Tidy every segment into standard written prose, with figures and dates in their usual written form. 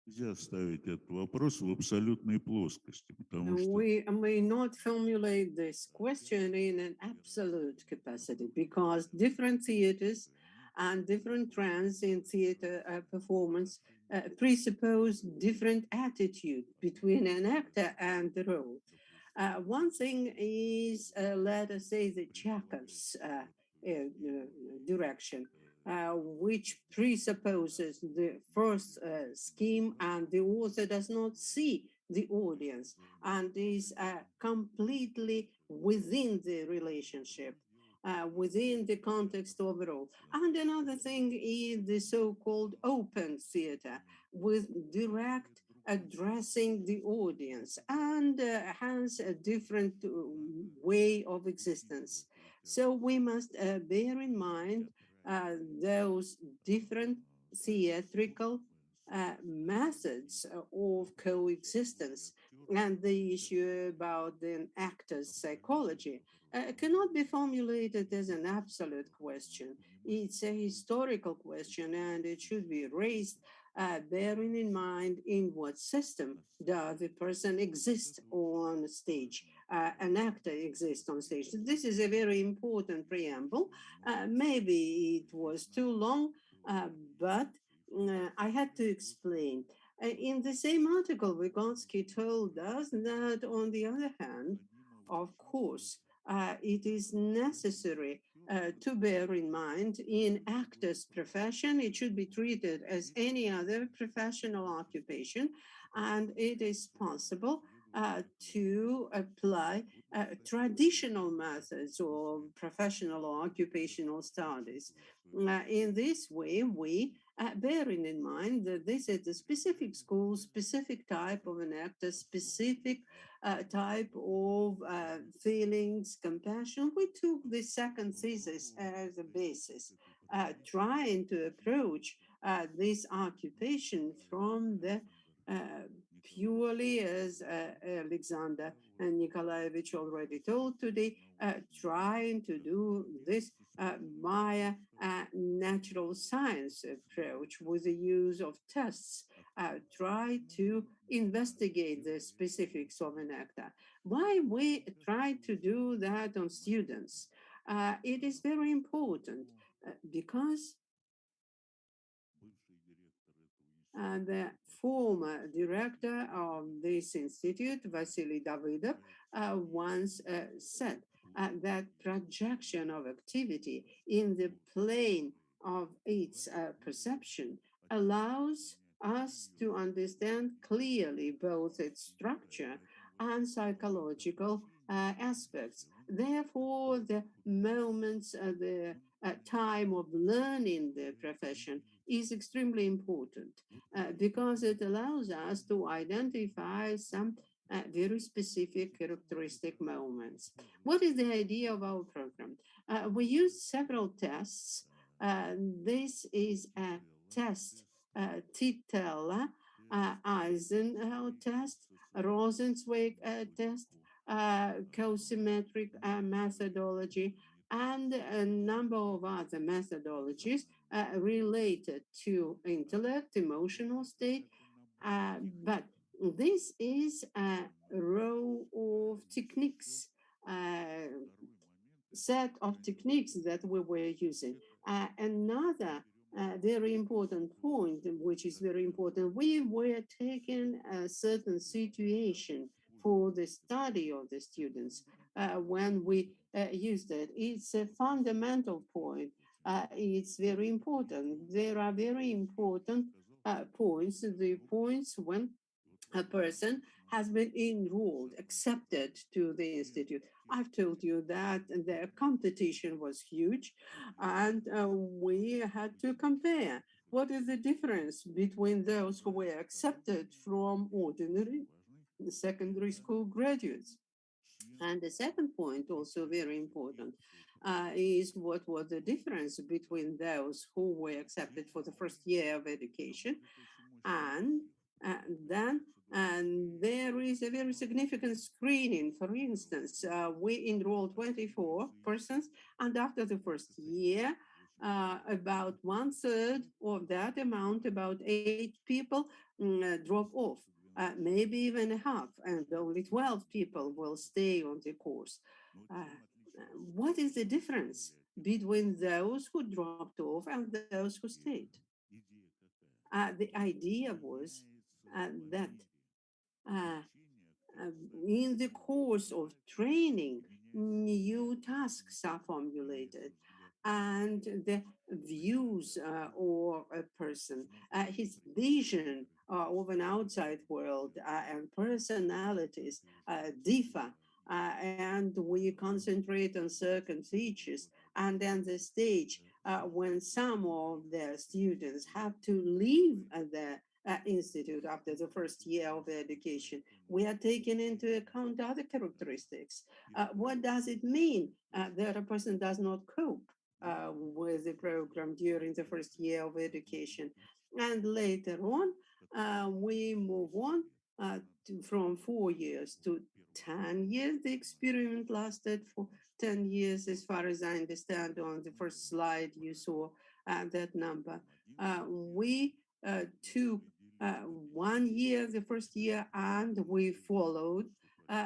Нельзя ставить этот вопрос в абсолютной плоскости, потому что We may not formulate this question in an absolute capacity because different theaters and different trends in theater performance presuppose different attitude between an actor and the role. One thing is, let us say, the Chekhov's direction, which presupposes the first scheme, and the author does not see the audience and is completely within the relationship. Within the context overall. And another thing is the so-called open theater with direct addressing the audience and has a different way of existence. So we must bear in mind those different theatrical methods of coexistence, and the issue about the actor's psychology cannot be formulated as an absolute question. It's a historical question, and it should be raised bearing in mind in what system does the person exist on stage, an actor exists on stage. This is a very important preamble. Maybe it was too long, but I had to explain. In the same article, Vygotsky told us that, on the other hand, of course, it is necessary to bear in mind in actor's profession, it should be treated as any other professional occupation, and it is possible to apply traditional methods of professional or occupational studies. In this way, we bearing in mind that this is a specific school, specific type of an actor, specific type of feelings, compassion. We took the second thesis as a basis, trying to approach this occupation from the purely, as Alexander Nikolaevich already told today, trying to do this via a natural science approach with the use of tests, try to investigate the specifics of an actor. Why we try to do that on students? It is very important because the former director of this institute, Vasily Davidov, once said that projection of activity in the plane of its perception allows us to understand clearly both its structure and psychological aspects. Therefore, the moments, the time of learning the profession is extremely important because it allows us to identify some very specific characteristic moments. What is the idea of our program? We use several tests. This is a test, Titella, Eisenhower test, Rosenzweig test, co-symmetric methodology, and a number of other methodologies related to intellect, emotional state. But this is a row of techniques, set of techniques that we were using. Another very important point, which is very important, we were taking a certain situation for the study of the students when we used it. It's a fundamental point. It's very important. There are very important points, the points when a person has been enrolled, accepted to the institute. I've told you that the competition was huge, and we had to compare what is the difference between those who were accepted from ordinary secondary school graduates. And the second point, also very important, is what was the difference between those who were accepted for the first year of education and then and there is a very significant screening. For instance, we enrolled 24 persons, and after the first year, about one third of that amount, about 8 people, drop off. Maybe even a half, and only 12 people will stay on the course. What is the difference between those who dropped off and those who stayed? The idea was that uh, in the course of training, new tasks are formulated, and the views of a person, his vision of an outside world, and personalities differ. And we concentrate on certain features, and then the stage when some of the students have to leave the institute after the first year of education, we are taking into account other characteristics. What does it mean that a person does not cope with the program during the first year of education? And later on, we move on from 4 years to 10 years. The experiment lasted for 10 years, as far as I understand. On the first slide, you saw that number. We took 1 year, the first year, and we followed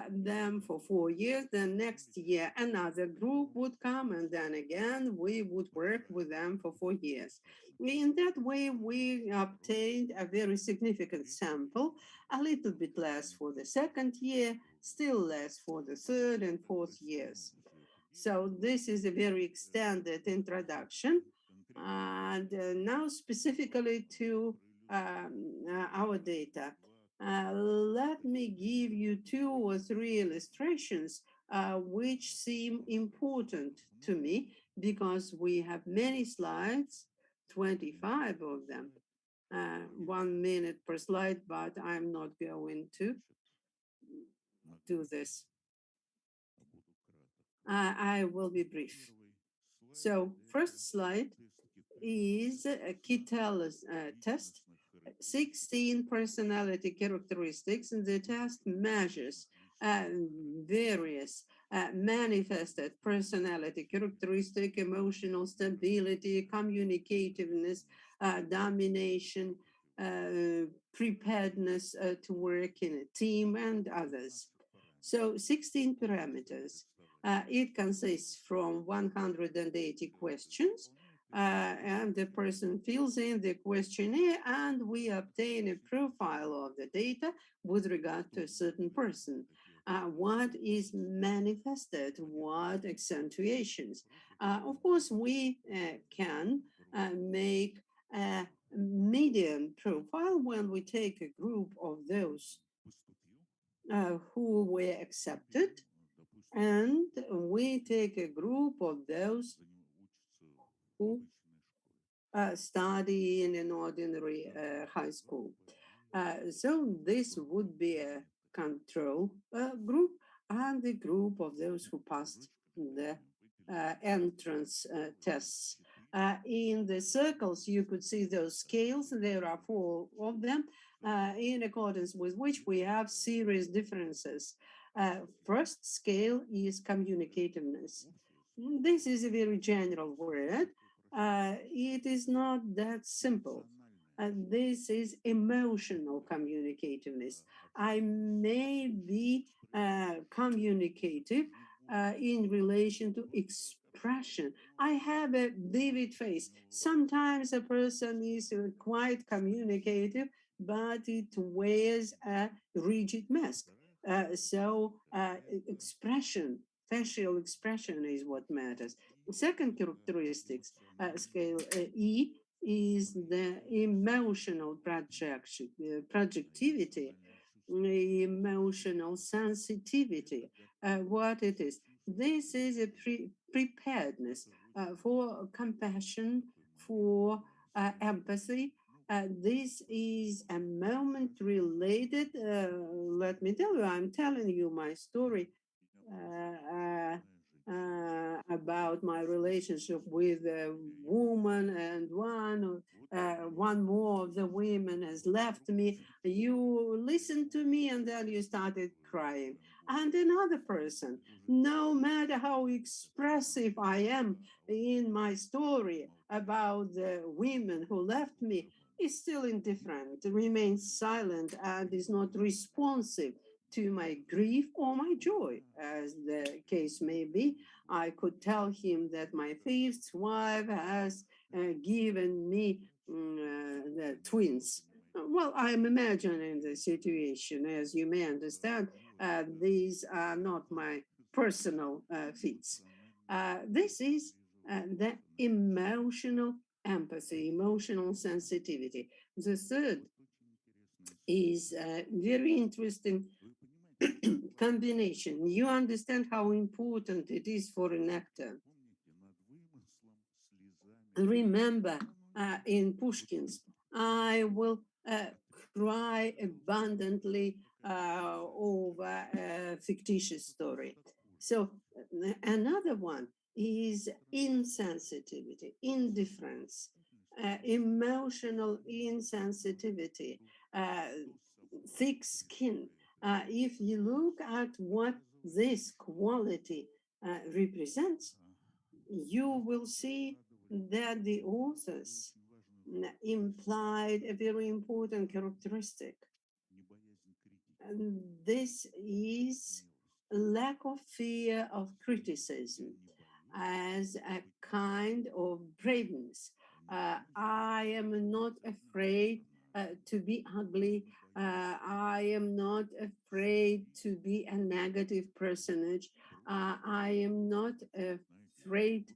them for 4 years. The next year, another group would come, and then again, we would work with them for 4 years. In that way, we obtained a very significant sample, a little bit less for the second year, still less for the third and fourth years. So this is a very extended introduction. And now specifically to our data. Let me give you 2 or 3 illustrations which seem important to me because we have many slides, 25 of them, 1 minute per slide, but I'm not going to do this. I will be brief. So, first slide is a Kittel test, 16 personality characteristics, and the test measures various manifested personality characteristic, emotional stability, communicativeness, domination, preparedness to work in a team, and others. So 16 parameters. It consists from 180 questions, and the person fills in the questionnaire, and we obtain a profile of the data with regard to a certain person. What is manifested? What accentuations? Of course, we can make a median profile when we take a group of those who were accepted, and we take a group of those who study in an ordinary high school. So this would be a control group and the group of those who passed the entrance tests. In the circles, you could see those scales. There are 4 of them, in accordance with which we have serious differences. First scale is communicativeness. This is a very general word. It is not that simple. This is emotional communicativeness. I may be communicative in relation to expression. I have a vivid face. Sometimes a person is quite communicative, but it wears a rigid mask. Expression, facial expression is what matters. Second characteristics, scale E, is the emotional projectivity, emotional sensitivity. What it is? This is a preparedness for compassion, for empathy. This is a moment related. Let me tell you, I'm telling you my story about my relationship with a woman, and one more of the women has left me. You listened to me, and then you started crying. And another person, no matter how expressive I am in my story about the women who left me, is still indifferent, remains silent, and is not responsive to my grief or my joy, as the case may be. I could tell him that my fifth wife has given me the twins. Well, I'm imagining the situation. As you may understand, these are not my personal feats. This is the emotional empathy, emotional sensitivity. The third is very interesting combination. You understand how important it is for an actor. Remember, in Pushkin's, I will cry abundantly over a fictitious story. So, another one is insensitivity, indifference, emotional insensitivity, uh, thick skin. If you look at what this quality represents, you will see that the authors implied a very important characteristic. And this is lack of fear of criticism as a kind of braveness. I am not afraid to be ugly. I am not afraid to be a negative personage. I am not afraid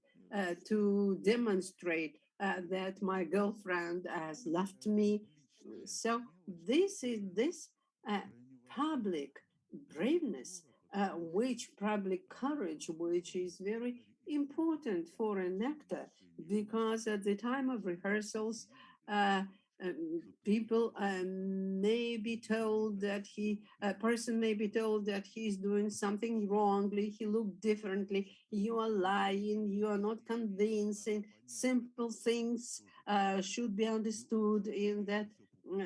to demonstrate that my girlfriend has left me. So this uh, public braveness, which public courage, which is very important for an actor, because at the time of rehearsals, people may be told that a person may be told that he's doing something wrongly, he looked differently, you are lying, you are not convincing, simple things should be understood in that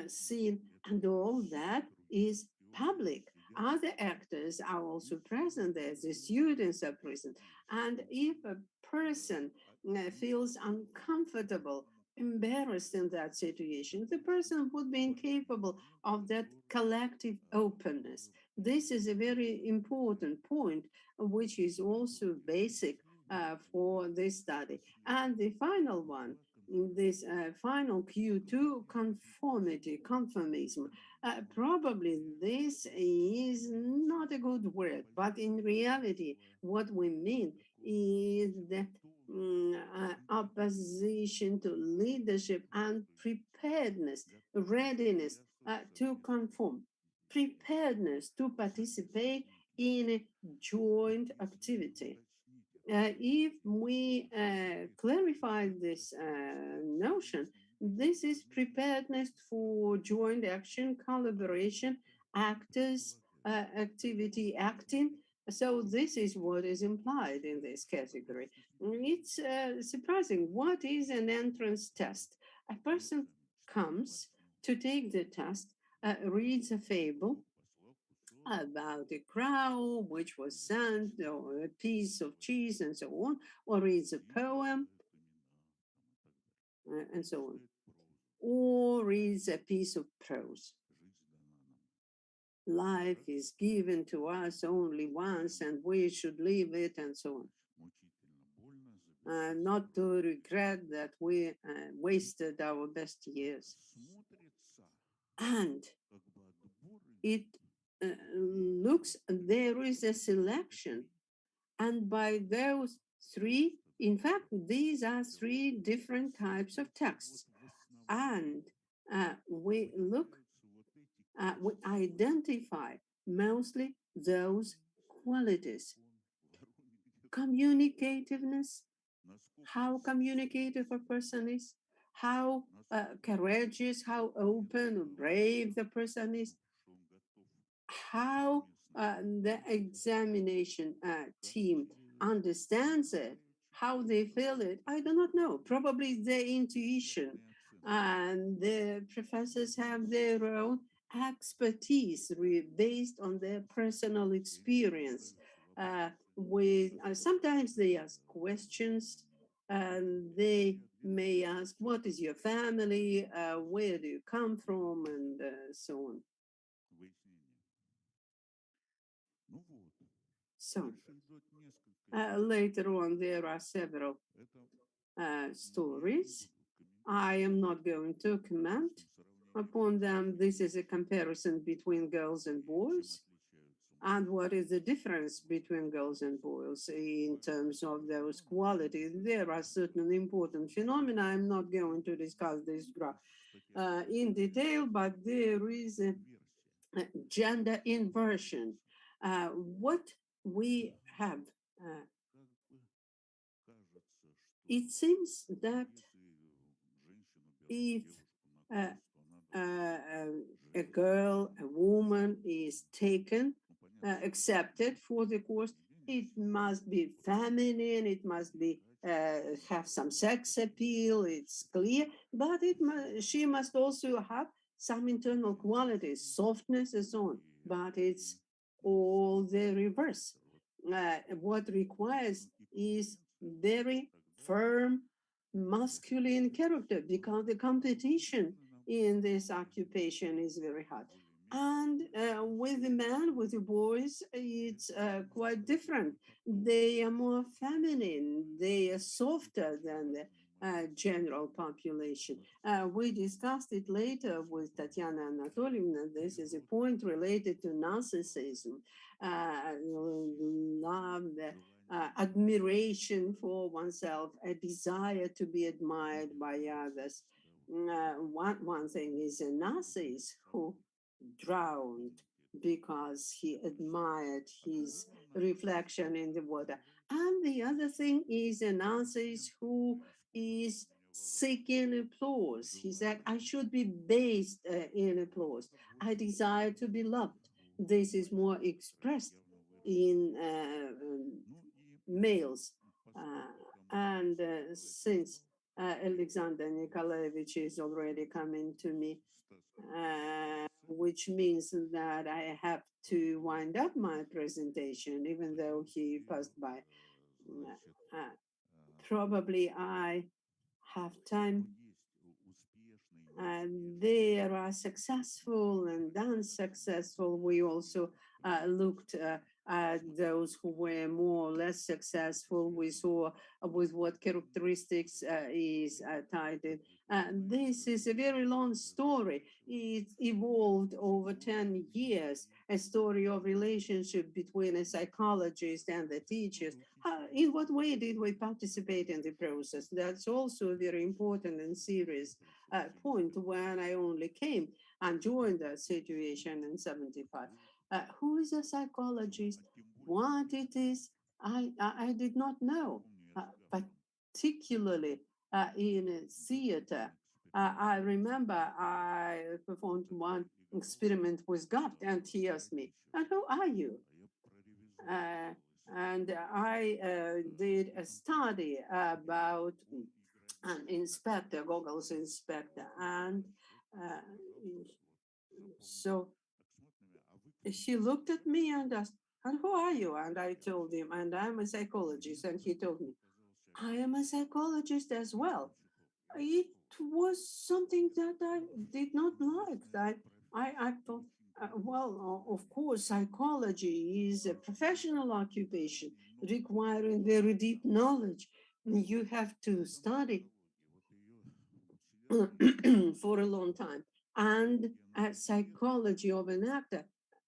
scene, and all that is public. Other actors are also present there, the students are present. And if a person feels uncomfortable, embarrassed in that situation, the person would be incapable of that collective openness. This is a very important point, which is also basic for this study. And the final one, this final Q2, conformity, conformism. Probably this is not a good word, but in reality, what we mean is the opposition to leadership and preparedness, readiness to conform, preparedness to participate in a joint activity. If we clarify this notion, this is preparedness for joint action, collaboration, actors, activity, acting. So this is what is implied in this category. It's surprising. What is an entrance test? A person comes to take the test, reads a fable, about a crow which was sent, or a piece of cheese, and so on, or reads a poem, and so on, or reads a piece of prose. Life is given to us only once, and we should live it, and so on. Not to regret that we wasted our best years. And it looks, there is a selection. And by those three, in fact, these are three different types of texts. And we look, we identify mostly those qualities: communicativeness, how communicative a person is, how courageous, how open, brave the person is, how the examination team understands it, how they feel it, I do not know. Probably their intuition. And the professors have their own expertise based on their personal experience. With sometimes they ask questions, and they may ask, "What is your family? Where do you come from?" and so on. So later on, there are several stories. I am not going to comment upon them. This is a comparison between girls and boys. And what is the difference between girls and boys in terms of those qualities? There are certain important phenomena. I'm not going to discuss this graph in detail, but there is a gender inversion. What we have, it seems that if uh, a girl, a woman is taken, accepted for the course, it must be feminine, it must be have some sex appeal, it's clear, but she must also have some internal qualities, softness and so on. But it's all the reverse. What requires is very firm masculine character, because the competition in this occupation is very hard. And with the men, with the boys, it's quite different. They are more feminine, they are softer than the general population. We discussed it later with Tatiana Anatolievna. This is a point related to narcissism, love, admiration for oneself, a desire to be admired by others. One thing is a narcissist who drowned because he admired his reflection in the water. And the other thing is a narcissist who is seeking applause. He said, I should be based in applause. I desire to be loved. This is more expressed in males. And since Alexander Nikolaevich is already coming to me, which means that I have to wind up my presentation, even though he passed by. Probably I have time. There are successful and unsuccessful. We also looked at those who were more or less successful. We saw with what characteristics is titled. This is a very long story. It evolved over 10 years, a story of relationship between a psychologist and the teachers. In what way did we participate in the process? That's also a very important and serious point when I only came and joined the situation in 75. Who is a psychologist? What it is? I did not know, particularly in theater. I remember I performed one experiment with God, and he asked me, and who are you? And I did a study about an inspector, Google's inspector, and uh, so he looked at me and asked, and who are you? And I told him, and I'm a psychologist. And he told me, I am a psychologist as well. It was something that I did not like. I thought, well, of course, psychology is a professional occupation requiring very deep knowledge. You have to study for a long time, and psychology of an actor.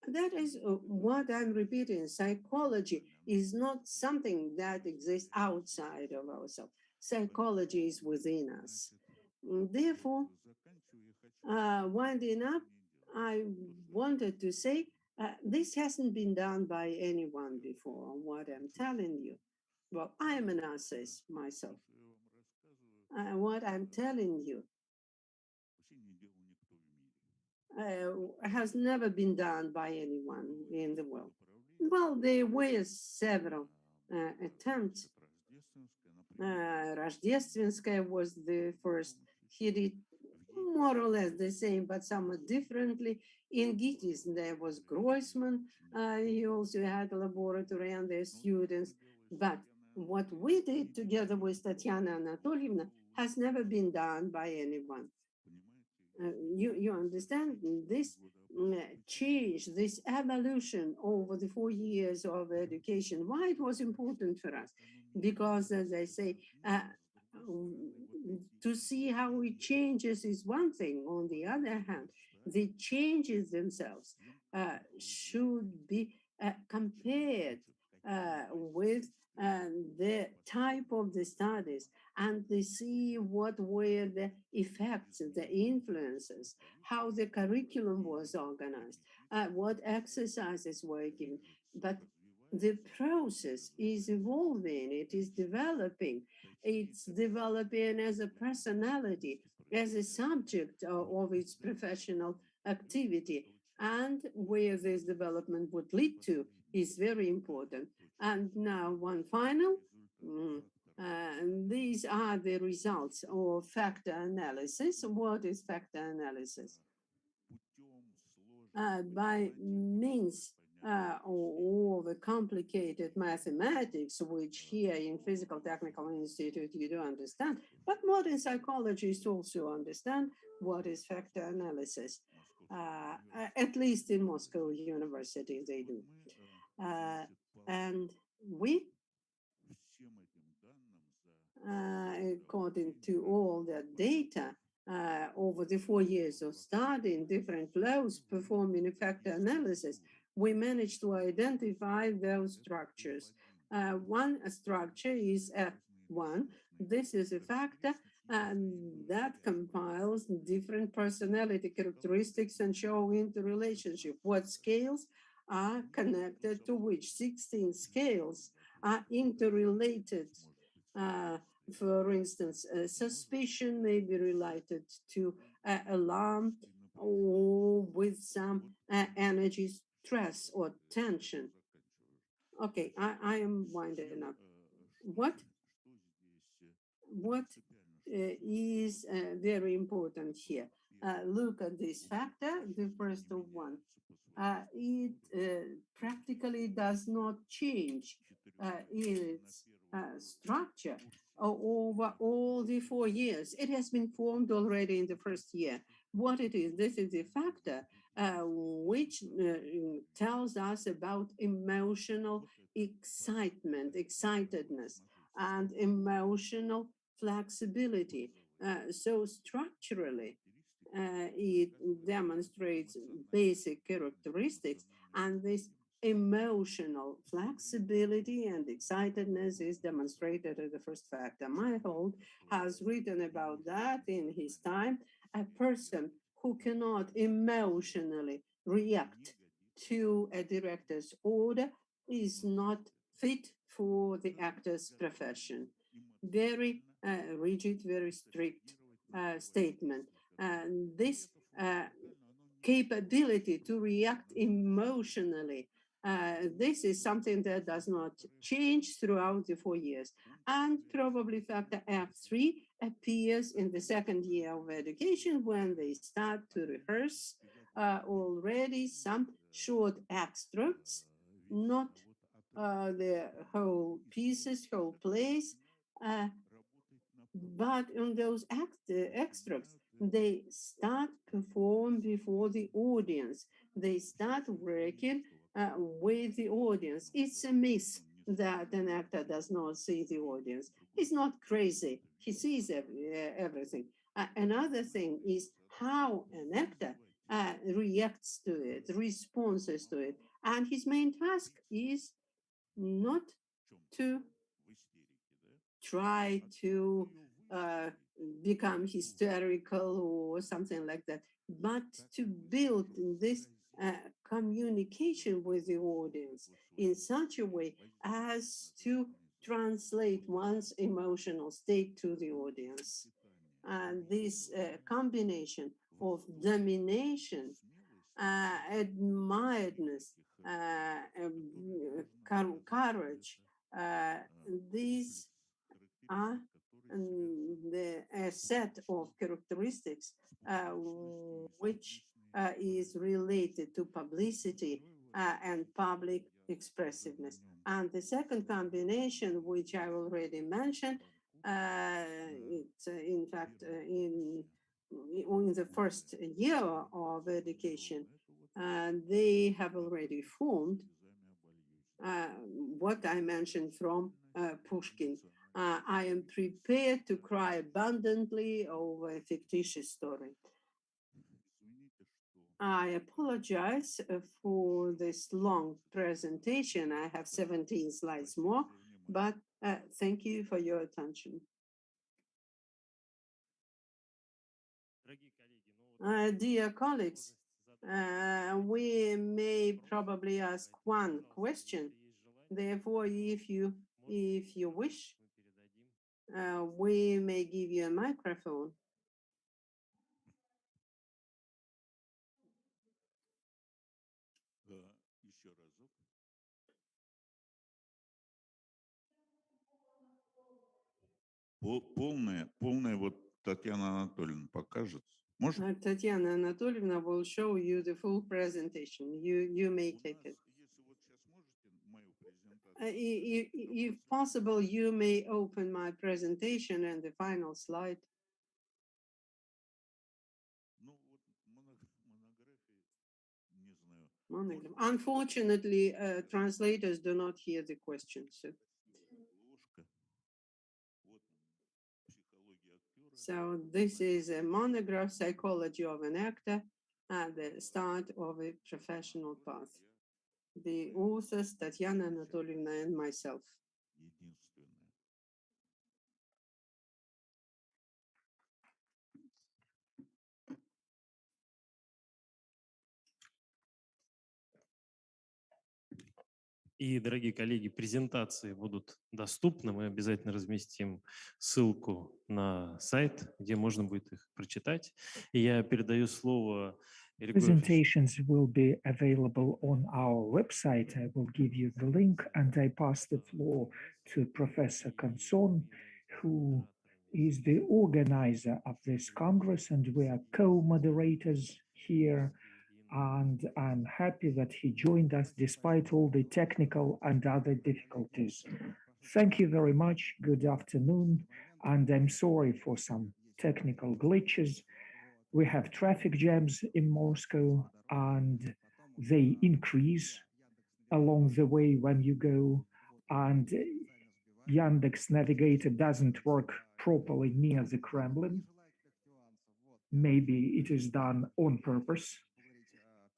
That is what I'm repeating. Psychology is not something that exists outside of ourselves. Psychology is within us. Therefore, Winding up, I wanted to say this hasn't been done by anyone before, what I'm telling you. Well, I am an narcissist myself. What I'm telling you has never been done by anyone in the world. Well, there were several attempts. Rождественская was the first. He did more or less the same, but somewhat differently. In Gitis, there was Groisman. He also had a laboratory and their students. But what we did together with Tatiana Anatolievna has never been done by anyone. You understand this change, this evolution over the 4 years of education, why it was important for us? Because, as I say, to see how it changes is one thing. On the other hand, the changes themselves should be compared with the type of the studies and to see what were the effects, the influences, how the curriculum was organized, what exercises were given. But the process is evolving, it is developing, it's developing as a personality, as a subject of its professional activity. And where this development would lead to is very important. And now, one final. These are the results of factor analysis. What is factor analysis? By means of the complicated mathematics, which here in Physical Technical Institute you do understand, but modern psychologists also understand what is factor analysis. At least in Moscow University, they do. And we according to all the data over the 4 years of studying different flows, performing a factor analysis, we managed to identify those structures. One structure is F1. This is a factor that compiles different personality characteristics and show interrelationship. What scales are connected to which? 16 scales are interrelated. For instance, suspicion may be related to alarm or with some energy stress or tension. Okay, I am winding up. What is very important here? Look at this factor, the first one. It practically does not change in its structure over all the 4 years. It has been formed already in the first year. What it is, this is a factor which tells us about emotional excitement, excitedness, and emotional flexibility. So structurally, it demonstrates basic characteristics, and this emotional flexibility and excitedness is demonstrated as the first factor. Myhold has written about that in his time. A person who cannot emotionally react to a director's order is not fit for the actor's profession. Very rigid, very strict statement. And this capability to react emotionally, this is something that does not change throughout the 4 years. And probably factor F3 appears in the second year of education when they start to rehearse already some short extracts, not the whole pieces, whole plays, uh, but in those extracts, they start perform before the audience. They start working with the audience. It's a myth that an actor does not see the audience. He's not crazy. He sees everything. Another thing is how an actor reacts to it, responds to it. And his main task is not to try to become hysterical or something like that, but to build this communication with the audience in such a way as to translate one's emotional state to the audience. And this combination of domination, admiredness, courage, these are a set of characteristics which is related to publicity and public expressiveness. And the second combination, which I already mentioned, it's in fact in the first year of education, they have already formed uh, what I mentioned from Pushkin. I am prepared to cry abundantly over a fictitious story. I apologize for this long presentation. I have 17 slides more, but thank you for your attention. Dear colleagues, we may probably ask one question. Therefore, if you wish, we may give you a microphone. Еще разок. Полная вот Татьяна Анатольевна покажет. Можно? Tatiana Anatolievna will show you the full presentation. You may take it. Если вот сейчас можете мою презентацию. If possible, you may open my presentation and the final slide. Ну вот монографии, не знаю. Unfortunately, translators do not hear the questions. So this is a monograph, Psychology of an Actor, at the start of a professional path. The authors, Tatiana Anatolievna and myself. Единственное. И, дорогие коллеги, презентации будут доступны. Мы обязательно разместим ссылку на сайт, где можно будет их прочитать. И я передаю слово Presentations will be available on our website. I will give you the link, and I pass the floor to Professor Kanson, who is the organizer of this Congress, and we are co-moderators here. And I'm happy that he joined us despite all the technical and other difficulties. Thank you very much. Good afternoon. And I'm sorry for some technical glitches. We have traffic jams in Moscow, and they increase along the way when you go. And Yandex Navigator doesn't work properly near the Kremlin. Maybe it is done on purpose.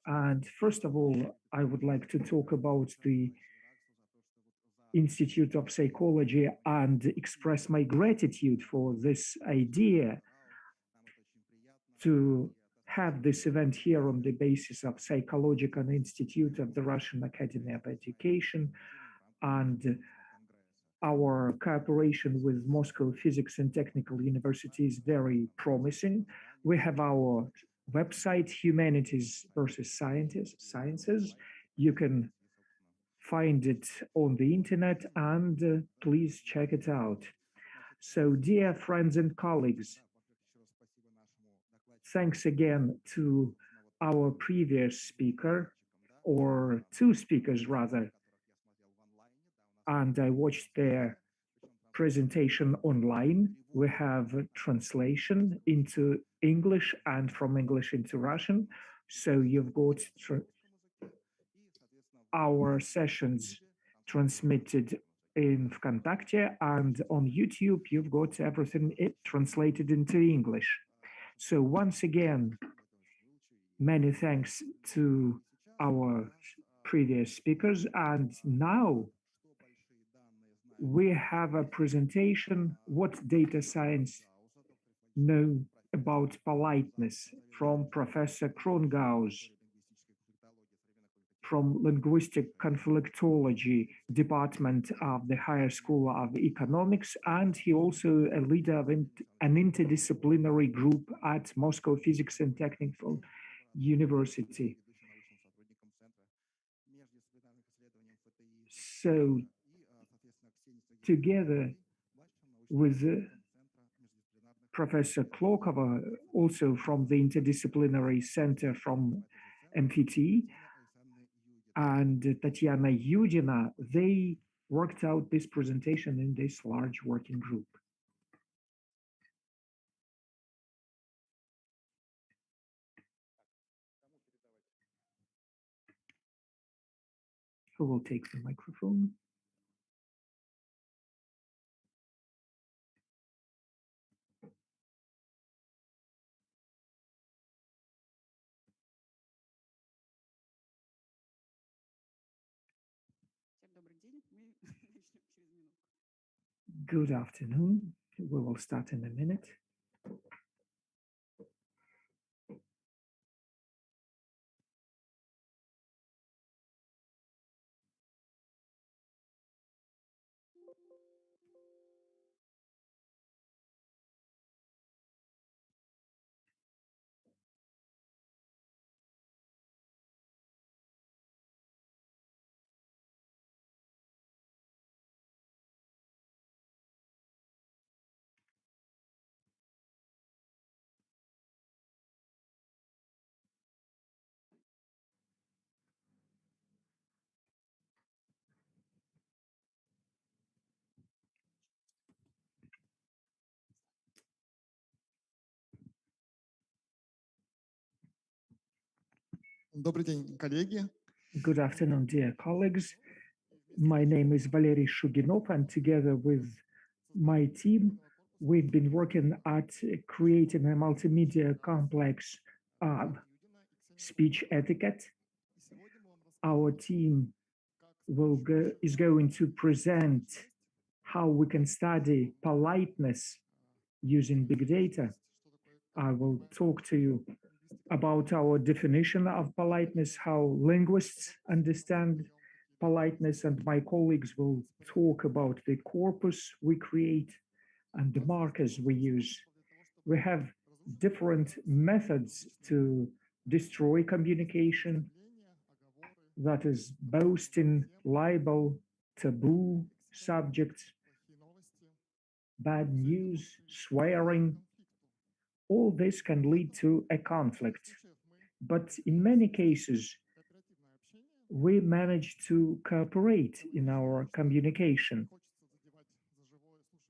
And first of all, I would like to talk about the Institute of Psychology and express my gratitude for this idea to have this event here on the basis of Psychological Institute of the Russian Academy of Education and our cooperation with Moscow Physics and Technical University is very promising. We have our website, Humanities Vs Sciences. You can find it on the internet and please check it out. So, dear friends and colleagues, thanks again to our previous speaker, or two speakers rather, and I watched their presentation online. We have translation into English and from English into Russian. So you've got our sessions transmitted in Vkontakte, and on YouTube, you've got everything translated into English. So once again, many thanks to our previous speakers. And now we have a presentation, what data science know about politeness from Professor Krongaus from Linguistic Conflictology Department of the Higher School of Economics, and he also a leader of an interdisciplinary group at Moscow Physics and Technical University. So together with Professor Klokova, also from the Interdisciplinary Center from MPT, and Tatiana Yudina, they worked out this presentation in this large working group. Who will take the microphone? Good afternoon. We will start in a minute. Добрый день, коллеги. Good afternoon, dear colleagues. My name is Valery Shuginov, and together with my team, we've been working at creating a multimedia complex of speech etiquette. Our team is going to present how we can study politeness using big data. I will talk to you about our definition of politeness, how linguists understand politeness, and my colleagues will talk about the corpus we create and the markers we use. We have different methods to destroy communication, that is boasting, libel, taboo, subjects, bad news, swearing. All this can lead to a conflict. But in many cases, we manage to cooperate in our communication.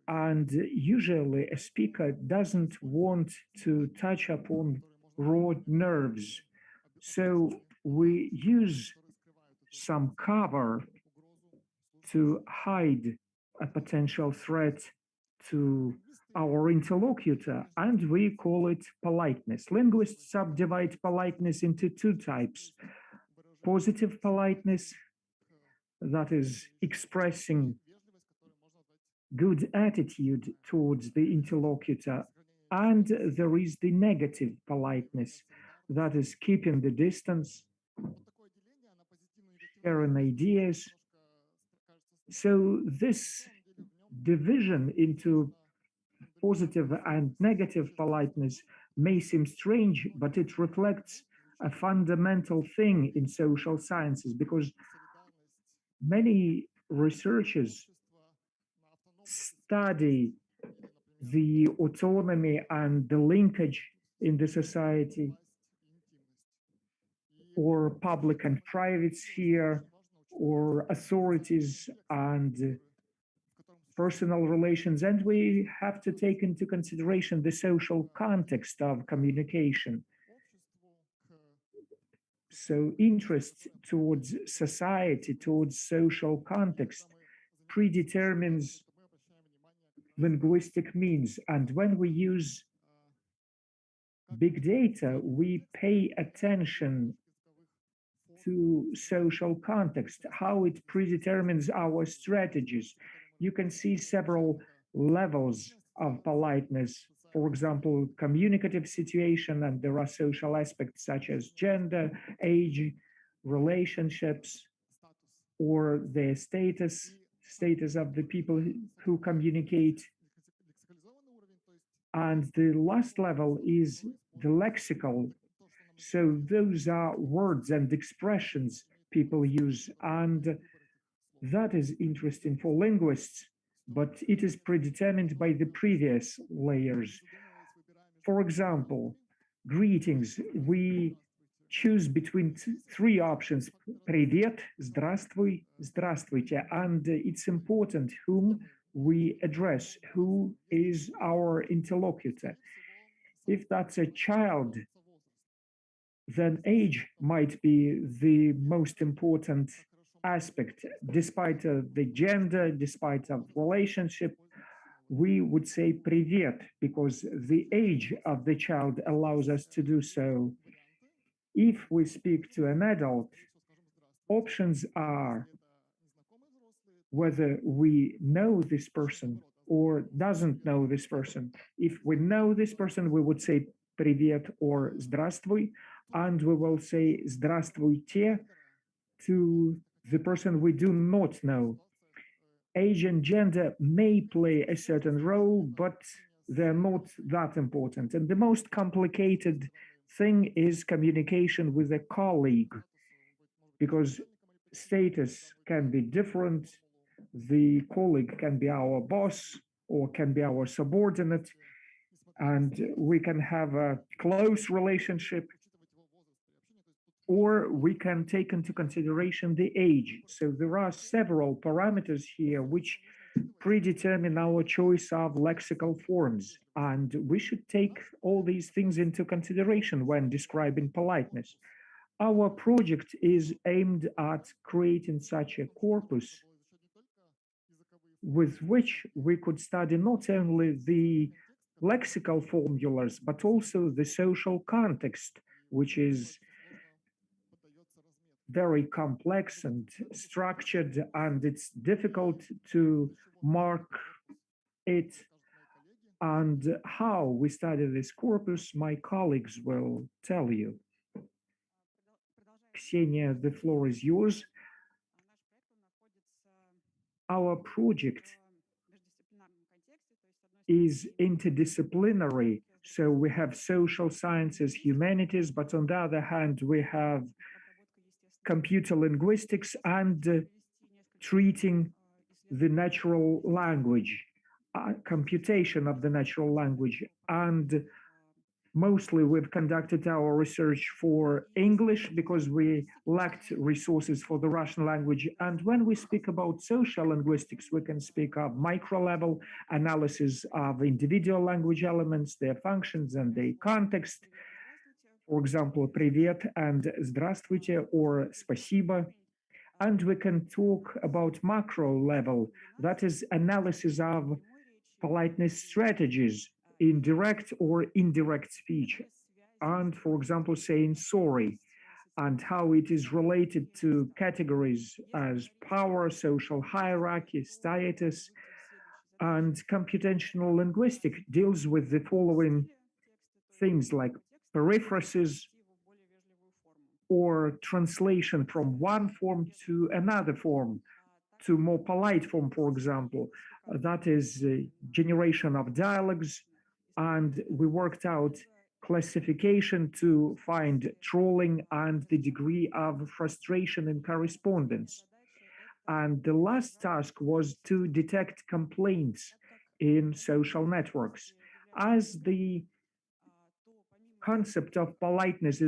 And usually a speaker doesn't want to touch upon raw nerves. So we use some cover to hide a potential threat to our interlocutor, and we call it politeness. Linguists subdivide politeness into two types: positive politeness, that is expressing good attitude towards the interlocutor, and there is the negative politeness, that is keeping the distance, sharing ideas. So this division into positive and negative politeness may seem strange, but it reflects a fundamental thing in social sciences, because many researchers study the autonomy and the linkage in the society, or public and private sphere, or authorities and personal relations, and we have to take into consideration the social context of communication. So interest towards society, towards social context, predetermines linguistic means. And when we use big data, we pay attention to social context, how it predetermines our strategies. You can see several levels of politeness for example, communicative situation, and there are social aspects such as gender, age, relationships, or their status of the people who communicate. And the last level is the lexical. So those are words and expressions people use, and that is interesting for linguists, but it is predetermined by the previous layers. For example, greetings, we choose between three options: привет, здравствуй, здравствуйте, and it's important whom we address, who is our interlocutor. If that's a child, then age might be the most important aspect. Despite the gender, despite of relationship, we would say привет because the age of the child allows us to do so. If we speak to an adult, options are whether we know this person or doesn't know this person. If we know this person, we would say привет or здравствуй, and we will say здравствуйте to the person we do not know. Age and gender may play a certain role, but they're not that important. And the most complicated thing is communication with a colleague, because status can be different. The colleague can be our boss or can be our subordinate, and we can have a close relationship, or we can take into consideration the age. So there are several parameters here which predetermine our choice of lexical forms, and we should take all these things into consideration when describing politeness. Our project is aimed at creating such a corpus with which we could study not only the lexical formulas, but also the social context, which is very complex and structured, and it's difficult to mark it. And how we study this corpus, my colleagues will tell you. Ksenia, the floor is yours. Our project is interdisciplinary. So we have social sciences, humanities, but on the other hand, we have computer linguistics and treating the natural language, computation of the natural language. And mostly we've conducted our research for English because we lacked resources for the Russian language. And when we speak about social linguistics, we can speak of micro-level analysis of individual language elements, their functions and their context. For example, привет and здравствуйте or спасибо. And we can talk about macro level, that is analysis of politeness strategies in direct or indirect speech. And for example, saying sorry and how it is related to categories as power, social hierarchy, status, and computational linguistic deals with the following things like periphrases or translation from one form to another form, to more polite form, for example. That is generation of dialogues. And we worked out classification to find trolling and the degree of frustration in correspondence. And the last task was to detect complaints in social networks. As the concept of politeness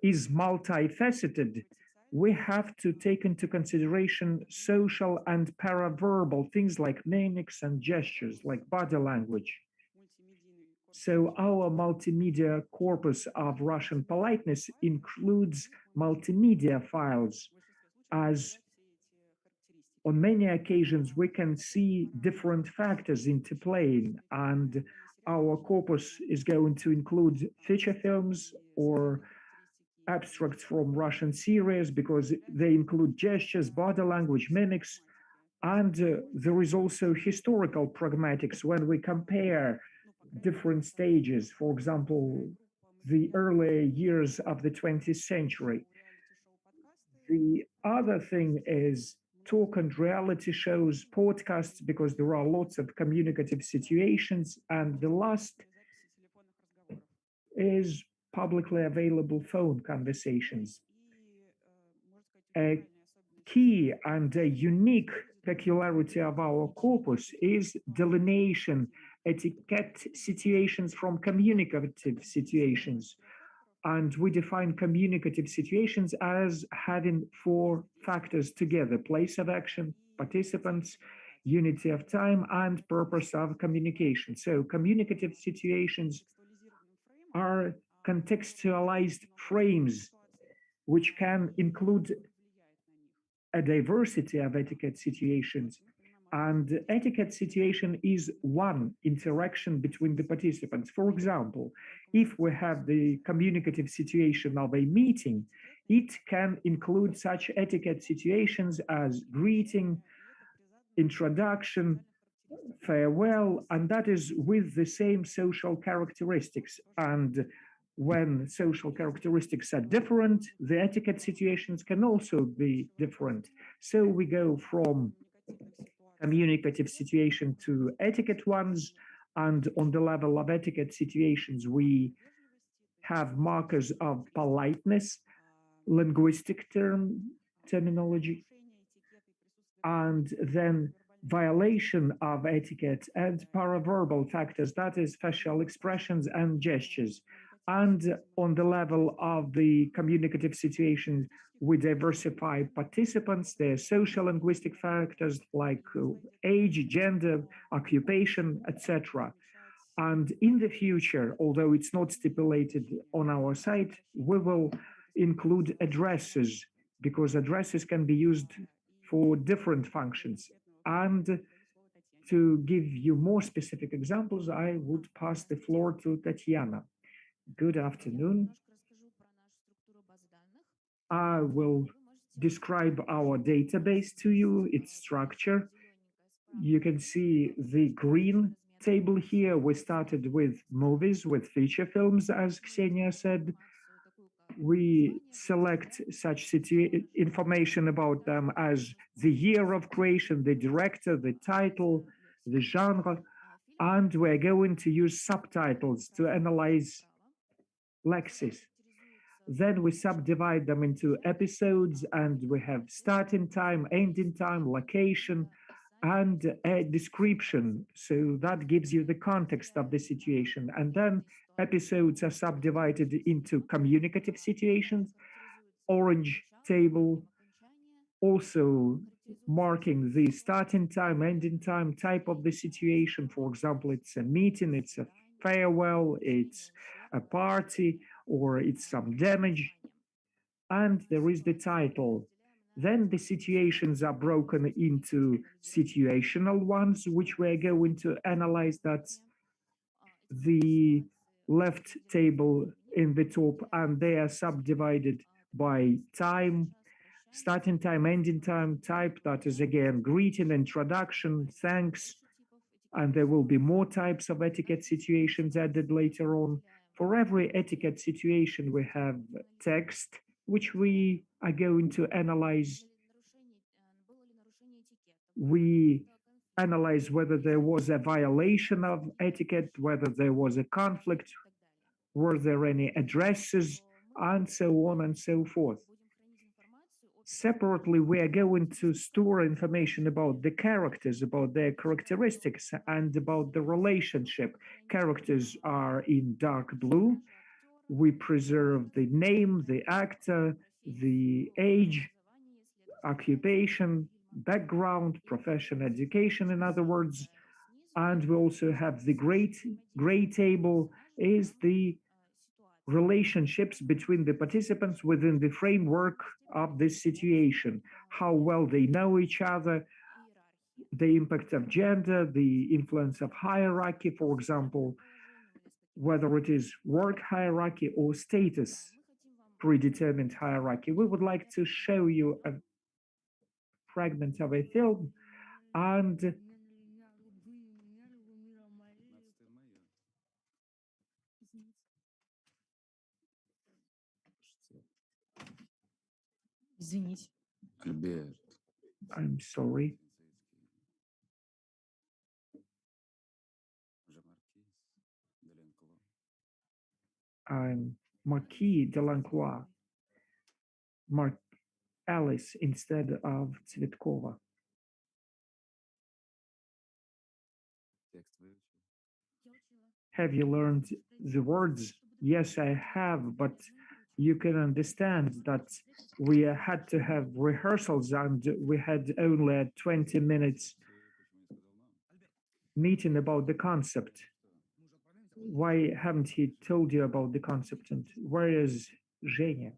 is multifaceted, we have to take into consideration social and paraverbal things like mimics and gestures, like body language. So our multimedia corpus of Russian politeness includes multimedia files, as on many occasions we can see different factors interplaying, and our corpus is going to include feature films or abstracts from Russian series because they include gestures, body language, mimics, and there is also historical pragmatics when we compare different stages. For example, the early years of the 20th century. The other thing is talk and reality shows, podcasts, because there are lots of communicative situations. And the last is publicly available phone conversations. A key and a unique peculiarity of our corpus is delineation, etiquette situations from communicative situations. And we define communicative situations as having four factors together: place of action, participants, unity of time, and purpose of communication. So, communicative situations are contextualized frames which can include a diversity of etiquette situations. And etiquette situation is one interaction between the participants. For example, if we have the communicative situation of a meeting, it can include such etiquette situations as greeting, introduction, farewell, and that is with the same social characteristics. And when social characteristics are different, the etiquette situations can also be different. So we go from communicative situation to etiquette ones, and on the level of etiquette situations, we have markers of politeness, linguistic terminology, and then violation of etiquette and paraverbal factors, that is, facial expressions and gestures. And on the level of the communicative situation, we diversify participants, their social linguistic factors like age, gender, occupation, etc. And in the future, although it's not stipulated on our site, we will include addresses because addresses can be used for different functions. And to give you more specific examples, I would pass the floor to Tatiana. Good afternoon. I will describe our database to you, its structure. You can see the green table here. We started with movies, with feature films, as Ksenia said. We select such information about them as the year of creation, the director, the title, the genre, and we're going to use subtitles to analyze lexis. Then we subdivide them into episodes, and we have starting time, ending time, location, and a description. So that gives you the context of the situation. And then episodes are subdivided into communicative situations, orange table, also marking the starting time, ending time, type of the situation. For example, it's a meeting, it's a farewell, it's a party, or it's some damage. And there is the title. Then the situations are broken into situational ones, which we're going to analyze. That's the left table in the top, and they are subdivided by time, starting time, ending time, type, that is again greeting, introduction, thanks, and there will be more types of etiquette situations added later on. For every etiquette situation, we have text, which we are going to analyze. We analyze whether there was a violation of etiquette, whether there was a conflict, were there any addresses, and so on and so forth. Separately, we are going to store information about the characters, about their characteristics, and about the relationship. Characters are in dark blue. We preserve the name, the actor, the age, occupation, background, profession, education, in other words. And we also have the gray table is the relationships between the participants within the framework of this situation, how well they know each other, the impact of gender, the influence of hierarchy, for example, whether it is work hierarchy or status predetermined hierarchy. We would like to show you a fragment of a film, and Извините. I'm sorry. I'm Marquis Delancois. Alice instead of Tsvetkova. Have you learned the words? Yes, I have, but you can understand that we had to have rehearsals and we had only a 20 minutes meeting about the concept. Why haven't he told you about the concept? And where is Zhenya?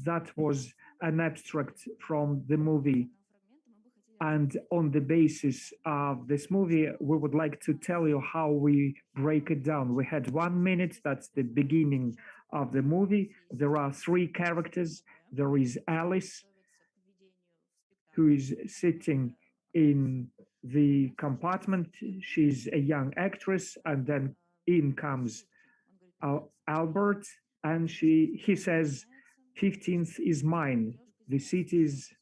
That was an abstract from the movie. And on the basis of this movie, we would like to tell you how we break it down. We had 1 minute, that's the beginning of the movie. There are 3 characters. There is Alice, who is sitting in the compartment. She's a young actress, and then in comes Albert, and he says, 15th is mine. The seat is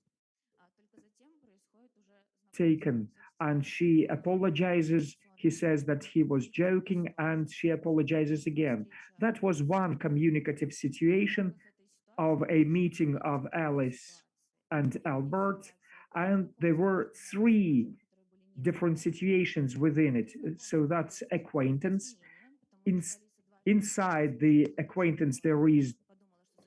taken, and she apologizes. He says that he was joking, and she apologizes again. That was one communicative situation of a meeting of Alice and Albert, and there were 3 different situations within it. So that's acquaintance. Inside the acquaintance, there is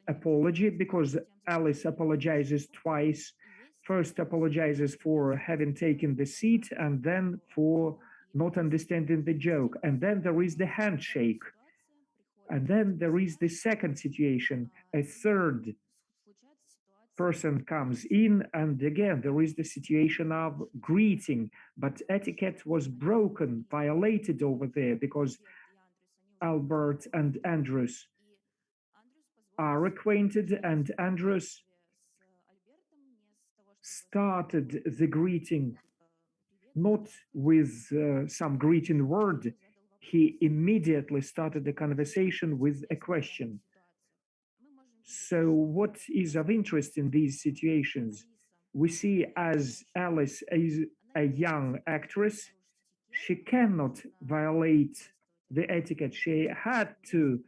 apology because Alice apologizes twice. First, apologizes for having taken the seat, and then for not understanding the joke. And then there is the handshake. And then there is the second situation. A third person comes in, and again, there is the situation of greeting. But etiquette was broken, violated over there because Albert and Andrews are acquainted, and Andrews started the greeting not with some greeting word. He immediately started the conversation with a question. So what is of interest in these situations? We see as Alice is a young actress, she cannot violate the etiquette. She had to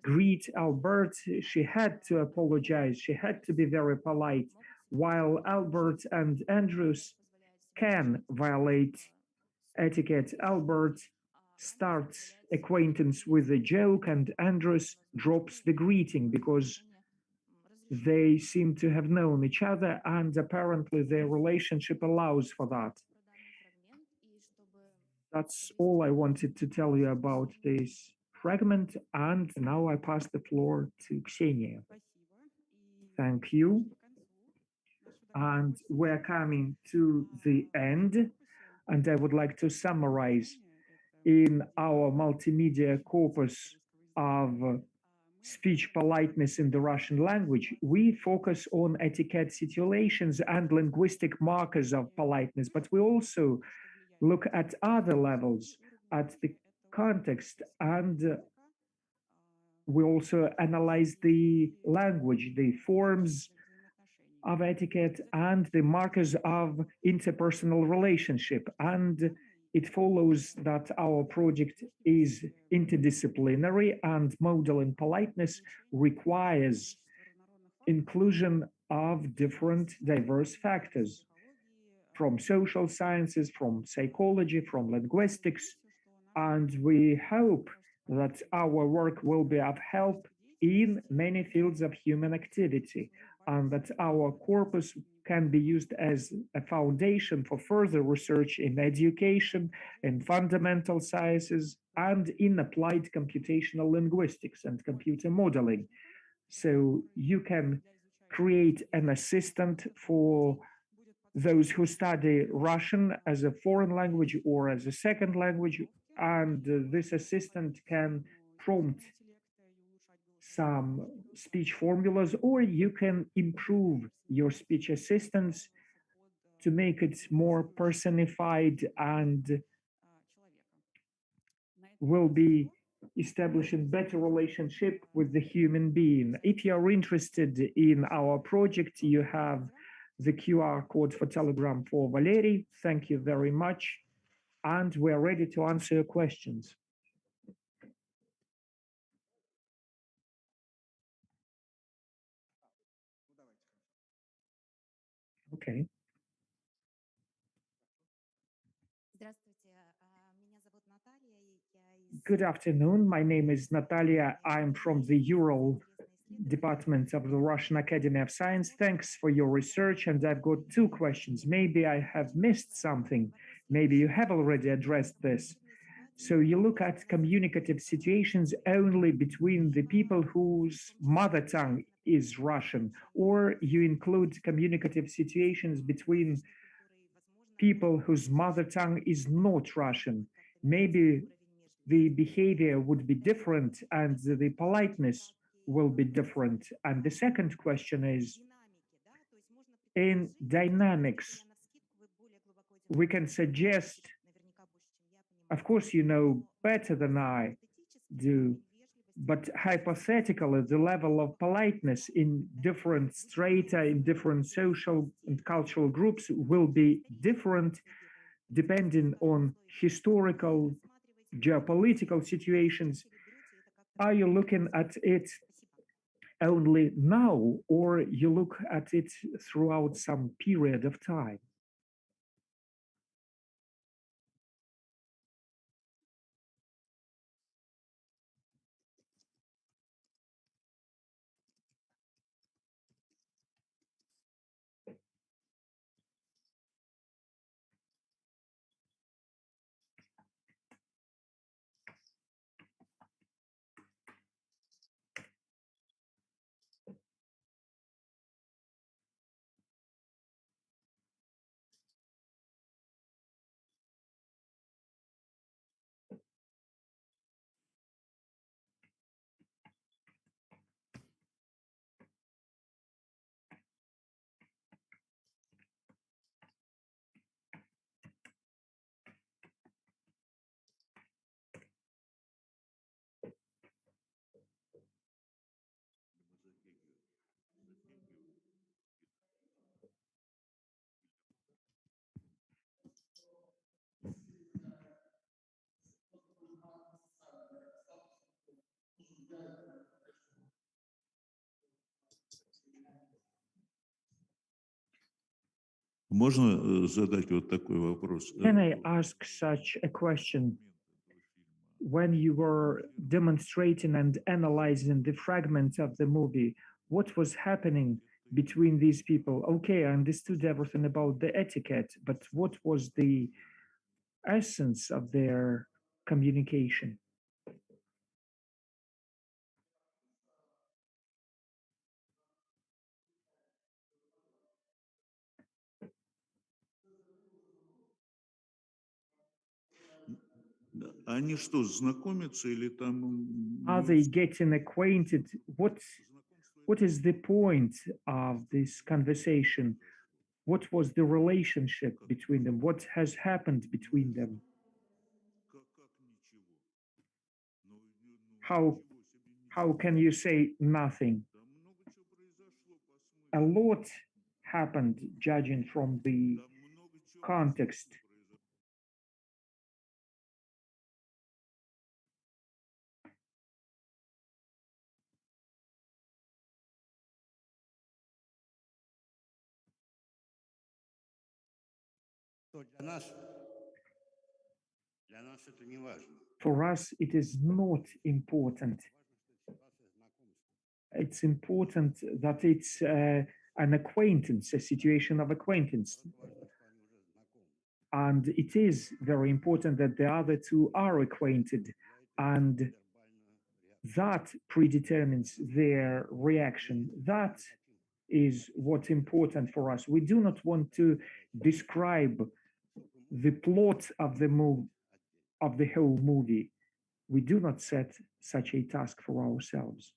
greet Albert, she had to apologize, she had to be very polite, while Albert and Andrews can violate etiquette. Albert starts acquaintance with a joke, and Andrews drops the greeting because they seem to have known each other, and apparently their relationship allows for that. That's all I wanted to tell you about this fragment, and now I pass the floor to Ksenia. Thank you. And we're coming to the end, and I would like to summarize in our multimedia corpus of speech politeness in the Russian language. We focus on etiquette situations and linguistic markers of politeness, but we also look at other levels, at the context, and we also analyze the language, the forms of etiquette, and the markers of interpersonal relationship. And it follows that our project is interdisciplinary, and modeling politeness requires inclusion of different diverse factors from social sciences, from psychology, from linguistics. And we hope that our work will be of help in many fields of human activity, and that our corpus can be used as a foundation for further research in education, in fundamental sciences, and in applied computational linguistics and computer modeling. So you can create an assistant for those who study Russian as a foreign language or as a second language, and this assistant can prompt some speech formulas, or you can improve your speech assistance to make it more personified and will be establishing better relationship with the human being. If you are interested in our project, you have the QR code for Telegram for Valery. Thank you very much. And we're ready to answer your questions. Okay. Good afternoon. My name is Natalia. I'm from the Ural Department of the Russian Academy of Science. Thanks for your research. And I've got two questions. Maybe I have missed something. Maybe you have already addressed this. So you look at communicative situations only between the people whose mother tongue is Russian, or you include communicative situations between people whose mother tongue is not Russian. Maybe the behavior would be different and the politeness will be different. And the second question is, in dynamics, we can suggest, of course, you know better than I do, but hypothetically, the level of politeness in different strata, in different social and cultural groups will be different depending on historical, geopolitical situations. Are you looking at it only now, or you look at it throughout some period of time? Можно задать вот такой вопрос? Can I ask such a question? When you were demonstrating and analyzing the fragments of the movie, what was happening between these people? Okay, I understood everything about the etiquette, but what was the essence of their communication? Они что, знакомятся или там... Are they getting acquainted? What is the point of this conversation? What was the relationship between them? What has happened between them? How can you say nothing? A lot happened, judging from the context. For us, it is not important. It's important that it's an acquaintance, a situation of acquaintance. And it is very important that the other two are acquainted, and that predetermines their reaction. That is what's important for us. We do not want to describe the plot of the whole movie. We do not set such a task for ourselves.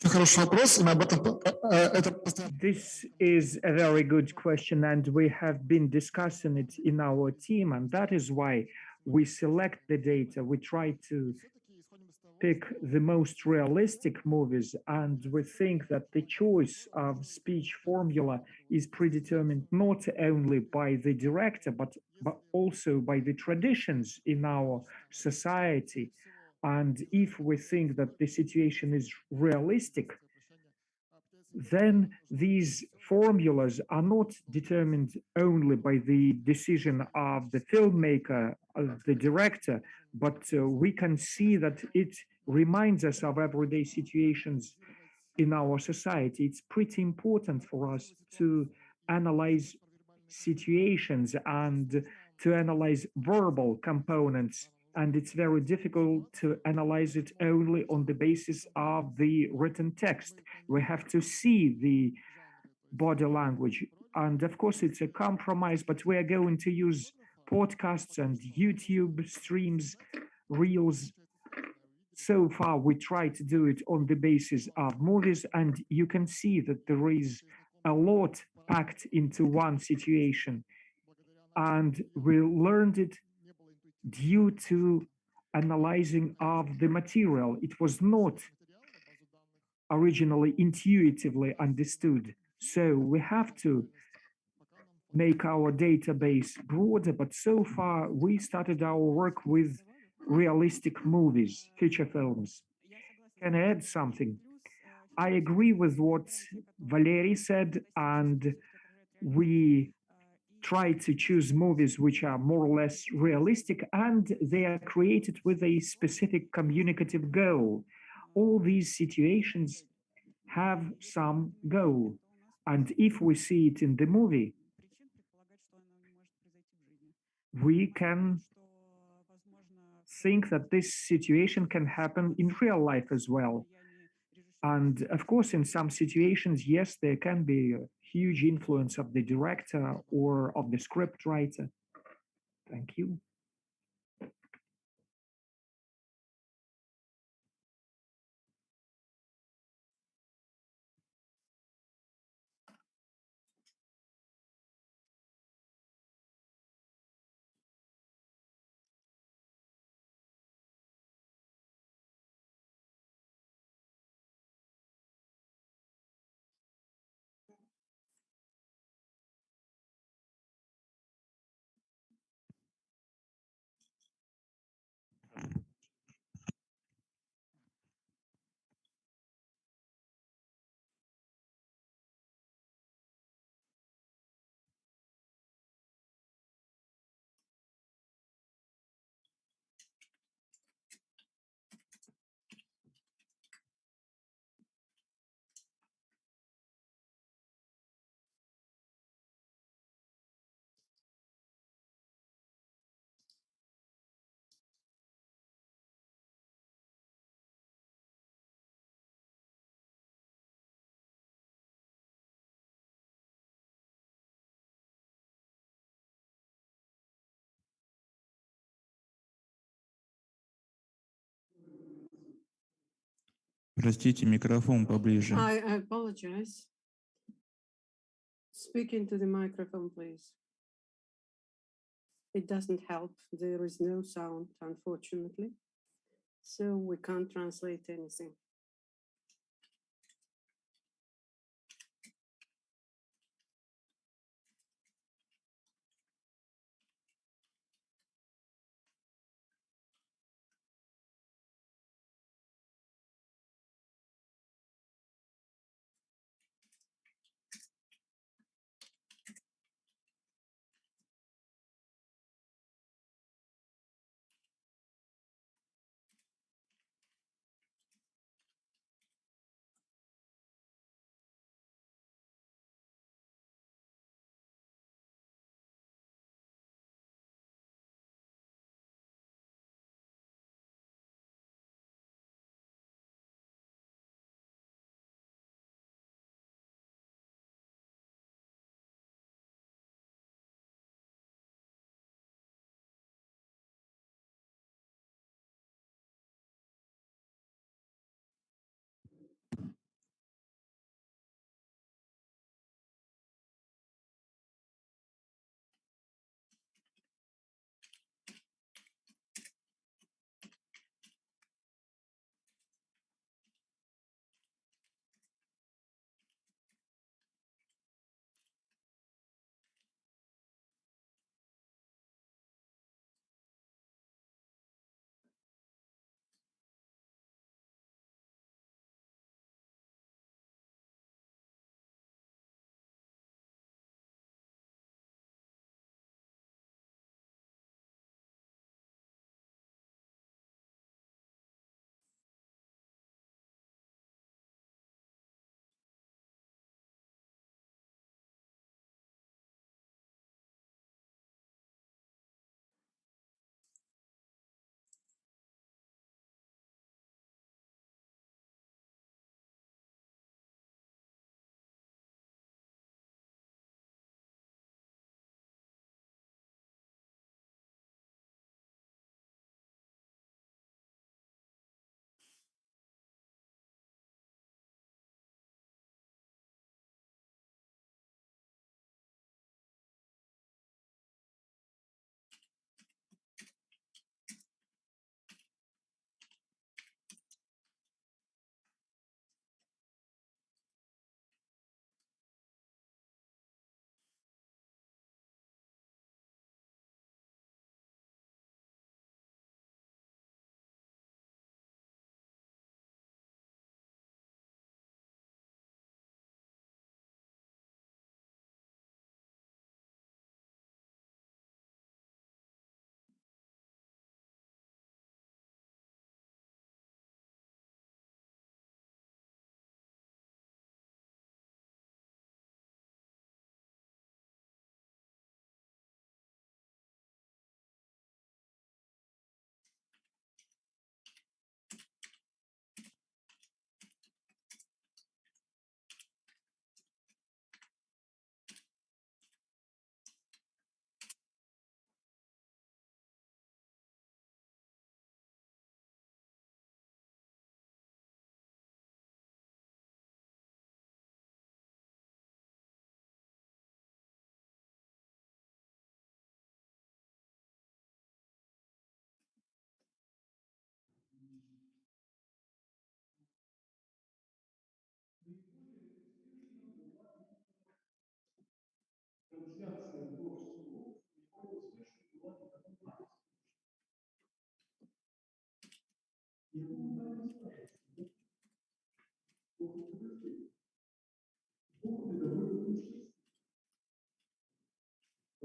Очень хороший вопрос, и мы об этом это постоянно. This is a very good question, and we have been discussing it in our team, and that is why we select the data. We try to pick the most realistic movies, and we think that the choice of speech formula is predetermined not only by the director, but also by the traditions in our society. And if we think that the situation is realistic, then these formulas are not determined only by the decision of the filmmaker, of the director, but we can see that it reminds us of everyday situations in our society. It's pretty important for us to analyze situations and to analyze verbal components, and it's very difficult to analyze it only on the basis of the written text. We have to see the body language, and of course it's a compromise, but we are going to use podcasts and YouTube streams, reels. So far we try to do it on the basis of movies, and you can see that there is a lot packed into one situation, and we learned it due to analyzing of the material. It was not originally intuitively understood. So we have to make our database broader, but so far we started our work with realistic movies, feature films. Can I add something? I agree with what Valery said, and we try to choose movies which are more or less realistic, and they are created with a specific communicative goal. All these situations have some goal, and if we see it in the movie, we can think that this situation can happen in real life as well. And of course, in some situations, yes, there can be a huge influence of the director or of the script writer. Thank you. Простите, микрофон поближе. I apologize. Speak into the microphone, please. It doesn't help. There is no sound, unfortunately. So we can't translate anything.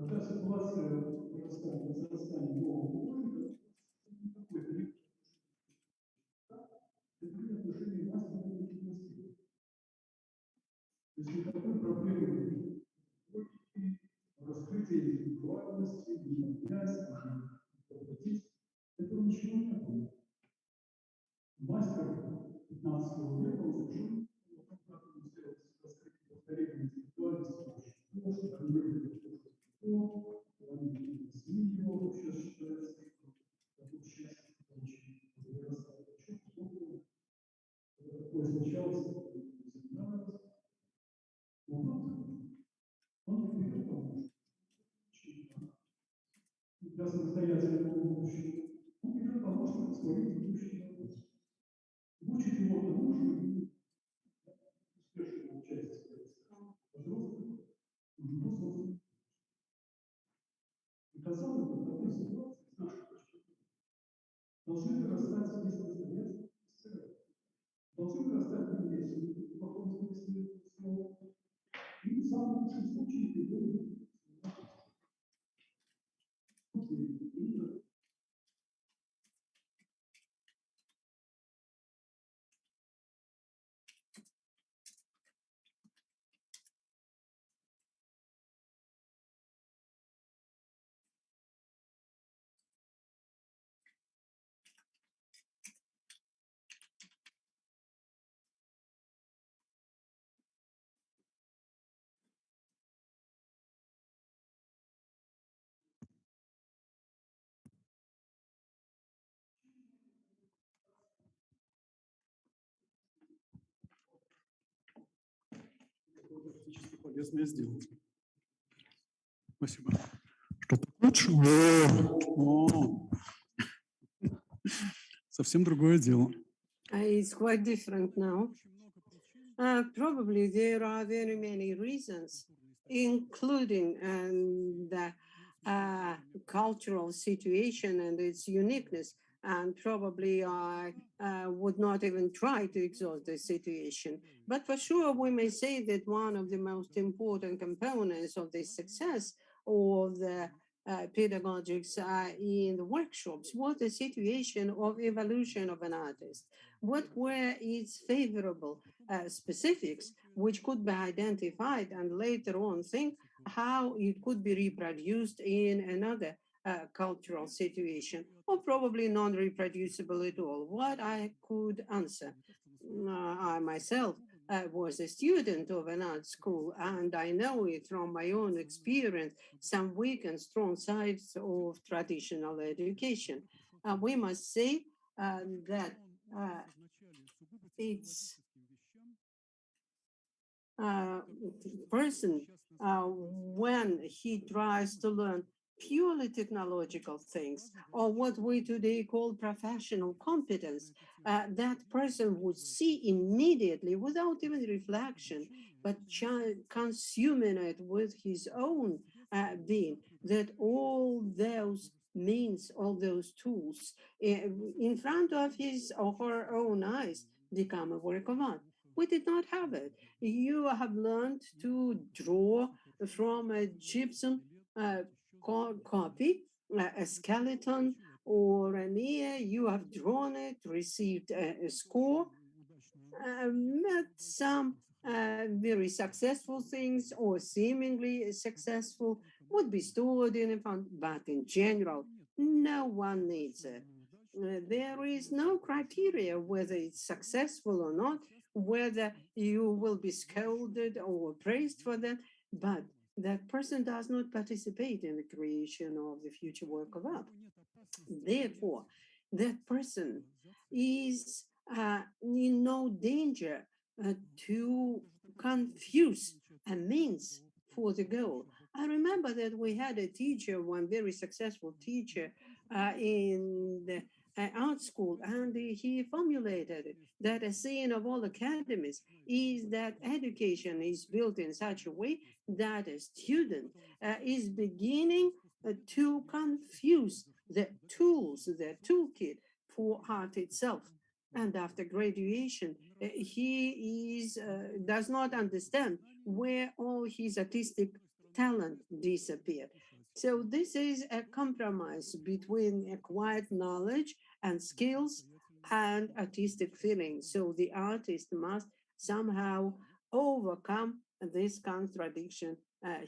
Когда ситуация вырастает, возрастания нового художника, какой-то отношение власти могут быть властью. То есть никакой проблемы раскрытия индивидуальности, взаимосвязи, этого ничего нет. Мастер 15 века, он совершенно как он сделал раскрытие повторения индивидуальности, что он СМИ сейчас считается, как вот сейчас очень вырастает. Такое случалось, он не потому для самостоятельного будущего. Он берет того, чтобы створить будущий вопрос. Учит его тому, что успешного участия взрослых, и казалось бы, в такой ситуации, с нашей точки зрения, должны вырастать вместе настоящие, должны вырастать вместе, в каком смысле слова. И в самом лучшем случае придумать практически полезное сделать. Спасибо. Что-то лучше? Совсем другое дело. It's quite different now. Probably there are very many reasons, including the cultural situation and its uniqueness. And probably I would not even try to exhaust the situation. But for sure, we may say that one of the most important components of the success of the pedagogics in the workshops was the situation of evolution of an artist. What were its favorable specifics, which could be identified and later on think how it could be reproduced in another cultural situation, or probably non-reproducible at all? What I could answer. I myself was a student of an art school, and I know it from my own experience, some weak and strong sides of traditional education. We must say that it's person when he tries to learn purely technological things, or what we today call professional competence, that person would see immediately without even reflection, but consuming it with his own being, that all those means, all those tools in front of his or her own eyes become a work of art. We did not have it. You have learned to draw from a gypsum copy, a skeleton or an ear. You have drawn it, received a score, met some very successful things or seemingly successful would be stored in a fund, but in general, no one needs it. There is no criteria whether it's successful or not, whether you will be scolded or praised for that, but that person does not participate in the creation of the future work of art. Therefore, that person is in no danger to confuse a means for the goal. I remember that we had a teacher, one very successful teacher in the art school, and he formulated that a saying of all academies is that education is built in such a way that a student is beginning to confuse the tools, the toolkit for art itself. And after graduation, he does not understand where all his artistic talent disappear. So this is a compromise between acquired knowledge and skills and artistic feelings. So the artist must somehow overcome this contradiction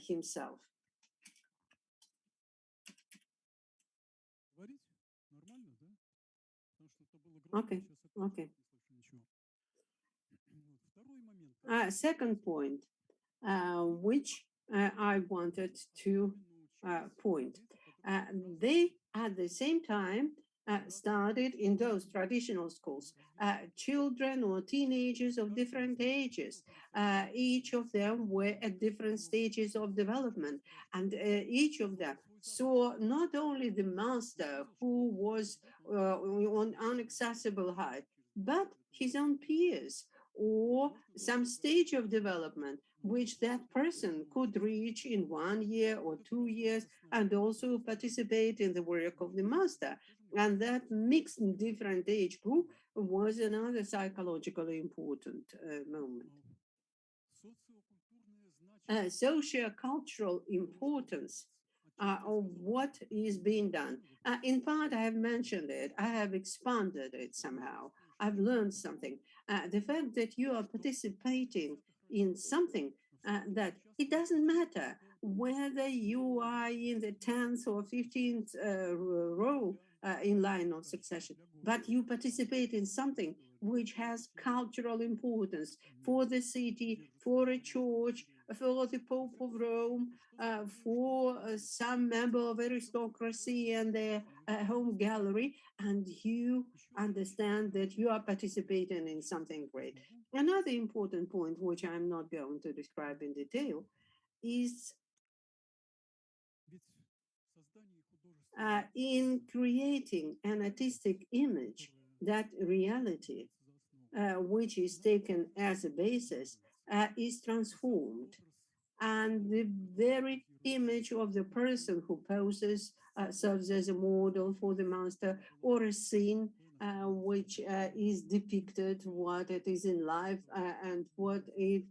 himself. Okay, okay. Second point, which I wanted to point. They, at the same time, started in those traditional schools, children or teenagers of different ages. Each of them were at different stages of development, and each of them saw not only the master who was on inaccessible height, but his own peers or some stage of development which that person could reach in 1 year or 2 years and also participate in the work of the master. And that mixed different age group was another psychologically important moment. Socio-cultural importance of what is being done. In part, I have mentioned it, I have expanded it somehow. I've learned something. The fact that you are participating in something that it doesn't matter whether you are in the 10th or 15th row in line of succession, but you participate in something which has cultural importance for the city, for a church, for the Pope of Rome, for some member of aristocracy and their home gallery, and you understand that you are participating in something great. Another important point, which I'm not going to describe in detail, is in creating an artistic image that reality, which is taken as a basis, is transformed. And the very image of the person who poses serves as a model for the master, or a scene which is depicted what it is in life and what it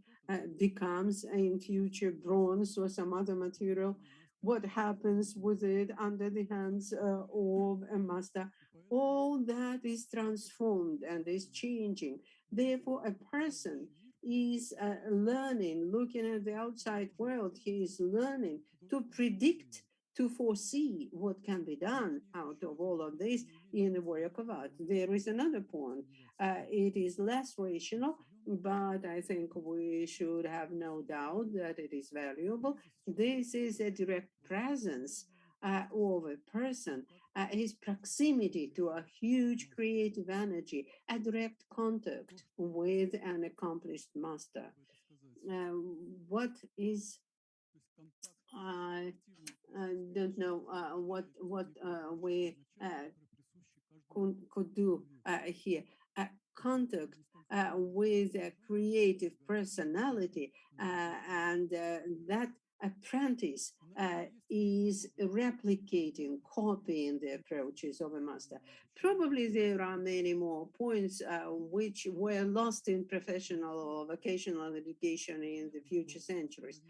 becomes in future, bronze or some other material, what happens with it under the hands of a master. All that is transformed and is changing. Therefore, a person is learning, looking at the outside world, he is learning to predict, to foresee what can be done out of all of this in the work of art. There is another point. It is less rational, but I think we should have no doubt that it is valuable. This is a direct presence of a person, his proximity to a huge creative energy, a direct contact with an accomplished master. What is I don't know what we could do here. Contact with a creative personality, and that apprentice is replicating, copying the approaches of a master. Probably there are many more points which were lost in professional or vocational education in the future centuries.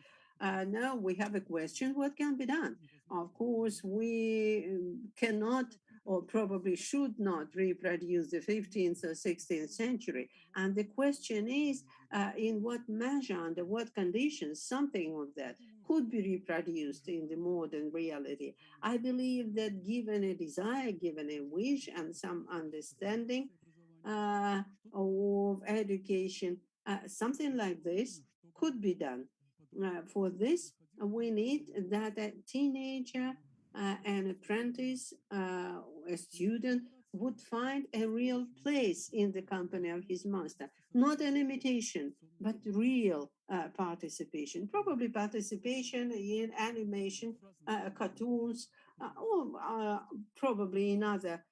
Now we have a question, what can be done? Of course, we cannot or probably should not reproduce the 15th or 16th century. And the question is, in what measure, under what conditions, something of that could be reproduced in the modern reality. I believe that given a desire, given a wish, and some understanding of education, something like this could be done. For this, we need that a teenager, an apprentice, a student would find a real place in the company of his master, not an imitation, but real participation, probably participation in animation, cartoons, or probably in other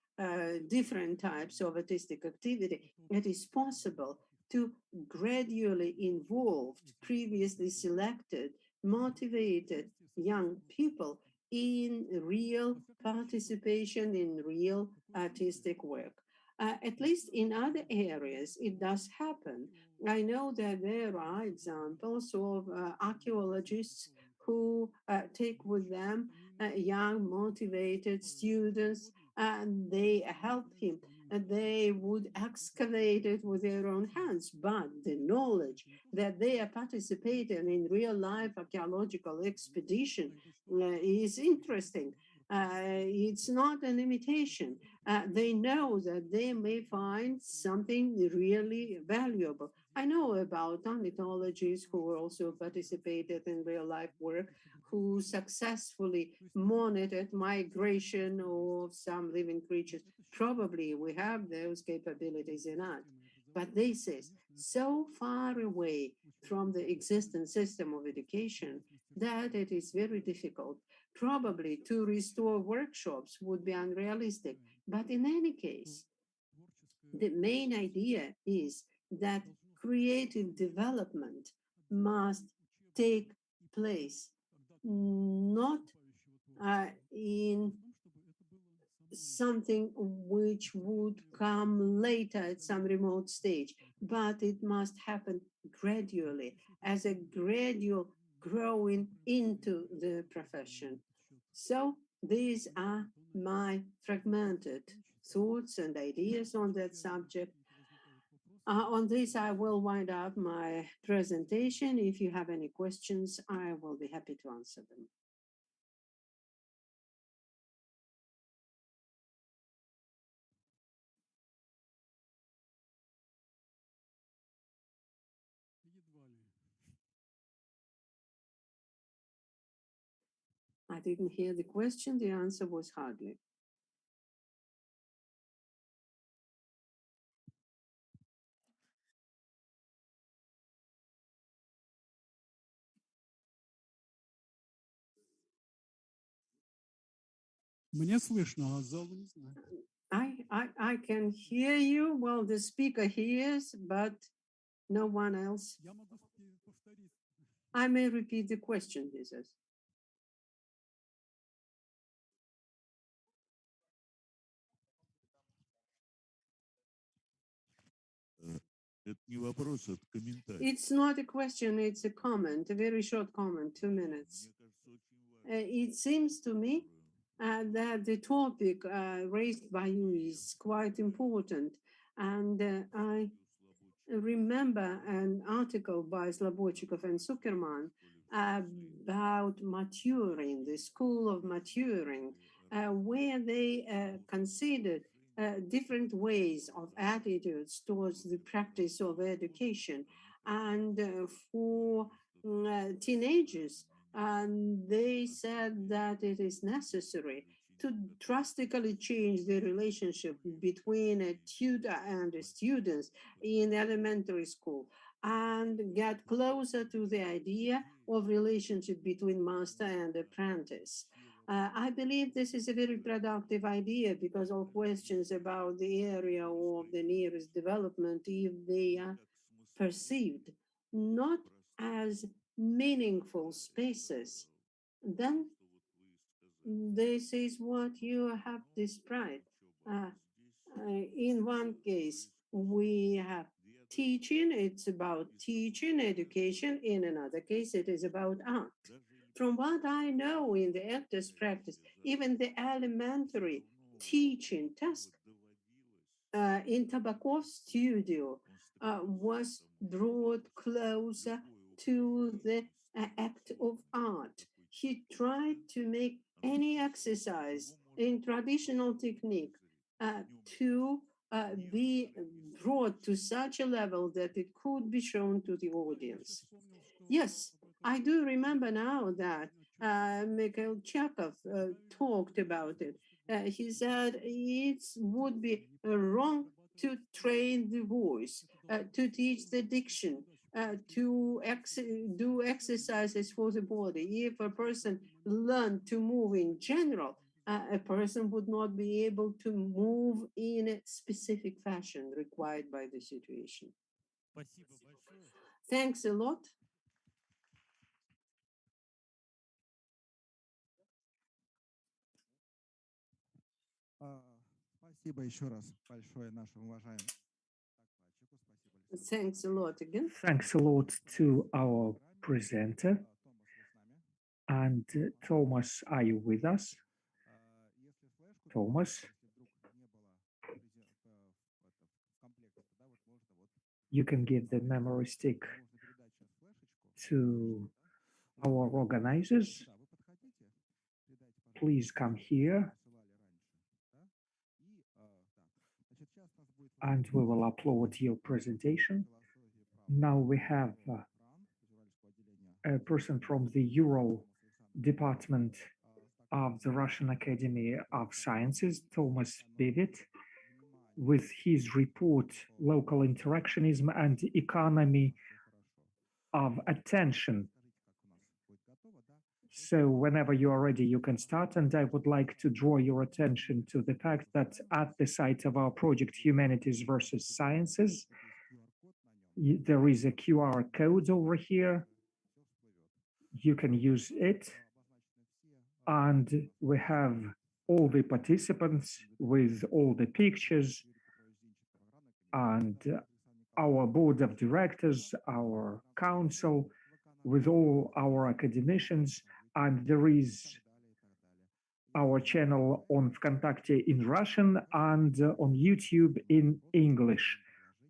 different types of artistic activity. It is possible to gradually involve previously selected, motivated young people in real participation in real artistic work. At least in other areas, it does happen. I know that there are examples of archaeologists who take with them young, motivated students, and they help him. They would excavate it with their own hands, but the knowledge that they are participating in real life archaeological expedition is interesting. It's not an imitation. They know that they may find something really valuable. I know about ornithologists who also participated in real life work, who successfully monitored migration of some living creatures. Probably we have those capabilities in us. But they say, so far away from the existing system of education that it is very difficult. Probably to restore workshops would be unrealistic. But in any case, the main idea is that creative development must take place not in something which would come later at some remote stage, but it must happen gradually as a gradual growing into the profession. So these are my fragmented thoughts and ideas on that subject. On this, I will wind up my presentation. If you have any questions, I will be happy to answer them. I didn't hear the question. The answer was hardly. Мне слышно, а залу не знаю. I can hear you. Well, the speaker hears, but no one else. Я могу повторить. I may repeat the question, he says. Это не вопрос, это комментарий. It's not a question, it's a comment, a very short comment, 2 minutes. Мне кажется, очень важно. It seems to me that the topic raised by you is quite important. And I remember an article by Slobodchikov and Zuckerman about maturing, the school of maturing, where they considered different ways of attitudes towards the practice of education. And for teenagers, they said that it is necessary to drastically change the relationship between a tutor and the students in elementary school and get closer to the idea of relationship between master and apprentice. I believe this is a very productive idea because all questions about the area of the nearest development, if they are perceived not as meaningful spaces, then this is what you have described. In one case, we have teaching, it's about teaching, education. In another case, it is about art. From what I know in the actor's practice, even the elementary teaching task in Tabakov's studio was brought closer to the act of art. He tried to make any exercise in traditional technique to be brought to such a level that it could be shown to the audience. Yes, I do remember now that Mikhail Chekhov talked about it. He said it would be wrong to train the voice, to teach the diction, to do exercises for the body. If a person learned to move in general, a person would not be able to move in a specific fashion required by the situation. Thanks a lot. Спасибо еще раз большое нашим уважаемым докладчику. Спасибо. Thanks a lot again. Thanks a lot to our presenter. And Thomas, are you with us? Если флешку, Thomas, если вдруг не было в комплекте, да, вот можно вот you can give the memory stick можно передать сейчас флешечку. to Да, our organizers. да, вы подходите, передайте, пожалуйста, Please come here посылали раньше, да? И да. Значит, сейчас у нас будет and we will upload your presentation. философия права. Now we have Фран, федеральского отделения a person from the Ural department of the Russian Academy of Sciences, Thomas Bivit, with his report, Local Interactionism and Economy of Attention. So whenever you are ready, you can start. And I would like to draw your attention to the fact that at the site of our project, Humanities Vs Sciences, there is a QR code over here. You can use it. And we have all the participants with all the pictures and our board of directors, our council, with all our academicians, and there is our channel on Vkontakte in Russian and on YouTube in English.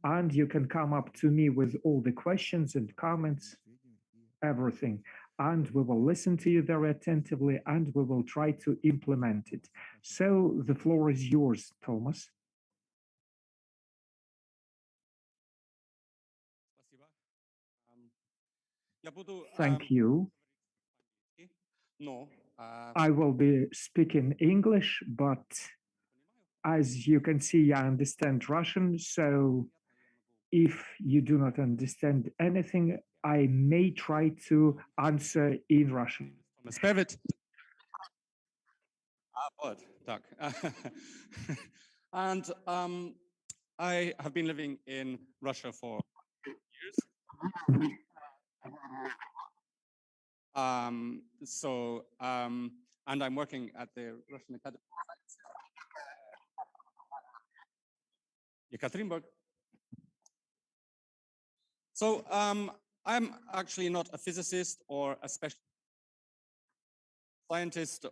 And you can come up to me with all the questions and comments, everything. And we will listen to you very attentively and we will try to implement it. So the floor is yours, Thomas. Thank you. I will be speaking English, but as you can see, I understand Russian. So if you do not understand anything, I may try to answer in Russian. Spevit. Вот, так. And I have been living in Russia for years. And I'm working at the Russian Academy of Sciences. Yekaterinburg. So I'm actually not a physicist or a special scientist.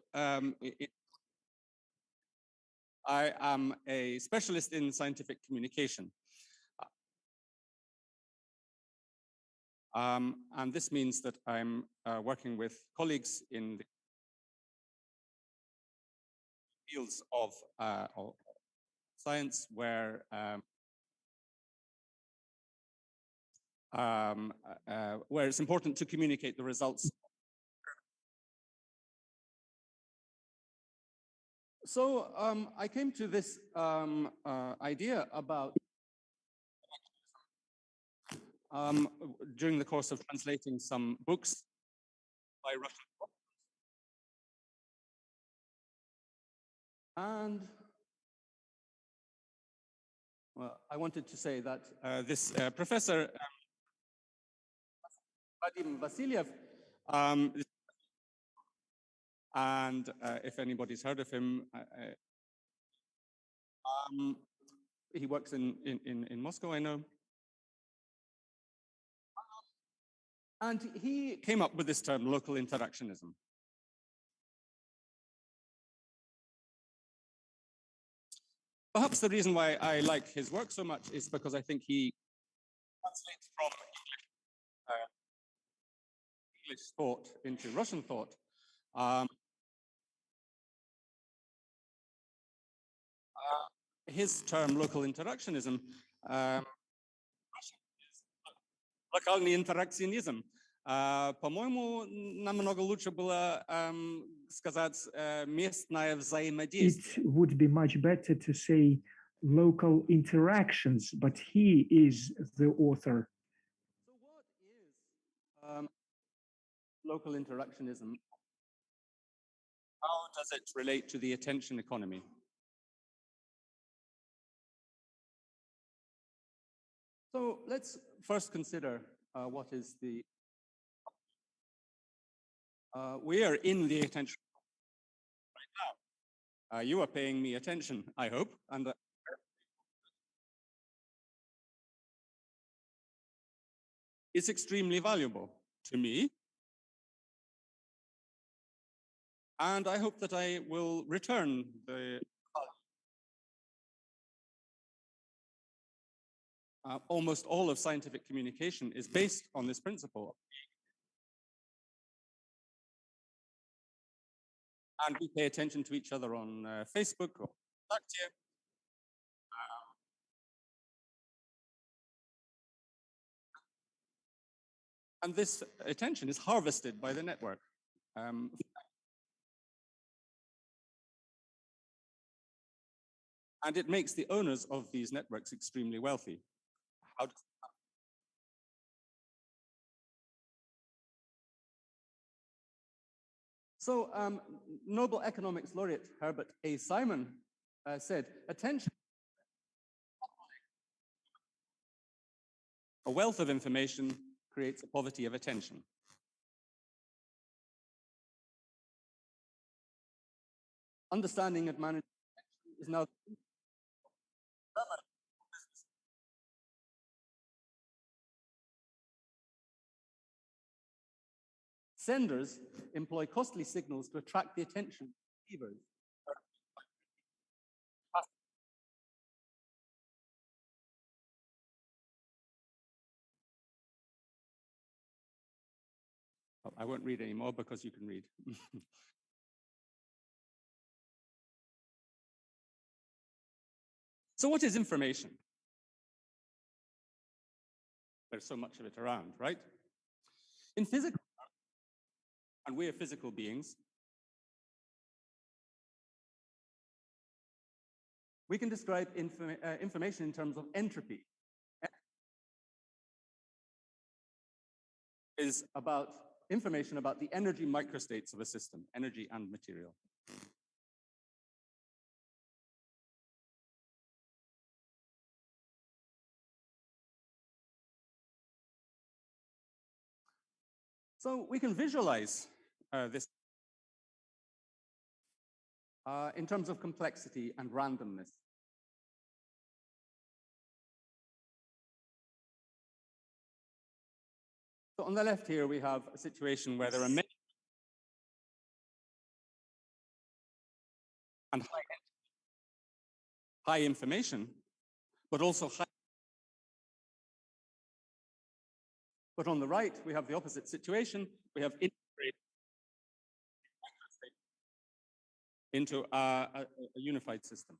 I am a specialist in scientific communication. And this means that I'm working with colleagues in the fields of science where it's important to communicate the results. So I came to this idea about during the course of translating some books by Russian authors. And well, I wanted to say that this professor, Vadim Vasilyev, and if anybody's heard of him, he works in Moscow, I know. And he came up with this term, local interactionism. Perhaps the reason why I like his work so much is because I think he translates from English thought into Russian thought. His term, local interactionism, is локальный интеракционизм. По-моему, намного лучше было сказать местное взаимодействие. It would be much better to say local interactions, but he is the author. So what is local interactionism? How does it relate to the attention economy? So let's first consider what is the we are in the attention right now. You are paying me attention, I hope, and it's extremely valuable to me And I hope that I will return the almost all of scientific communication is based on this principle. And we pay attention to each other on Facebook or Twitter. And this attention is harvested by the network. And it makes the owners of these networks extremely wealthy. How does So Nobel economics laureate Herbert A. Simon said, attention, a wealth of information creates a poverty of attention. Understanding and managing attention is now Senders employ costly signals to attract the attention of receivers. Oh, I won't read anymore because you can read. So what is information? There's so much of it around, right? In physical, and we are physical beings, we can describe information in terms of entropy. Is about information about the energy microstates of a system, energy and material. So we can visualize this in terms of complexity and randomness. So on the left here, we have a situation where there are many and high information, but also high. But on the right, we have the opposite situation. We have integrated into a unified system.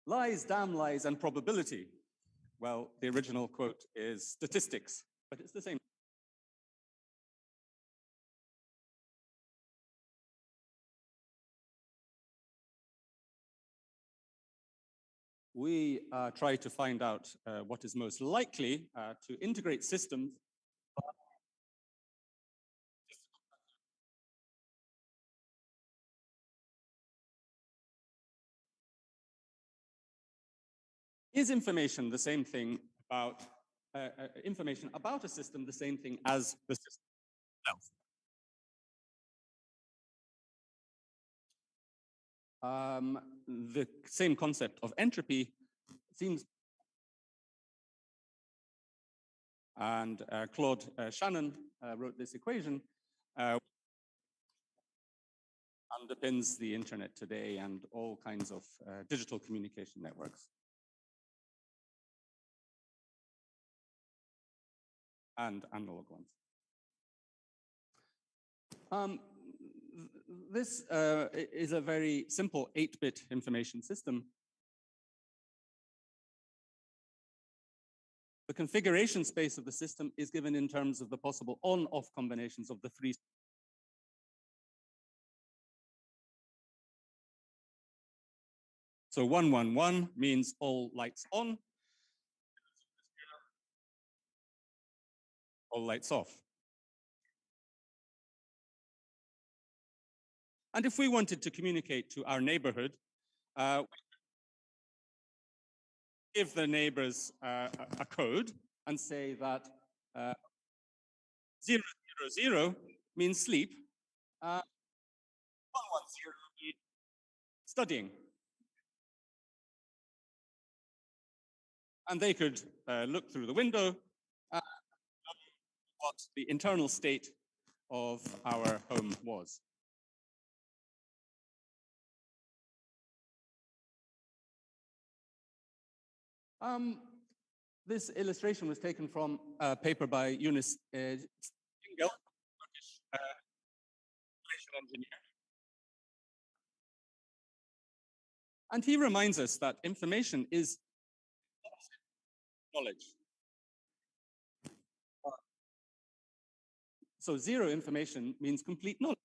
Lies, damn lies, and probability. Well, the original quote is statistics, but it's the same. We try to find out what is most likely to integrate systems. Is information the same thing about information about a system the same thing as the system itself? The same concept of entropy seems, and Claude Shannon wrote this equation, underpins the internet today and all kinds of digital communication networks. And analog ones. This is a very simple 8-bit information system. The configuration space of the system is given in terms of the possible on-off combinations of the three. So 111 means all lights on, all lights off. And if we wanted to communicate to our neighborhood, give the neighbors a code and say that 000 means sleep, 110 means studying. And they could look through the window what the internal state of our home was. This illustration was taken from a paper by Eunice Engel, Turkish information engineer. And he reminds us that information is knowledge. So zero information means complete knowledge.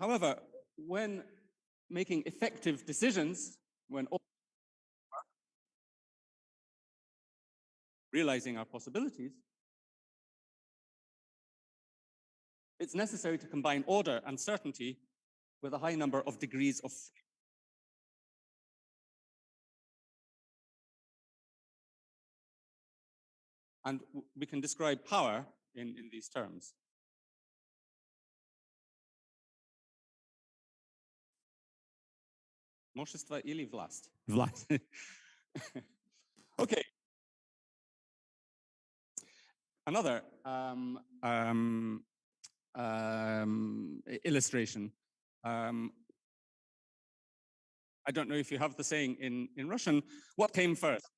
However, when making effective decisions, when realizing our possibilities, it's necessary to combine order and certainty with a high number of degrees of freedom. And we can describe power in these terms. Moshество или власть? Власть. Okay. Another illustration. I don't know if you have the saying in Russian. What came first?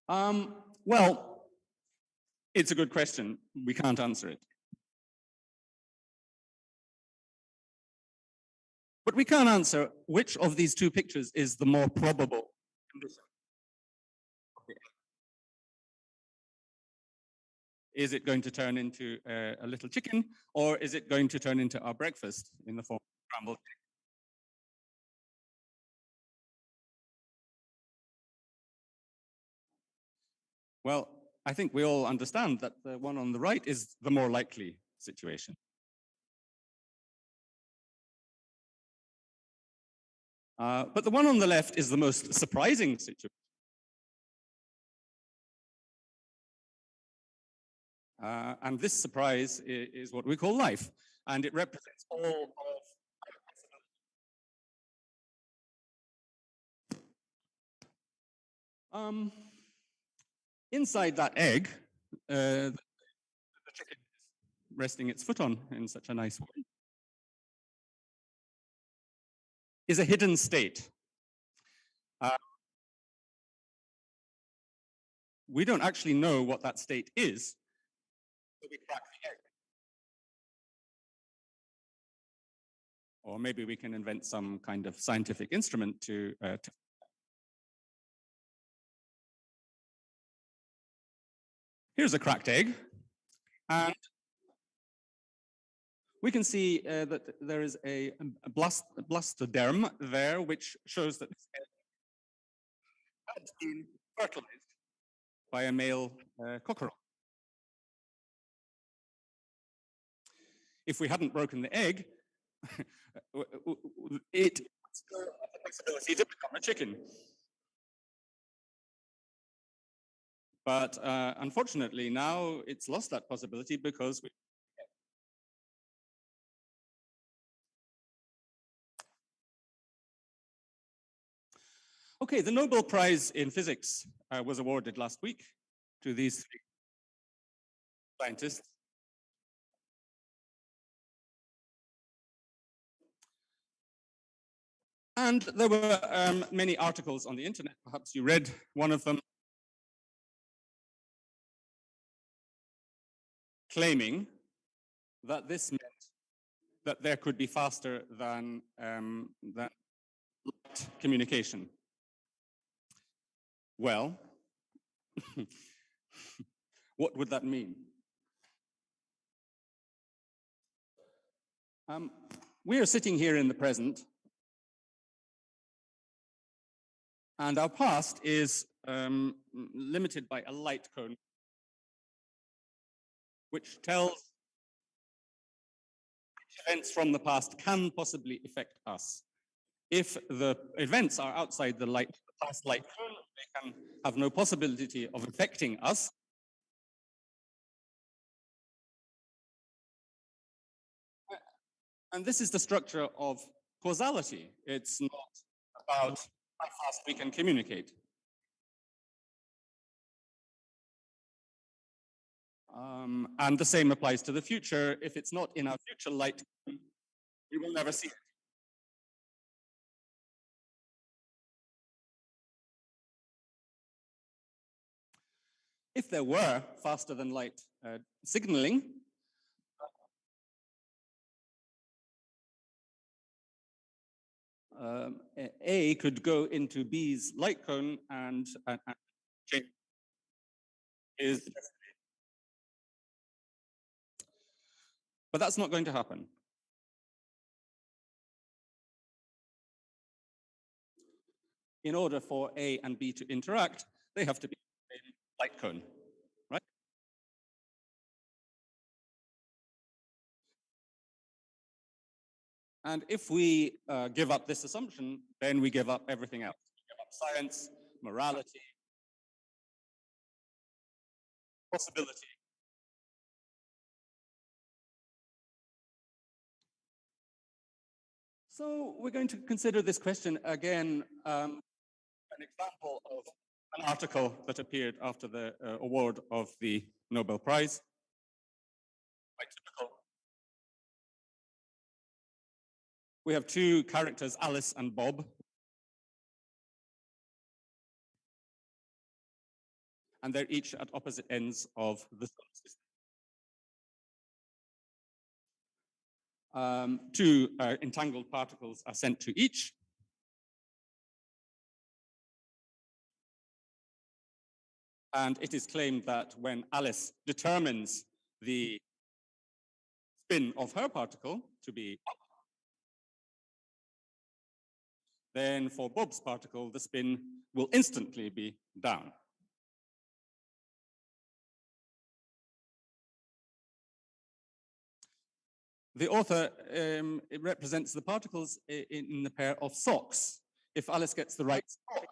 Well, it's a good question. We can't answer it. But we can answer which of these two pictures is the more probable condition. Is it going to turn into a little chicken, or is it going to turn into our breakfast in the form of scrambled egg? Well, I think we all understand that the one on the right is the more likely situation. But the one on the left is the most surprising situation. And this surprise is what we call life, and it represents all of inside that egg, the chicken is resting its foot on in such a nice way, is a hidden state. We don't actually know what that state is, so we crack the egg. Or maybe we can invent some kind of scientific instrument to Here's a cracked egg, and we can see that there is a blastoderm there, which shows that this egg had been fertilized by a male cockerel. If we hadn't broken the egg, it still has the possibility to become a chicken. But unfortunately, now it's lost that possibility because Okay, the Nobel Prize in Physics was awarded last week to these three scientists. And there were many articles on the internet. Perhaps you read one of them, claiming that this meant that there could be faster than light communication. Well, what would that mean? We are sitting here in the present, and our past is limited by a light cone, which tells which events from the past can possibly affect us. If the events are outside the past light cone, they can have no possibility of affecting us. And this is the structure of causality. It's not about how fast we can communicate. And the same applies to the future. If it's not in our future light, we will never see it. If there were faster than light signaling, A could go into B's light cone and change his destiny. But that's not going to happen. In order for A and B to interact, they have to be in the same light cone, right? And if we give up this assumption, then we give up everything else. We give up science, morality, possibility. So we're going to consider this question again, an example of an article that appeared after the award of the Nobel Prize. Quite typical. We have two characters, Alice and Bob. And they're each at opposite ends of the solar system. Two entangled particles are sent to each. And it is claimed that when Alice determines the spin of her particle to be up, then for Bob's particle, the spin will instantly be down. The author it represents the particles in the pair of socks. If Alice gets the right sock,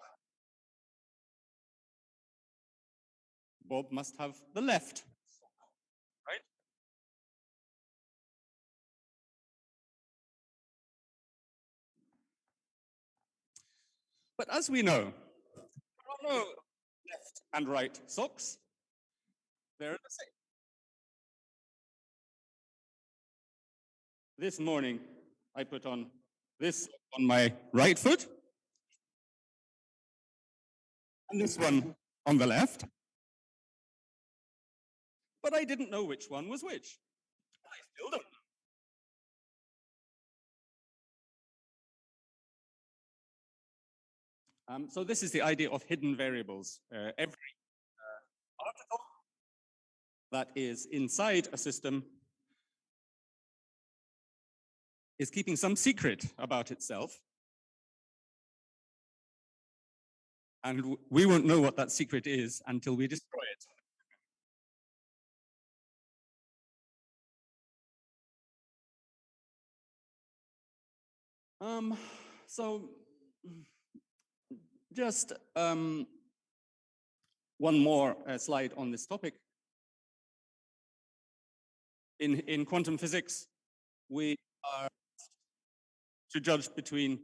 Bob must have the left sock, right? But as we know, there are no left and right socks. They're the same. This morning, I put on this on my right foot and this one on the left. But I didn't know which one was which. I still don't know. So this is the idea of hidden variables. Every particle that is inside a system is keeping some secret about itself. And we won't know what that secret is until we destroy it. So just one more slide on this topic. In quantum physics, we are to judge between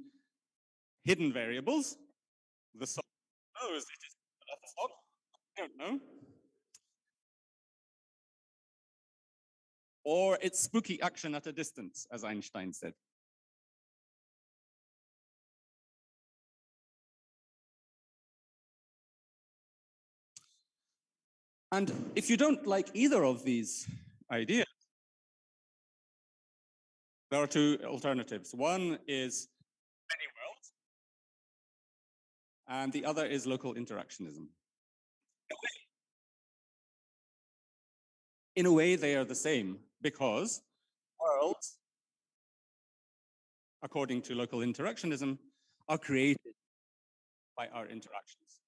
hidden variables. The sock knows it is a sock. I don't know. Or it's spooky action at a distance, as Einstein said. And if you don't like either of these ideas, there are two alternatives. One is many worlds, and the other is local interactionism. In a way, they are the same because worlds, according to local interactionism, are created by our interactions.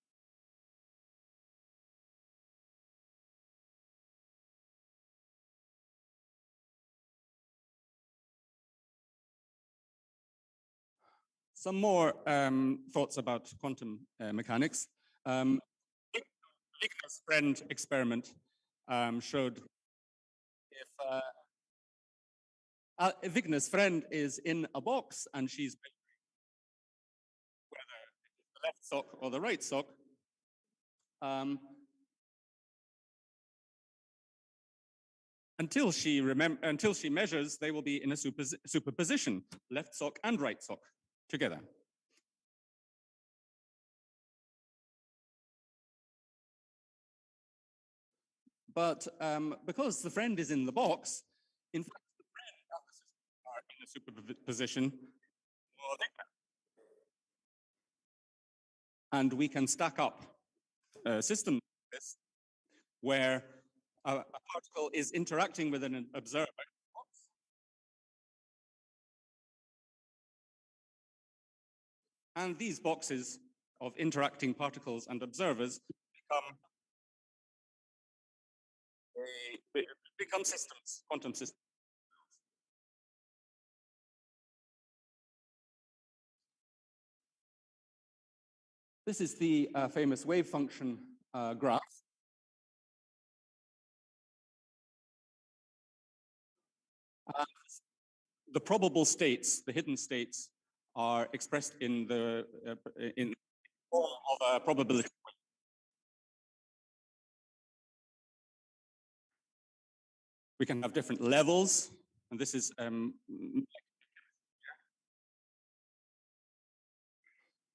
Some more thoughts about quantum mechanics. Ligner's friend experiment showed if Vigna's friend is in a box and she's whether it's the left sock or the right sock. Until she measures, they will be in a superposition, left sock and right sock together. But because the friend is in the box, in fact, the friend and the system are in a superposition. And we can stack up a system like this where a particle is interacting with an observer. And these boxes of interacting particles and observers become systems, quantum systems. This is the famous wave function graph. The probable states, the hidden states, are expressed in the form of a probability. We can have different levels, and this is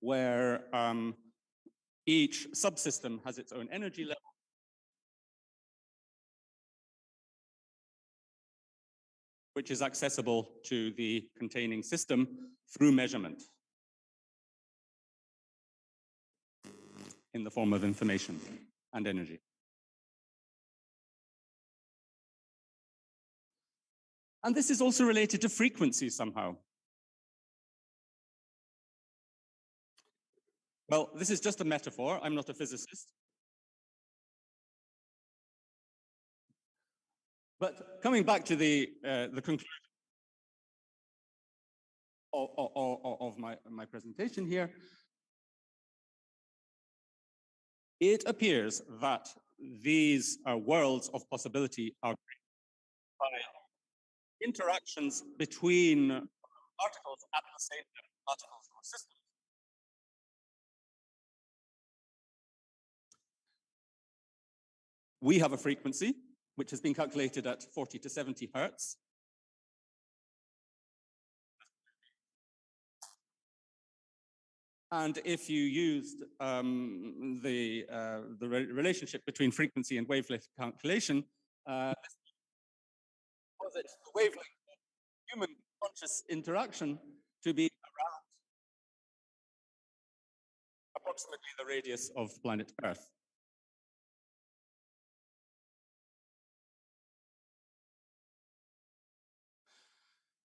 where each subsystem has its own energy level. Which is accessible to the containing system through measurement in the form of information and energy. And this is also related to frequency somehow. Well, this is just a metaphor. I'm not a physicist. But coming back to the conclusion of my presentation here, it appears that these worlds of possibility are created by interactions between particles at the same time, particles or systems. We have a frequency which has been calculated at 40 to 70 hertz. And if you used the relationship between frequency and wavelength calculation, posit the wavelength of human conscious interaction to be around approximately the radius of planet Earth.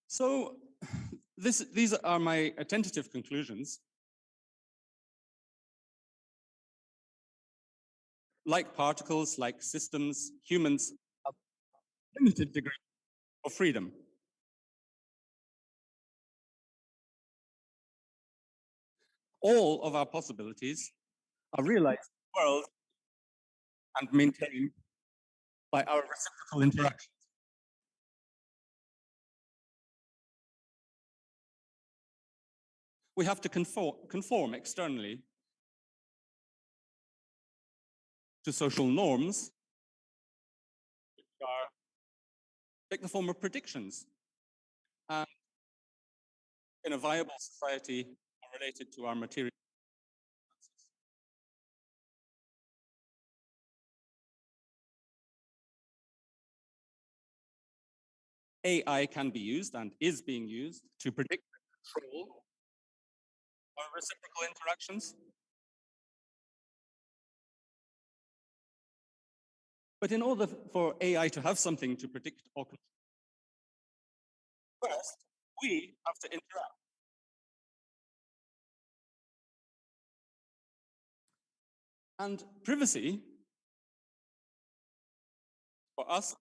So these are my tentative conclusions. Like particles, like systems, humans have a limited degree of freedom. All of our possibilities are realized in the world and maintained by our reciprocal interactions. We have to conform externally to social norms, which take the form of predictions, and in a viable society are related to our material. AI can be used and is being used to predict and control our reciprocal interactions. But in order for AI to have something to predict or control, first, we have to interact. And privacy, for us,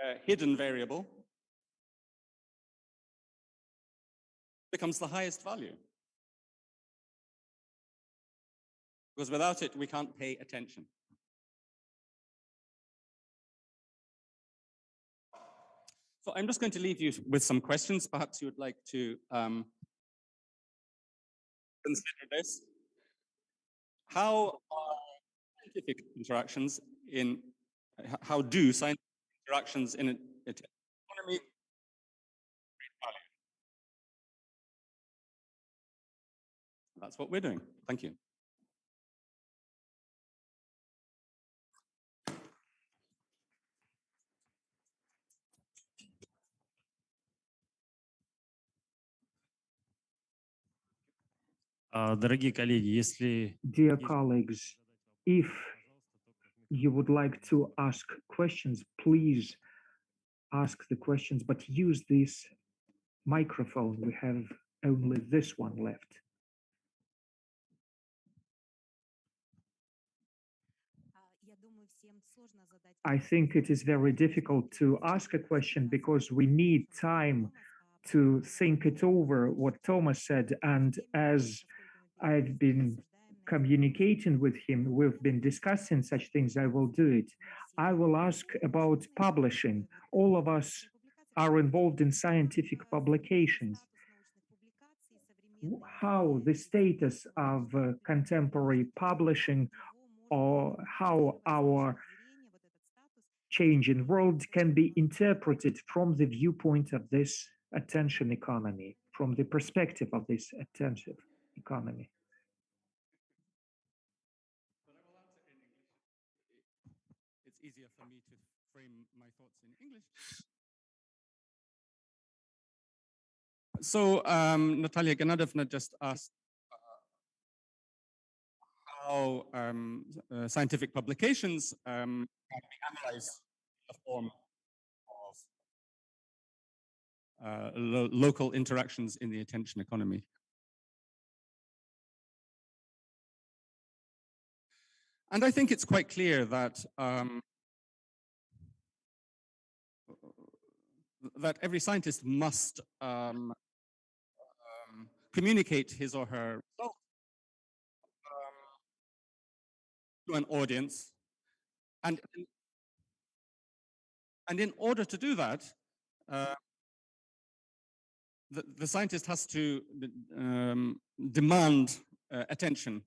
our hidden variable, becomes the highest value. Because without it, we can't pay attention. So I'm just going to leave you with some questions. Perhaps you would like to consider this. How are scientific interactions in, how do scientific interactions in an economy create value? That's what we're doing. Thank you. Дорогие коллеги, если Dear colleagues, if you would like to ask questions, please ask the questions, but use this microphone. We have only this one left. I think it is very difficult to ask a question because we need time to think it over, what Thomas said. And as I've been communicating with him, we've been discussing such things, I will do it. I will ask about publishing. All of us are involved in scientific publications. How the status of contemporary publishing, or how our changing world can be interpreted from the viewpoint of this attention economy, from the perspective of this attentive economy. But I will answer in English. It's easier for me to frame my thoughts in English. So Natalia Gennadovna just asked how scientific publications can be analyzed in the form of local interactions in the attention economy. And I think it's quite clear that that every scientist must communicate his or her results to an audience, and in order to do that, the scientist has to demand attention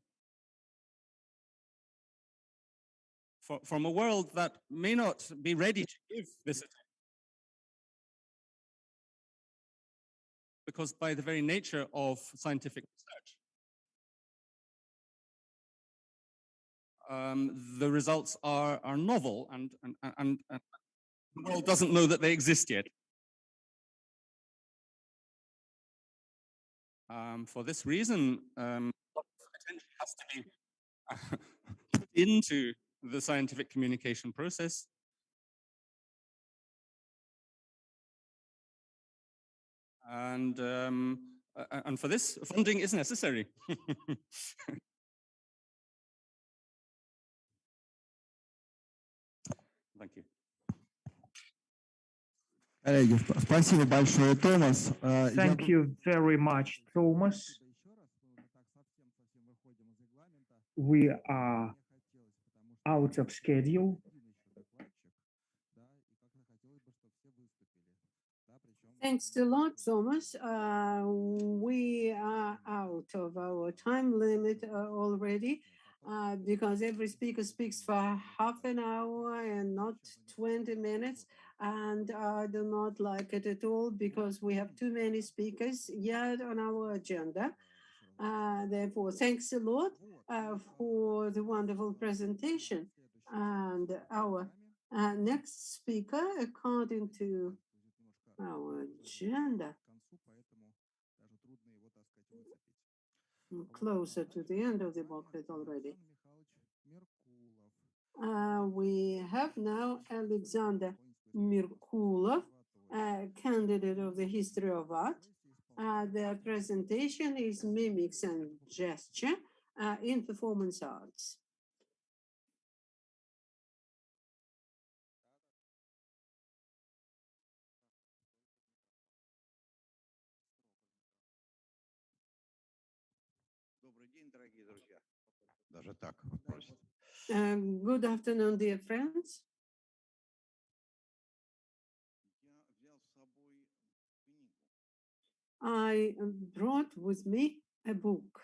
from a world that may not be ready to give this attention. Because by the very nature of scientific research, the results are novel, and the world doesn't know that they exist yet. For this reason, attention has to be put into the scientific communication process. And for this, funding is necessary. Thank you. Коллеги, спасибо большое, Томас. Thank you very much, Thomas. We are out of schedule. Thanks a lot, Thomas. We are out of our time limit already because every speaker speaks for half an hour and not 20 minutes. And I do not like it at all because we have too many speakers yet on our agenda. Therefore, thanks a lot for the wonderful presentation. And our next speaker, according to our agenda, closer to the end of the booklet already. We have now Alexander Merkulov, candidate of the history of art. The presentation is Mimics and Gesture in Performance Arts. Good afternoon, dear friends. I brought with me a book.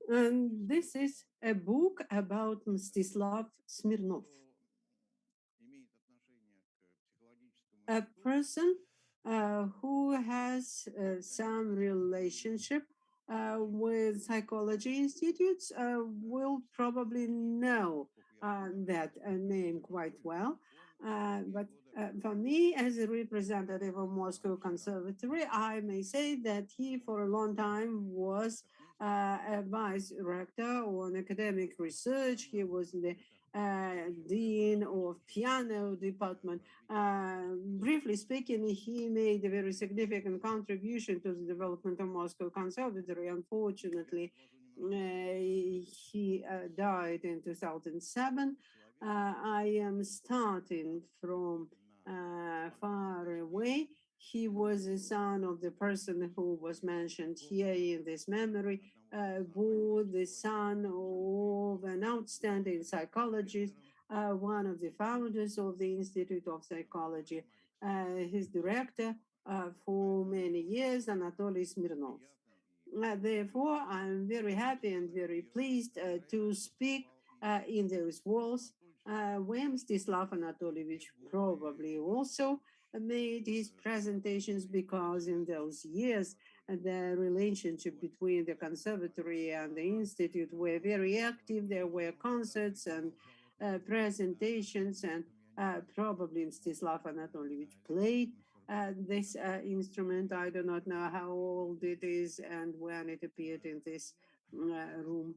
And this is a book about Mstislav Smirnov, a person who has some relationship with psychology institutes will probably know that name quite well. But for me, as a representative of Moscow Conservatory, I may say that he, for a long time, was a vice rector on academic research. He was the dean of piano department. Briefly speaking, he made a very significant contribution to the development of Moscow Conservatory. Unfortunately, he died in 2007. I am starting from far away. He was the son of the person who was mentioned here in this memory, both the son of an outstanding psychologist, one of the founders of the Institute of Psychology, his director for many years, Anatoly Smirnov. Therefore, I'm very happy and very pleased to speak in those walls where Mstislav Anatolievich probably also made his presentations, because in those years the relationship between the conservatory and the institute were very active. There were concerts and presentations, and probably Mstislav Anatolievich played this instrument. I do not know how old it is and when it appeared in this room.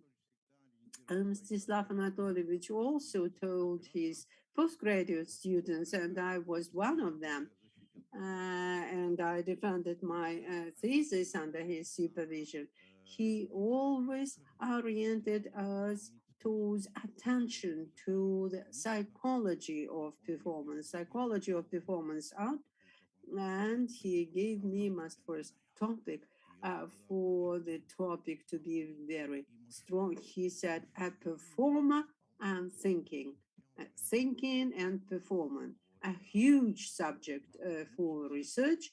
Mstislav Anatolievich also told his postgraduate students, and I was one of them, and I defended my thesis under his supervision. He always oriented us towards attention to the psychology of performance art, and he gave me my first topic for the topic to be very strong. He said, a performer and thinking, thinking and performance, a huge subject for research.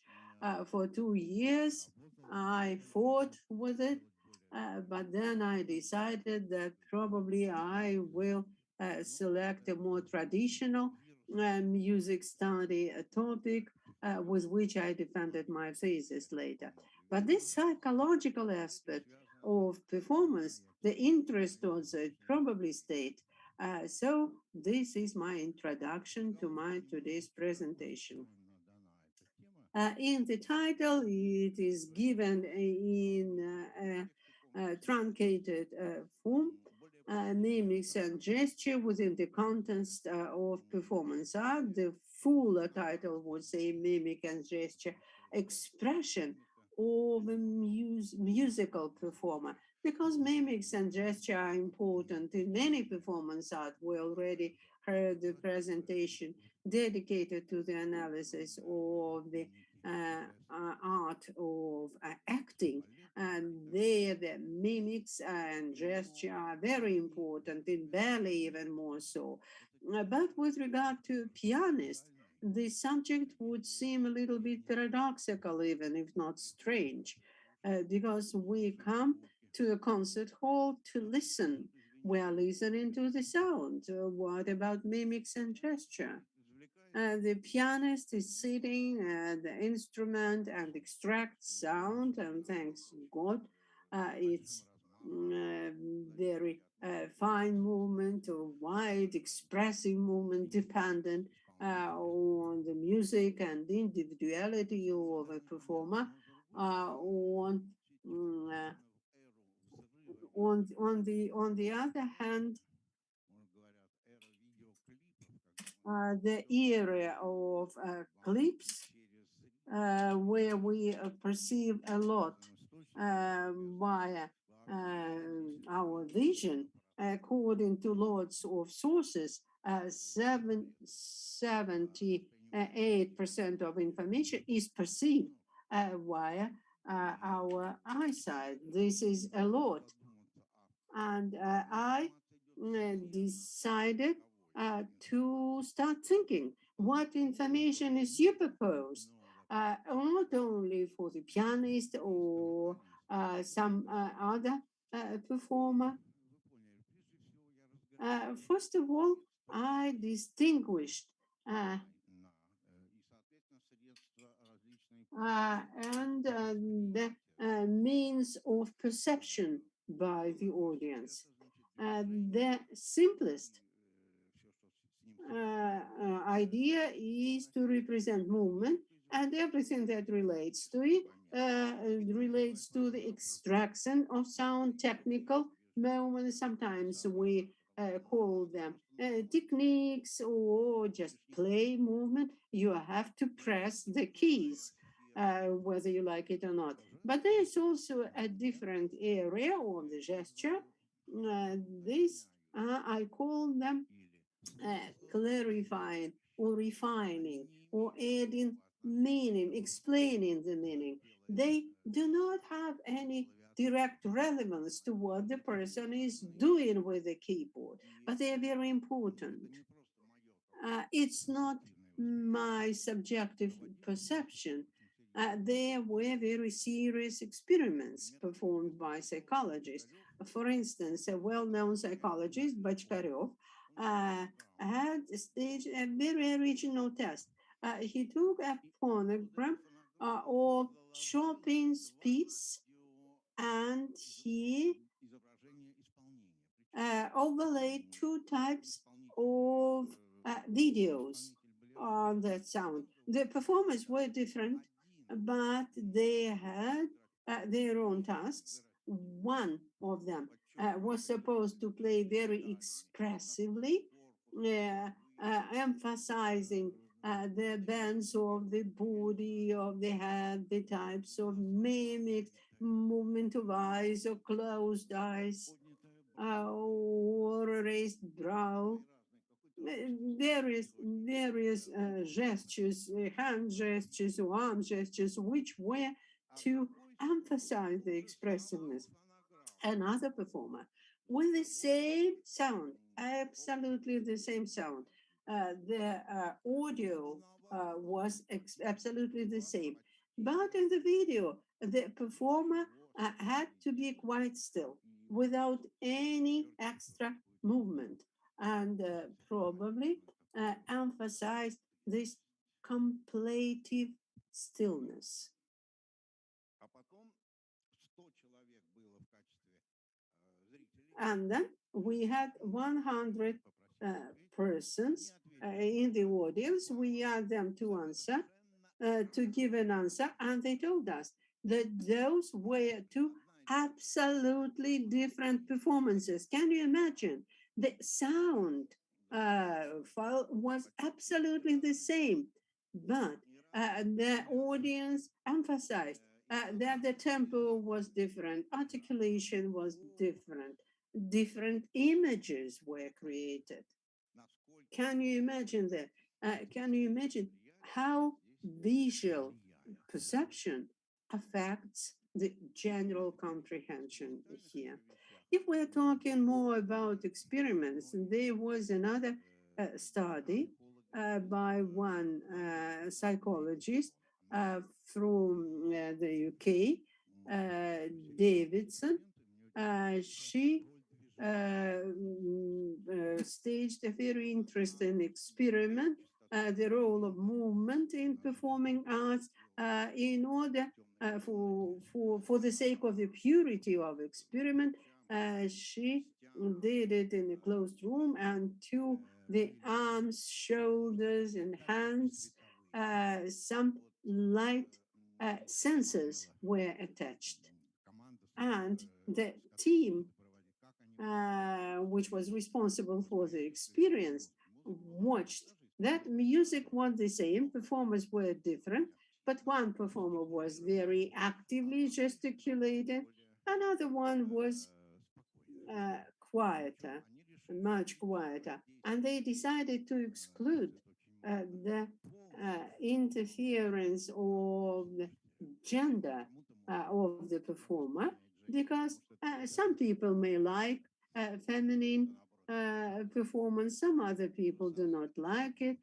For 2 years, I fought with it, but then I decided that probably I will select a more traditional music study topic with which I defended my thesis later. But this psychological aspect of performance, the interest also it probably stayed. So this is my introduction to my today's presentation. In the title, it is given in a truncated form, mimics and gesture within the context of performance art. The full title would say mimic and gesture expression of a musical performer, because mimics and gesture are important in any performance art. We already heard the presentation dedicated to the analysis of the art of acting, and there the mimics and gesture are very important, in ballet even more so. But with regard to pianist, the subject would seem a little bit paradoxical, even if not strange, because we come to a concert hall to listen. We are listening to the sound. What about mimics and gesture? The pianist is sitting at the instrument and extracts sound, and thanks God, it's very fine movement or wide expressive movement, dependent on the music and the individuality of a performer. On the other hand, the area of clips where we perceive a lot via our vision, according to lots of sources, 78% of information is perceived via our eyesight. This is a lot. And I decided to start thinking what information is superposed, not only for the pianist or some other performer. First of all, I distinguished and the means of perception by the audience. The simplest idea is to represent movement, and everything that relates to it relates to the extraction of sound, technical moments. Sometimes we call them techniques or just play movement. You have to press the keys, whether you like it or not. But there is also a different area of the gesture. This I call them clarifying or refining or adding meaning, explaining the meaning. They do not have any direct relevance to what the person is doing with the keyboard, but they are very important. It's not my subjective perception. There were very serious experiments performed by psychologists. For instance, a well-known psychologist, Bachkarev, had staged a very original test. He took a phonogram of Chopin's piece and he overlaid two types of videos on that sound. The performers were different, but they had their own tasks. One of them was supposed to play very expressively, emphasizing the bends of the body, of the head, the types of mimics, movement of eyes or closed eyes, or a raised brow, various gestures, hand gestures or arm gestures, which were to emphasize the expressiveness. Another performer with the same sound, absolutely the same sound. The audio was absolutely the same. But in the video, the performer had to be quite still without any extra movement and probably emphasized this contemplative stillness. And then we had 100 persons in the audience. We asked them to answer, to give an answer, and they told us that those were two absolutely different performances. Can you imagine? The sound file was absolutely the same, but the audience emphasized that the tempo was different, articulation was different images were created. Can you imagine that? Can you imagine how visual perception affects the general comprehension here? If we're talking more about experiments, there was another study by one psychologist from the UK, Davidson. She staged a very interesting experiment, the role of movement in performing arts, in order for the sake of the purity of experiment. She did it in a closed room, and to the arms, shoulders, and hands, some light sensors were attached. And the team which was responsible for the experience, watched that music was the same, performers were different, but one performer was very actively gesticulated, another one was quieter, much quieter, and they decided to exclude the interference of the gender of the performer, because some people may like feminine performance. Some other people do not like it.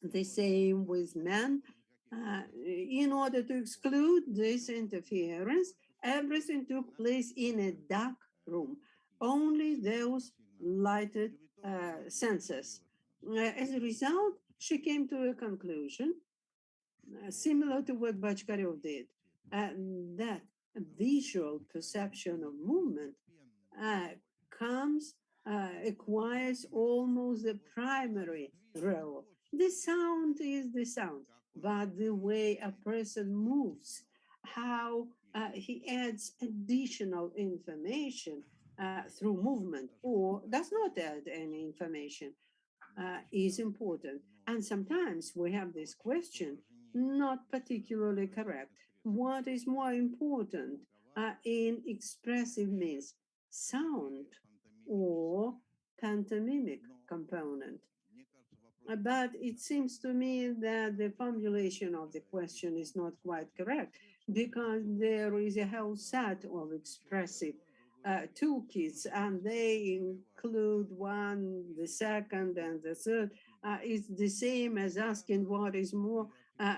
The same with men. In order to exclude this interference, everything took place in a dark room. Only those lighted sensors. As a result, she came to a conclusion similar to what Bachkarev did, that visual perception of movement acquires almost the primary role. The sound is the sound, but the way a person moves, how he adds additional information through movement or does not add any information is important. And sometimes we have this question, not particularly correct. What is more important in expressive means, sound or pantomimic component? But it seems to me that the formulation of the question is not quite correct because there is a whole set of expressive toolkits and they include one, the second, and the third. It's the same as asking what is more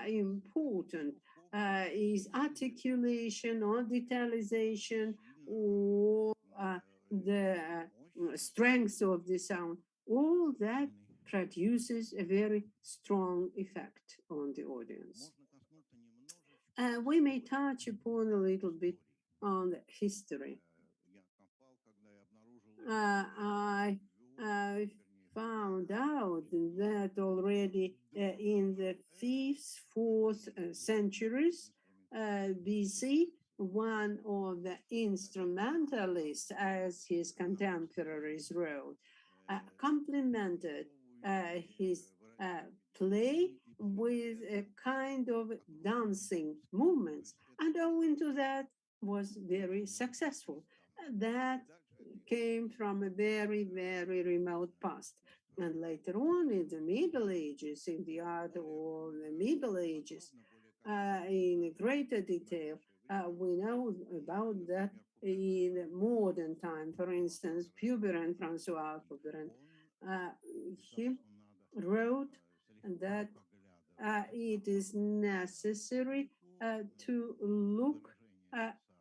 important. Is articulation or detalization or the strength of the sound? All that produces a very strong effect on the audience. We may touch upon a little bit on the history. I found out that already in the 5th, 4th centuries BC, one of the instrumentalists, as his contemporaries wrote, complemented his play with a kind of dancing movements, and owing to that was very successful. That came from a very, very remote past. And later on in the Middle Ages, in the art of the Middle Ages, in greater detail, we know about that in modern time. For instance, Puberan, Francois Puberan, he wrote that it is necessary to look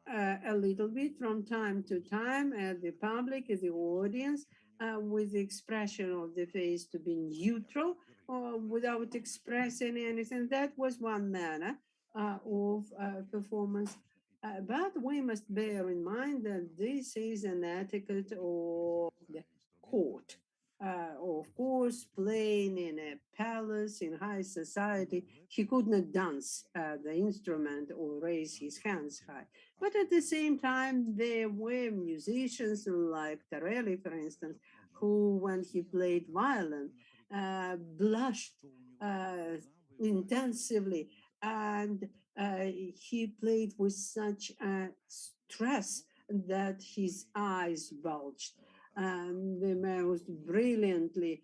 a little bit from time to time at the public, at the audience, with the expression of the face to be neutral or without expressing anything. That was one manner of performance. But we must bear in mind that this is an etiquette of the court. Of course, playing in a palace in high society, he could not dance the instrument or raise his hands high. But at the same time, there were musicians like Torelli, for instance, who, when he played violin, blushed intensively, and he played with such stress that his eyes bulged. The most brilliantly,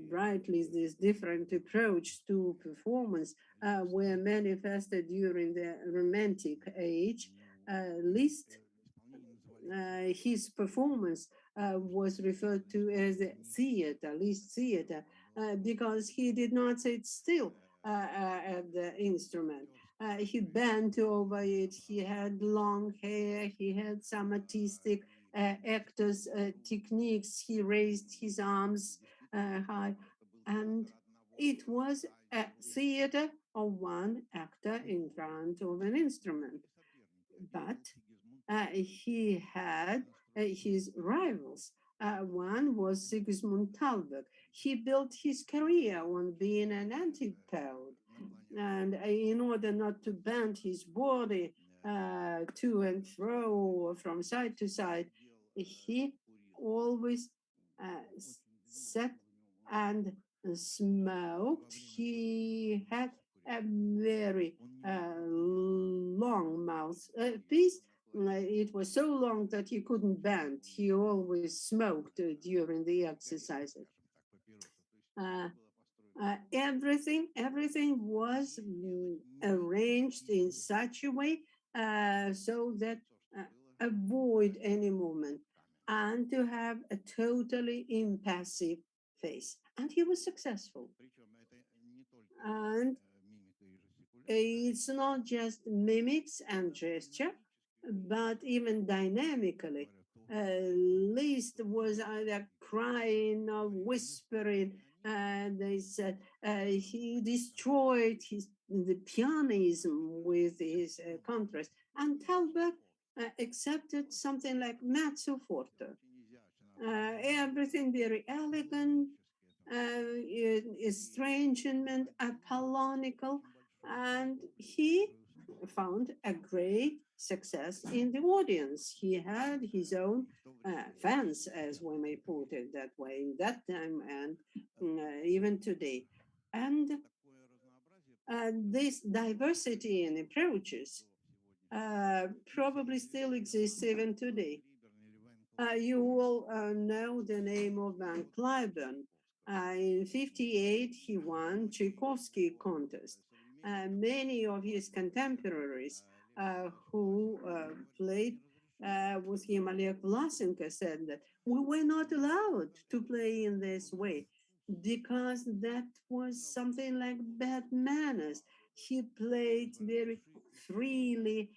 brightly, this different approach to performance were manifested during the Romantic age. Liszt, his performance was referred to as a theater, Liszt theater, because he did not sit still at the instrument. He bent over it, he had long hair, he had some artistic actors' techniques, he raised his arms high, and it was a theater of one actor in front of an instrument. But he had his rivals. One was Sigismund Thalberg. He built his career on being an antipode. And in order not to bend his body to and fro from side to side, he always sat and smoked. He had a very long mouthpiece. It was so long that he couldn't bend. He always smoked during the exercises. Everything was arranged in such a way so that avoid any movement. and to have a totally impassive face. And he was successful. And it's not just mimics and gesture, but even dynamically. Liszt was either crying or whispering, and they said he destroyed the pianism with his contrast. And Talbot accepted something like mezzo forte, everything very elegant, estrangement, Apollonical, and he found a great success in the audience. He had his own fans, as we may put it that way, in that time and even today. And this diversity in approaches probably still exists even today. You will know the name of Van Cliburn. In 58, he won Tchaikovsky contest. Many of his contemporaries who played with him, Oleg Vlasenko, said that we were not allowed to play in this way because that was something like bad manners. He played very freely.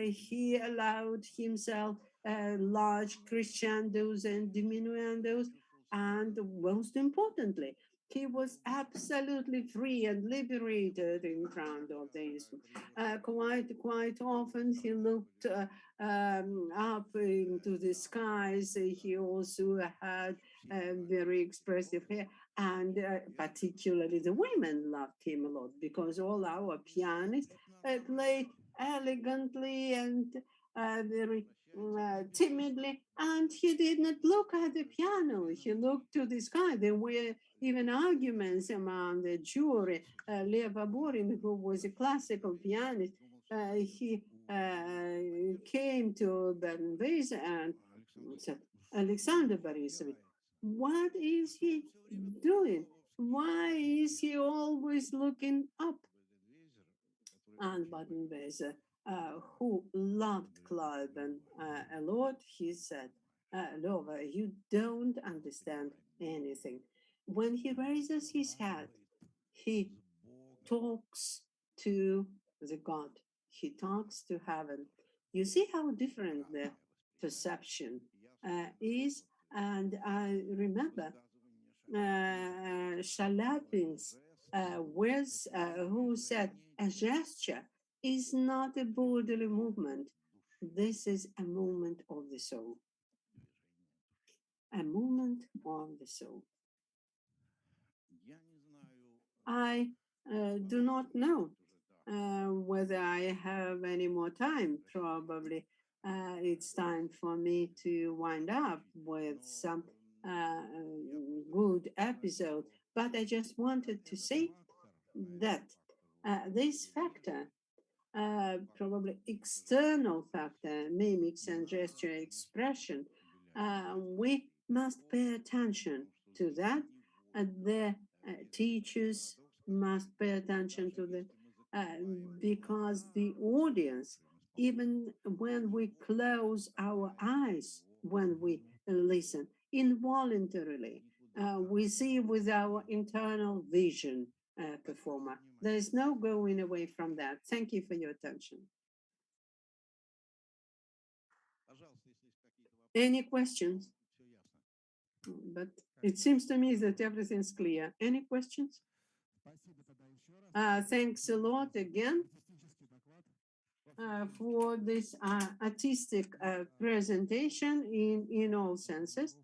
He allowed himself large crescendos and diminuendos, and most importantly, he was absolutely free and liberated in front of this. Quite often, he looked up into the skies. He also had very expressive hair, and particularly the women loved him a lot because all our pianists played elegantly and very timidly, and he did not look at the piano. He looked to the sky. There were even arguments among the jury. Lev Aborin, who was a classical pianist, he came to Bernabes and said, Alexander Borisovich, what is he doing? Why is he always looking up? And Baden-Weser, who loved Cliburn a lot, he said, Lova, you don't understand anything. When he raises his head, he talks to the God. He talks to heaven. You see how different the perception is. And I remember Shalapin's words, who said, a gesture is not a bodily movement. This is a movement of the soul. A movement of the soul. I do not know whether I have any more time. Probably it's time for me to wind up with some good episode. But I just wanted to say that this factor, probably external factor, mimics and gesture expression, we must pay attention to that. The teachers must pay attention to that because the audience, even when we close our eyes, when we listen involuntarily, we see with our internal vision performer. There is no going away from that. Thank you for your attention. Any questions? But it seems to me that everything's clear. Any questions? Thanks a lot again for this artistic presentation in all senses.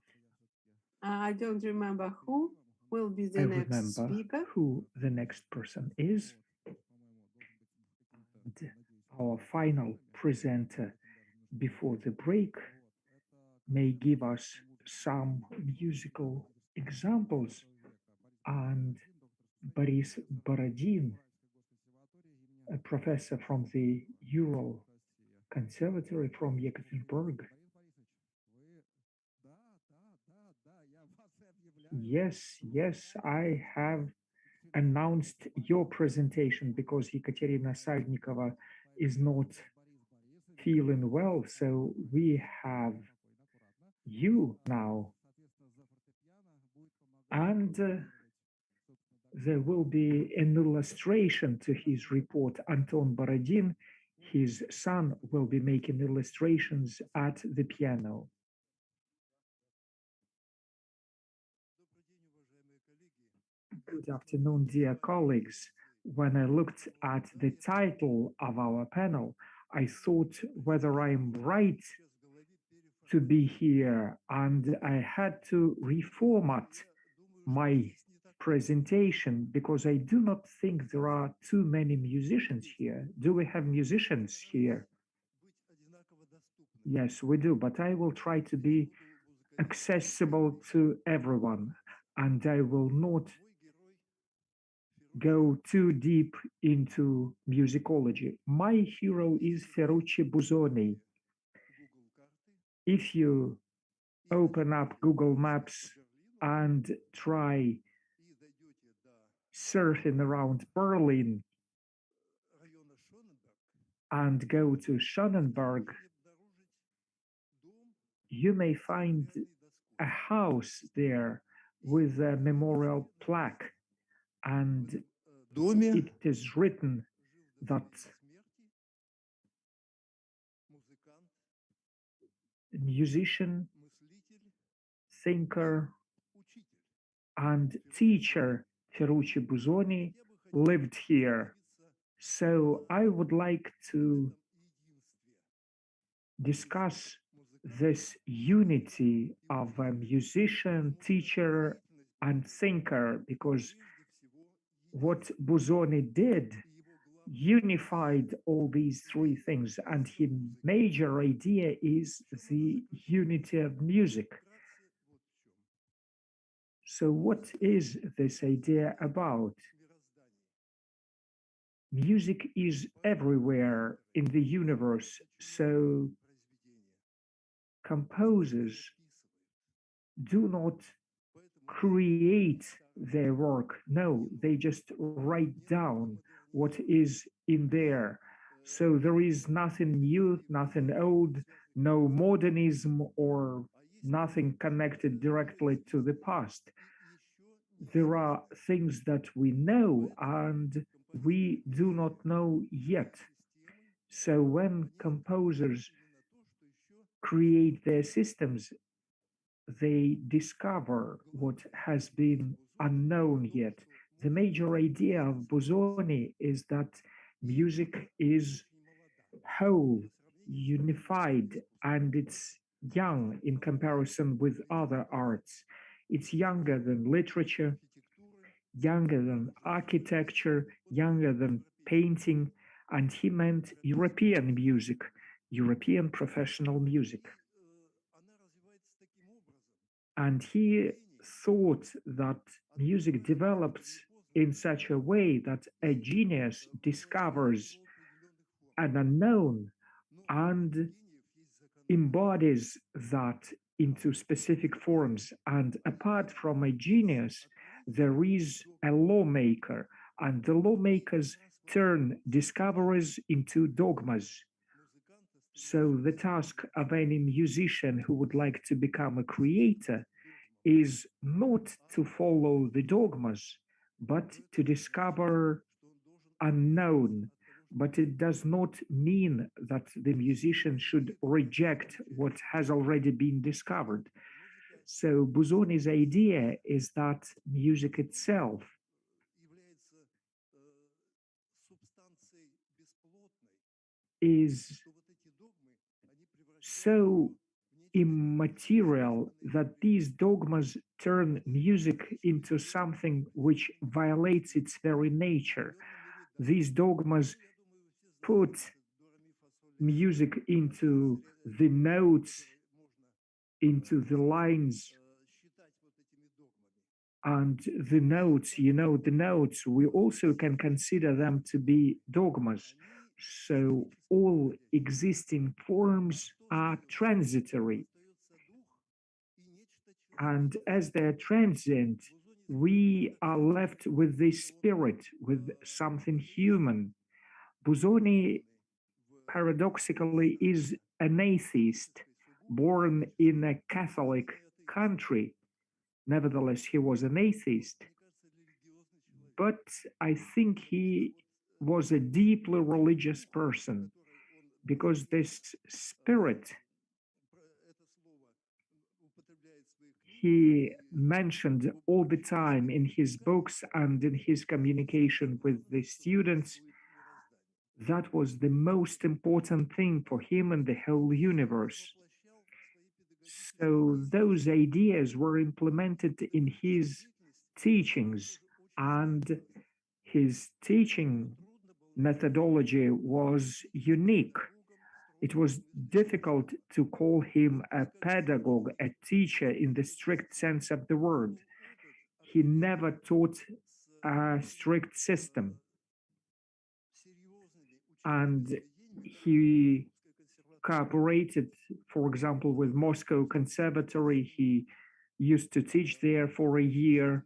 I don't remember who will be the next speaker. Who the next person is. And our final presenter before the break may give us some musical examples, and Boris Borodin, a professor from the Ural Conservatory from Yekaterinburg. Yes, I have announced your presentation because Ekaterina Salnikova is not feeling well, so we have you now. And there will be an illustration to his report. Anton Borodin, his son, will be making illustrations at the piano. Good afternoon, dear colleagues. When I looked at the title of our panel, I thought whether I'm right to be here, and I had to reformat my presentation because I do not think there are too many musicians here. Do we have musicians here? Yes, we do, but I will try to be accessible to everyone, and I will not go too deep into musicology. My hero is Ferruccio Busoni. If you open up Google Maps and try surfing around Berlin and go to Schönenberg, you may find a house there with a memorial plaque, and it is written that musician, thinker, and teacher Ferruccio Busoni lived here. So I would like to discuss this unity of a musician, teacher, and thinker, because what Busoni did unified all these three things, and his major idea is the unity of music. So what is this idea about? Music is everywhere in the universe, so composers do not create their work. No, they just write down what is in there. So there is nothing new, nothing old, no modernism or nothing connected directly to the past. There are things that we know and we do not know yet. So when composers create their systems, they discover what has been unknown yet. The major idea of Busoni is that music is whole, unified, and it's young in comparison with other arts. It's younger than literature, younger than architecture, younger than painting, and he meant European music, European professional music. And he thought that music develops in such a way that a genius discovers an unknown and embodies that into specific forms. And apart from a genius, there is a lawmaker, and the lawmakers turn discoveries into dogmas. So the task of any musician who would like to become a creator is not to follow the dogmas, but to discover unknown. But it does not mean that the musician should reject what has already been discovered. So Busoni's idea is that music itself is so immaterial that these dogmas turn music into something which violates its very nature. These dogmas put music into the notes, into the lines, and the notes, the notes, we also can consider them to be dogmas. So all existing forms are transitory. And as they're transient, we are left with this spirit, with something human. Busoni paradoxically is an atheist, born in a Catholic country. Nevertheless, he was an atheist. But I think he was a deeply religious person because this spirit he mentioned all the time in his books and in his communication with the students, that was the most important thing for him and the whole universe. So those ideas were implemented in his teachings, and his teaching methodology was unique. It was difficult to call him a pedagogue, a teacher in the strict sense of the word. He never taught a strict system. And he cooperated, for example, with Moscow Conservatory. He used to teach there for a year.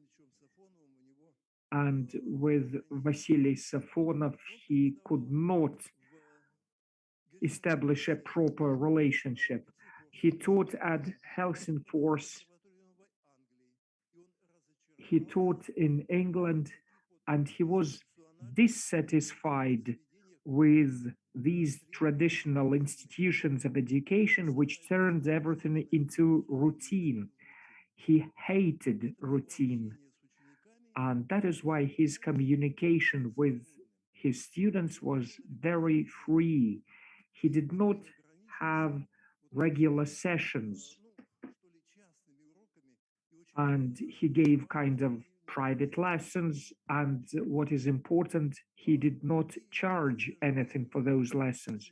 And with Vasily Safonov, he could not establish a proper relationship. He taught at Helsingfors, he taught in England, and he was dissatisfied with these traditional institutions of education, which turned everything into routine. He hated routine. And that is why his communication with his students was very free. He did not have regular sessions, and he gave kind of private lessons. And what is important, he did not charge anything for those lessons.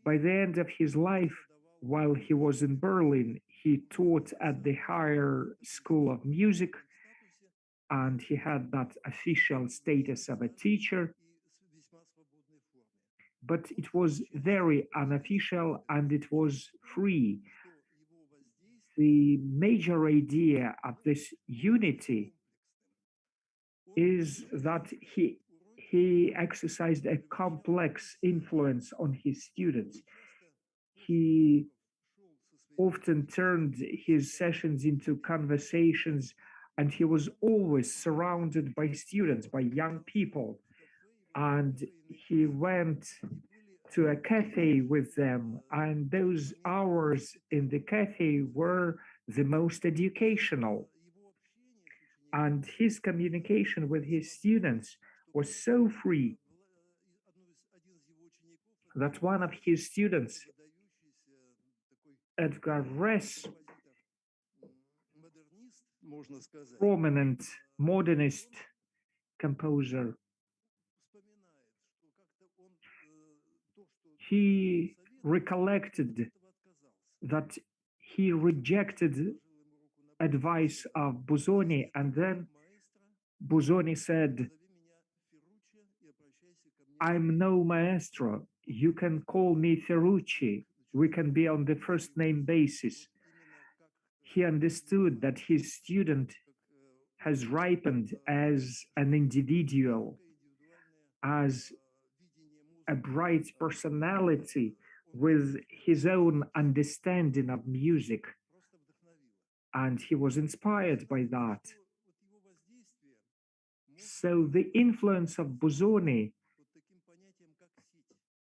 By the end of his life, while he was in Berlin, he taught at the Higher School of Music, and he had that official status of a teacher. But it was very unofficial and it was free. The major idea of this unity is that he exercised a complex influence on his students. He often turned his sessions into conversations, and he was always surrounded by students, by young people. And he went to a cafe with them, and those hours in the cafe were the most educational. And his communication with his students was so free that one of his students, Edgar Ress, prominent modernist composer, he recollected that he rejected advice of Busoni, and then Busoni said, "I'm no maestro. You can call me Ferrucci. We can be on the first name basis." He understood that his student has ripened as an individual, as a bright personality with his own understanding of music. And he was inspired by that. So the influence of Busoni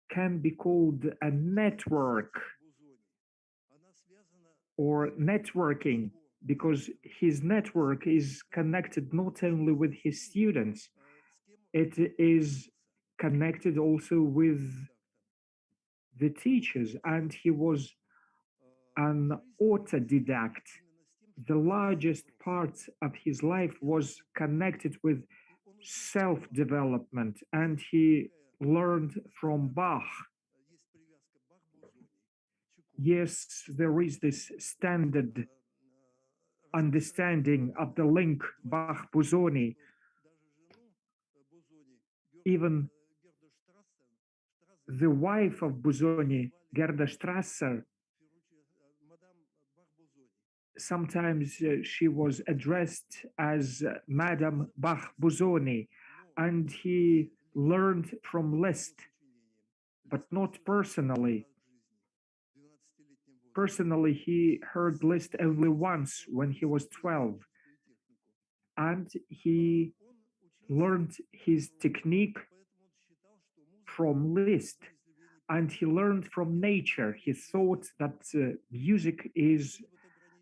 can be called a network or networking, because his network is connected not only with his students, it is connected also with the teachers, and he was an autodidact. The largest part of his life was connected with self-development, and he learned from Bach. Yes, there is this standard understanding of the link Bach-Busoni. Even the wife of Busoni, Gerda Strasser, sometimes she was addressed as Madame Bach-Busoni, and he learned from Liszt, but not personally. Personally, he heard Liszt only once when he was 12, and he learned his technique from Liszt, and he learned from nature. He thought that music is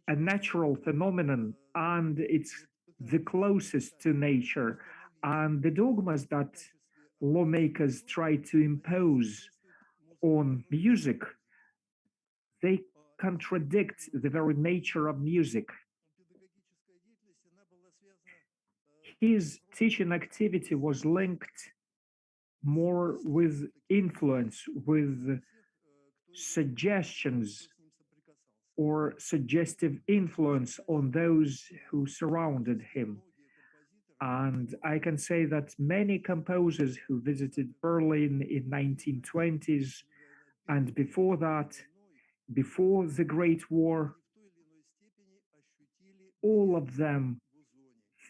a natural phenomenon and it's the closest to nature. And the dogmas that lawmakers try to impose on music, they contradict the very nature of music. His teaching activity was linked more with influence, with suggestions or suggestive influence on those who surrounded him. And I can say that many composers who visited Berlin in 1920s and before that, before the Great War, all of them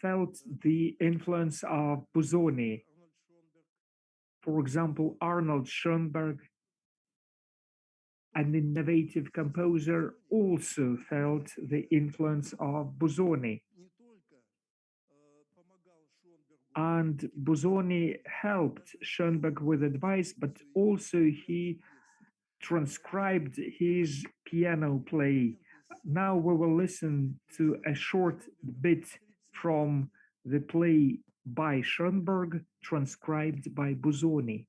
felt the influence of Busoni. For example, Arnold Schoenberg, an innovative composer, also felt the influence of Busoni. And Busoni helped Schoenberg with advice, but also he transcribed his piano play. Now we will listen to a short bit from the play by Schoenberg, transcribed by Busoni.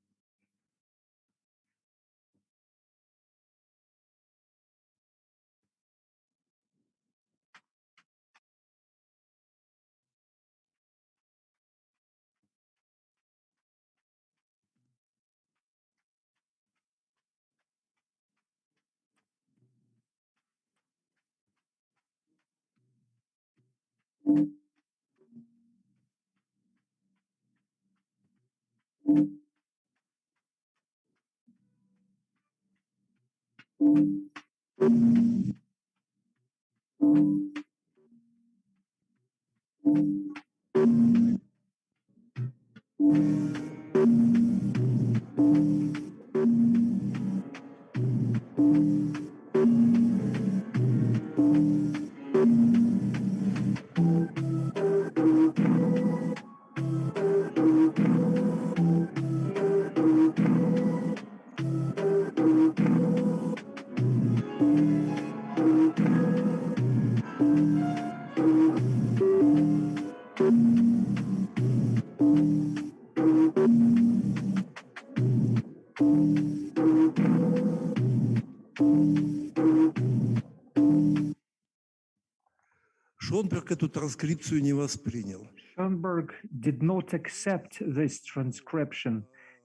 Шонберг эту транскрипцию не воспринял. Schoenberg did not accept this transcription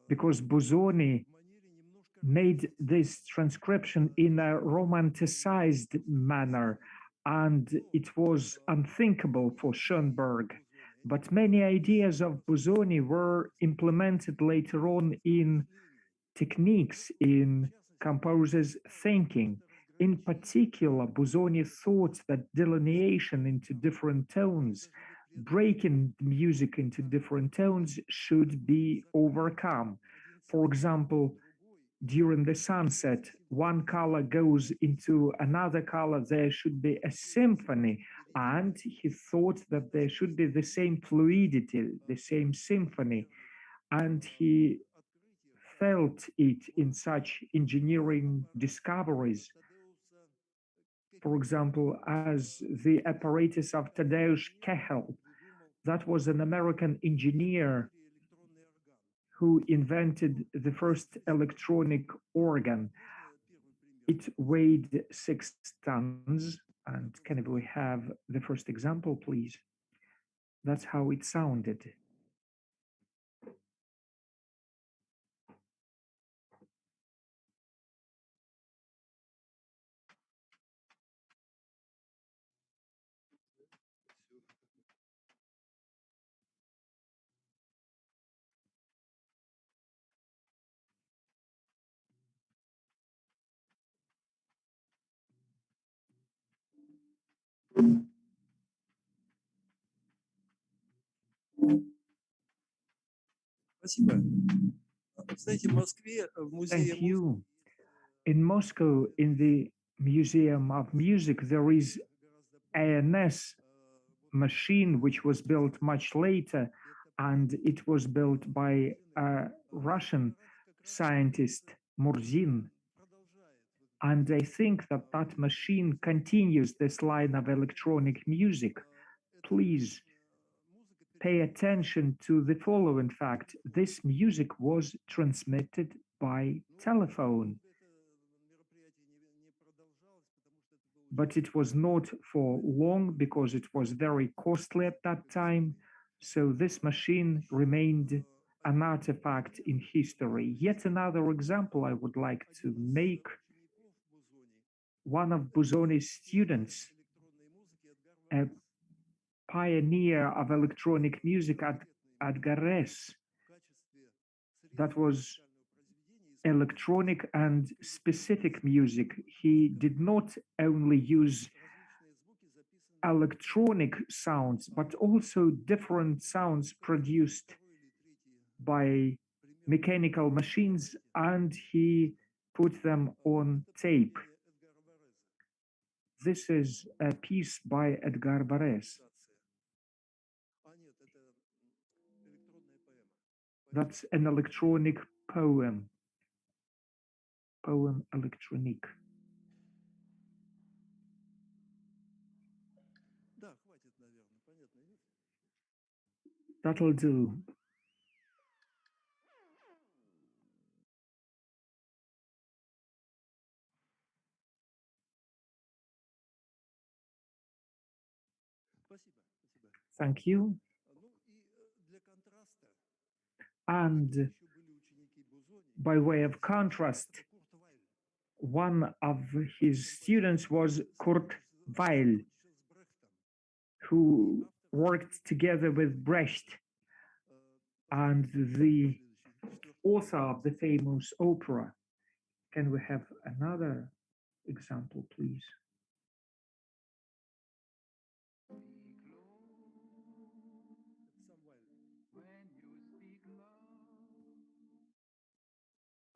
because Busoni made this transcription in a romanticized manner, and it was unthinkable for Schoenberg. But many ideas of Busoni were implemented later on in techniques, in composers' thinking. In particular, Busoni thought that delineation into different tones, breaking music into different tones, should be overcome. For example, during the sunset, one color goes into another color, there should be a symphony. And he thought that there should be the same fluidity, the same symphony. And he felt it in such engineering discoveries. For example, as the apparatus of Tadeusz Kehel, that was an American engineer who invented the first electronic organ. It weighed 6 tons. And can we have the first example, please? That's how it sounded. Спасибо. Знаете, в Москве в музее Thank you. In Moscow, in the Museum of Music, there is ANS machine which was built much later, and it was built by a Russian scientist Murzin. And I think that that machine continues this line of electronic music. Please pay attention to the following fact. This music was transmitted by telephone, but it was not for long because it was very costly at that time. So this machine remained an artifact in history. Yet another example I would like to make. One of Busoni's students, a pioneer of electronic music at Gares, that was electronic and specific music. He did not only use electronic sounds, but also different sounds produced by mechanical machines, and he put them on tape. This is a piece by Edgar Varese. That's an electronic poem. Poem electronique. That'll do. Thank you. And by way of contrast, one of his students was Kurt Weill, who worked together with Brecht and the author of the famous opera. Can we have another example, please?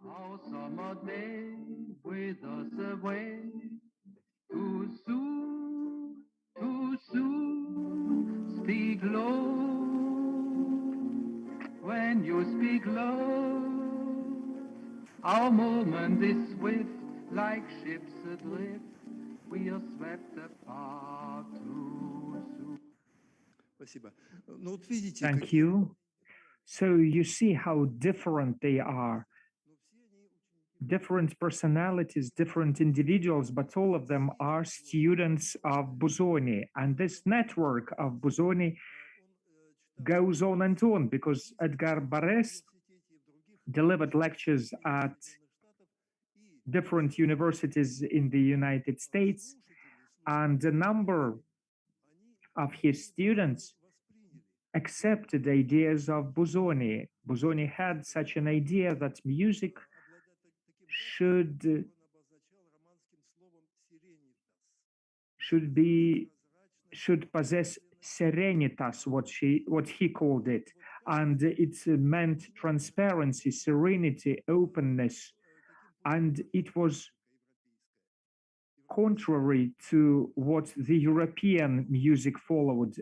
How summer day withers away too soon. Speak low when you speak low. Our moment is swift, like ships adrift. We are swept apart too soon. Спасибо. Ну вот видите, Thank you. So you see how different they are. Different personalities, different individuals, but all of them are students of Busoni. And this network of Busoni goes on and on because Edgar Varese delivered lectures at different universities in the United States, and a number of his students accepted ideas of Busoni. Busoni had such an idea that music should possess serenitas, what he called it, and it meant transparency, serenity, openness, and it was contrary to what the European music followed.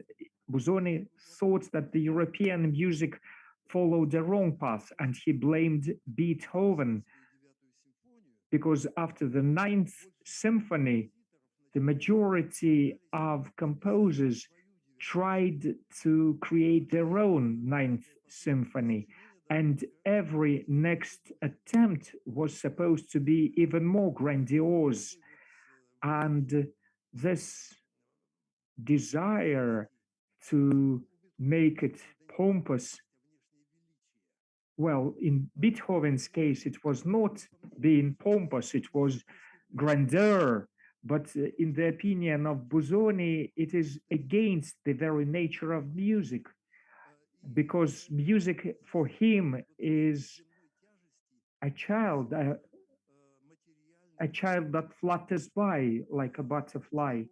Busoni thought that the European music followed the wrong path, and he blamed Beethoven because after the Ninth Symphony, the majority of composers tried to create their own Ninth Symphony, and every next attempt was supposed to be even more grandiose. And this desire to make it pompous, well, in Beethoven's case, it was not being pompous, it was grandeur. But in the opinion of Busoni, it is against the very nature of music, because music for him is a child that flutters by like a butterfly.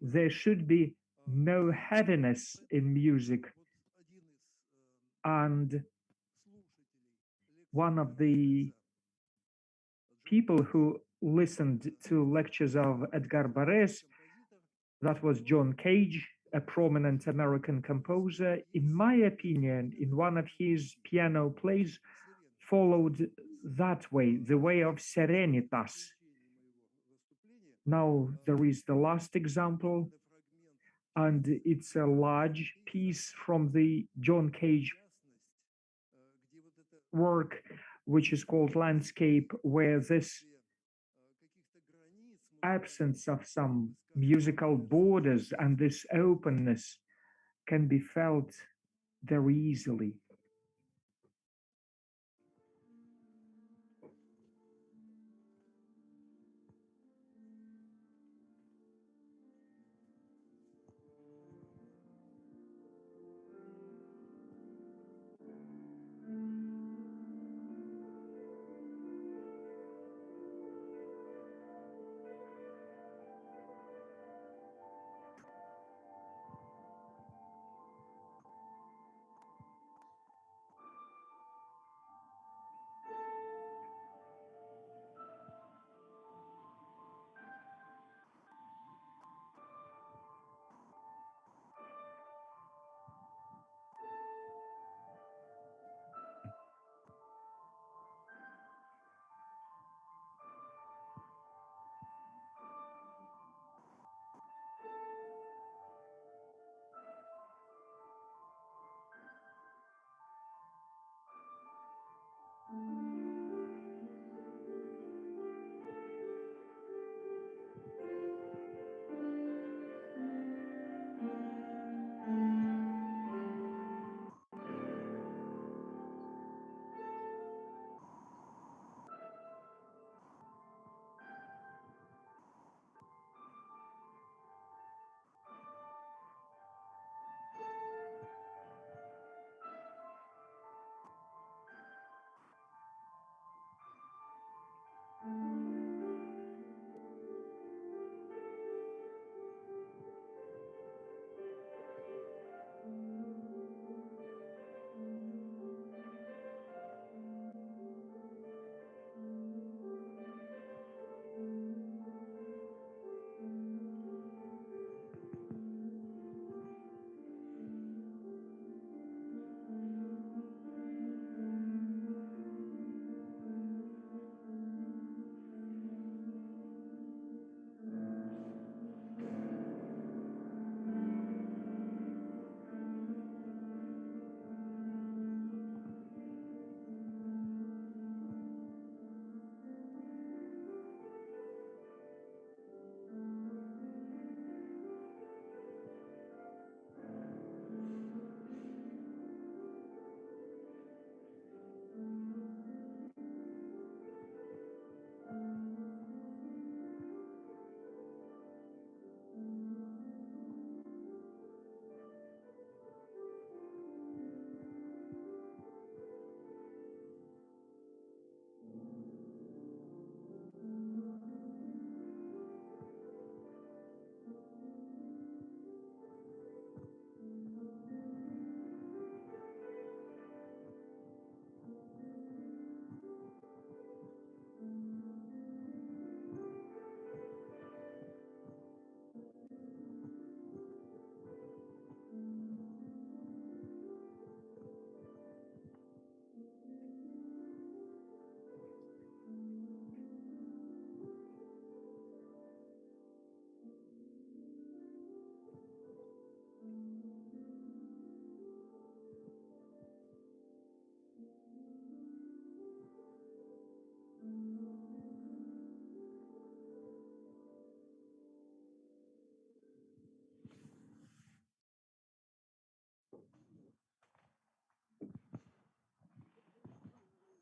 There should be no heaviness in music. And one of the people who listened to lectures of Edgar Barres, that was John Cage, a prominent American composer. In my opinion, in one of his piano plays, followed that way, the way of Serenitas. Now there is the last example, and it's a large piece from the John Cage work, which is called Landscape, where this absence of some musical borders and this openness can be felt very easily.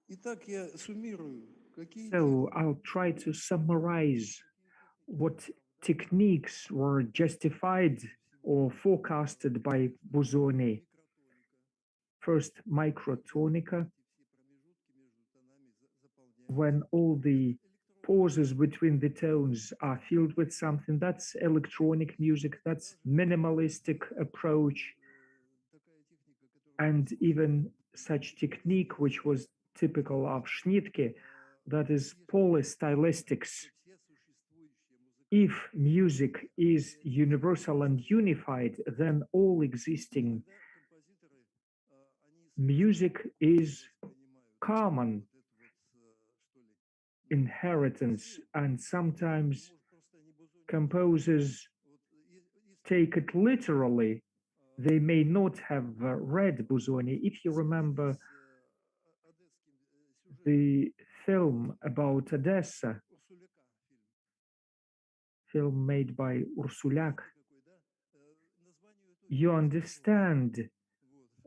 Итак, я суммирую. Какие So I'll try to summarize what techniques were justified or forecasted by Busoni. First, microtonica, when all the pauses between the tones are filled with something. That's electronic music, that's minimalistic approach. And even such technique, which was typical of Schnitke, that is polystylistics. If music is universal and unified, then all existing music is common inheritance, and sometimes composers take it literally. They may not have read Busoni. If you remember the film about Odessa, film made by Ursuliak, you understand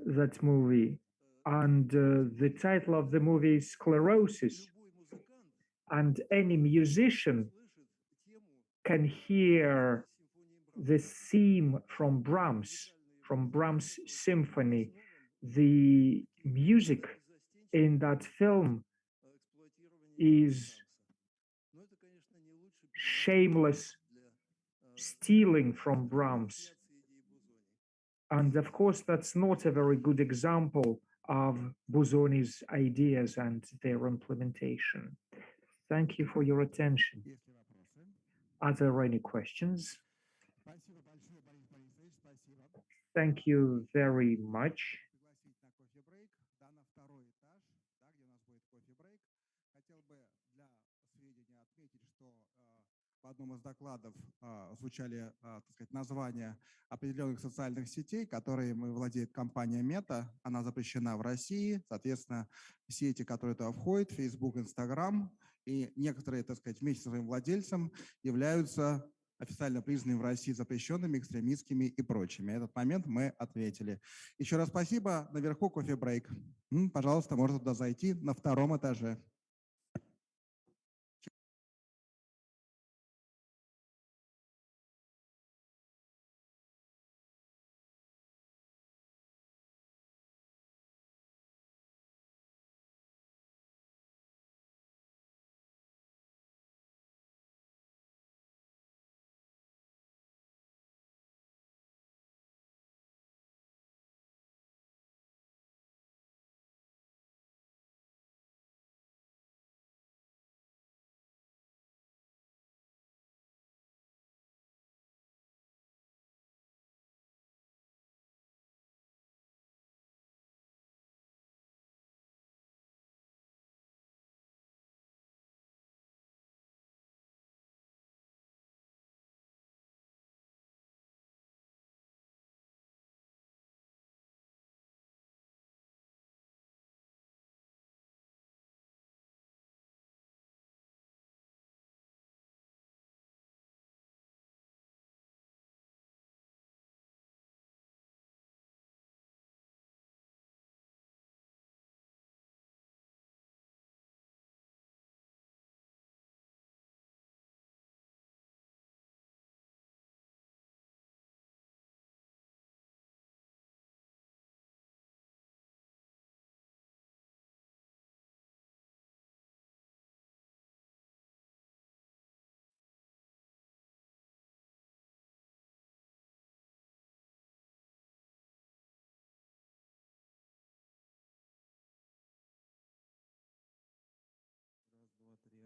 that movie, and the title of the movie is Sclerosis, and any musician can hear the theme from Brahms symphony. The music in that film is shameless stealing from Brahms. And of course, that's not a very good example of Busoni's ideas and their implementation. Thank you for your attention. Есть ли вопросы? Are there any questions? Спасибо большое, Борис Борисович, спасибо. Thank you very much. Пригласить на кофе-брейк, да, на второй этаж, да, где у нас будет кофе-брейк. Хотел бы для сведения отметить, что в одном из докладов звучали, так сказать, названия определенных социальных сетей, которыми владеет компания Мета. Она запрещена в России. Соответственно, сети, которые туда входят, Facebook, Instagram, и некоторые, так сказать, вместе со своим владельцем являются официально признанными в России запрещенными, экстремистскими и прочими. Этот момент мы ответили. Еще раз спасибо. Наверху кофе-брейк. Пожалуйста, можно туда зайти на втором этаже.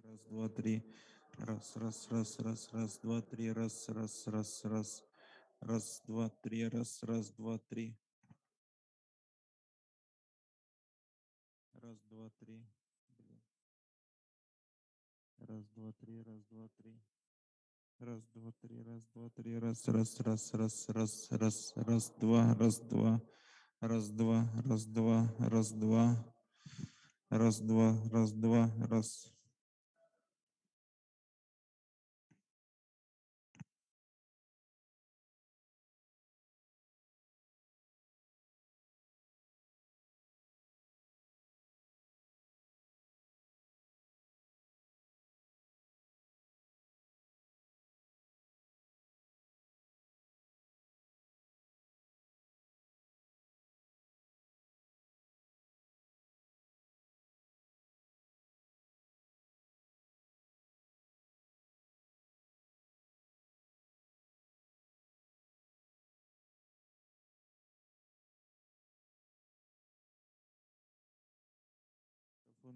Раз, два, три. Раз, раз, раз, раз, раз, два, три. Раз, раз, раз, раз. Раз, два, три. Раз, раз, два, три. Раз, два, три. Раз, два, три. Раз, два, три. Раз, два, три. Раз, два, три. Раз, раз, раз, раз, раз, раз, раз, два, раз, два. Раз, два, раз, два, раз, два. Раз, два, раз, два, раз.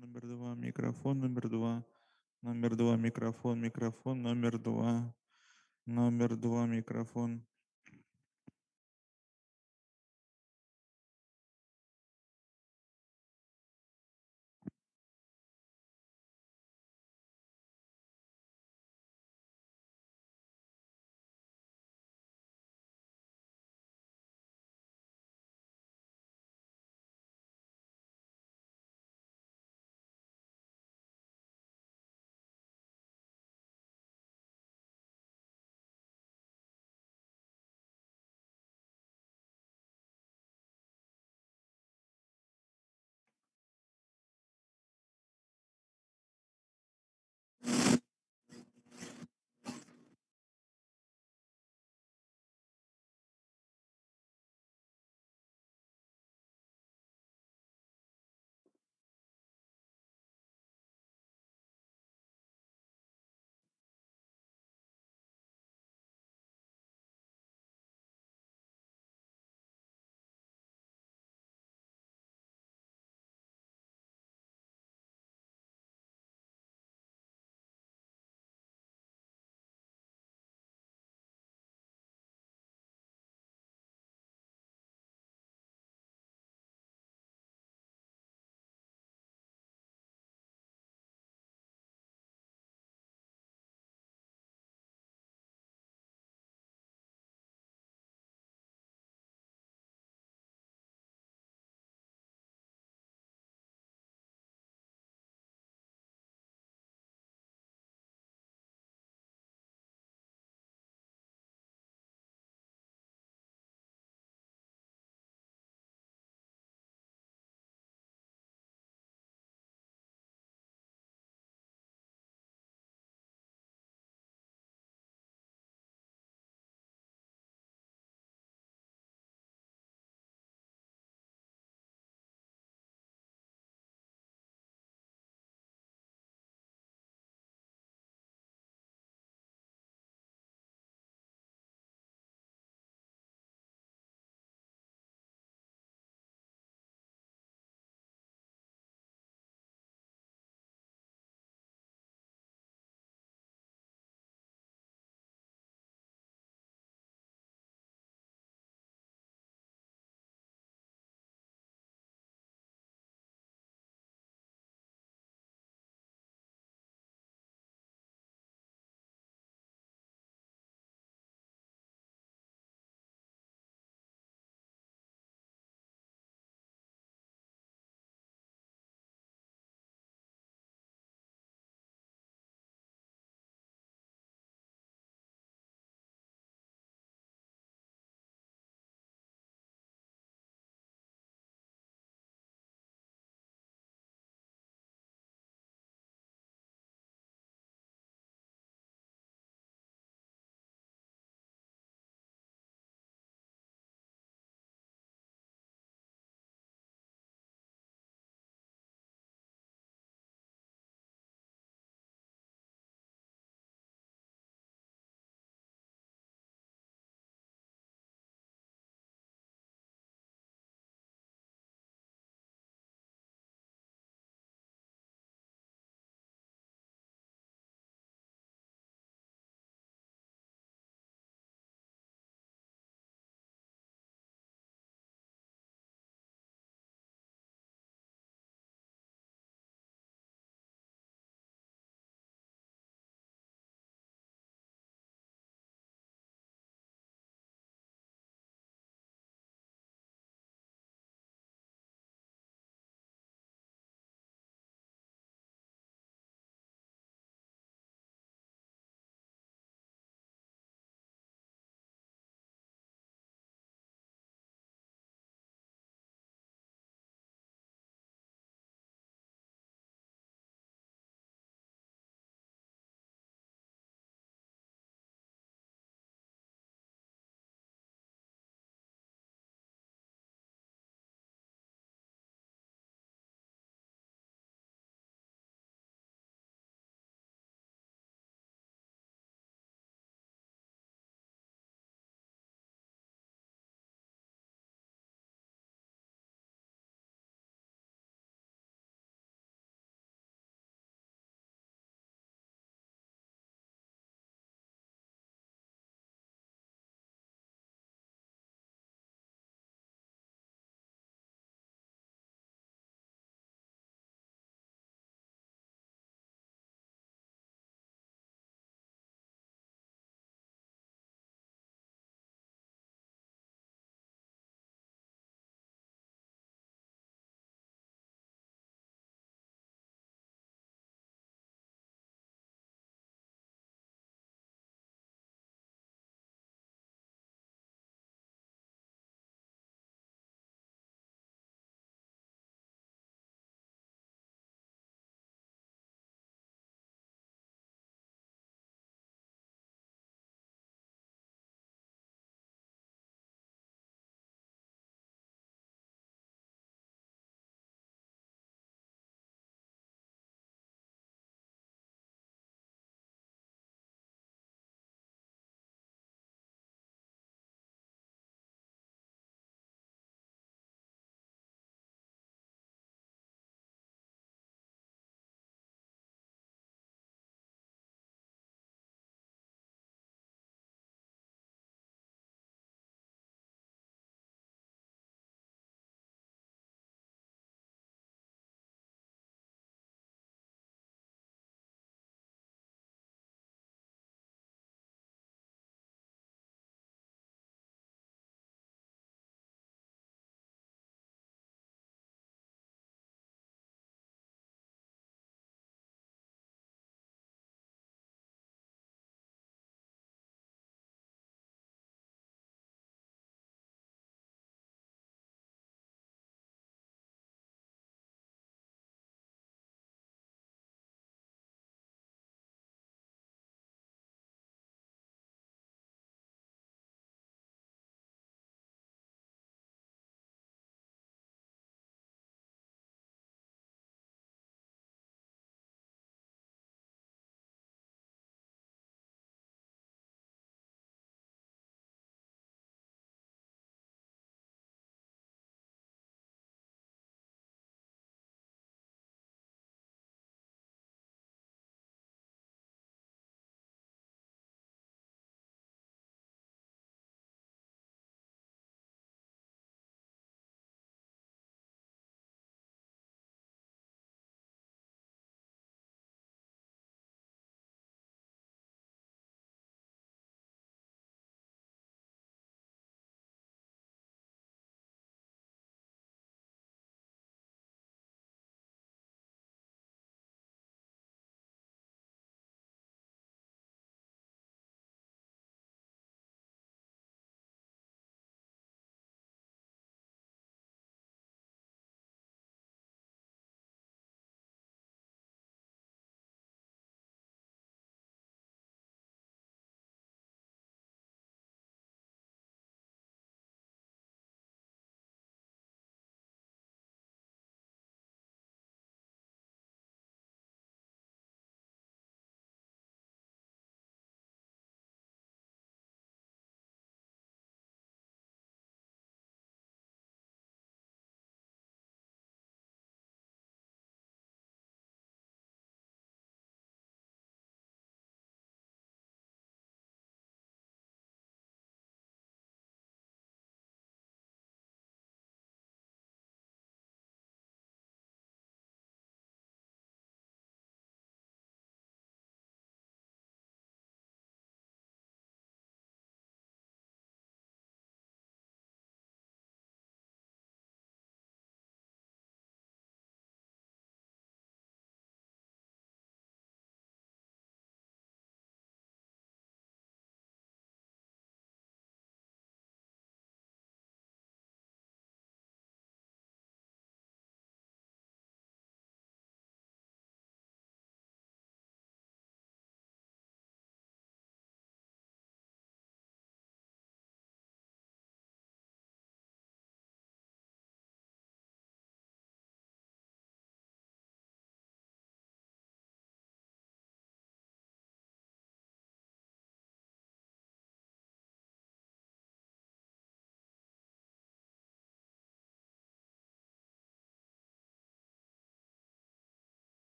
номер два, микрофон номер два, микрофон, номер два, микрофон.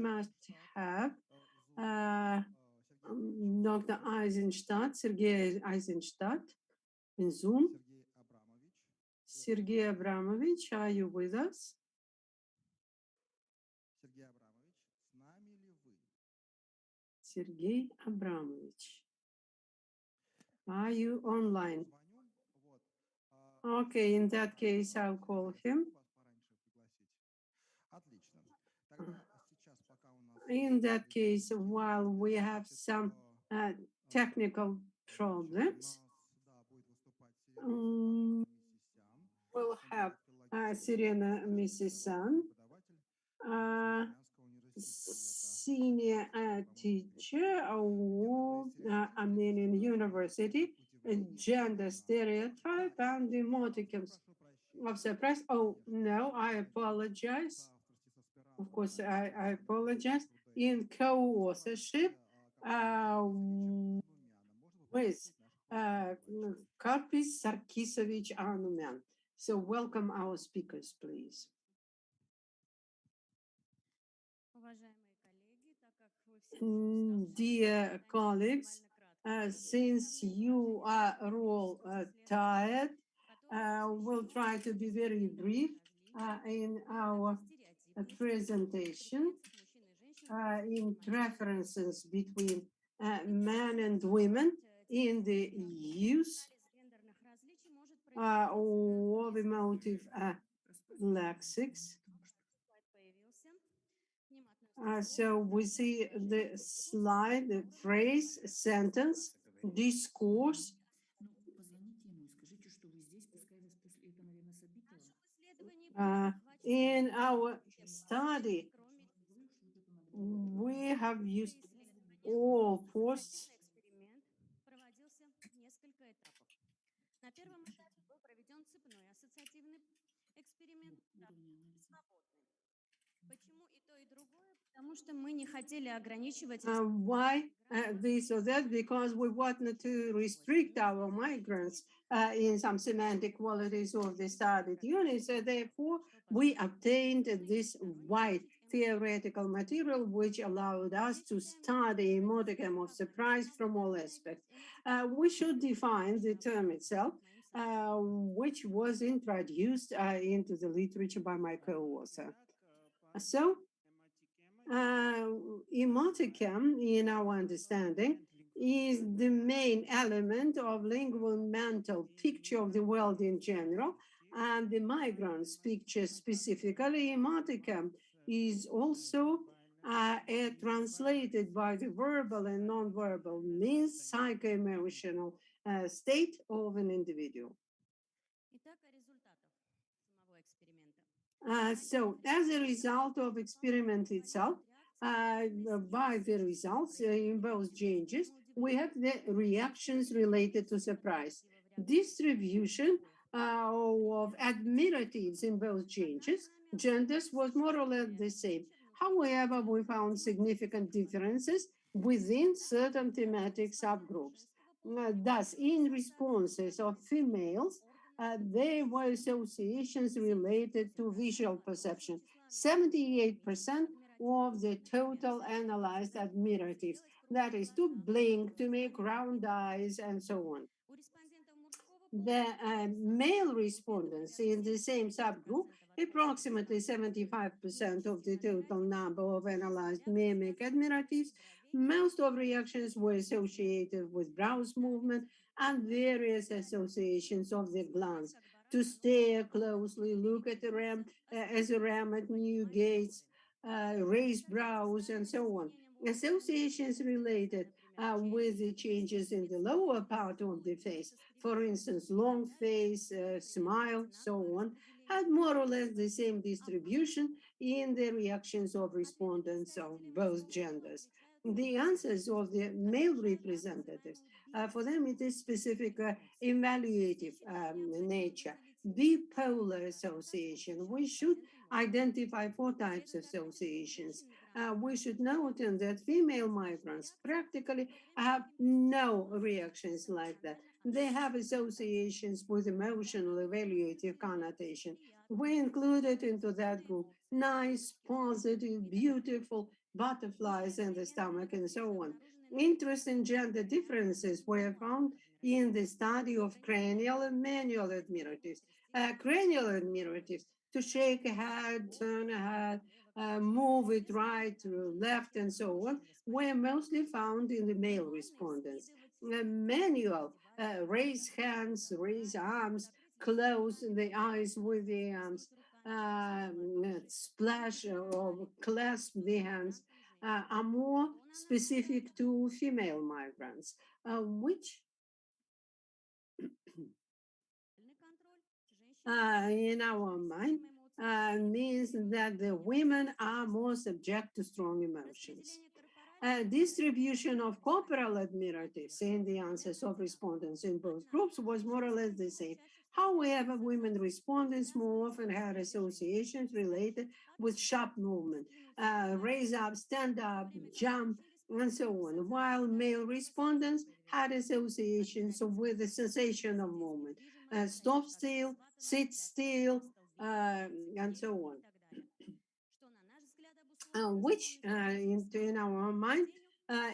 must have Dr. Eisenstadt, Sergei Eisenstadt in Zoom. Сергей Абрамович. Sergei Abramovich, are you with us? Сергей Абрамович, с нами ли вы? Sergei Abramovich, are you online? Звоню. Вот. А, Okay, in that case, I'll call him. вас пораньше пригласить. Отлично. Тогда сейчас, пока у нас In that case, while we have some technical problems, да, будет выступать we'll have Sirena Misisan, senior teacher of Armenian University, gender stereotype and the modicums of surprise. Oh, no, I apologize. Of course, I apologize. In co-authorship with Karpis Sarkisovich Arnumian. So welcome our speakers, please. Dear colleagues, since you are all tired, we'll try to be very brief in our presentation in preferences between men and women in the use of emotive lexics. So we see the slide, the phrase, sentence, discourse. In our study, we have used all posts. На первом этапе был проведен цепной ассоциативный эксперимент. Свободный. Почему и то, и другое? Потому что мы не хотели ограничивать... Why this or that? Because we wanted to restrict our migrants in some semantic qualities of the studied units. Therefore, we obtained this wide theoretical material which allowed us to study modicum of surprise from all aspects. We should define the term itself, which was introduced into the literature by my co-author. So, emoticon, in our understanding, is the main element of lingual mental picture of the world in general, and the migrants' picture specifically. Emoticon is also translated by the verbal and non-verbal means psycho-emotional state of an individual. So, as a result of experiment itself, by the results in both changes, we have the reactions related to surprise. Distribution of admiratives in both changes, genders was more or less the same. However, we found significant differences within certain thematic subgroups. Thus, in responses of females, there were associations related to visual perception. 78% of the total analyzed admiratives, that is, to blink, to make round eyes, and so on. The male respondents in the same subgroup, approximately 75% of the total number of analyzed mimic admiratives, most of reactions were associated with brows movement and various associations of the glance, to stare closely, look at the ram as a ram at new gates, raise brows, and so on. Associations related with the changes in the lower part of the face, for instance, long face, smile, so on, had more or less the same distribution in the reactions of respondents of both genders. The answers of the male representatives, for them it is specific evaluative nature. Bipolar association. We should identify 4 types of associations. We should note that female migrants practically have no reactions like that. They have associations with emotional evaluative connotation. We included into that group nice, positive, beautiful, butterflies in the stomach, and so on. Interesting gender differences were found in the study of cranial and manual admiratives. Cranial admiratives, to shake a head, turn a head, move it right to left, and so on, were mostly found in the male respondents. Manual, raise hands, raise arms, close the eyes with the arms, splash or clasp the hands, are more specific to female migrants, which in our mind means that the women are more subject to strong emotions. Distribution of corporal admiratives in the answers of respondents in both groups was more or less the same. However, women respondents more often had associations related with sharp movement, raise up, stand up, jump, and so on, while male respondents had associations with the sensation of movement, stop still, sit still, and so on. Which, in our mind,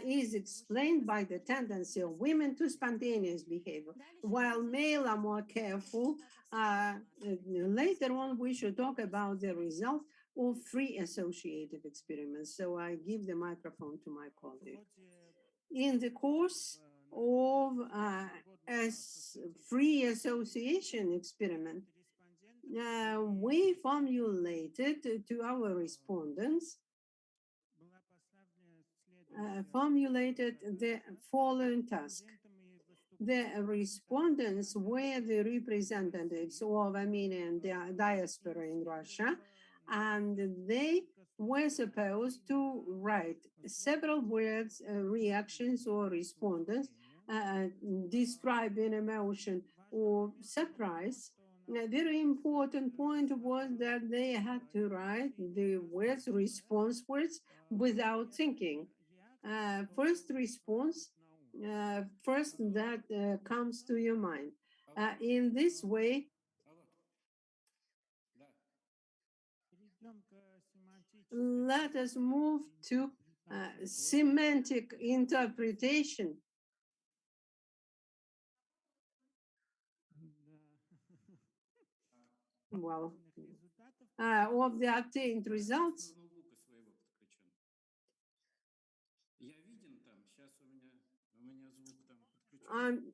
is explained by the tendency of women to spontaneous behavior, while male are more careful. Later on, we should talk about the result of free associative experiments. So I give the microphone to my colleague. In the course of a free association experiment, we formulated to our respondents formulated the following task. The respondents were the representatives of Armenian diaspora in Russia, and they were supposed to write several words, reactions or respondents, describing emotion or surprise. A very important point was that they had to write the words, response words, without thinking. First response, first that comes to your mind. In this way, let us move to semantic interpretation. Well, of the obtained results.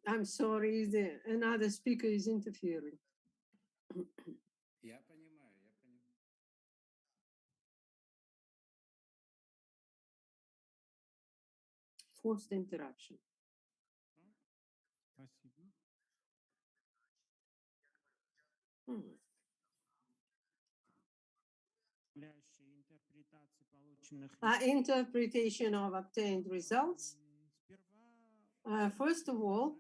I'm sorry, another speaker is interfering. Forced interruption. Interpretation of obtained results. First of all,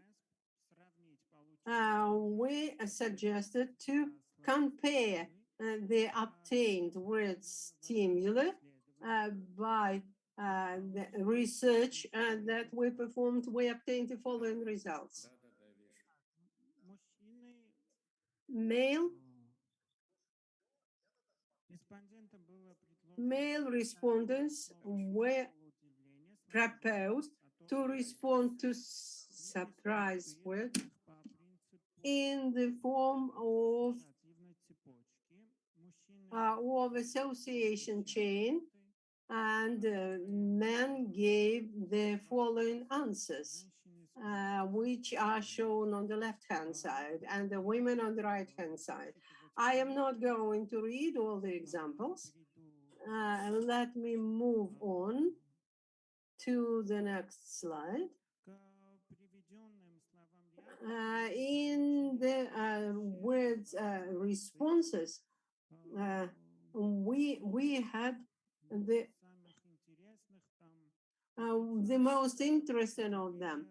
we suggested to compare the obtained word stimuli by the research that we performed. We obtained the following results. Male respondents were proposed to respond to surprise word in the form of association chain, and men gave the following answers, which are shown on the left-hand side, and the women on the right-hand side. I am not going to read all the examples. Let me move on to the next slide. In the words responses, we had the most interesting of them.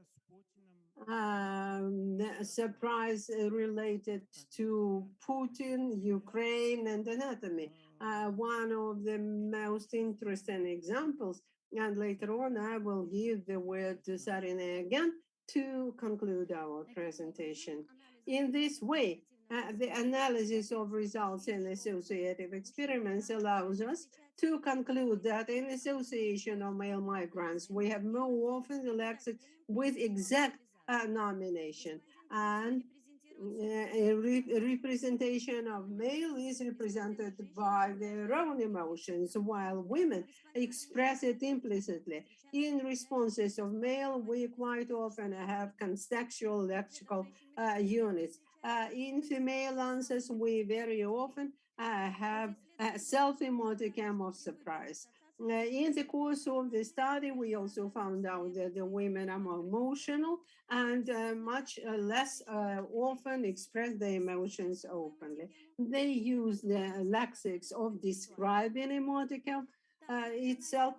The surprise related to Putin, Ukraine, and anatomy. One of the most interesting examples, and later on I will give the word to Sarina again to conclude our presentation. In this way, The analysis of results in associative experiments allows us to conclude that in association of male migrants, we have more often elected with exact nomination, and representation of male is represented by their own emotions, while women express it implicitly. In responses of male, we quite often have contextual lexical units. In female answers, we very often have a self-emoticam of surprise. In the course of the study, we also found out that the women are more emotional and much less often express their emotions openly. They use the lexics of describing emoticon itself.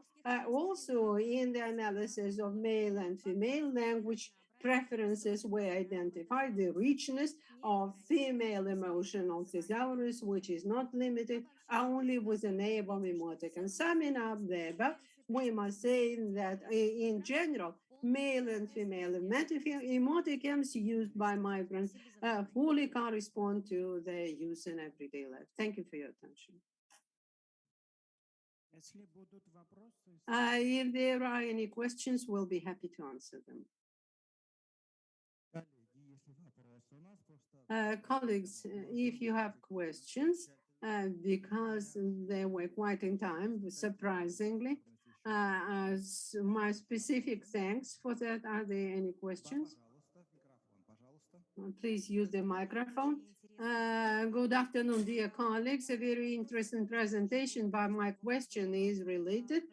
Also, in the analysis of male and female language preferences, we identify the richness of female emotional thesaurus, which is not limited only with the neighbor emoticon. Summing up the above, we must say that in general, male and female emoticons used by migrants fully correspond to their use in everyday life. Thank you for your attention. If there are any questions, we'll be happy to answer them. Colleagues, if you have questions, because they were quite in time, surprisingly, as my specific thanks for that. Are there any questions? Please use the microphone. Good afternoon, dear colleagues. A very interesting presentation, but my question is related.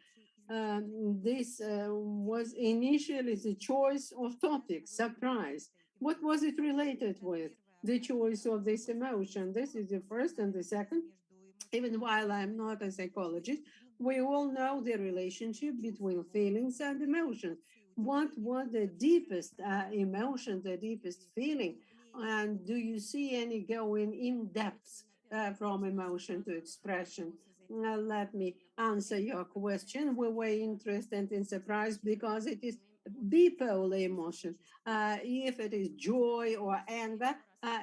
This was initially the choice of topic, surprise. What was it related with? The choice of this emotion. This is the first, and the second, even while I'm not a psychologist, we all know the relationship between feelings and emotions. What was the deepest emotion, the deepest feeling? And do you see any going in depth from emotion to expression? Let me answer your question. We were interested in surprise because it is bipolar emotion. If it is joy or anger,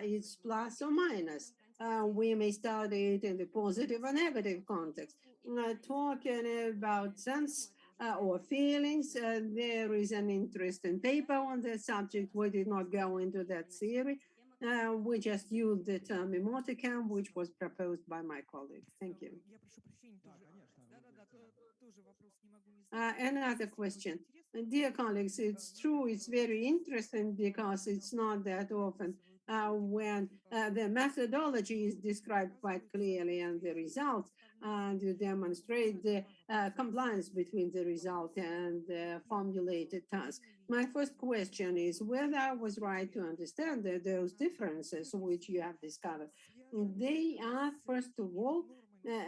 it's plus or minus. We may study it in the positive or negative context. Talking about sense or feelings, there is an interesting paper on the subject. We did not go into that theory. We just used the term emoticon, which was proposed by my colleague. Thank you. Another question. Dear colleagues, it's true, it's very interesting because it's not that often when the methodology is described quite clearly and the results, and you demonstrate the compliance between the result and the formulated task. My first question is whether I was right to understand that those differences which you have discovered, they are, first of all,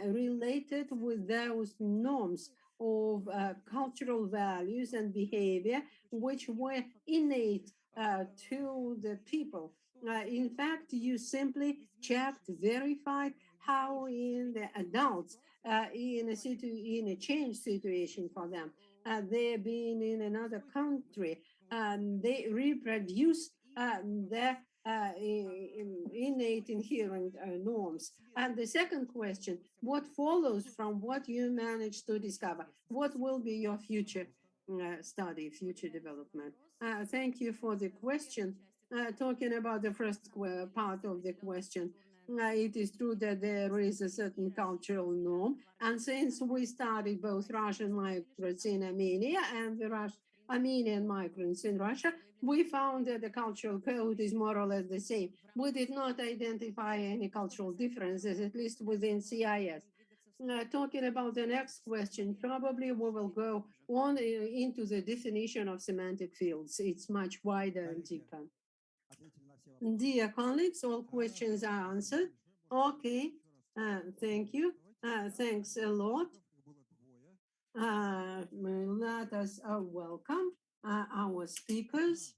related with those norms of cultural values and behavior which were innate to the people. In fact, you simply checked, verified how in the adults in a change situation for them, they being in another country, they reproduce their innate inherent norms. And the second question, what follows from what you managed to discover? What will be your future study, future development? Thank you for the question. Talking about the first part of the question, it is true that there is a certain cultural norm. And since we studied both Russian migrants in Armenia and the Armenian migrants in Russia, we found that the cultural code is more or less the same. We did not identify any cultural differences, at least within CIS. Talking about the next question, probably we will go on into the definition of semantic fields. It's much wider and deeper. Dear colleagues, all questions are answered. Okay, thank you. Thanks a lot. Let us welcome our speakers.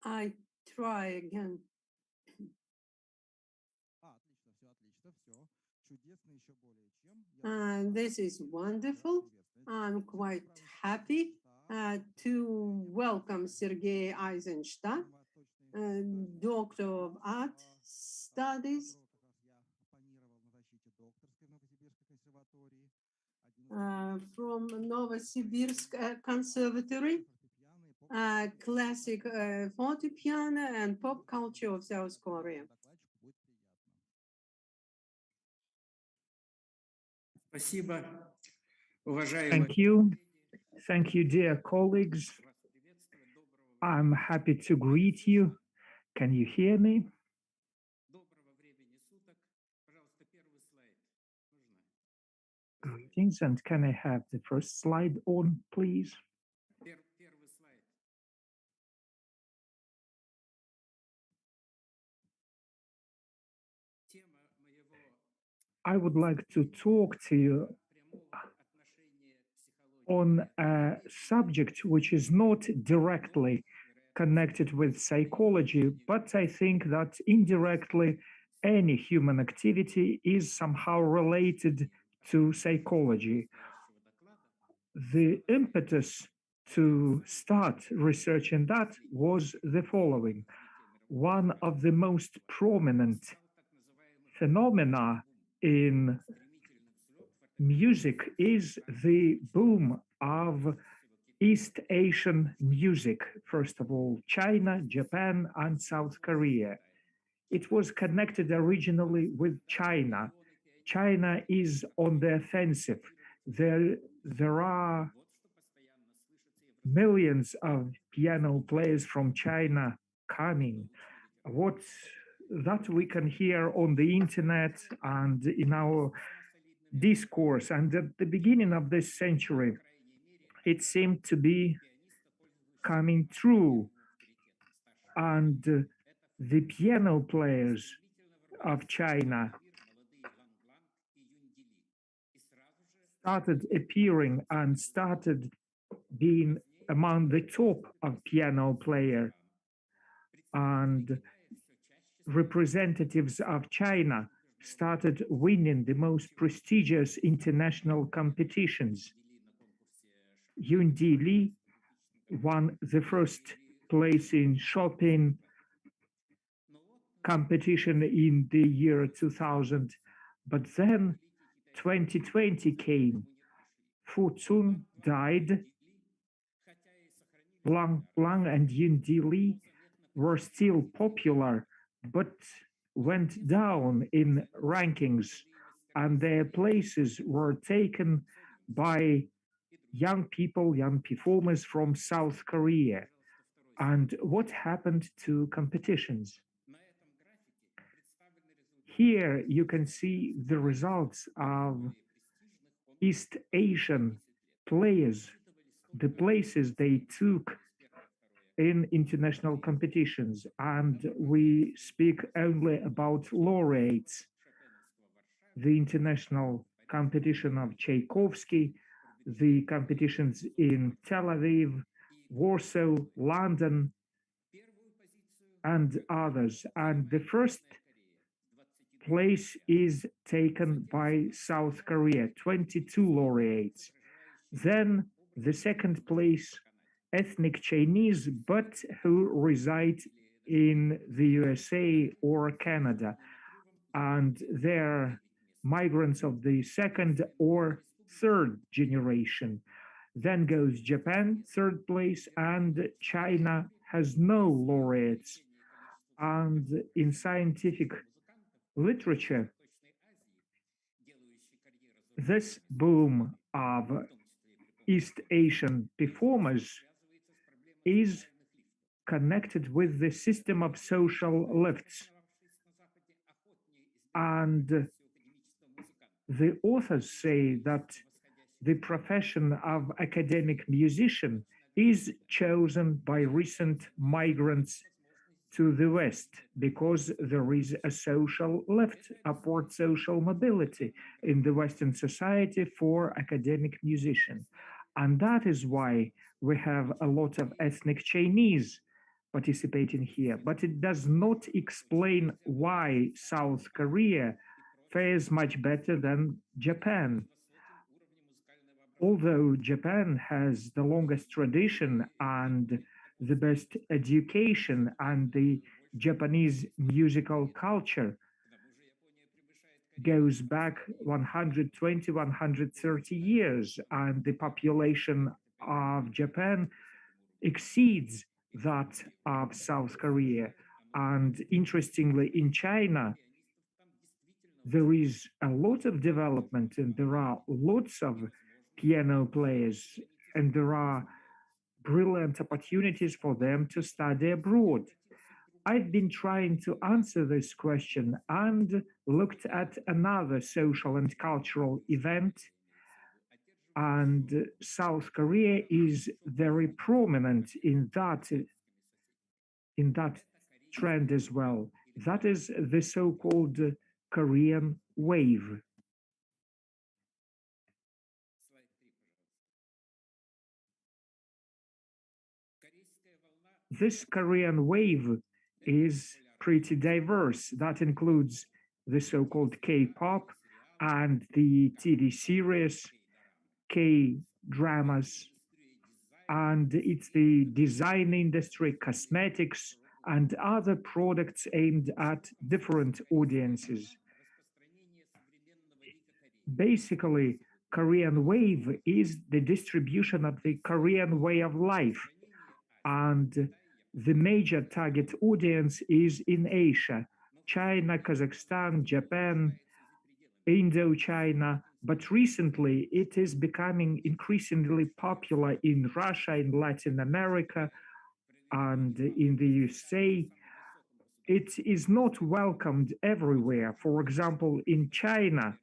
I try again. This is wonderful. I'm quite happy to welcome Sergei Eisenstadt, Doctor of Art Studies from Novosibirsk Conservatory, classic fortepiano and pop culture of South Korea. Thank you. Thank you, dear colleagues. I'm happy to greet you. Can you hear me? Greetings, and can I have the first slide on, please? I would like to talk to you on a subject which is not directly connected with psychology, but I think that indirectly any human activity is somehow related to psychology. The impetus to start researching that was the following. One of the most prominent phenomena in music is the boom of East Asian music, first of all, China, Japan, and South Korea. It was connected originally with China. China is on the offensive. There are millions of piano players from China coming. What that we can hear on the internet and in our discourse. And at the beginning of this century, it seemed to be coming true. And the piano players of China started appearing and started being among the top of piano player. And representatives of China started winning the most prestigious international competitions. Yun Li won the first place in Chopin competition in the year 2000, but then 2020 came. Fu Cun died. Lang and Yun Li were still popular, but went down in rankings, and their places were taken by young people, young performers from South Korea. And what happened to competitions? Here you can see the results of East Asian players, the places they took in international competitions, and we speak only about laureates. The international competition of Tchaikovsky, the competitions in Tel Aviv, Warsaw, London, and others. And the first place is taken by South Korea, 22 laureates. Then the second place, ethnic Chinese, but who reside in the USA or Canada. And they're migrants of the second or third generation. Then goes Japan, third place, and China has no laureates. And in scientific literature, this boom of East Asian performers is connected with the system of social lifts. And the authors say that the profession of academic musician is chosen by recent migrants to the West because there is a social lift, upward social mobility in the Western society for academic musicians. And that is why we have a lot of ethnic Chinese participating here. But it does not explain why South Korea fares much better than Japan. although Japan has the longest tradition and the best education and the Japanese musical culture goes back 120, 130 years, and the population of Japan exceeds that of South Korea. And interestingly, in China, there is a lot of development and there are lots of piano players and there are brilliant opportunities for them to study abroad. I've been trying to answer this question and looked at another social and cultural event, and South Korea is very prominent in that trend as well. That is the so-called Korean wave. This Korean wave is pretty diverse. That includes the so-called K-pop and the TV series, K-dramas, and it's the design industry, cosmetics, and other products aimed at different audiences. Basically, Korean wave is the distribution of the Korean way of life, and the major target audience is in Asia, China, Kazakhstan, Japan, Indochina, but recently it is becoming increasingly popular in Russia, in Latin America, and in the USA. It is not welcomed everywhere. For example, in China,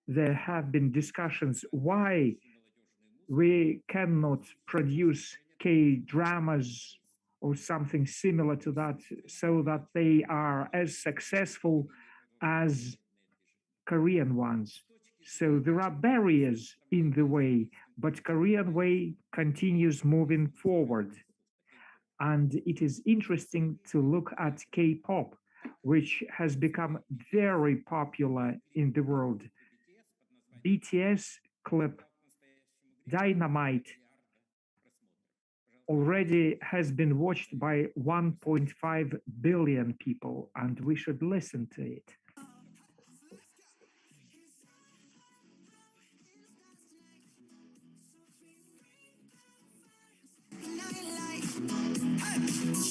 there have been discussions why we cannot produce K-dramas or something similar to that so that they are as successful as Korean ones. So there are barriers in the way, but Korean way continues moving forward. And it is interesting to look at K-pop, which has become very popular in the world. BTS clip Dynamite already has been watched by 1.5 billion people, and we should listen to it.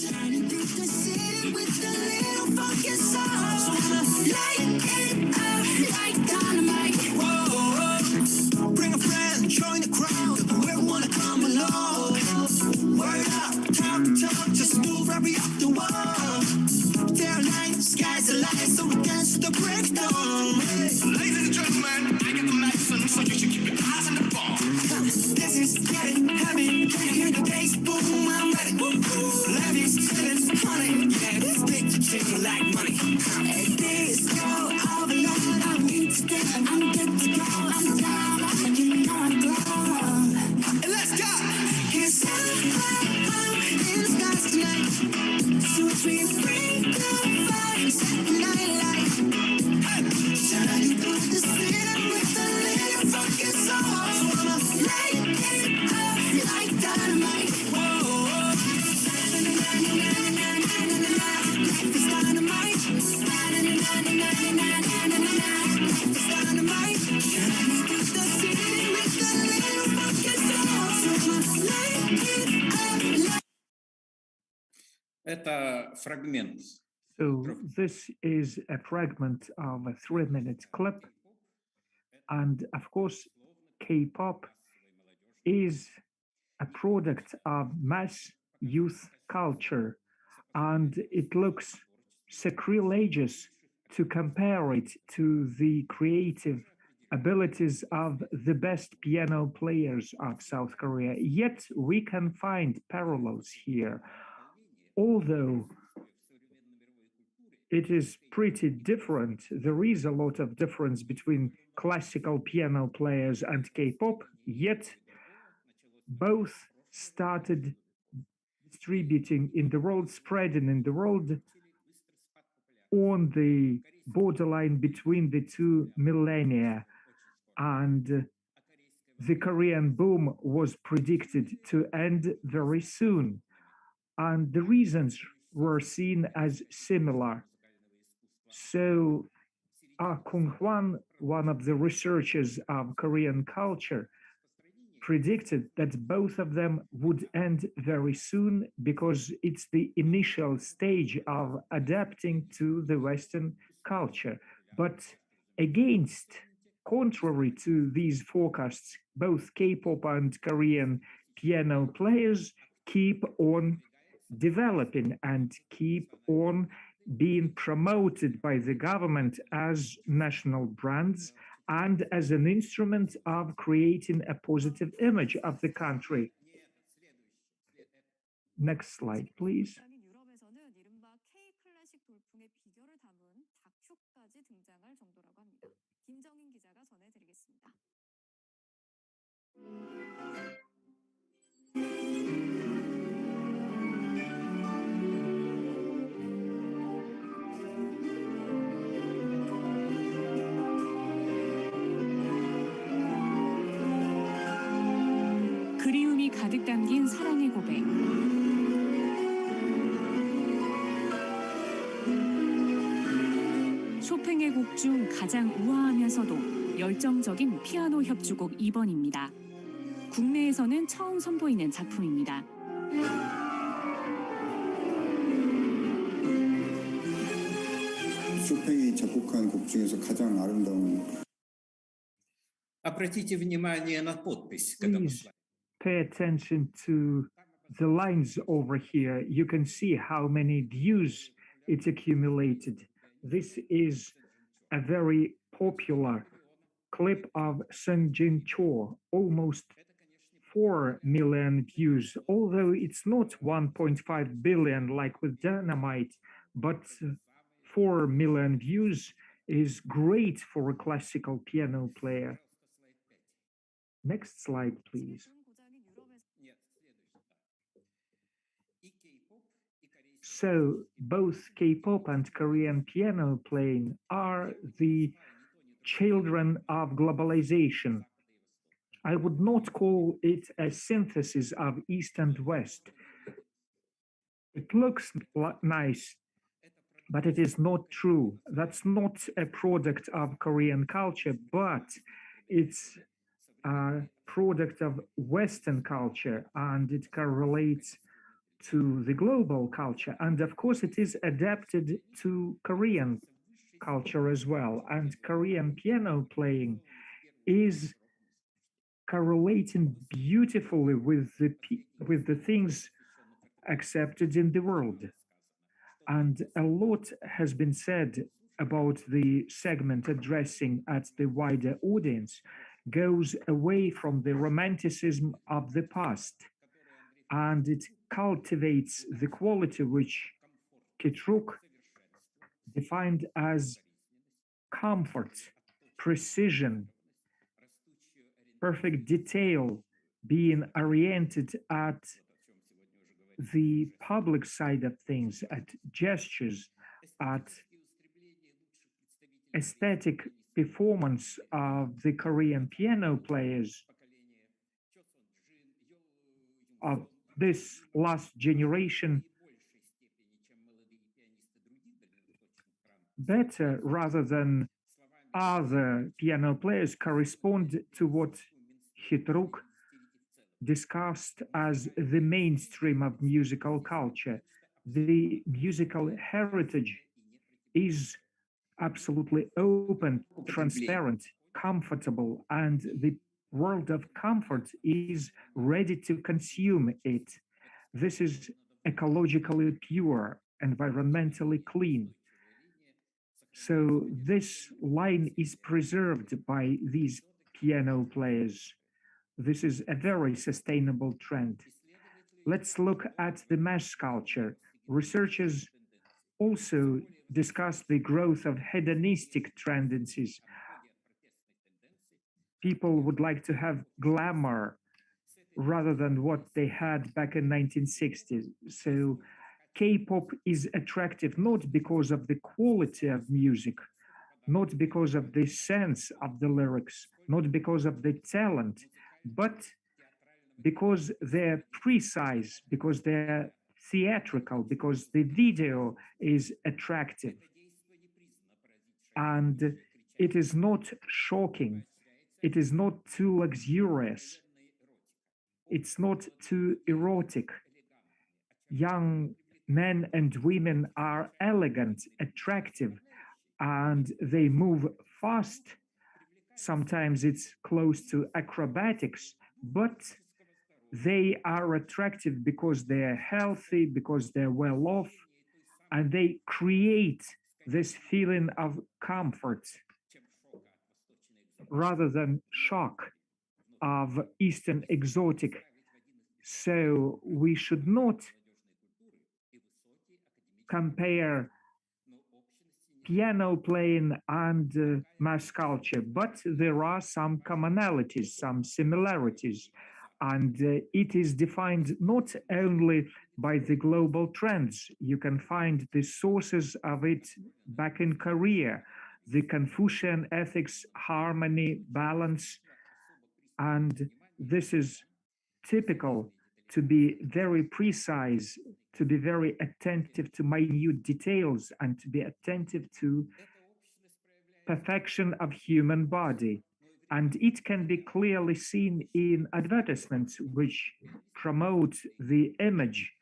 Shining through the city with a little funky soul. So I'ma light it up like dynamite. Whoa, bring a friend, join the crowd. We wanna come along. Word up, talk the talk, just move right up the wall. Tell night, sky's the light, so we dance to the breakdown. Ladies and gentlemen, I get the medicine, so you should keep your eyes on the ball. This is getting heavy, can you hear the bass boom? I'm ready. Love is feeling honey, yeah, this picture treats me like money. Hey, this girl, all alone, I need to get, I'm good to go. I'm down, you know I'm gone. And let's go. Cause I'm in the stars tonight. So we bring the fire, set the night light. Hey, shining through the city with a little fucking soul. So I'ma light it up like dynamite. Whoa. Это фрагмент. So this is a fragment of a 3-minute clip. And of course, K-pop is a product of mass youth culture. And it looks sacrilegious to compare it to the creative abilities of the best piano players of South Korea. Yet we can find parallels here. Although it is pretty different, there is a lot of difference between classical piano players and K-pop, yet both started distributing in the world, spreading in the world on the borderline between the two millennia. And the Korean boom was predicted to end very soon, and the reasons were seen as similar. So, Kung Hwan, one of the researchers of Korean culture, predicted that both of them would end very soon because it's the initial stage of adapting to the Western culture. But contrary to these forecasts, both K-pop and Korean piano players keep on developing and keep on being promoted by the government as national brands and as an instrument of creating a positive image of the country. Next slide, please. 유럽에서는 이른바 K 클래식 돌풍의 비결을 담은 다큐까지 등장할 정도라고 합니다. 김정인 기자가 전해드리겠습니다. 그리움이 가득 담긴 사랑의 고백. 쇼팽의 곡 중 가장 우아하면서도 열정적인 피아노 협주곡 2번입니다. 국내에서는 처음 선보이는 작품입니다. 쇼팽이 작곡한 곡 중에서 가장 아름다운. Обратите внимание на подпись к этому Please слайду. pay attention to the lines over here. You can see how many views it accumulated. This is a very popular clip of Sung Jin Cho, almost 4 million views, although it's not 1.5 billion like with Dynamite, but 4 million views is great for a classical piano player. Next slide, please. So both K-pop and Korean piano playing are the children of globalization. I would not call it a synthesis of East and West. It looks nice, but it is not true. That's not a product of Korean culture, but it's a product of Western culture, and it correlates to the global culture. And of course, it is adapted to Korean culture as well. And Korean piano playing is correlating beautifully with the things accepted in the world. And a lot has been said about the segment addressing at the wider audience, goes away from the romanticism of the past, and it cultivates the quality which Kitruk defined as comfort, precision, perfect detail, being oriented at the public side of things, at gestures, at aesthetic performance of the Korean piano players of this last generation better rather than other piano players correspond to what Hitruk discussed as the mainstream of musical culture. The musical heritage is absolutely open, transparent, comfortable, and the world of comfort is ready to consume it. This is ecologically pure, environmentally clean. So this line is preserved by these piano players. This is a very sustainable trend. Let's look at the mass culture. Researchers also discuss the growth of hedonistic tendencies. People would like to have glamour rather than what they had back in 1960s. So K-pop is attractive not because of the quality of music, not because of the sense of the lyrics, not because of the talent, but because they're precise, because they're theatrical, because the video is attractive, and it is not shocking, it is not too luxurious, it's not too erotic. Young men and women are elegant, attractive, and they move fast. Sometimes it's close to acrobatics, but they are attractive because they're healthy, because they're well off, and they create this feeling of comfort rather than shock of Eastern exotic. So we should not compare piano playing and mass culture, but there are some commonalities, some similarities, and it is defined not only by the global trends. You can find the sources of it back in Korea, the Confucian ethics, harmony, balance, and this is typical to be very precise, to be very attentive to minute details, and to be attentive to perfection of human body. And it can be clearly seen in advertisements which promote the image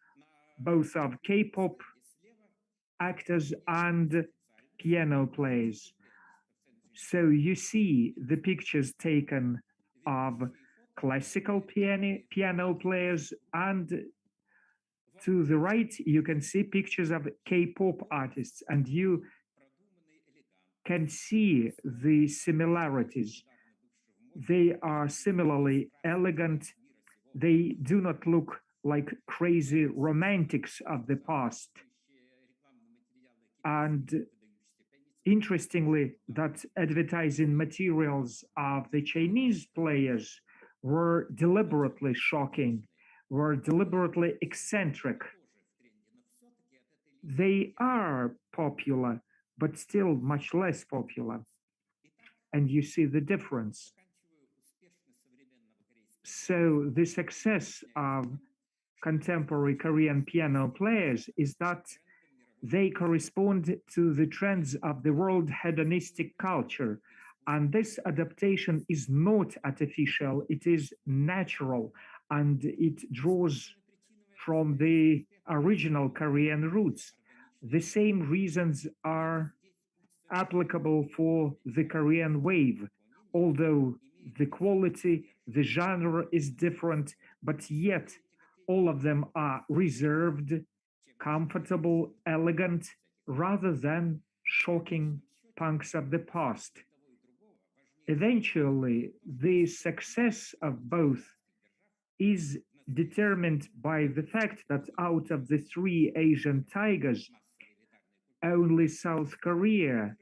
both of K-pop actors and piano players. So you see the pictures taken of classical piano players, and to the right you can see pictures of K-pop artists, and you can see the similarities. They are similarly elegant. They do not look like crazy romantics of the past. And interestingly, that advertising materials of the Chinese players were deliberately shocking, were deliberately eccentric. They are popular, but still much less popular. And you see the difference. So the success of contemporary Korean piano players is that they correspond to the trends of the world hedonistic culture. And this adaptation is not artificial, it is natural, and it draws from the original Korean roots. The same reasons are applicable for the Korean wave, although the quality, the genre is different, but yet all of them are reserved, comfortable, elegant, rather than shocking punks of the past. Eventually, the success of both is determined by the fact that out of the three Asian tigers, only South Korea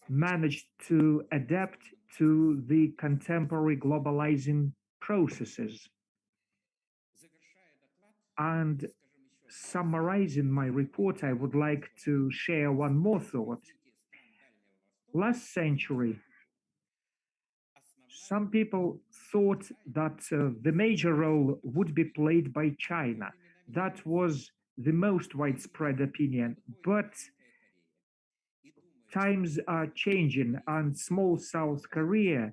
managed to adapt to the contemporary globalizing processes. And summarizing my report, I would like to share one more thought. Last century, some people thought that the major role would be played by China. That was the most widespread opinion. But times are changing, and small South Korea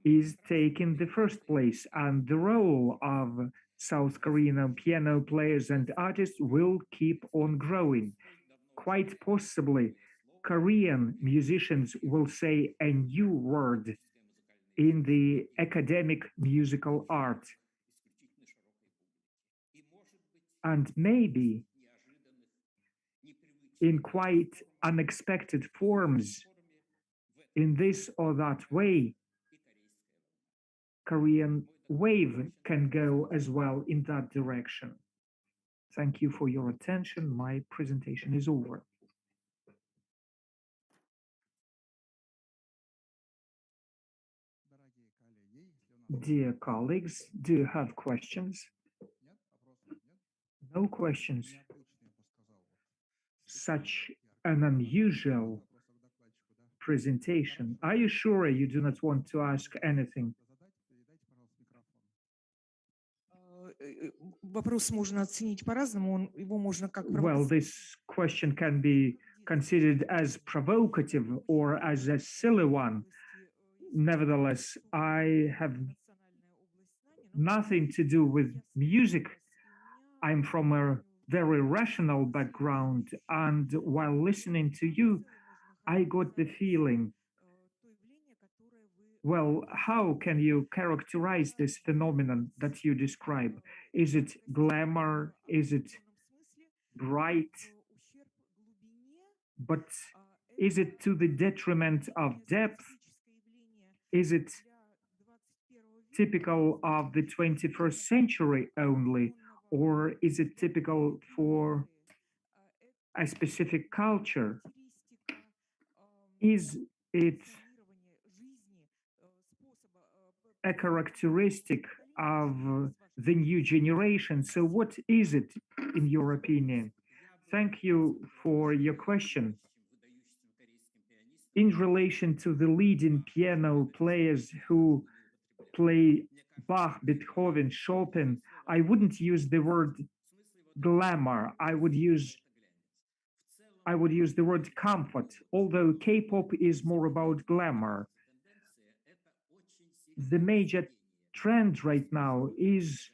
is taking the first place, and the role of South Korean piano players and artists will keep on growing. Quite possibly, Korean musicians will say a new word in the academic musical art. And maybe in quite unexpected forms, in this or that way, Korean wave can go as well in that direction. Thank you for your attention. My presentation is over. Dear colleagues, do you have questions? No questions. Such an unusual presentation. Are you sure you do not want to ask anything? вопрос можно оценить по-разному, его можно как Well, this question can be considered as provocative or as a silly one. Nevertheless, I have nothing to do with music. I'm from a very rational background, and while listening to you, I got the feeling, well, how can you characterize this phenomenon that you describe? Is it glamour? Is it bright? But is it to the detriment of depth? Is it typical of the 21st century only, or is it typical for a specific culture? Is it a characteristic of the new generation? So what is it, in your opinion? Thank you for your question. In relation to the leading piano players who play Bach, Beethoven, Chopin, I wouldn't use the word glamour. I would use the word comfort, although K-pop is more about glamour. The major trend right now is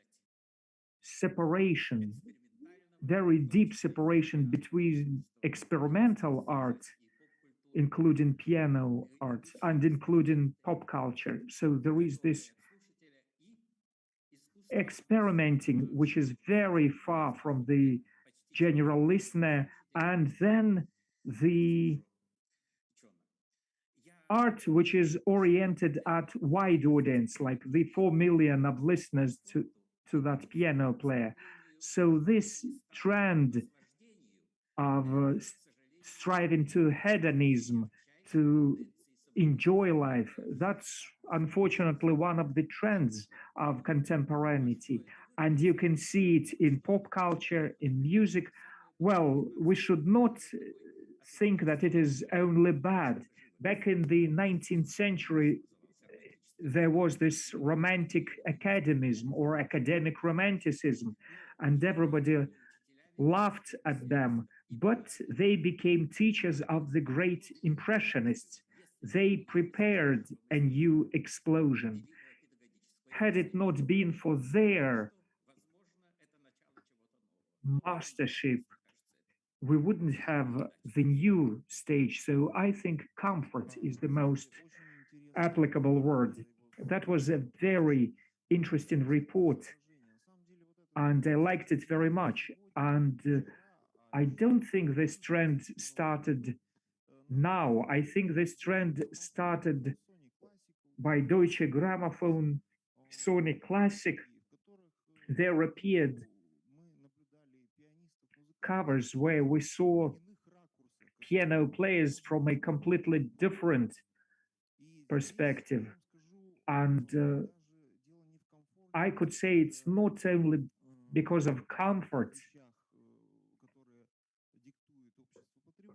separation, very deep separation between experimental art, including piano art, and including pop culture. So there is this experimenting, which is very far from the general listener, and then the art which is oriented at wide audience, like the 4 million of listeners to that piano player. So this trend of striving to hedonism, to enjoy life, that's unfortunately one of the trends of contemporaneity. And you can see it in pop culture, in music. Well, we should not think that it is only bad. Back in the 19th century, there was this romantic academism or academic romanticism, and everybody laughed at them, but they became teachers of the great impressionists. They prepared a new explosion. Had it not been for their mastership, we wouldn't have the new stage. So I think comfort is the most applicable word. That was a very interesting report, and I liked it very much. And I don't think this trend started now. I think this trend started by Deutsche Grammophon, Sony Classic. There appeared covers where we saw piano players from a completely different perspective. And I could say it's not only because of comfort,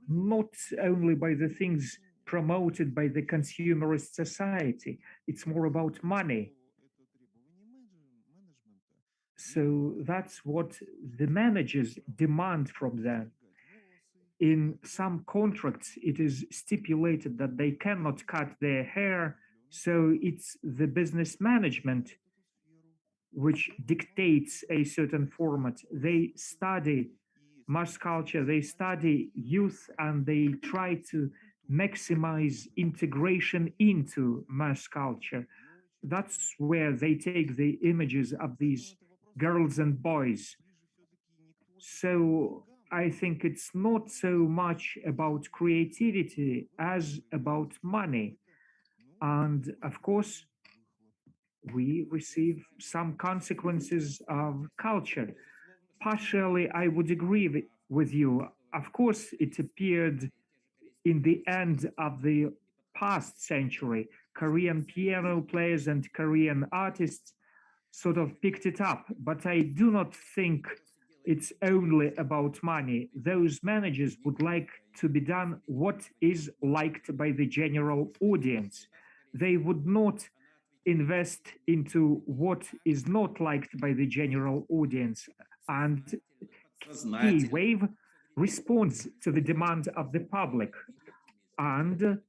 not only by the things promoted by the consumerist society, it's more about money. So that's what the managers demand from them. In some contracts, it is stipulated that they cannot cut their hair, so it's the business management which dictates a certain format. They study mass culture, they study youth, and they try to maximize integration into mass culture. That's where they take the images of these girls and boys. So I think it's not so much about creativity as about money. And of course, we receive some consequences of culture. Partially, I would agree with you. Of course, it appeared in the end of the past century. Korean piano players and Korean artists sort of picked it up, but I do not think it's only about money. Those managers would like to be done what is liked by the general audience. They would not invest into what is not liked by the general audience, and K-Wave responds to the demand of the public. And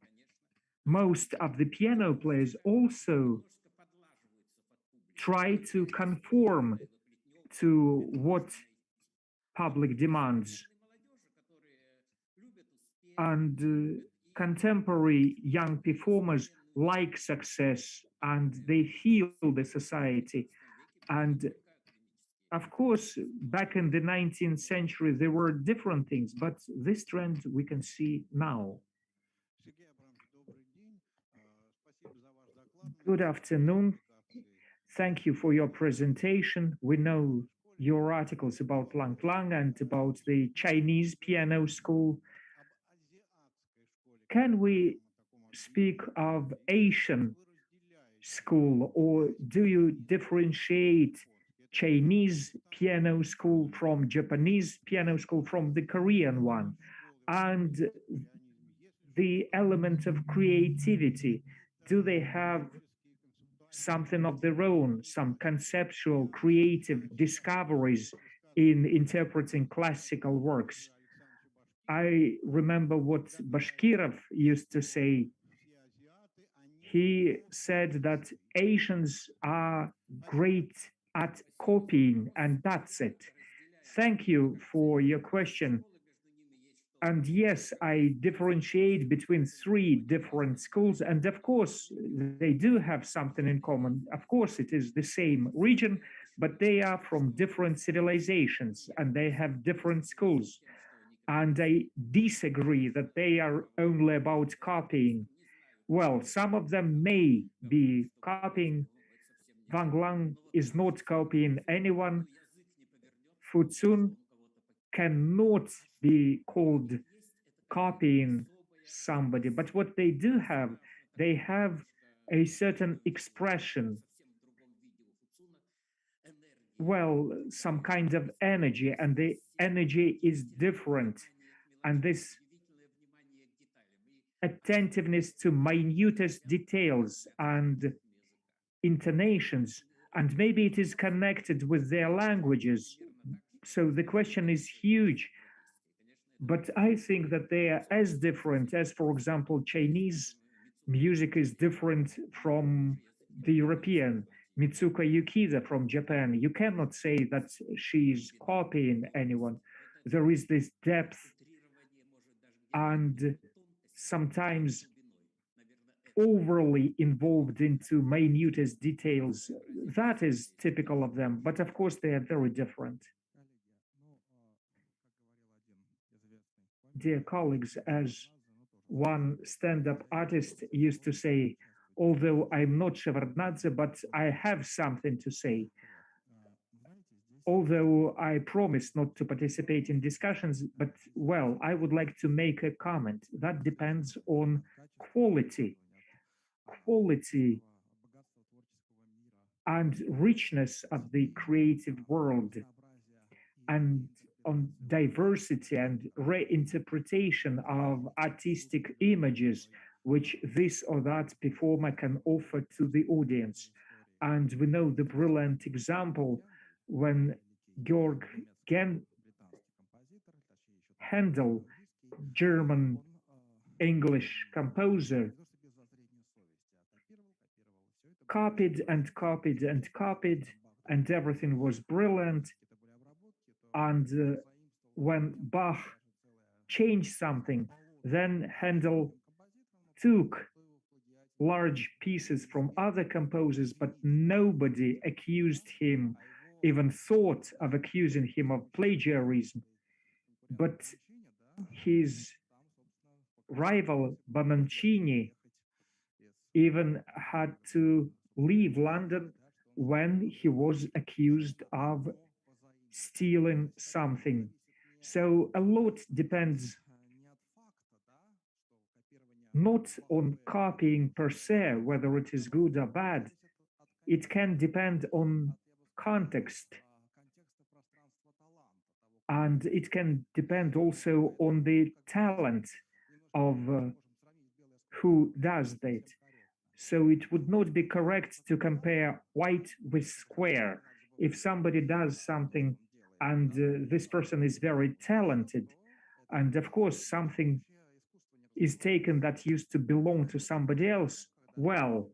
most of the piano players also try to conform to what public demands. And contemporary young performers like success and they feel the society. And of course, back in the 19th century, there were different things, but this trend we can see now. Good afternoon. Thank you for your presentation. We know your articles about Lang Lang and about the Chinese piano school. Can we speak of Asian school, or do you differentiate Chinese piano school from Japanese piano school from the Korean one? And the element of creativity, do they have something of their own, some conceptual creative discoveries in interpreting classical works? I remember what Bashkirov used to say. He said that Asians are great at copying, and that's it. Thank you for your question. And yes, I differentiate between three different schools, and of course, they do have something in common. Of course, it is the same region, but they are from different civilizations and they have different schools. And I disagree that they are only about copying. Well, some of them may be copying. Wang Lang is not copying anyone. Futsun cannot be called copying somebody, but what they have a certain expression, well, some kind of energy, and the energy is different. And this attentiveness to minutest details and intonations, and maybe it is connected with their languages. So the question is huge, but I think that they are as different as, for example, Chinese music is different from the European. Mitsuko Yukida from Japan, you cannot say that she's copying anyone. There is this depth and sometimes overly involved into minutest details. That is typical of them, but of course they are very different. Dear colleagues, as one stand-up artist used to say, although I'm not Shevardnadze, but I have something to say. Although I promise not to participate in discussions, but well, I would like to make a comment. That depends on quality. Quality and richness of the creative world, and on diversity and reinterpretation of artistic images which this or that performer can offer to the audience. And we know the brilliant example when Georg Handel, German English composer, copied and copied and copied, and everything was brilliant. And when Bach changed something, then Handel took large pieces from other composers, but nobody accused him, even thought of accusing him of plagiarism. But his rival, Bononcini, even had to leave London when he was accused of stealing something. So a lot depends not on copying per se, whether it is good or bad. It can depend on context. And it can depend also on the talent of who does that. So it would not be correct to compare white with square. If somebody does something and this person is very talented, and of course something is taken that used to belong to somebody else, well,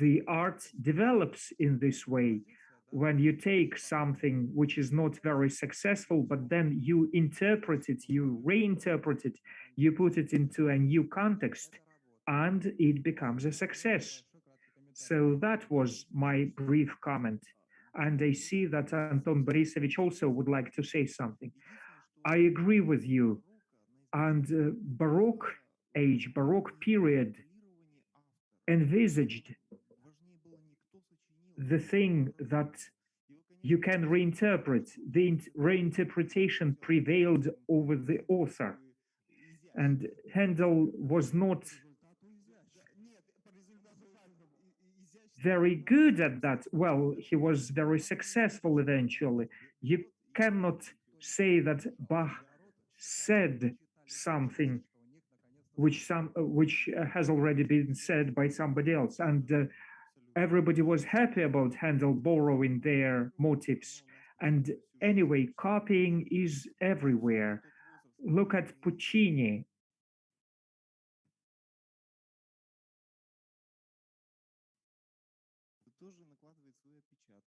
the art develops in this way. When you take something which is not very successful, but then you interpret it, you reinterpret it, you put it into a new context, and it becomes a success. So that was my brief comment. And I see that Anton Borisovich also would like to say something. I agree with you. And Baroque age, Baroque period envisaged the thing that you can reinterpret. The reinterpretation prevailed over the author. And Handel was not very good at that. Well, he was very successful eventually. You cannot say that Bach said something which has already been said by somebody else, and everybody was happy about Handel borrowing their motifs. And anyway, copying is everywhere. Look at Puccini.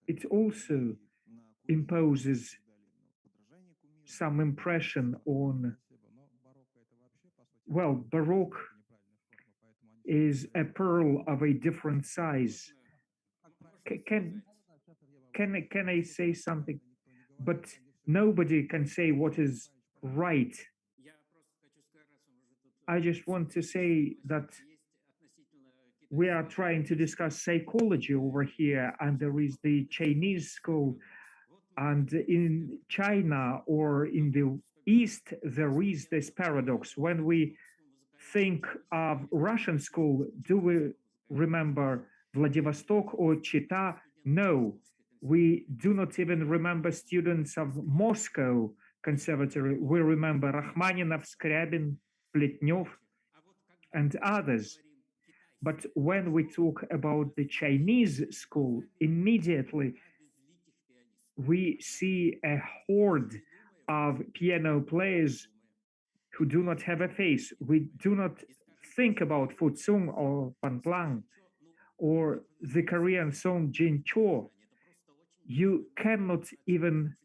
It also imposes some impression on, well, Baroque is a pearl of a different size. Can I say something? But nobody can say what is right. I just want to say that we are trying to discuss psychology over here, and there is the Chinese school, and in China or in the East, there is this paradox. When we think of Russian school, do we remember Vladivostok or Chita? No, we do not even remember students of Moscow Conservatory. We remember Rachmaninov, Skrябin, Pletnev, and others. But when we talk about the Chinese school, immediately we see a horde of piano players who do not have a face. We do not think about Fu Tsung or Pan Plang or the Korean song Jin Cho. You cannot even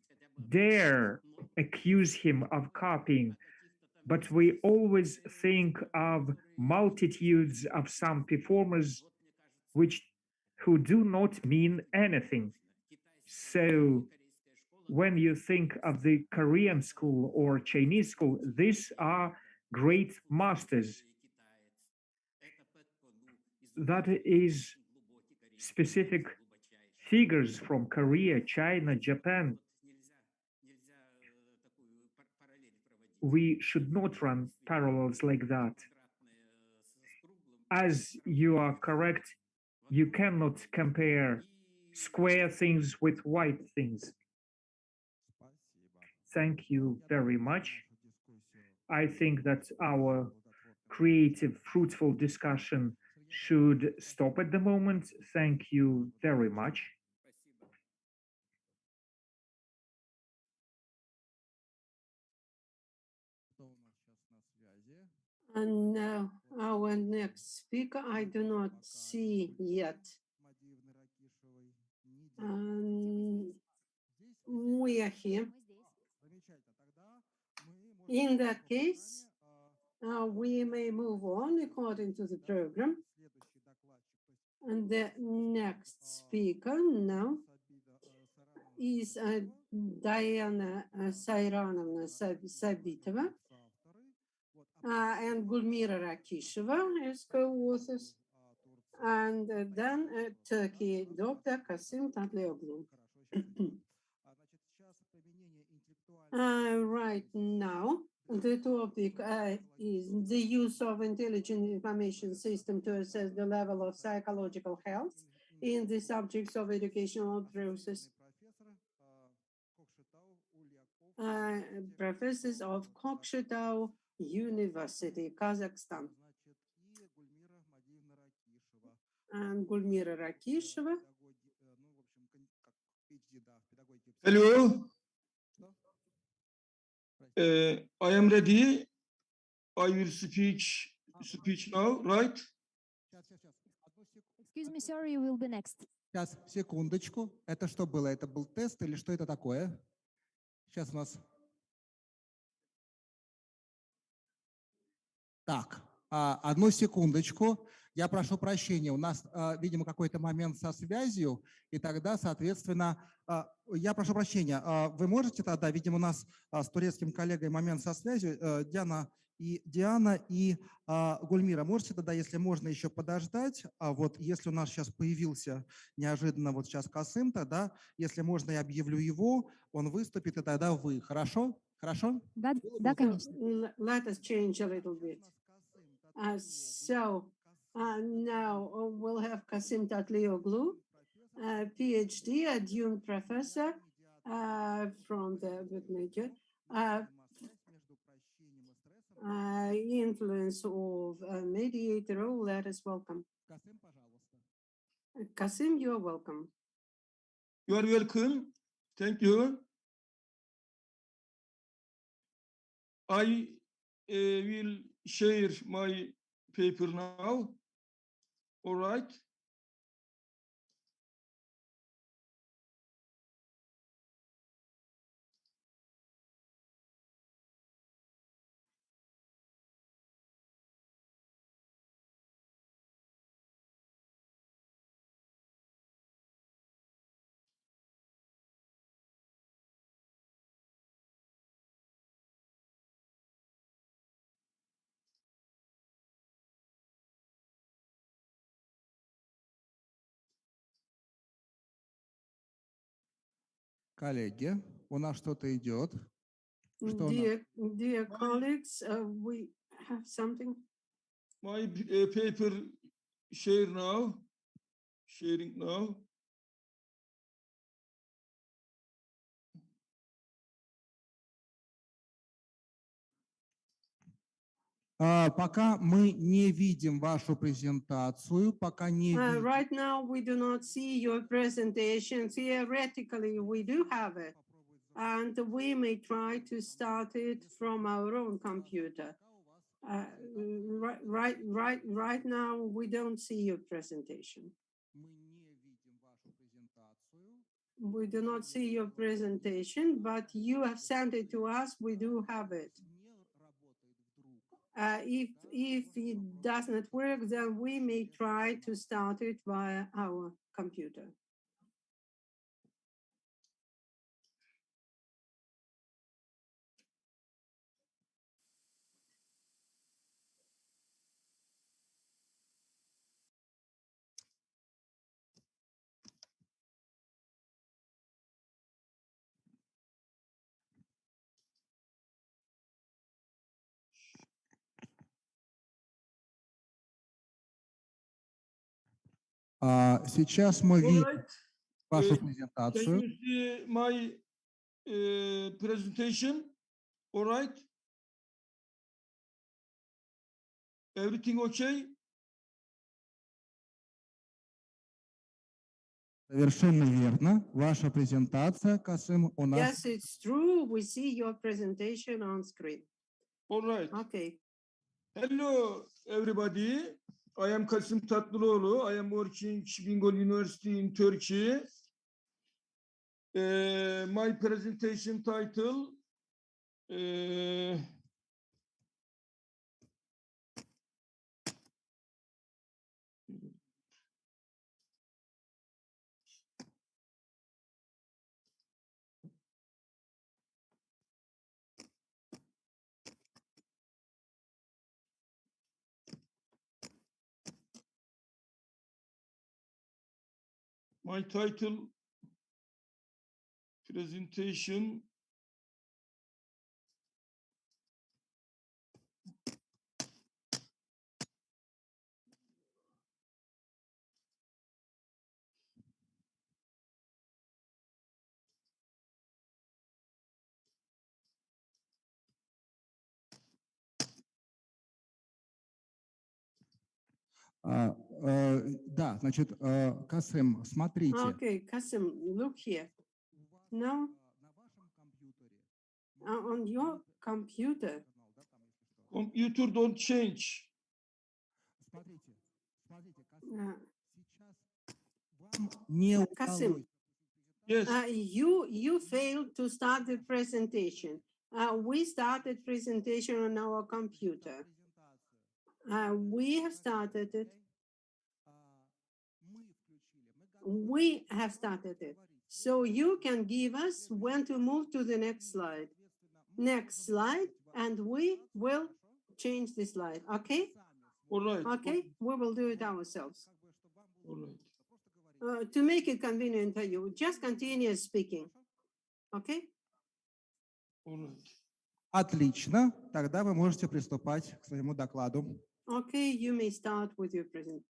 dare accuse him of copying, but we always think of multitudes of some performers who do not mean anything. So when you think of the Korean school or Chinese school, these are great masters. That is specific figures from Korea, China, Japan. We should not run parallels like that. As you are correct, you cannot compare square things with white things. Thank you very much. I think that our creative, fruitful discussion should stop at the moment. Thank you very much. And now our next speaker, I do not see yet. We are here. In that case, we may move on according to the program. And the next speaker now is Diana Sayranovna Sabitova and Gulmira Rakisheva as co-authors, and then Turkey, Dr. Kasim Tatlioglu. Right now, the topic is the use of intelligent information system to assess the level of psychological health in the subjects of educational process. Professors of Kokshetau University, Kazakhstan. and Gulmira Rakisheva. Hello. I am ready. I will speech now, right? Excuse me, sir, you will be next. Сейчас, секундочку. Это что было? Это был тест или что это такое? Сейчас у нас... Так, одну секундочку. Я прошу прощения, у нас, видимо, какой-то момент со связью, и тогда, соответственно, я прошу прощения, вы можете тогда, видимо, у нас с турецким коллегой момент со связью, Диана и Гульмира, можете тогда, если можно, еще подождать, а вот если у нас сейчас появился неожиданно вот сейчас Касым, тогда, если можно, я объявлю его, он выступит, и тогда вы. Хорошо? Хорошо? Да, да, конечно. Let us change a little bit. Now we'll have Kasim Tatlioglu, PhD, adjunct professor from the major. Influence of mediator role, let us welcome. Kasim, you're welcome. You are welcome. Thank you. I will share my paper now. All right. Коллеги, у нас что-то идет. Dear colleagues, we have something. My paper share now. Sharing now. Пока мы не видим вашу презентацию, пока не видим. Right now, we do not see your presentation. Theoretically, we do have it, and we may try to start it from our own computer. Right now, we don't see your presentation. We do not see your presentation, but you have sent it to us. We do have it. If it does not work, then we may try to start it via our computer. Сейчас мы видим вашу Can презентацию. you see my presentation? All right. Everything okay? Совершенно верно. Ваша презентация, Касым, у нас. Yes, it's true. We see your presentation on screen. All right. Okay. Hello, everybody. I am Kasim Tatlıoğlu. I am working Bengal University in Turkey. My presentation title presentation Да, значит, Касым, смотрите. Okay, Kasim, look here. Now, on your computer, Computer don't change. Смотрите, uh, не Kasim, Yes. you failed to start the presentation. We started presentation on our computer. We have started it. We have started it. So you can give us when to move to the next slide. Next slide, and we will change the slide. Okay? All right. Okay, we will do it ourselves. All right. To make it convenient for you, just continue speaking. Okay? All right. Отлично. Тогда вы можете приступать к своему докладу. Okay, you may start with your presentation.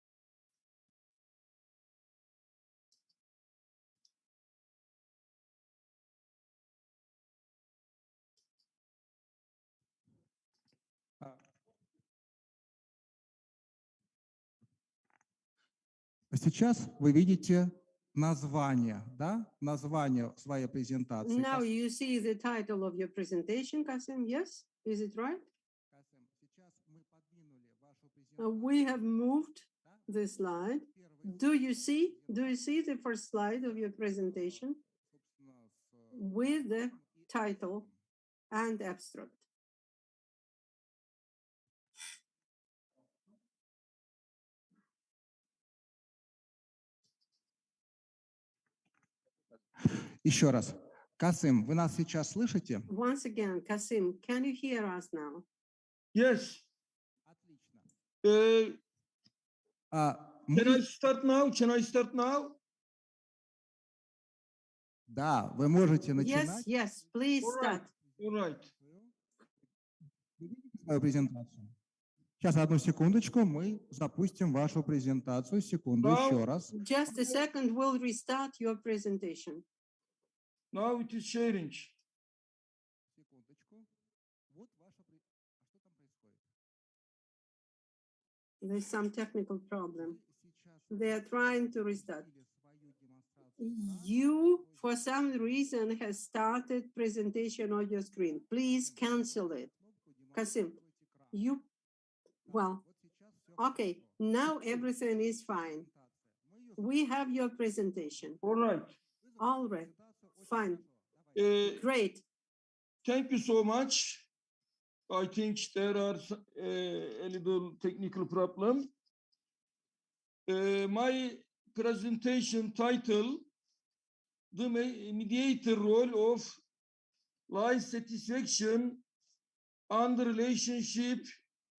Сейчас вы видите название, да? Название своей презентации. Now you see the title of your presentation, Kasim, yes? Is it right? We have moved the slide. Do you see the first slide of your presentation with the title and abstract? Еще раз. Касым, вы нас сейчас слышите? Once again, Kasim, can you hear us now? Yes. Can I start now? Can I start now? Да, вы можете начинать. Yes, please start. All right. Свою презентацию. Сейчас, одну секундочку, мы запустим вашу презентацию. Секунду, еще раз. Just a second, we'll restart your presentation. Now it is sharing. Секундочку. Вот ваша что там происходит? There's some technical problem. They are trying to restart. You, for some reason, has started presentation on your screen. Please cancel it. Kasim, okay, now everything is fine. We have your presentation. All right. All right, fine. Great. Thank you so much. I think there are a little technical problem. My presentation title, the mediator role of life satisfaction and the relationship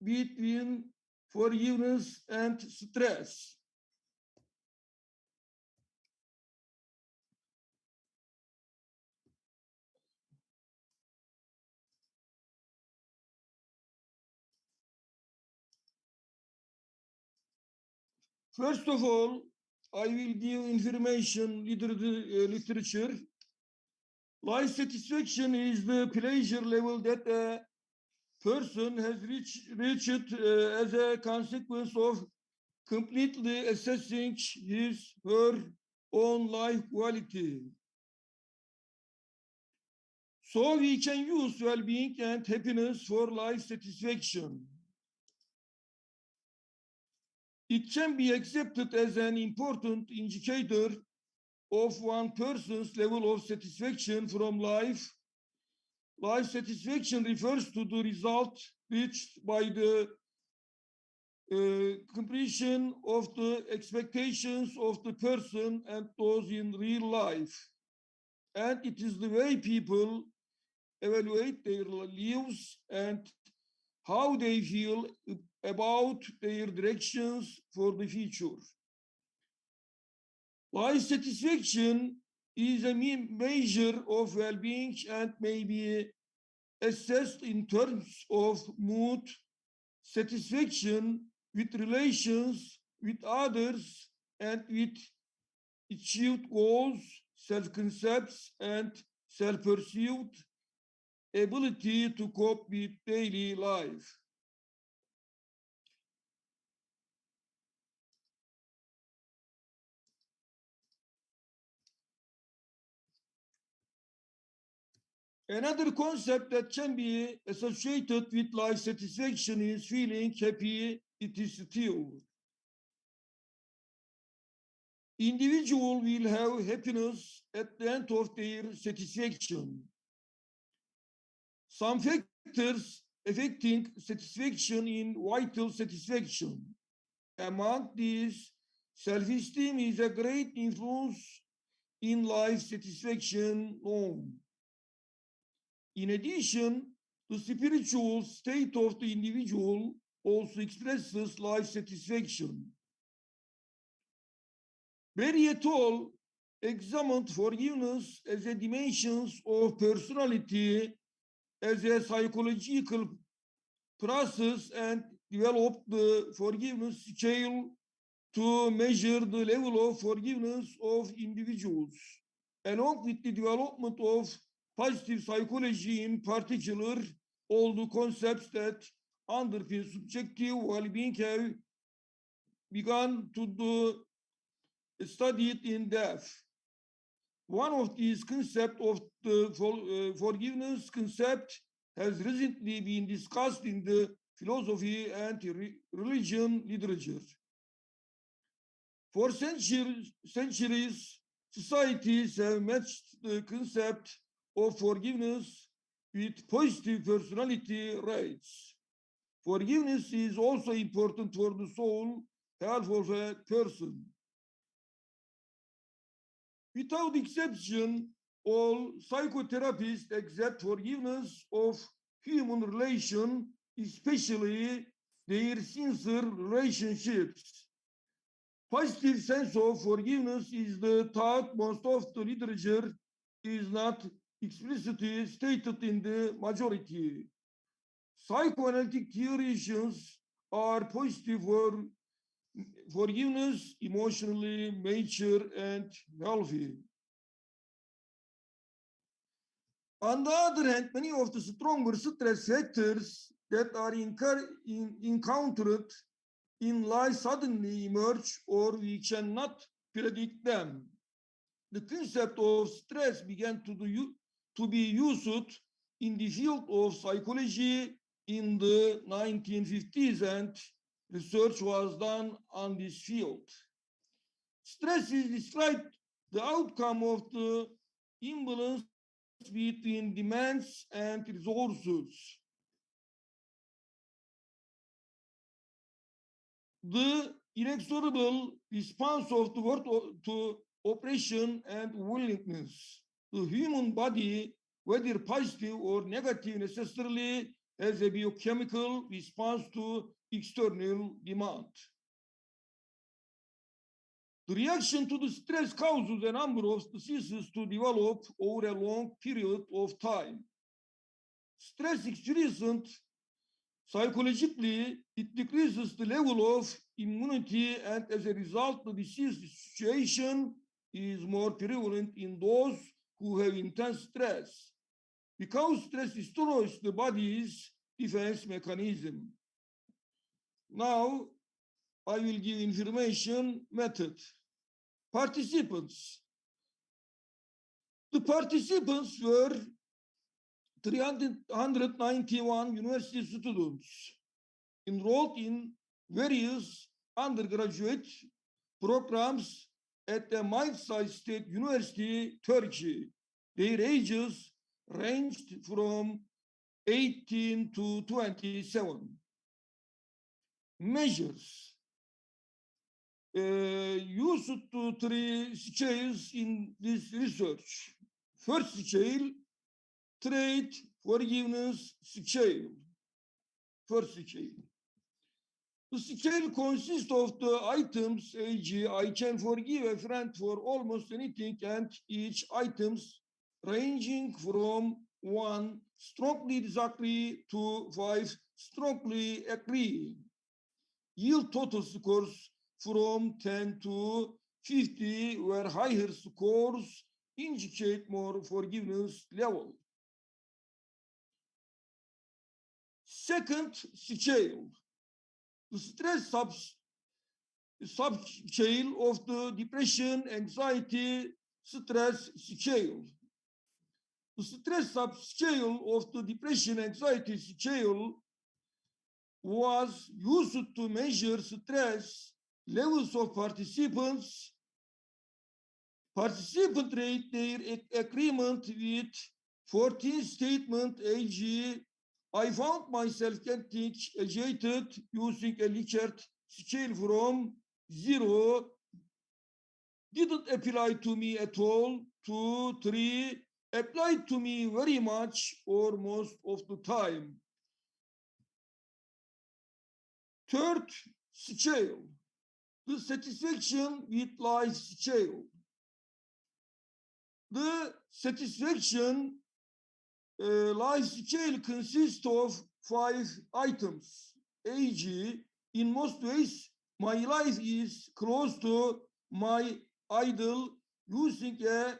between forgiveness and stress. First of all, I will give information literature. Life satisfaction is the pleasure level that a person has reached as a consequence of completely assessing his her own life quality. So we can use well-being and happiness for life satisfaction. It can be accepted as an important indicator of one person's level of satisfaction from life. Life satisfaction refers to the result reached by the completion of the expectations of the person and those in real life. And it is the way people evaluate their lives and how they feel about their directions for the future. Life satisfaction is a measure of well-being and may be assessed in terms of mood, satisfaction with relations with others, and with achieved goals, self-concepts, and self-pursuit, ability to cope with daily life. Another concept that can be associated with life satisfaction is feeling happy. It is still. Individual will have happiness at the end of their satisfaction. Some factors affecting satisfaction in vital satisfaction. Among these, self-esteem is a great influence in life satisfaction norm. In addition, the spiritual state of the individual also expresses life satisfaction. Berry et al. Examined forgiveness as a dimension of personality as a psychological process and developed the forgiveness scale to measure the level of forgiveness of individuals, along with the development of positive psychology in particular. All the concepts that underpin subjective well-being have begun to be studied in depth. One of these concepts of the forgiveness concept has recently been discussed in the philosophy and religion literature. For centuries, societies have matched the concept of forgiveness with positive personality traits. Forgiveness is also important for the soul health of a person. Without exception, all psychotherapists accept forgiveness of human relation, especially their sincere relationships. Positive sense of forgiveness is the thought most of the literature is not explicitly stated in the majority. Psychoanalytic theorians are positive for forgiveness, emotionally mature and healthy. On the other hand, many of the stronger stress factors that are encountered in life suddenly emerge, or we cannot predict them. The concept of stress began to be used in the field of psychology in the 1950s, and research was done on this field. Stress is described the outcome of the imbalance between demands and resources. The inexorable response of the world to oppression and willingness. The human body, whether positive or negative, necessarily has a biochemical response to external demand. The reaction to the stress causes a number of diseases to develop over a long period of time. Stress experienced psychologically, it decreases the level of immunity, and as a result, the disease situation is more prevalent in those who have intense stress, because stress destroys the body's defense mechanism. Now, I will give information method. Participants. The participants were 391 university students enrolled in various undergraduate programs at the Manisa State University, Turkey. Their ages ranged from 18 to 27. Measures. Used to three scales in this research. First scale, trade forgiveness scale. First scale. The scale consists of the items, e.g., I can forgive a friend for almost anything, and each items ranging from 1 strongly disagree to 5 strongly agree. Yield total scores from 10 to 50, where higher scores indicate more forgiveness level. Second scale, the stress subscale of the depression, anxiety, stress scale. the stress subscale of the depression anxiety scale was used to measure stress levels of participants. Participants rate their agreement with 14th statement, e.g., I found myself getting agitated using a Likert scale from 0, didn't apply to me at all, 2, 3, applied to me very much or most of the time. Third scale, the satisfaction with life scale. The satisfaction life scale consists of 5 items. e.g., in most ways, my life is close to my ideal using a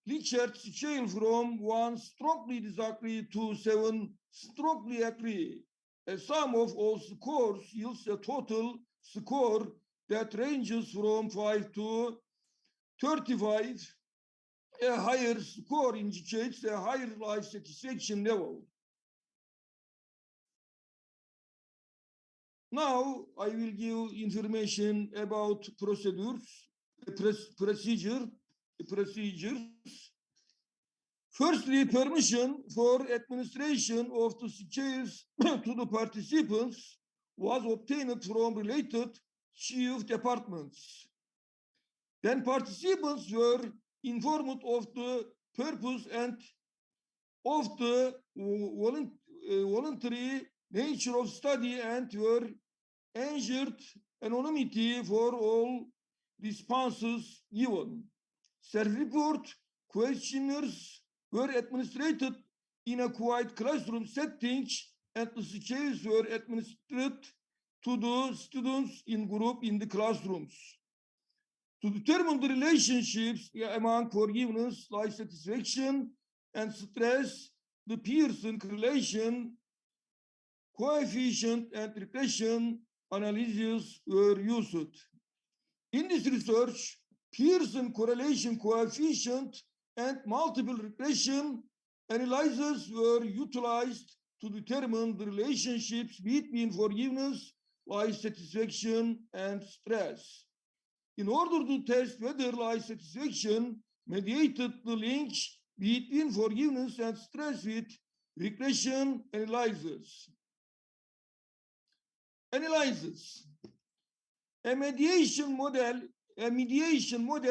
Likert scale from 1 strongly disagree to 7 strongly agree. A sum of all scores yields a total score that ranges from 5 to 35. A higher score indicates a higher life satisfaction level. Now I will give information about procedures. Firstly, permission for administration of the scales to the participants was obtained from related chief departments. Then participants were informed of the purpose and of the voluntary nature of study and were ensured anonymity for all responses given. Self-report questionnaires were administered in a quiet classroom setting and the scales were administered to the students in group in the classrooms. To determine the relationships among forgiveness, life satisfaction, and stress, the Pearson correlation coefficient and regression analyses were used. In this research, Pearson correlation coefficient and multiple regression analyses were utilized to determine the relationships between forgiveness, life satisfaction, and stress. In order to test whether life satisfaction mediated the link between forgiveness and stress with regression analysis. A mediation model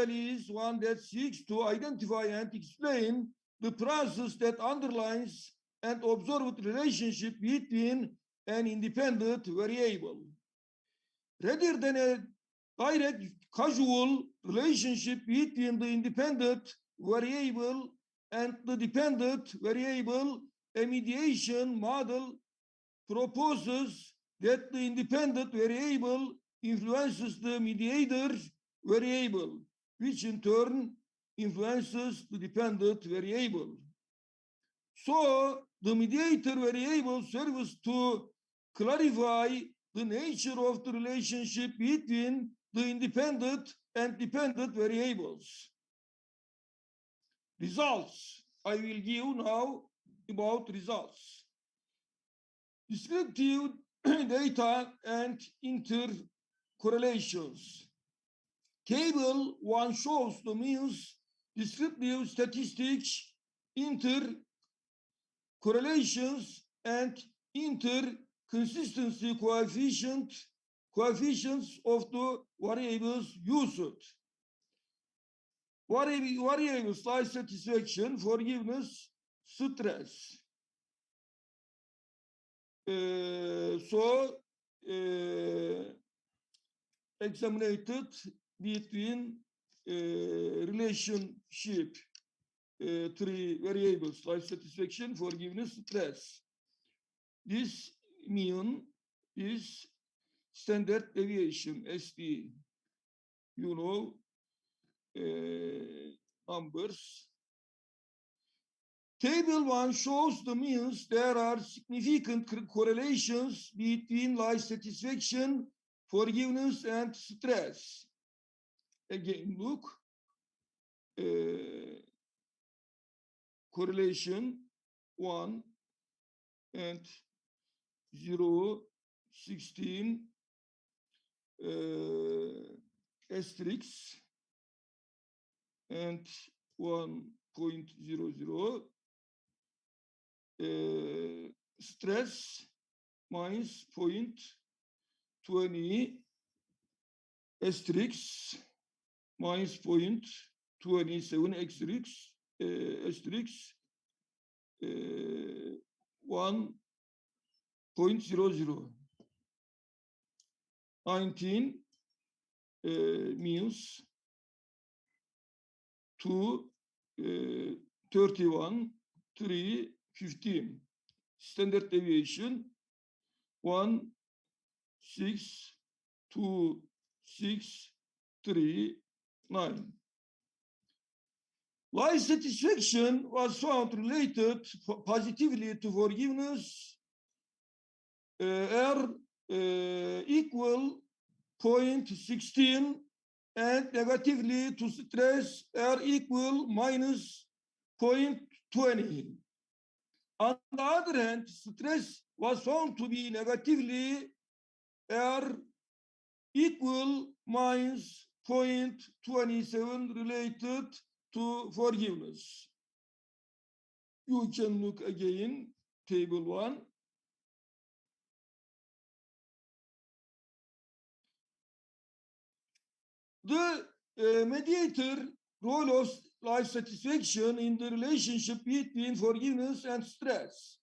is one that seeks to identify and explain the process that underlies and observed relationship between an independent variable. Rather than a direct causal relationship between the independent variable and the dependent variable, a mediation model proposes that the independent variable influences the mediator variable, which in turn influences the dependent variable. So the mediator variable serves to clarify the nature of the relationship between the independent and dependent variables. Results. I will give now about results. Descriptive data and intercorrelations. Table 1 shows the means descriptive statistics, intercorrelations, and interconsistency coefficients of the variables used. Variables life satisfaction, forgiveness, stress. Examined between relationship, 3 variables, life satisfaction, forgiveness, stress. This mean is standard deviation, SD. You know, numbers. Table 1 shows the means there are significant correlations between life satisfaction, forgiveness, and stress. Again, look. correlation 1 and 0, 16 asterisk and 1.00 stress minus 0.20 asterisk minus 0.27 asterisk 1.00 19 means 2 31 3 15 standard deviation 1 6 2 6 3 9. Life satisfaction was found related positively to forgiveness R equal 0.16 and negatively to stress R equal minus 0.20. On the other hand, stress was found to be negatively R equal minus 0.27 related to forgiveness. You can look again, table 1. The mediator role of life satisfaction in the relationship between forgiveness and stress.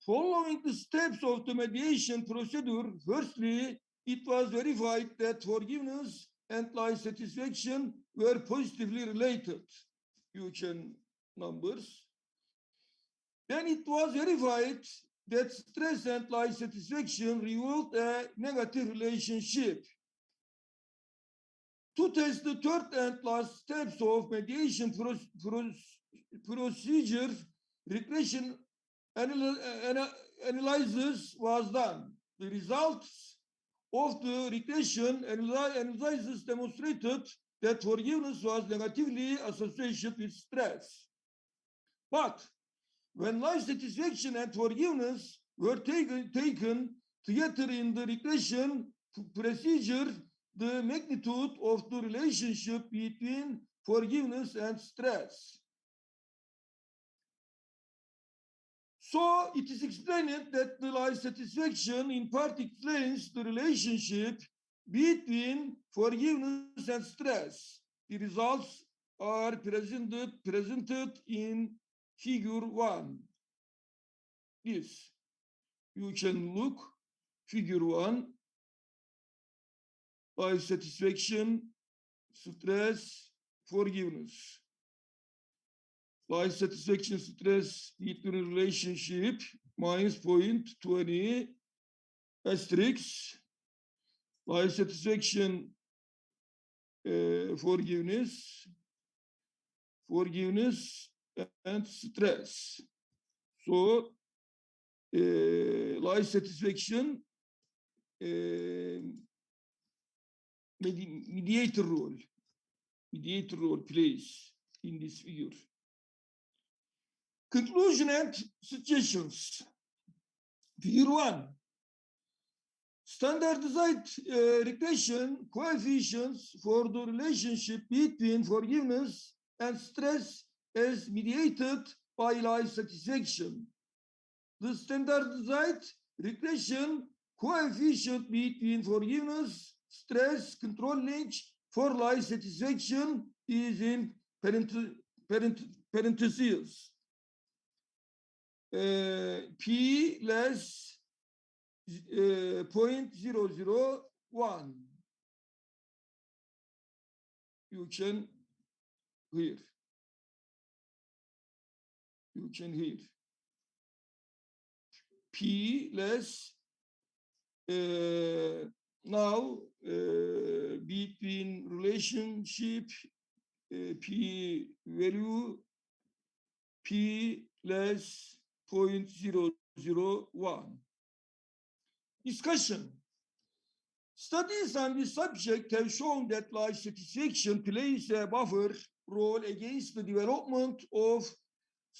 Following the steps of the mediation procedure, firstly, it was verified that forgiveness and life satisfaction were positively related. You can numbers. Then it was verified that stress and life satisfaction revealed a negative relationship. To test the third and last steps of mediation procedure, regression analysis was done. The results of the regression analysis demonstrated that forgiveness was negatively associated with stress. But when life satisfaction and forgiveness were taken together in the regression procedure, the magnitude of the relationship between forgiveness and stress. So it is explained that the life satisfaction in part explains the relationship between forgiveness and stress. The results are presented in figure 1. This. You can look figure 1. Life satisfaction, stress, forgiveness. Life satisfaction, stress between relationship, minus 0.20 asterisk. Life satisfaction, forgiveness and stress. So life satisfaction mediator role plays in this figure. Conclusion and suggestions. Figure 1. Standardized regression coefficients for the relationship between forgiveness and stress as mediated by life satisfaction. The standardized regression coefficient between forgiveness, stress, controlling for life satisfaction is in parentheses. P less 0.001. You can hear. P less now between relationship P value P less 0.001. Discussion. Studies on this subject have shown that life satisfaction plays a buffer role against the development of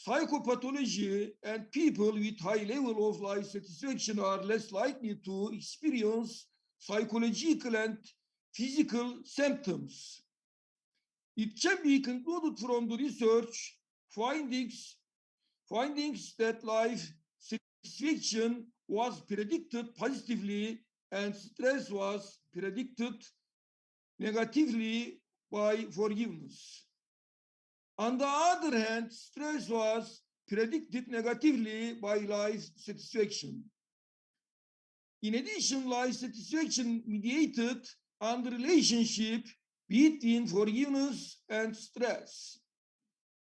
psychopathology, and people with high level of life satisfaction are less likely to experience psychological and physical symptoms. It can be concluded from the research findings that life satisfaction was predicted positively and stress was predicted negatively by forgiveness. On the other hand, stress was predicted negatively by life satisfaction. In addition, life satisfaction mediated on the relationship between forgiveness and stress.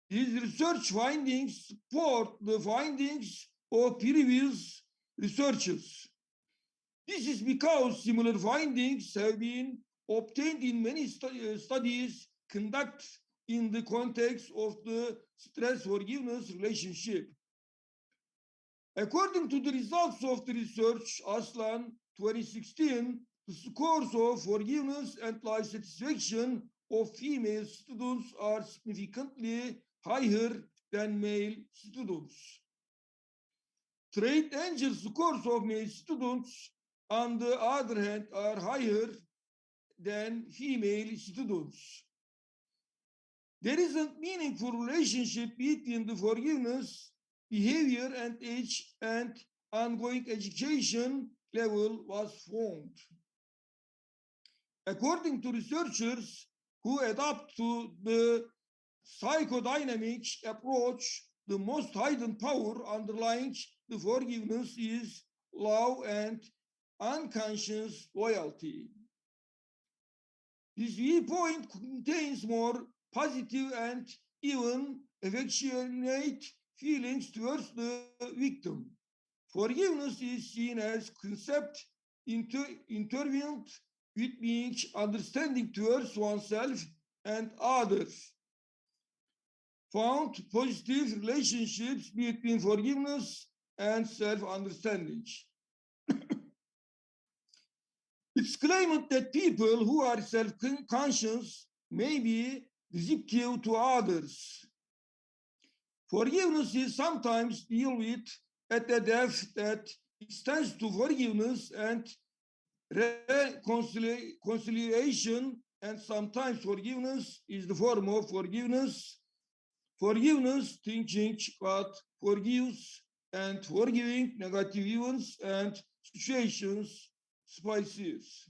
These research findings support the findings of previous researchers. This is because similar findings have been obtained in many studies conducted in the context of the stress-forgiveness relationship. According to the results of the research, Aslan 2016, the scores of forgiveness and life satisfaction of female students are significantly higher than male students. Trait anger scores of male students, on the other hand, are higher than female students. There is a meaningful relationship between the forgiveness, behavior, and age and ongoing education level was found. According to researchers who adopt to the psychodynamic approach, the most hidden power underlying the forgiveness is love and unconscious loyalty. This viewpoint contains more positive and even affectionate feelings towards the victim. Forgiveness is seen as concept intertwined with being understanding towards oneself and others. Found positive relationships between forgiveness and self-understanding. It's claimed that people who are self-conscious may be receptive to others. Forgiveness is sometimes dealt with at a depth that extends to forgiveness and reconciliation, and sometimes forgiveness is the form of forgiveness. Forgiveness, thinking what forgives, and forgiving negative events and situations, spices.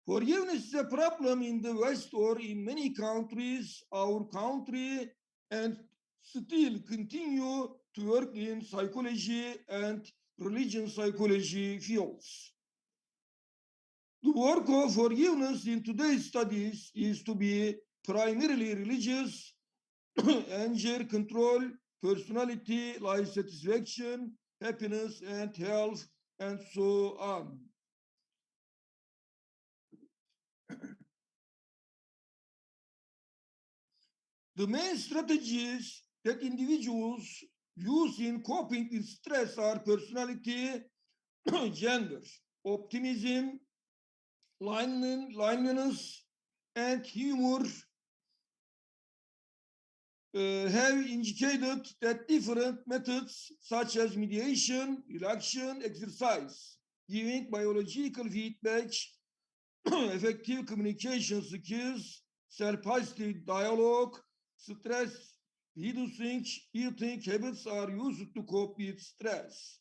Forgiveness is a problem in the West or in many countries, our country, and still continue to work in psychology and religion psychology fields. The work of forgiveness in today's studies is to be primarily religious, anger control, personality, life satisfaction, happiness and health, and so on. The main strategies that individuals use in coping with stress are personality, gender, optimism, liveliness, and humor. Have indicated that different methods such as mediation, relaxation, exercise, giving biological feedback, effective communication skills, self-positive dialogue, stress reducing eating habits are used to cope with stress.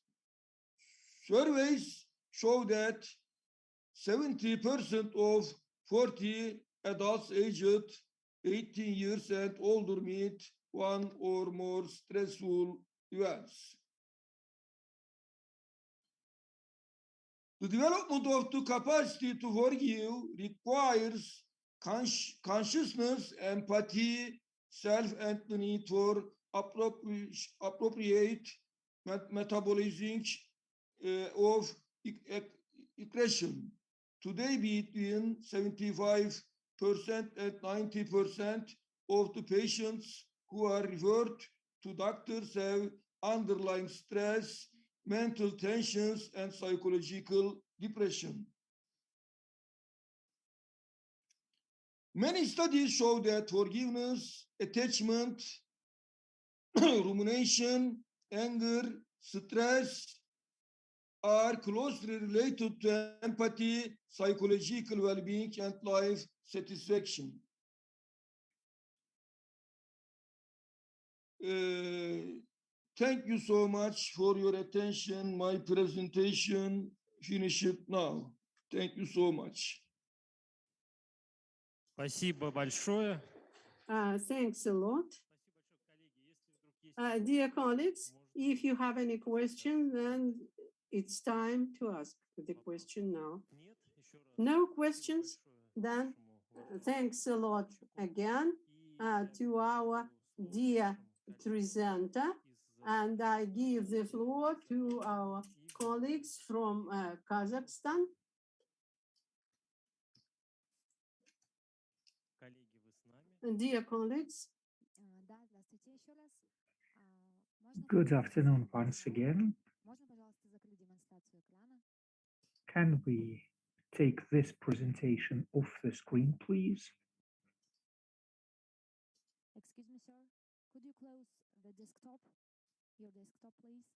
Surveys show that 70% of 40 adults aged 18 years and older meet one or more stressful events. The development of the capacity to forgive requires consciousness, empathy, self, and the need for appropriate metabolism of aggression. Today, between 75% and 90% of the patients who are referred to doctors have underlying stress, mental tensions, and psychological depression. Many studies show that forgiveness, attachment, rumination, anger, stress are closely related to empathy, psychological well-being, and life satisfaction. Thank you so much for your attention. My presentation finished now. Thank you so much. Спасибо большое. Thanks a lot. Dear colleagues, if you have any questions, then it's time to ask the question now. No questions? Then thanks a lot again to our dear presenter. And I give the floor to our colleagues from Kazakhstan. Dear colleagues. Good afternoon once again. Can we take this presentation off the screen, please? Excuse me, sir. Could you close the desktop, your desktop, please,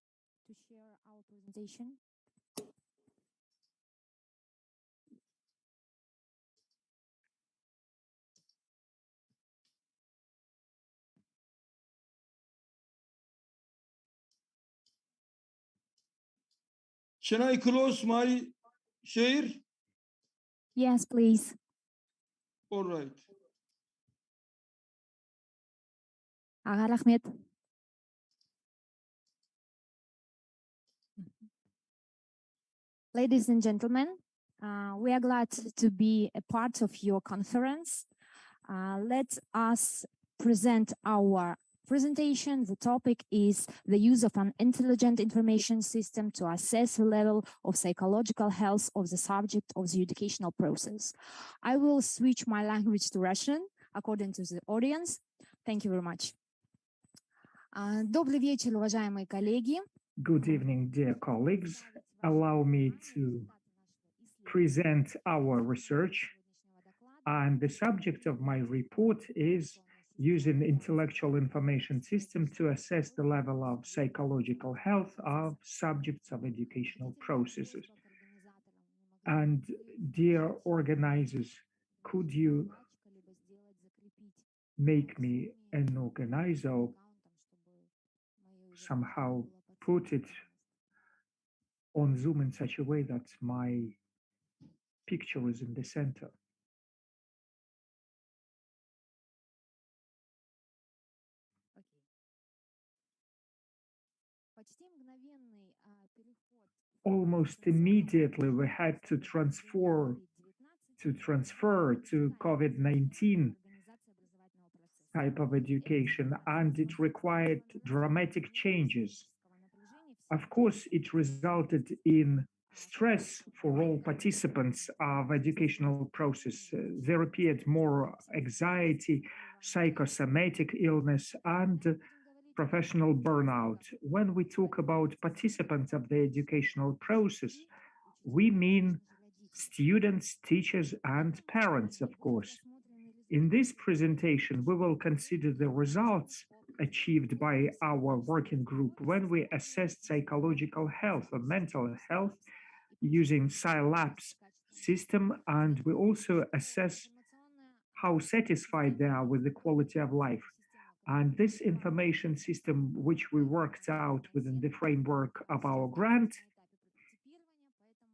to share our presentation? Can I close my share? Yes, please. All right. Аға рахмет. Ladies and gentlemen, we are glad to be a part of your conference. Let us present our presentation. The topic is the use of an intelligent information system to assess the level of psychological health of the subject of the educational process. I will switch my language to Russian according to the audience. Thank you very much. Добрый вечер, уважаемые коллеги. Good evening, dear colleagues. Allow me to present our research. And the subject of my report is using intellectual information system to assess the level of psychological health of subjects of educational processes. And dear organizers, could you make me an organizer, somehow put it on Zoom in such a way that my picture is in the center? Almost immediately, we had to transfer to COVID-19 type of education, and it required dramatic changes. Of course, it resulted in stress for all participants of educational process. There appeared more anxiety, psychosomatic illness, and professional burnout. When we talk about participants of the educational process, we mean students, teachers, and parents, of course. In this presentation, we will consider the results achieved by our working group when we assessed psychological health or mental health using Scilab's system, and we also assess how satisfied they are with the quality of life. And this information system, which we worked out within the framework of our grant,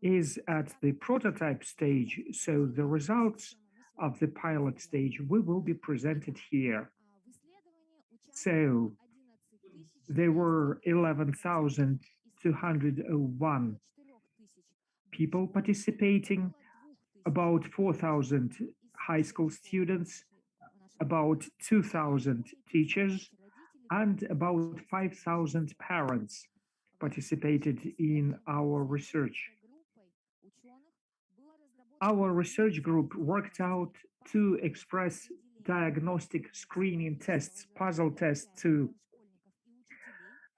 is at the prototype stage. So the results of the pilot stage will be presented here. So there were 11,201 people participating, about 4,000 high school students, about 2,000 teachers, and about 5,000 parents participated in our research. Our research group worked out to express diagnostic screening tests, puzzle tests, to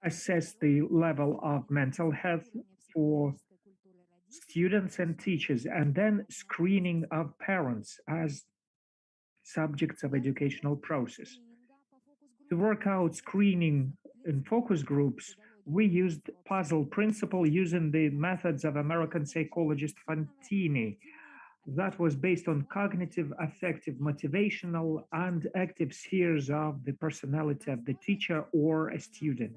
assess the level of mental health for students and teachers, and then screening of parents, as subjects of educational process. To work out screening in focus groups, we used puzzle principle using the methods of American psychologist Fantini. That was based on cognitive, affective, motivational, and active spheres of the personality of the teacher or a student.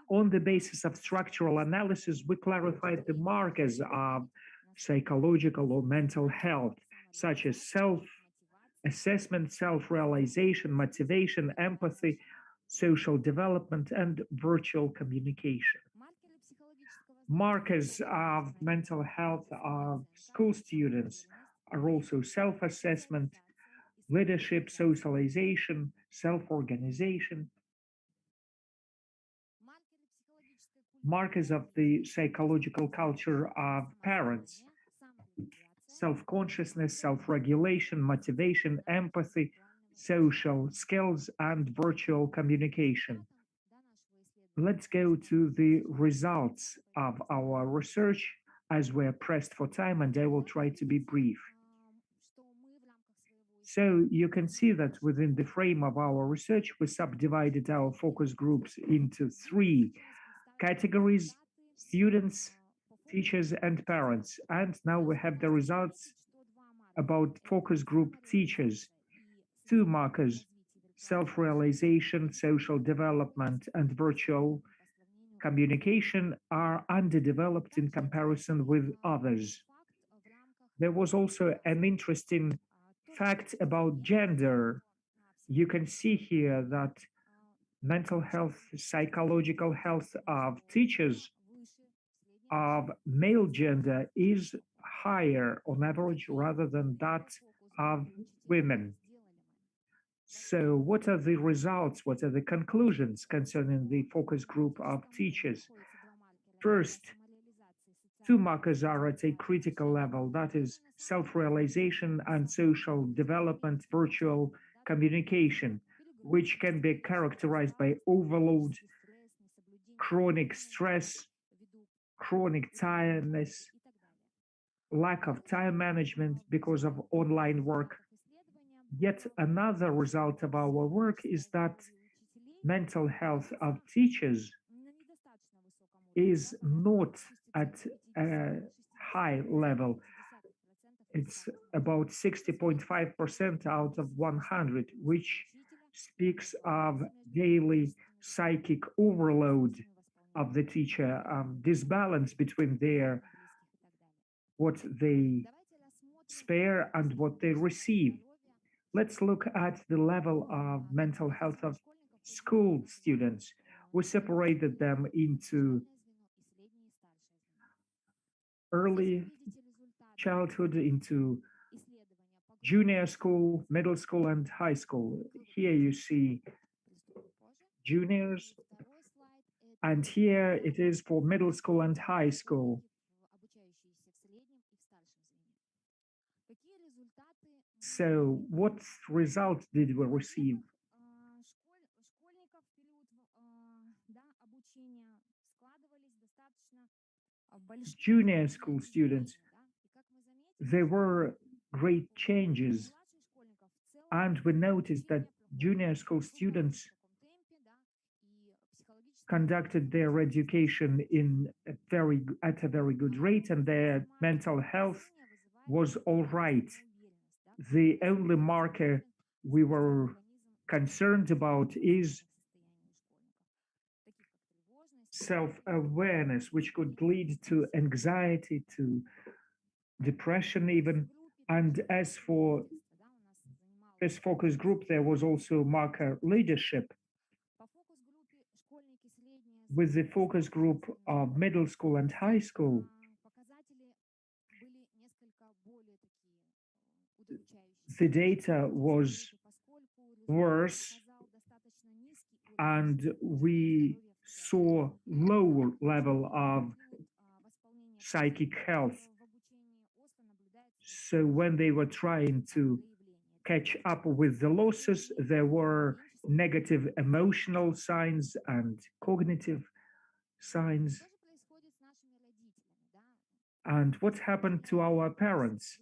On the basis of structural analysis, we clarified the markers of psychological or mental health, such as self-assessment, self-realization, motivation, empathy, social development, and virtual communication. Markers of mental health of school students are also self-assessment, leadership, socialization, self-organization. Markers of the psychological culture of parents, self-consciousness, self-regulation, motivation, empathy, social skills, and virtual communication. Let's go to the results of our research as we're pressed for time, and I will try to be brief. So you can see that within the frame of our research, we subdivided our focus groups into three categories: students, teachers, and parents. And now we have the results about focus group teachers. Two markers: self-realization, social development, and virtual communication are underdeveloped in comparison with others. There was also an interesting fact about gender. You can see here that mental health, psychological health of teachers of male gender is higher on average rather than that of women. So what are the results? What are the conclusions concerning the focus group of teachers? First, two markers are at a critical level, that is self-realization and social development, virtual communication, which can be characterized by overload, chronic stress, chronic tiredness, lack of time management because of online work. Yet another result of our work is that mental health of teachers is not at a high level. It's about 60.5% out of 100, which speaks of daily psychic overload of the teacher, disbalance between what they spare and what they receive. Let's look at the level of mental health of school students. We separated them into early childhood, into junior school, middle school, and high school. Here you see juniors, and here it is for middle school and high school. So what result did we receive? Junior school students, there were great changes, and we noticed that junior school students conducted their education at a very good rate, and their mental health was all right. The only marker we were concerned about is self-awareness, which could lead to anxiety, to depression even. And as for this focus group, there was also marker leadership. With the focus group of middle school and high school, the data was worse, and we saw lower level of psychic health. So when they were trying to catch up with the losses, there were negative emotional signs and cognitive signs. And what happened to our parents?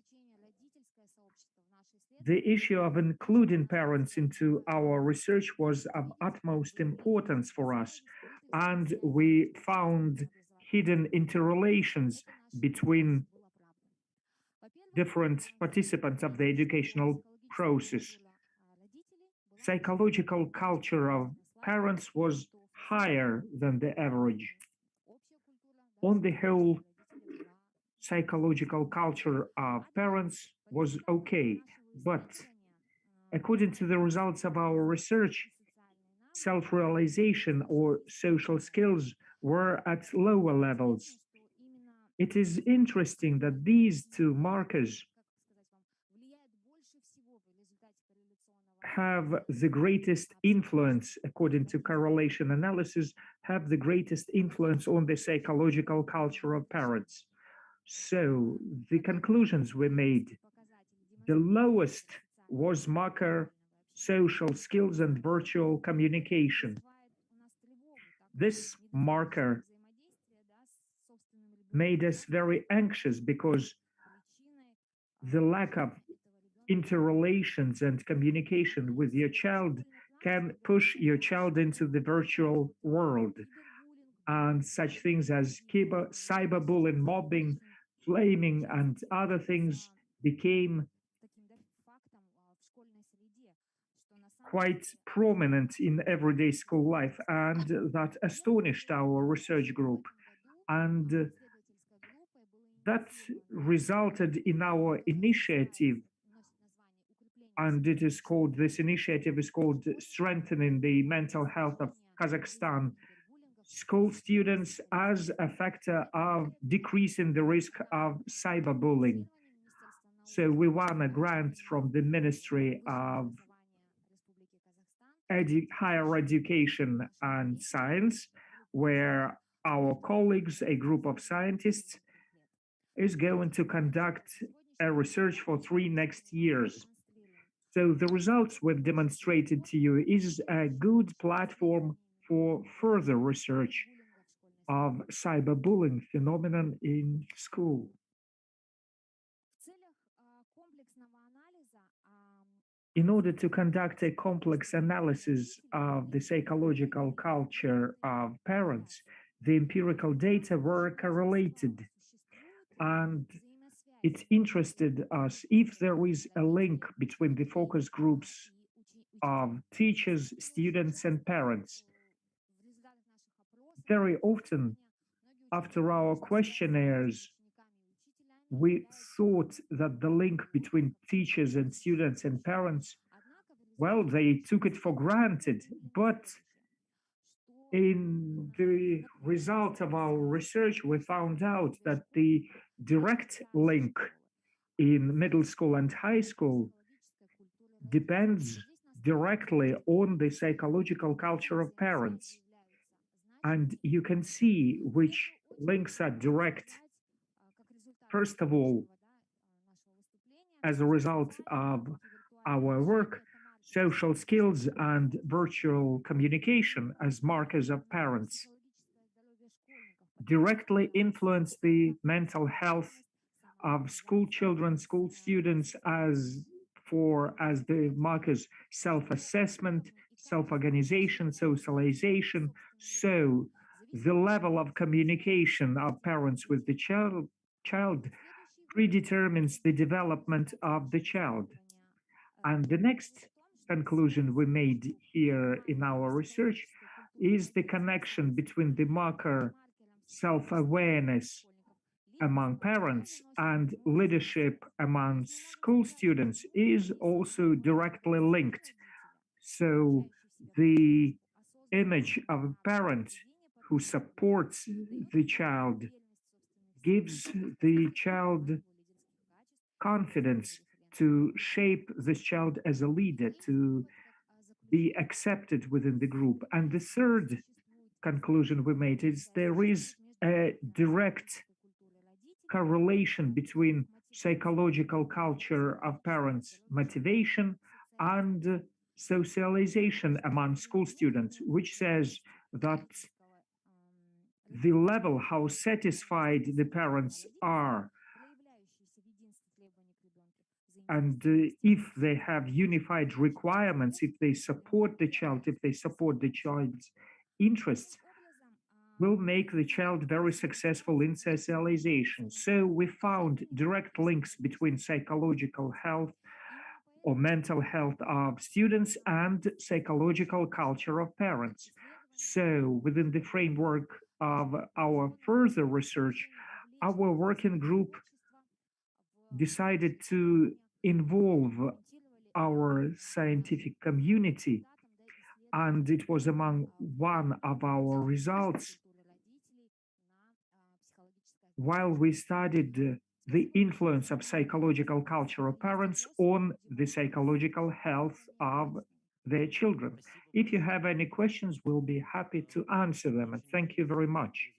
The issue of including parents into our research was of utmost importance for us, and we found hidden interrelations between different participants of the educational process. Psychological culture of parents was higher than the average. On the whole, psychological culture of parents was okay, but according to the results of our research, self-realization or social skills were at lower levels. It is interesting that these two markers have the greatest influence, according to correlation analysis, have the greatest influence on the psychological culture of parents. So the conclusions we made, the lowest was marker social skills and virtual communication. This marker made us very anxious because the lack of interrelations and communication with your child can push your child into the virtual world. And such things as cyberbullying, mobbing, flaming, and other things became quite prominent in everyday school life, and that astonished our research group. And that resulted in our initiative, and this initiative is called Strengthening the Mental Health of Kazakhstan School Students as a Factor of Decreasing the Risk of Cyberbullying. So we won a grant from the Ministry of Higher Education and Science, where our colleagues, a group of scientists, is going to conduct a research for 3 next years. So the results we've demonstrated to you is a good platform for further research of cyberbullying phenomenon in school. In order to conduct a complex analysis of the psychological culture of parents, the empirical data were correlated, and it interested us if there is a link between the focus groups of teachers, students, and parents. Very often, after our questionnaires, we thought that the link between teachers and students and parents, well, they took it for granted, but in the result of our research, we found out that the direct link in middle school and high school depends directly on the psychological culture of parents. And you can see which links are direct. First of all, as a result of our work, social skills and virtual communication as markers of parents directly influence the mental health of school children, school students as the markers self-assessment, self-organization, socialization. So the level of communication of parents with the child predetermines the development of the child. And the next conclusion we made here in our research is the connection between the marker self-awareness among parents and leadership among school students is also directly linked. So the image of a parent who supports the child gives the child confidence to shape this child as a leader, to be accepted within the group. And the third conclusion we made is there is a direct correlation between psychological culture of parents' motivation and socialization among school students, which says that the level how satisfied the parents are And if they have unified requirements, if they support the child, if they support the child's interests, will make the child very successful in socialization. So we found direct links between psychological health or mental health of students and psychological culture of parents. So within the framework of our further research, our working group decided to involve our scientific community, and it was among one of our results while we studied the influence of psychological culture of parents on the psychological health of their children. If you have any questions, we'll be happy to answer them. And thank you very much.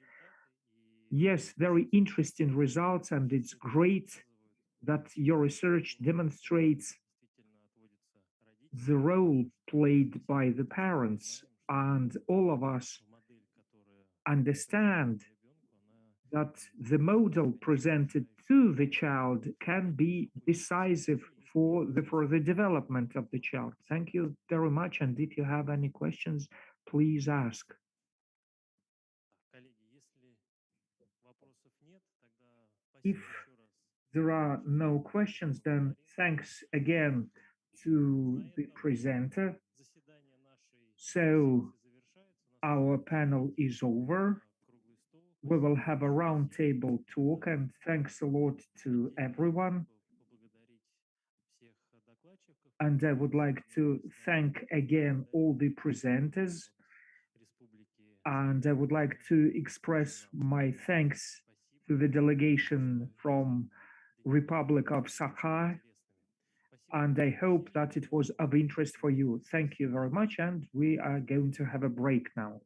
Yes, very interesting results, and it's great that your research demonstrates the role played by the parents, and all of us understand that the model presented to the child can be decisive for the further development of the child. Thank you very much. And if you have any questions, please ask. If there are no questions, then thanks again to the presenter. So our panel is over. We will have a roundtable talk, and thanks a lot to everyone. And I would like to thank again all the presenters. And I would like to express my thanks to the delegation from Republic of Sakha. And I hope that it was of interest for you. Thank you very much. And we are going to have a break now.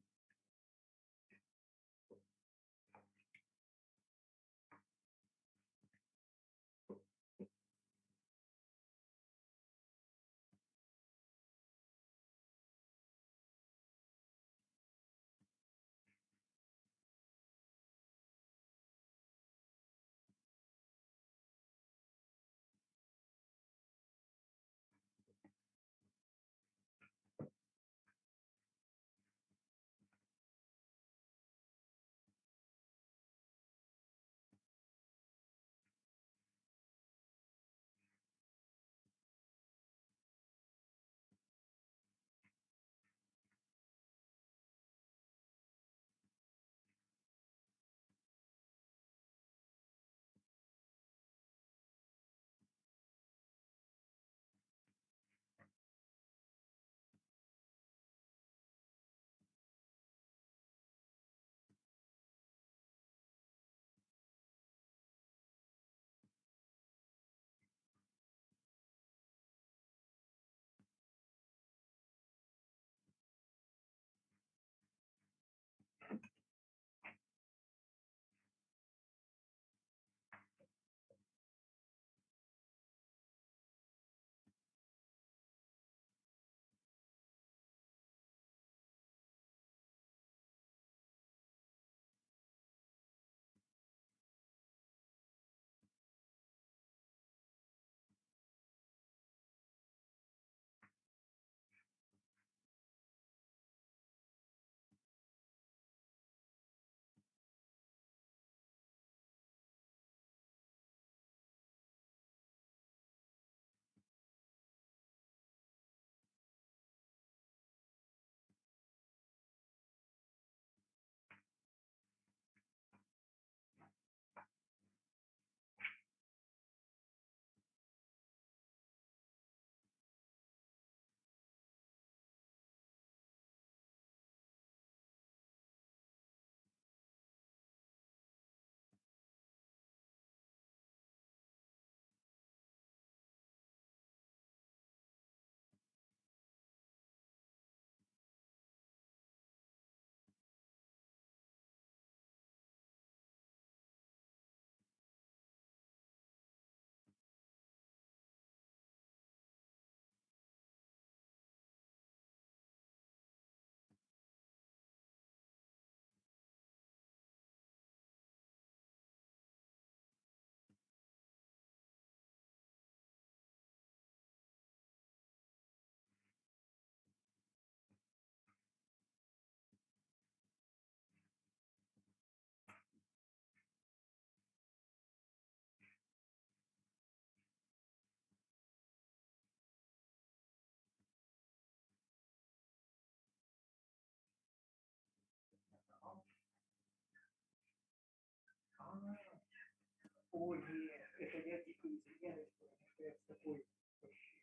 О, нет, это я дико извиняюсь, потому что я с тобой вообще.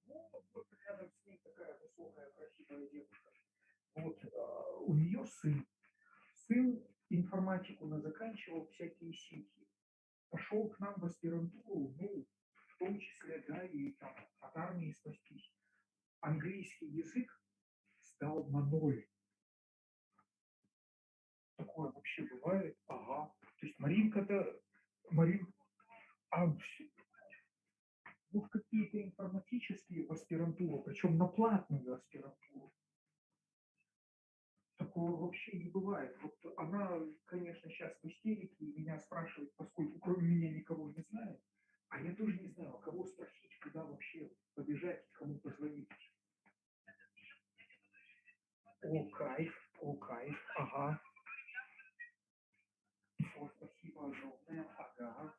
Ну, вот рядом с ней такая высокая, красивая девушка. Вот у нее сын. Сын информатику заканчивал, всякие сети. Пошел к нам в аспирантуру, ну, в том числе, да, и там от армии спастись. Английский язык сдал на 0. Такое вообще бывает? Ага. То есть Маринка-то, а ну, в какие-то информатические в аспирантуру, причем на платную аспирантуру. Такого вообще не бывает. Вот она, конечно, сейчас в истерике и меня спрашивает, поскольку кроме меня никого не знает, а я тоже не знаю, кого спросить, куда вообще побежать, кому позвонить. О, кайф, ага. О, спасибо огромное, ага.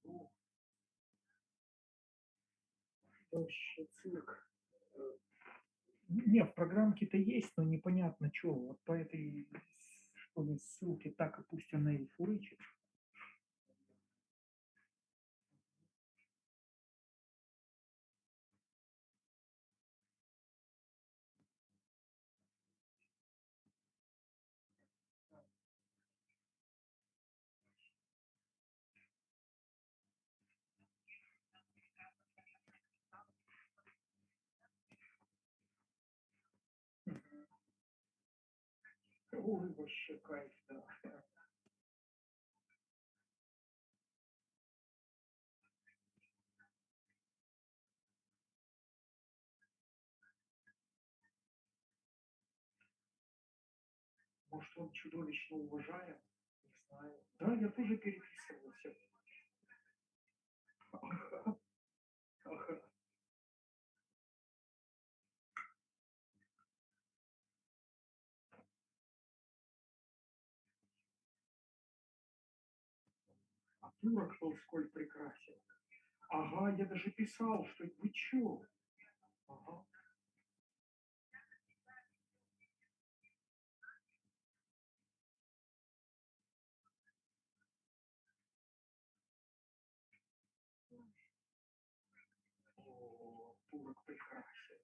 Ну, вообще цирк. Не, в программке-то есть, но непонятно что. Вот по этой, что ли, ссылке так и пусть она и фурычит. Ой, вообще кайф, да. Может, он чудовищно уважаем? Не знаю. Да, я тоже переписывался. Ага, ага. А турок был сколь прекрасен. Ага, я даже писал, что вы чё? Ага. О, турок прекрасен.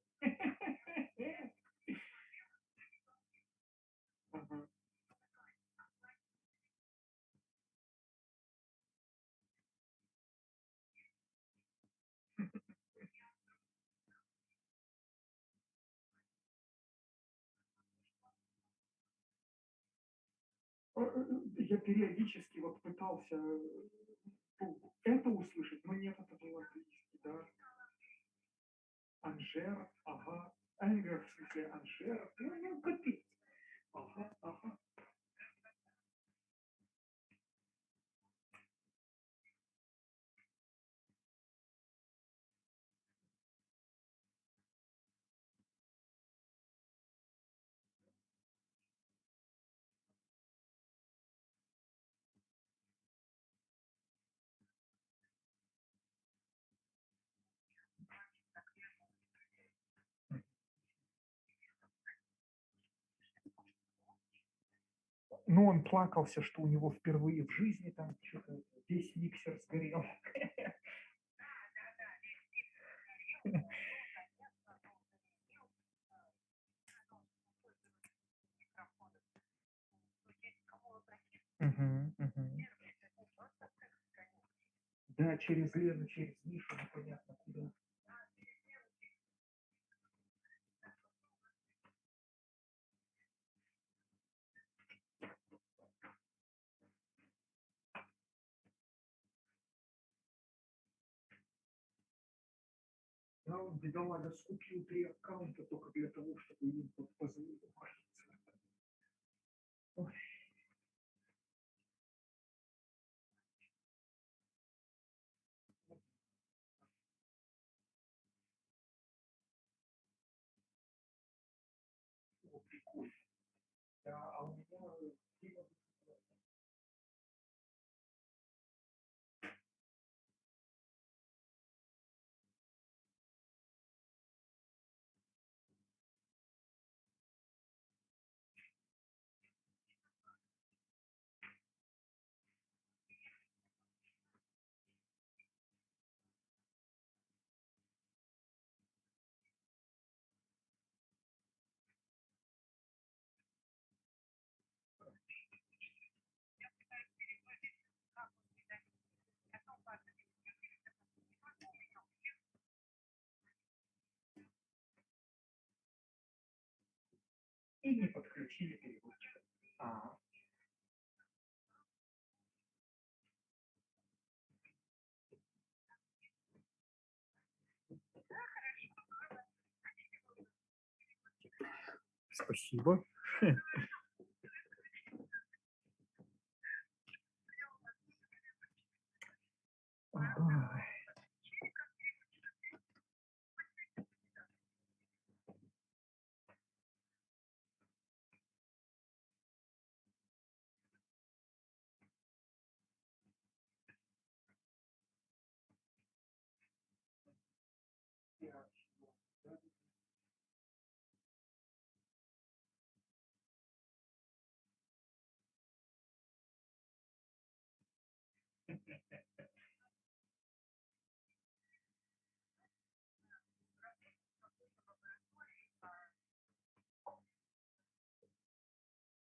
Ага. Я периодически вот пытался это услышать, но нет, это был английский, да. Анжер, ага. Энгер, в смысле, Анжер. Ну, капец. Ага, ага. Ну, он плакался, что у него впервые в жизни там что-то весь миксер сгорел. Мгм, мгм. Да, через Лену, через Мишу, непонятно куда. Да, он, бедолага, скупил 3 аккаунта только для того, чтобы им позволить. Ой. О, прикольно. Да, а у меня Дима. И не подключили переводчика. А, спасибо. Ага.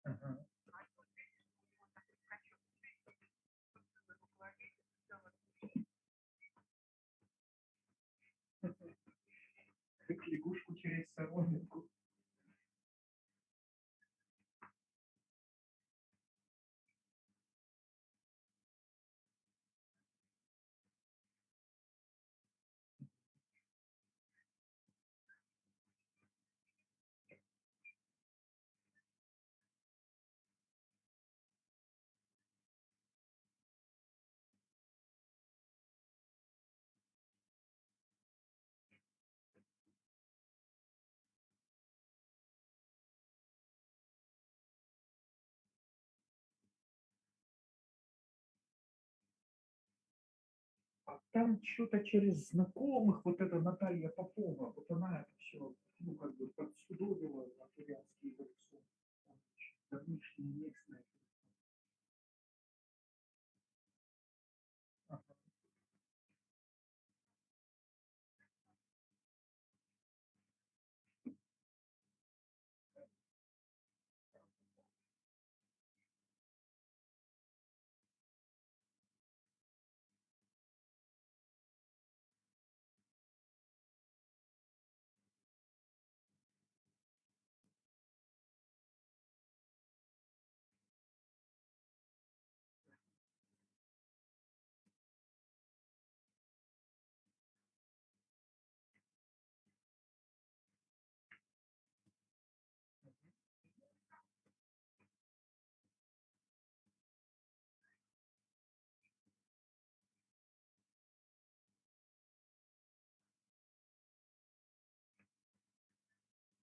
Ага. Как лягушку через соломинку. А там что-то через знакомых, вот эта Наталья Попова, вот она это все, ну, как бы подсудовила материанские лицо. Давнишнее местное. Ага.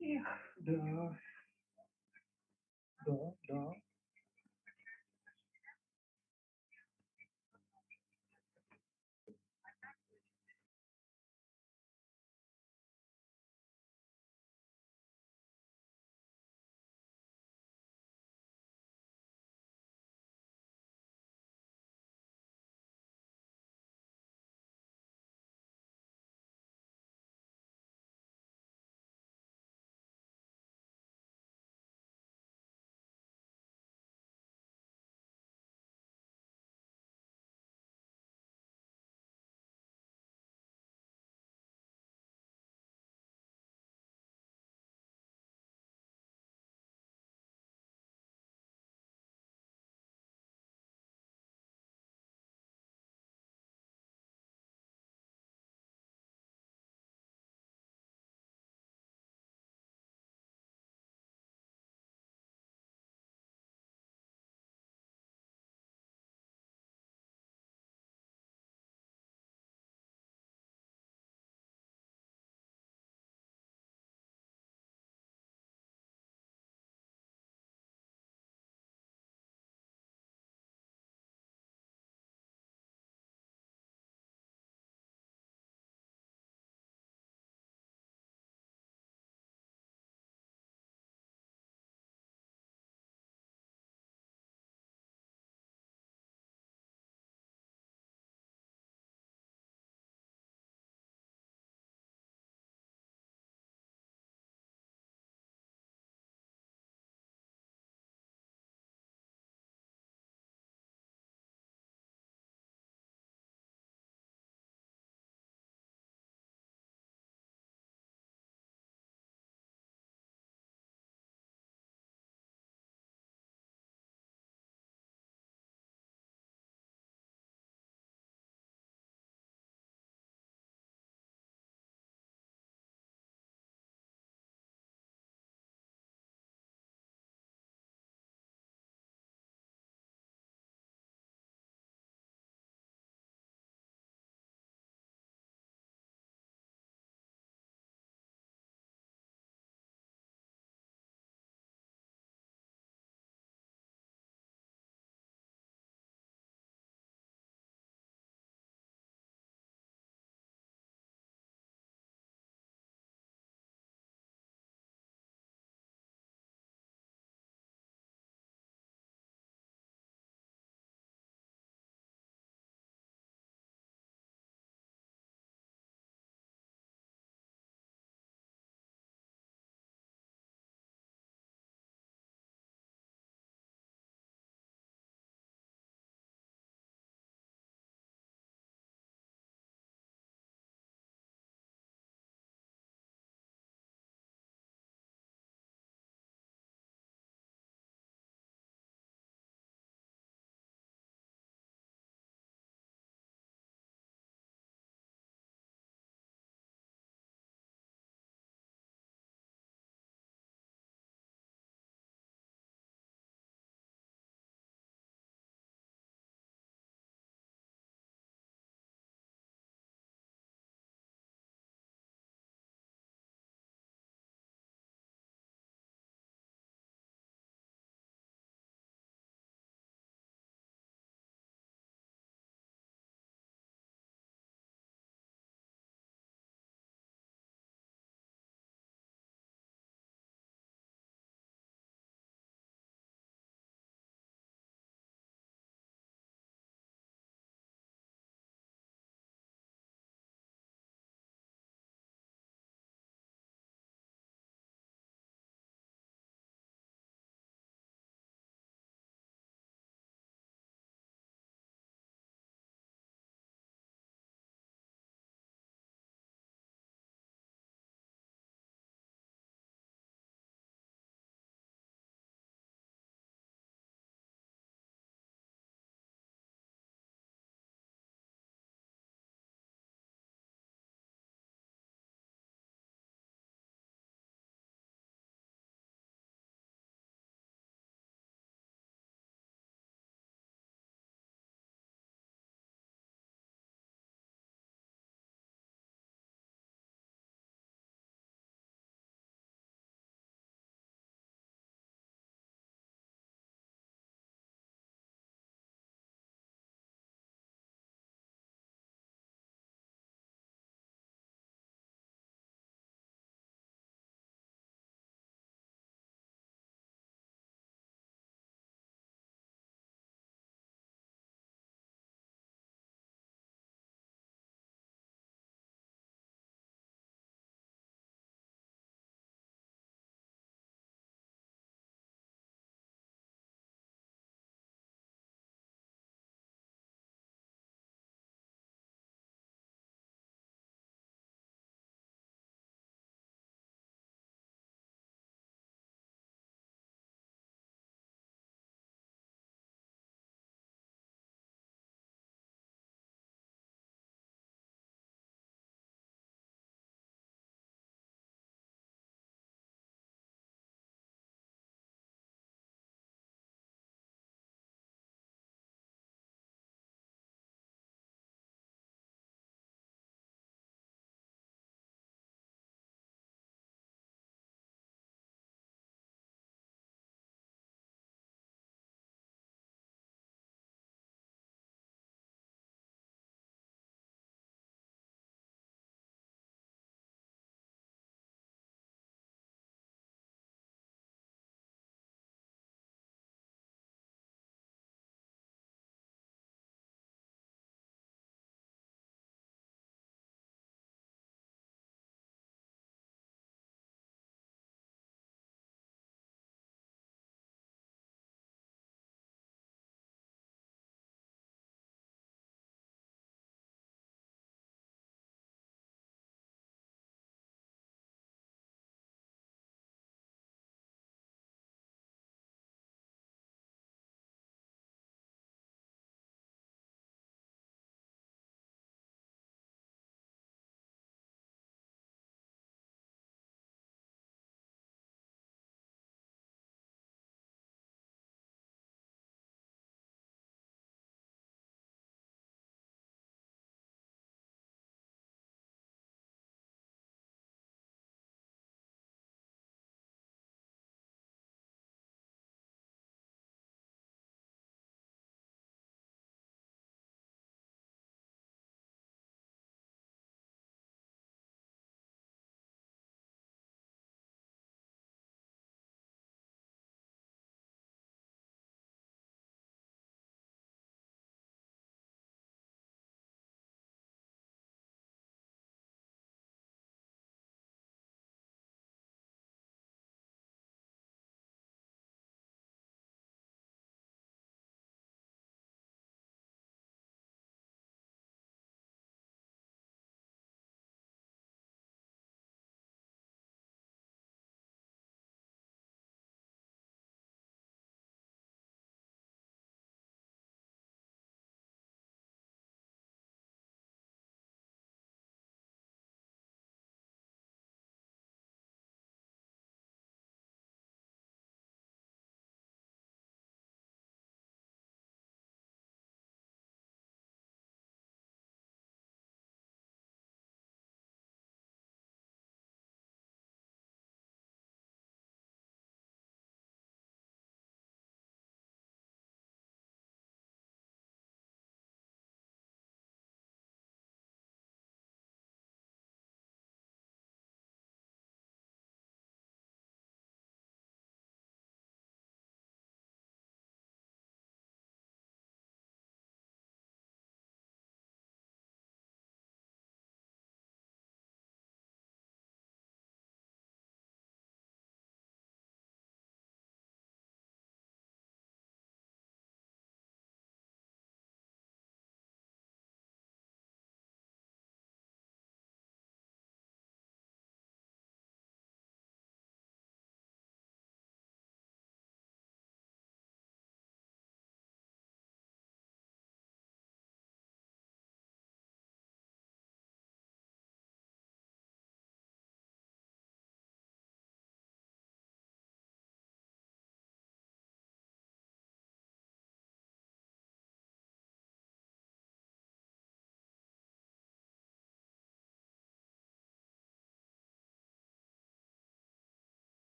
Эх, да, да, да.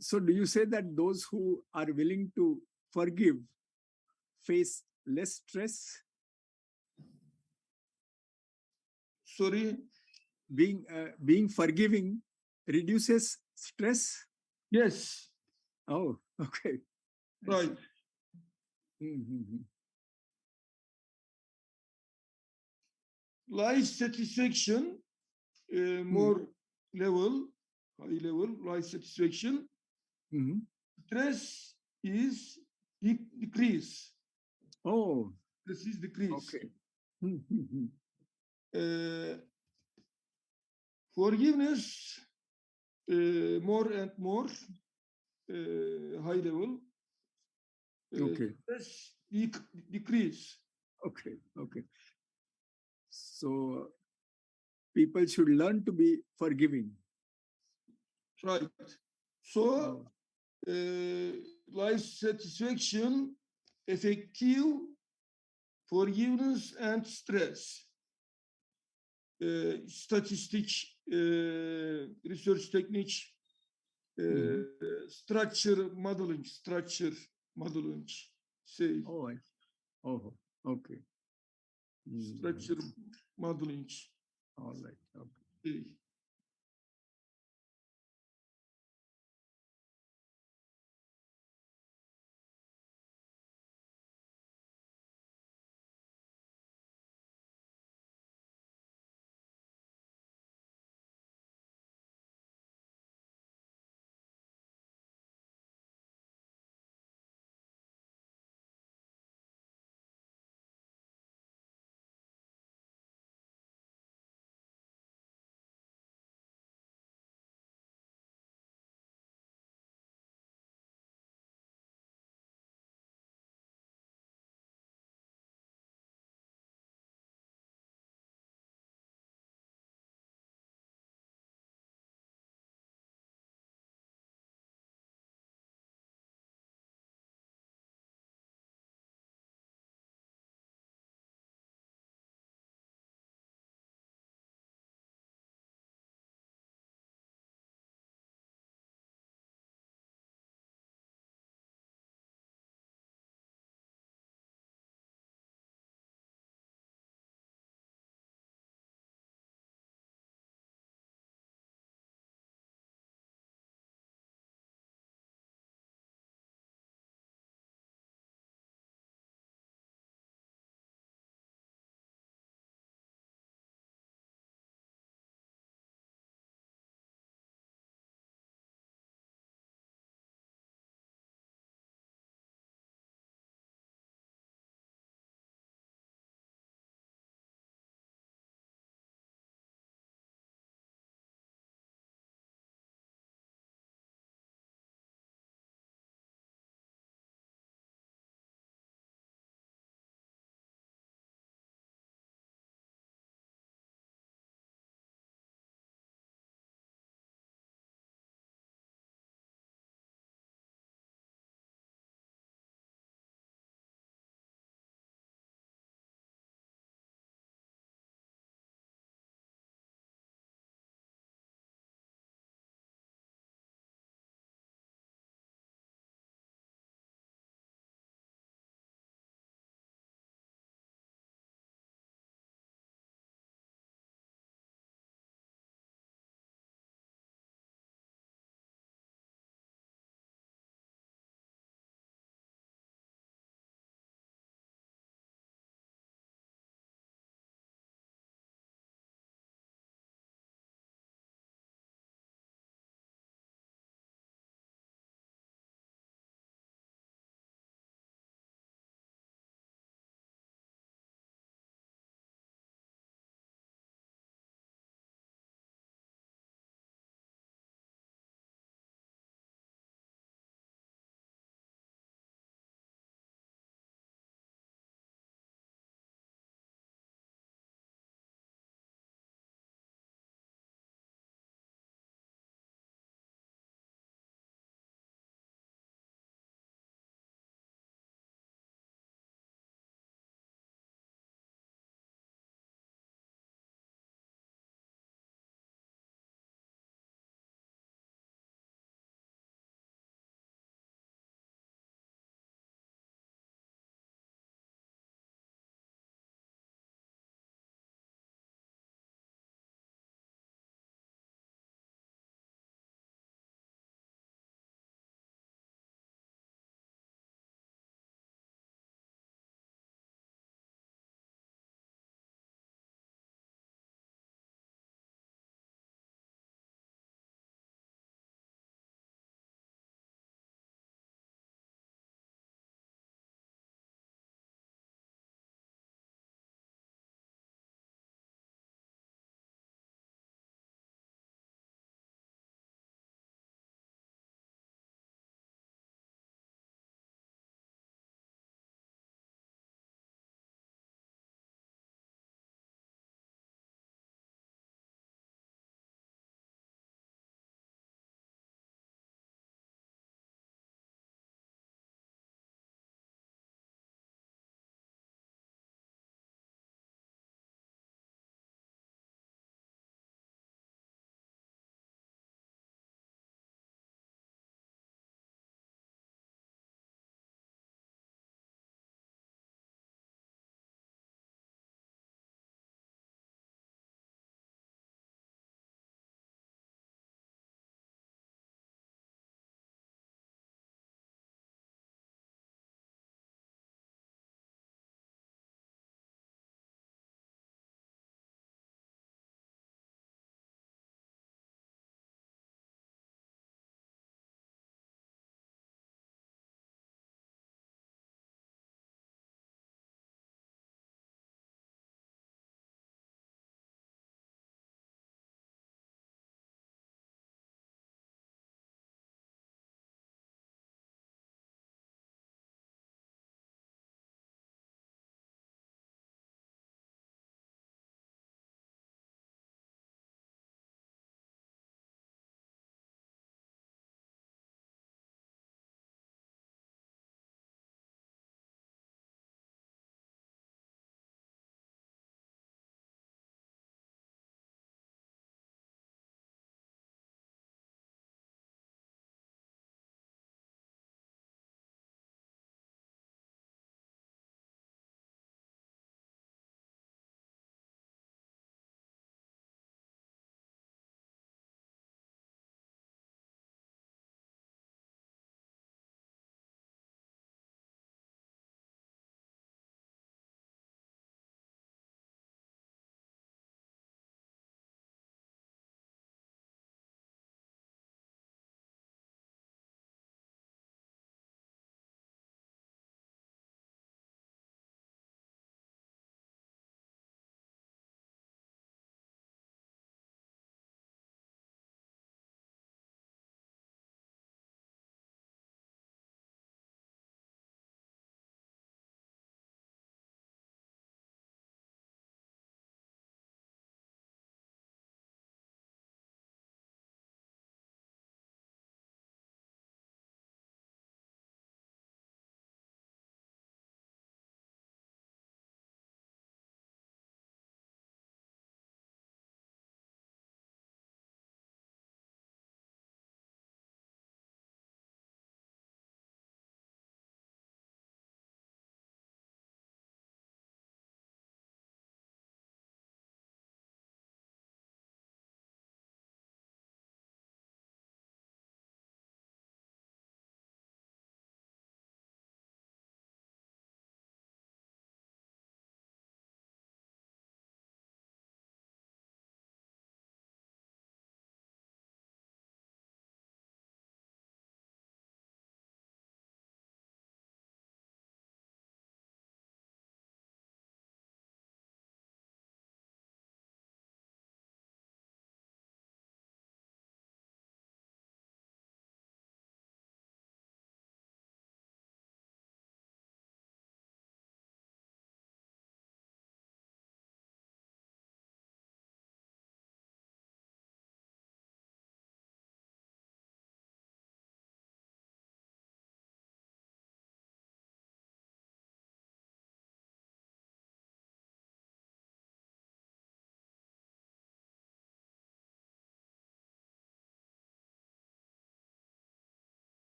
So do you say that those who are willing to forgive face less stress? Sorry. Being forgiving reduces stress? Yes. Oh, okay. I Right. see. Life satisfaction, more level, high level, life satisfaction. Stress is decrease. Oh. Stress is decrease. Okay. Forgiveness, more and more, high level. Okay. Stress decrease. Okay. Okay. So people should learn to be forgiving. Right. So, life satisfaction, effective forgiveness and stress. Statistic, research technique, structure modeling. Say. Oh, okay. Structure modeling. All right. Okay.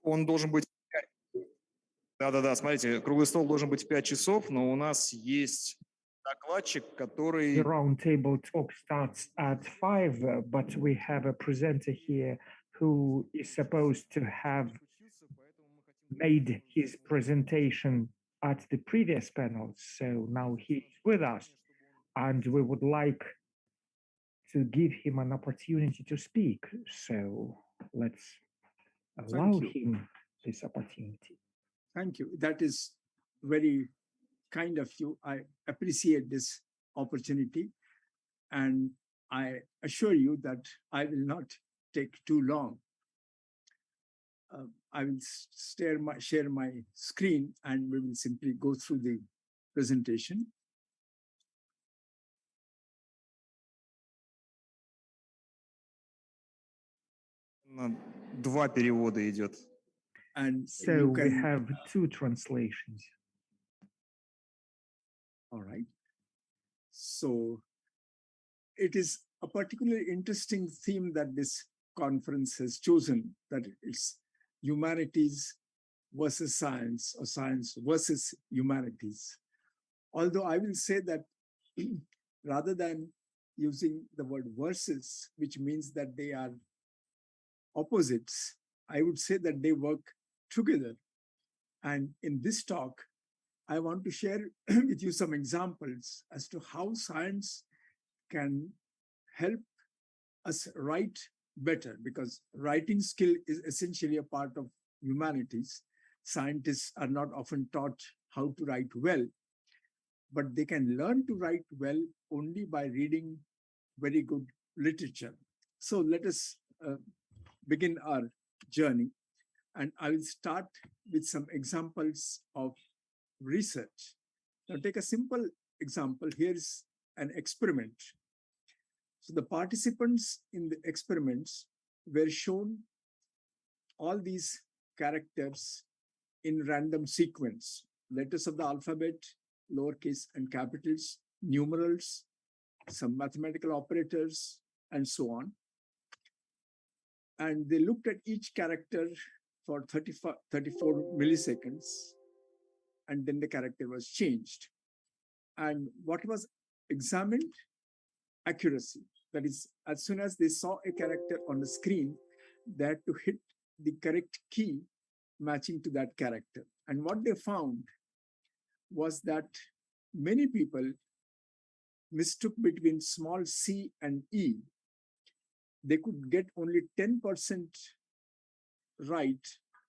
Он должен быть... Да-да-да, смотрите, круглый стол должен быть 5 часов, но у нас есть докладчик, который... The roundtable talk starts at 5, but we have a presenter here who is supposed to have made his presentation at the previous panel. So now he's with us, and we would like to give him an opportunity to speak. So let's allow you. him this opportunity. Thank you. That is very kind of you. I appreciate this opportunity, and I assure you that I will not take too long. I will share my screen, and we will simply go through the presentation. Два перевода идет. And so we have two translations. All right. So it is a particularly interesting theme that this conference has chosen, that it's humanities versus science, or science versus humanities. Although I will say that rather than using the word versus, which means that they are opposites, I would say that they work together. And in this talk, I want to share with you some examples as to how science can help us write better, because writing skill is essentially a part of humanities. Scientists are not often taught how to write well, but they can learn to write well only by reading very good literature. So let us begin our journey. And I will start with some examples of research. Now take a simple example. Here's an experiment. So the participants in the experiments were shown all these characters in random sequence, letters of the alphabet, lowercase and capitals, numerals, some mathematical operators, and so on. And they looked at each character for 34 milliseconds, and then the character was changed. And what was examined? Accuracy. That is, as soon as they saw a character on the screen, they had to hit the correct key matching to that character. And what they found was that many people mistook between small c and e. They could get only 10% right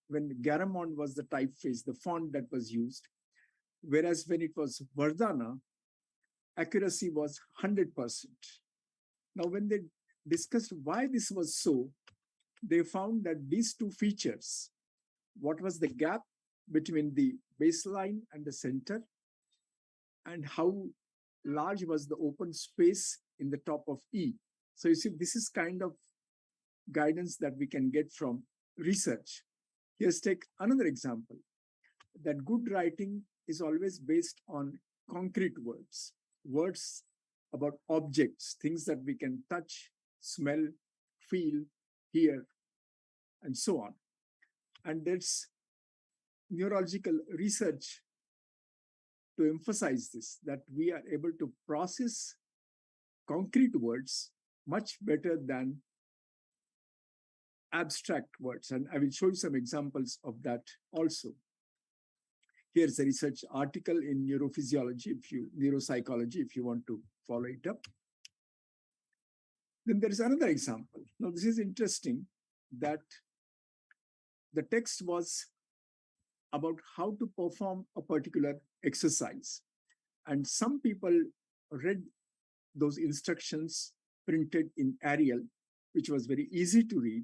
when Garamond was the typeface, the font that was used. Whereas when it was Vardhana, accuracy was 100%. Now, when they discussed why this was so, they found that these two features, what was the gap between the baseline and the center, and how large was the open space in the top of E. So you see, this is kind of guidance that we can get from research. Here's take another example, that good writing is always based on concrete words, words about objects, things that we can touch, smell, feel, hear, and so on. And there's neurological research to emphasize this, that we are able to process concrete words much better than abstract words. And I will show you some examples of that also. Here's a research article in neurophysiology, neuropsychology, if you want to follow it up. Then there is another example. Now, this is interesting, that the text was about how to perform a particular exercise. And some people read those instructions printed in Arial, which was very easy to read.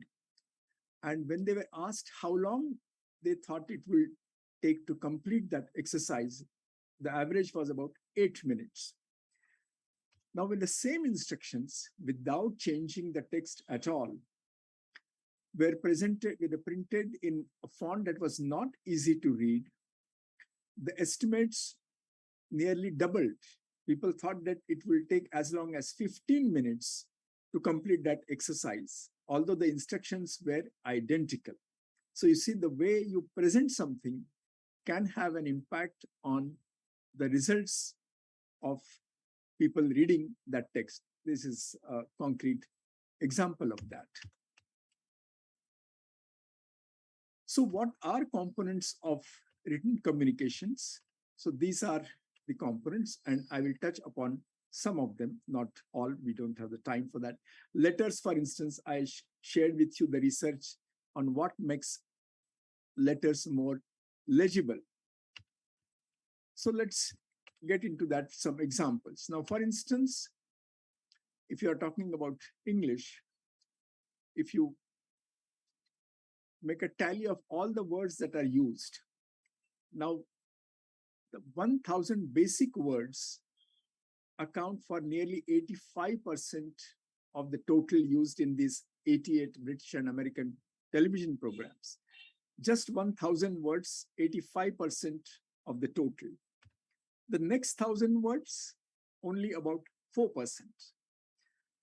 And when they were asked how long they thought it will take to complete that exercise, the average was about 8 minutes. Now, when the same instructions, without changing the text at all, were printed in a font that was not easy to read, the estimates nearly doubled. People thought that it will take as long as 15 minutes to complete that exercise, although the instructions were identical. So you see, the way you present something can have an impact on the results of people reading that text. This is a concrete example of that. So what are components of written communications? So these are the components, and I will touch upon some of them, not all. We don't have the time for that. Letters, for instance, I shared with you the research on what makes letters more legible. So let's get into that, some examples. Now, for instance, if you are talking about English, if you make a tally of all the words that are used, now the 1,000 basic words account for nearly 85% of the total used in these 88 British and American television programs. Just 1,000 words, 85% of the total. The next 1,000 words, only about 4%.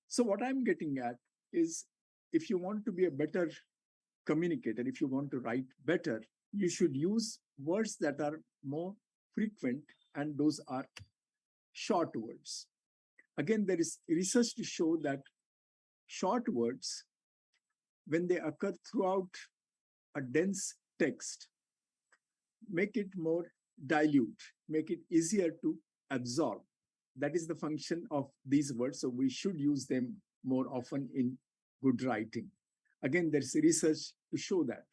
So what I'm getting at is, if you want to be a better communicator, if you want to write better, you should use words that are more frequent, and those are short words. Again, there is research to show that short words, when they occur throughout a dense text, make it more dilute, make it easier to absorb. That is the function of these words. So we should use them more often in good writing. Again, there's research to show that.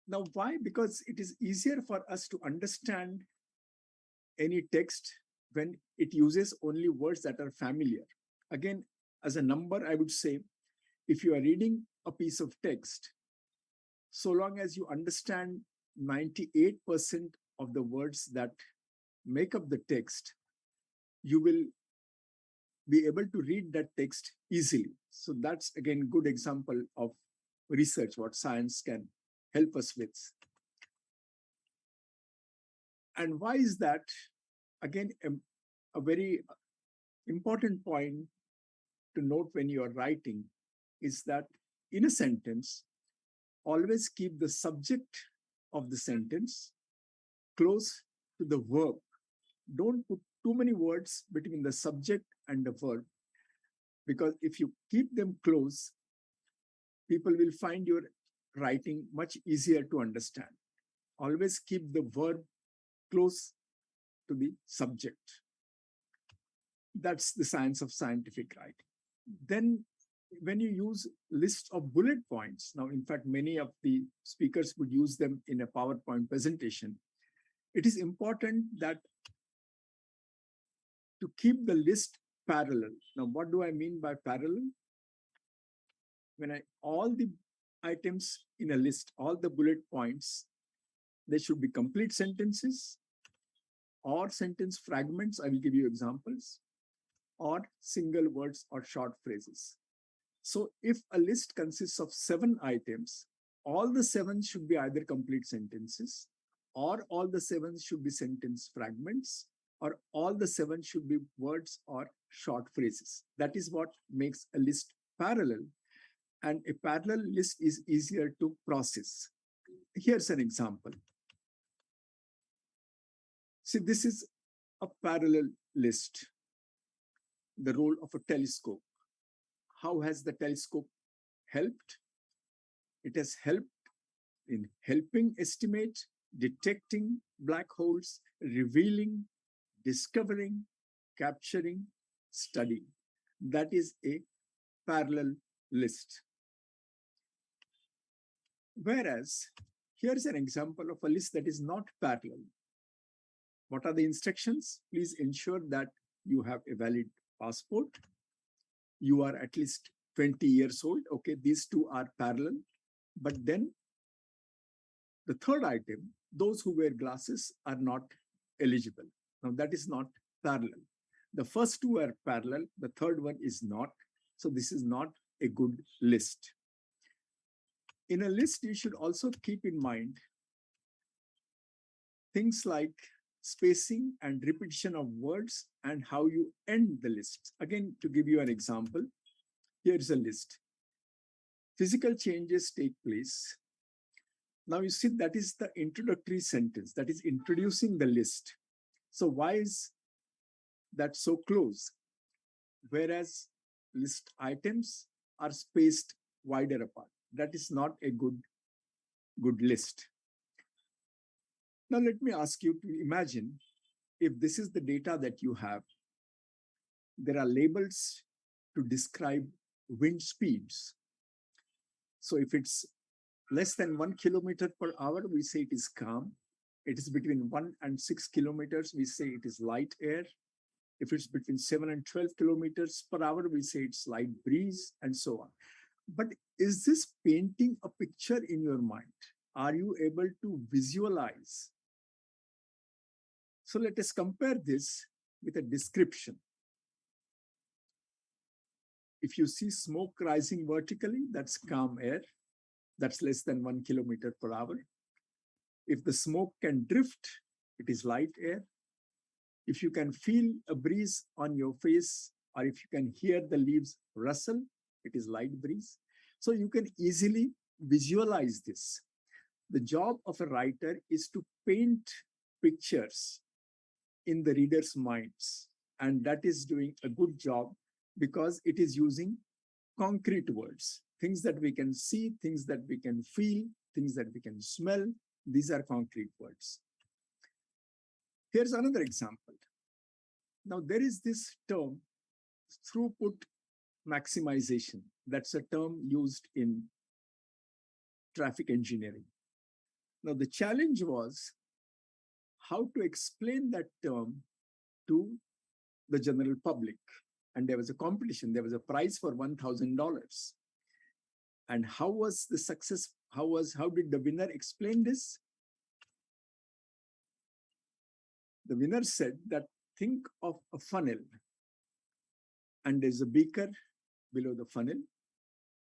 Now, why? Because it is easier for us to understand any text when it uses only words that are familiar. Again, as a number, I would say, if you are reading a piece of text, so long as you understand 98% of the words that make up the text, you will be able to read that text easily. So that's, again, good example of research, what science can help us with. And why is that? Again, a very important point to note when you are writing is that in a sentence, always keep the subject of the sentence close to the verb. Don't put too many words between the subject and the verb, because if you keep them close, people will find your writing much easier to understand. Always keep the verb close to the subject. That's the science of scientific writing. Then when you use lists of bullet points, now in fact many of the speakers would use them in a PowerPoint presentation, it is important that to keep the list parallel. Now what do I mean by parallel? When all the items in a list, all the bullet points, they should be complete sentences or sentence fragments. I will give you examples, or single words or short phrases. So if a list consists of 7 items, all the 7 should be either complete sentences, or all the 7 should be sentence fragments, or all the 7 should be words or short phrases. That is what makes a list parallel. And a parallel list is easier to process. Here's an example. See, this is a parallel list. The role of a telescope. How has the telescope helped? It has helped in helping estimate, detecting black holes, revealing, discovering, capturing, studying. That is a parallel list. Whereas, here's an example of a list that is not parallel. What are the instructions? Please ensure that you have a valid passport. You are at least 20 years old. Okay, these two are parallel. But then the third item, those who wear glasses are not eligible. Now that is not parallel. The first two are parallel. The third one is not. So this is not a good list. In a list, you should also keep in mind things like spacing and repetition of words and how you end the list. Again, to give you an example, here's a list. physical changes take place. Now you see that is the introductory sentence, that is introducing the list. So why is that so close? Whereas list items are spaced wider apart. That is not a good list. Now let me ask you to imagine if this is the data that you have, there are labels to describe wind speeds. So if it's less than 1 kilometer per hour, we say it is calm. It is between 1 and 6 kilometers, we say it is light air. If it's between 7 and 12 kilometers per hour, we say it's light breeze, and so on. But is this painting a picture in your mind? Are you able to visualize? So let us compare this with a description. If you see smoke rising vertically, that's calm air. That's less than 1 kilometer per hour. If the smoke can drift, it is light air. If you can feel a breeze on your face, or if you can hear the leaves rustle, it is light breeze. So you can easily visualize this. The job of a writer is to paint pictures in the reader's minds. And that is doing a good job because it is using concrete words, things that we can see, things that we can feel, things that we can smell. These are concrete words. Here's another example. Now there is this term, throughput maximization. That's a term used in traffic engineering. Now the challenge was how to explain that term to the general public. And there was a competition. There was a prize for $1,000. And how was the success? How did the winner explain this? The winner said that think of a funnel, and there's a beaker below the funnel.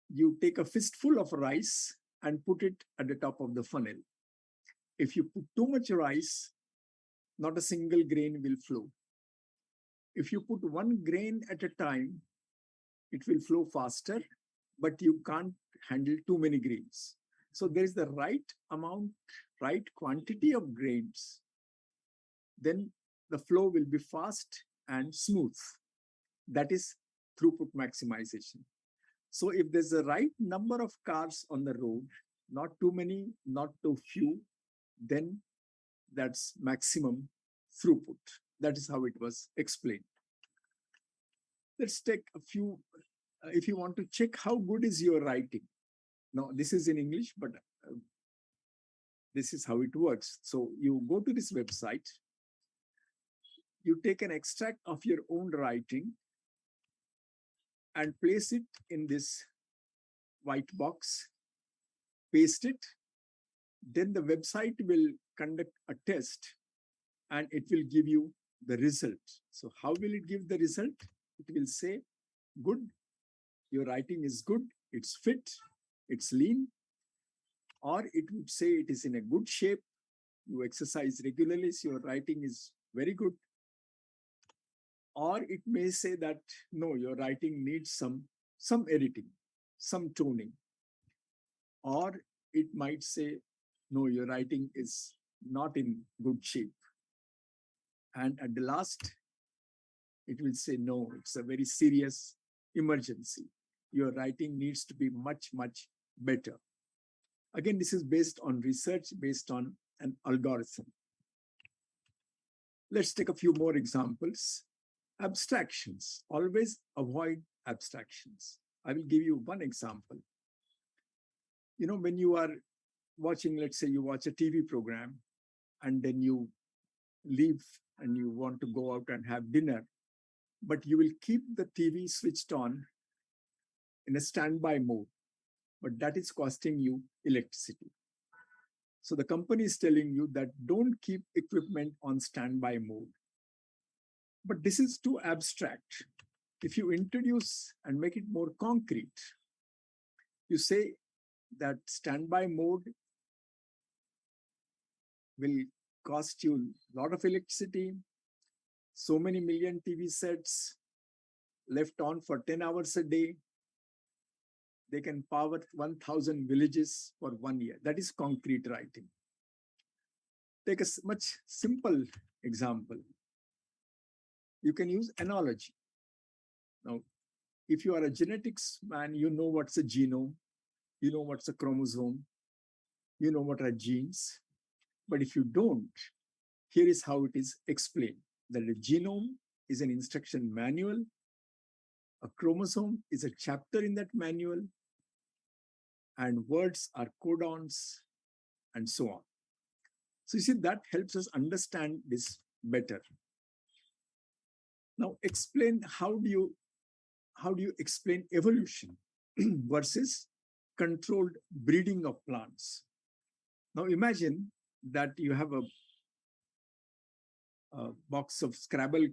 You take a fistful of rice and put it at the top of the funnel. If you put too much rice, not a single grain will flow. If you put one grain at a time, it will flow faster, but you can't handle too many grains. So there is the right amount, right quantity of grains. Then the flow will be fast and smooth. That is throughput maximization. So if there's the right number of cars on the road, not too many, not too few, then that's maximum throughput. That is how it was explained. Let's take a few, if you want to check how good is your writing. Now, this is in English, but this is how it works. So you go to this website, you take an extract of your own writing and place it in this white box, paste it. Then the website will conduct a test and it will give you the result. So how will it give the result? It will say, good, your writing is good, it's fit, it's lean, or it would say it is in a good shape, you exercise regularly, so your writing is very good. Or it may say that, no, your writing needs some editing, some toning. Or it might say, no, your writing is not in good shape. And at the last, it will say, no, it's a very serious emergency. Your writing needs to be much, much better. Again, this is based on research, based on an algorithm. Let's take a few more examples. Abstractions. Always avoid abstractions. I will give you one example. You know, when you are watching, let's say you watch a TV program and then you leave and you want to go out and have dinner, but you will keep the TV switched on in a standby mode, but that is costing you electricity. So the company is telling you that don't keep equipment on standby mode. But this is too abstract. If you introduce and make it more concrete, you say that standby mode will cost you a lot of electricity, so many million TV sets left on for 10 hours a day. they can power 1,000 villages for 1 year. That is concrete writing. Take a much simple example. You can use analogy. Now, if you are a genetics man, you know what's a genome, you know what's a chromosome, you know what are genes. But if you don't, here is how it is explained. That the genome is an instruction manual, a chromosome is a chapter in that manual, and words are codons, and so on. So you see, that helps us understand this better. Now explain, how do you explain evolution versus controlled breeding of plants? Now imagine that you have a box of Scrabble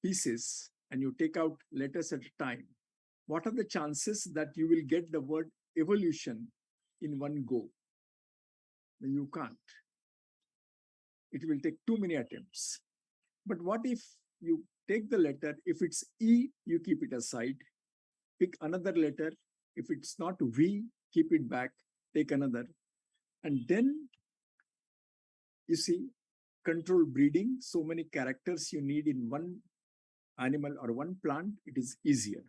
pieces and you take out letters at a time. What are the chances that you will get the word evolution in one go? You can't. It will take too many attempts. But what if you take the letter, if it's E, you keep it aside, pick another letter. If it's not V, keep it back, take another. And then you see, control breeding, so many characters you need in one animal or one plant, it is easier.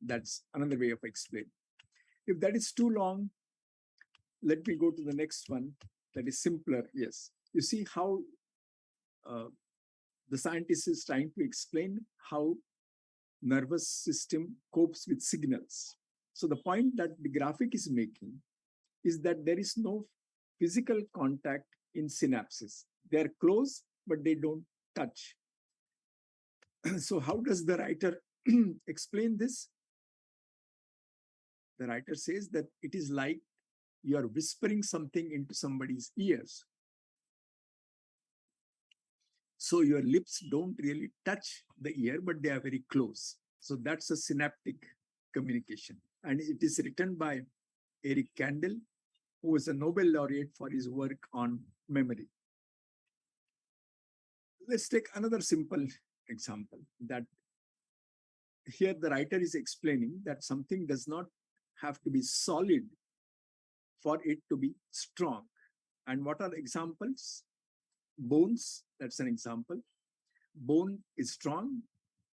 That's another way of explaining. If that is too long, let me go to the next one that is simpler. Yes, you see how the scientist is trying to explain how nervous system copes with signals. So the point that the graphic is making is that there is no physical contact in synapses. They are close, but they don't touch. So how does the writer explain this? The writer says that it is like you are whispering something into somebody's ears. So your lips don't really touch the ear, but they are very close. So that's a synaptic communication. And it is written by Eric Kandel, who was a Nobel laureate for his work on memory. Let's take another simple example, that here the writer is explaining that something does not have to be solid for it to be strong. And what are the examples? Bones, that's an example. Bone is strong,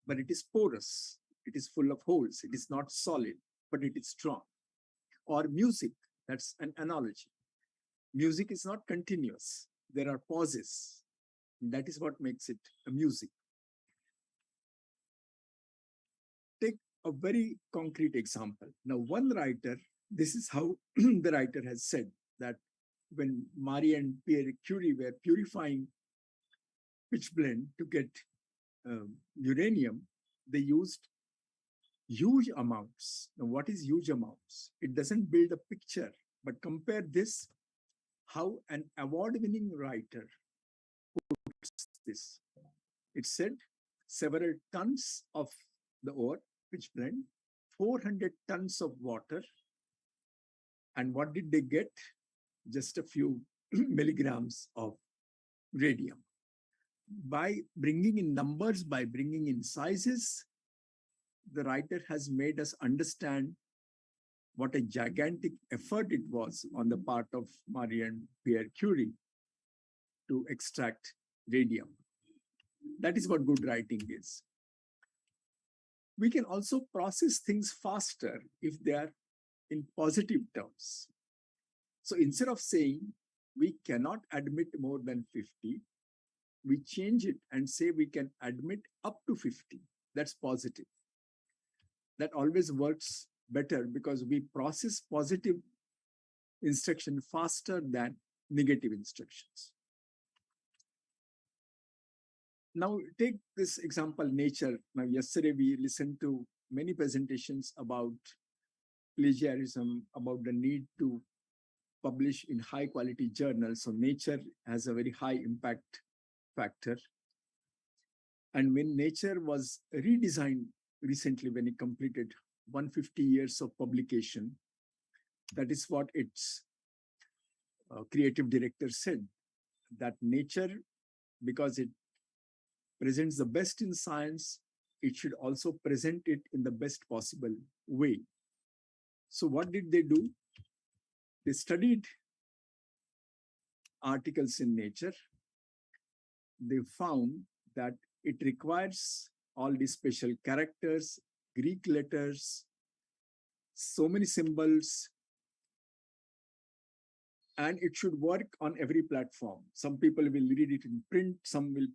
but it is porous. It is full of holes. It is not solid, but it is strong. Or music, that's an analogy. Music is not continuous. There are pauses. That is what makes it a music. Take a very concrete example. Now, one writer, this is how the writer has said that when Marie and Pierre Curie were purifying pitchblende to get uranium, they used huge amounts. Now, what is huge amounts? It doesn't build a picture, but compare this, how an award-winning writer puts this. It said several tons of the ore, pitchblende, 400 tons of water. And what did they get? Just a few milligrams of radium. By bringing in numbers, by bringing in sizes, the writer has made us understand what a gigantic effort it was on the part of Marie and Pierre Curie to extract radium. That is what good writing is. We can also process things faster if they are in positive terms. So instead of saying we cannot admit more than 50, we change it and say we can admit up to 50. That's positive. That always works better because we process positive instruction faster than negative instructions. Now take this example, nature. Now yesterday we listened to many presentations about plagiarism, about the need to publish in high quality journals. So nature has a very high impact factor. And when Nature was redesigned recently, when it completed 150 years of publication, that is what its creative director said, that Nature, because it presents the best in science, it should also present it in the best possible way. So what did they do? They studied articles in Nature. They found that it requires all these special characters, Greek letters, so many symbols, and it should work on every platform. Some people will read it in print, some will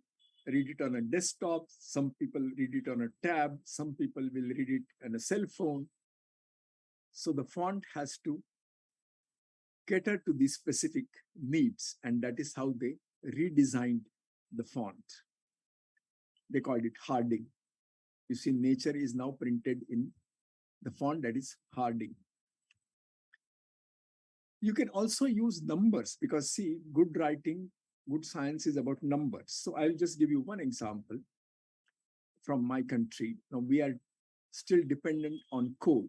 read it on a desktop, some people read it on a tab, some people will read it on a cell phone. So the font has to cater to these specific needs, and that is how they redesigned the font. They called it Harding. You see, Nature is now printed in the font that is Harding. You can also use numbers because, see, good writing, good science is about numbers. So I'll just give you one example from my country. Now, we are still dependent on coal,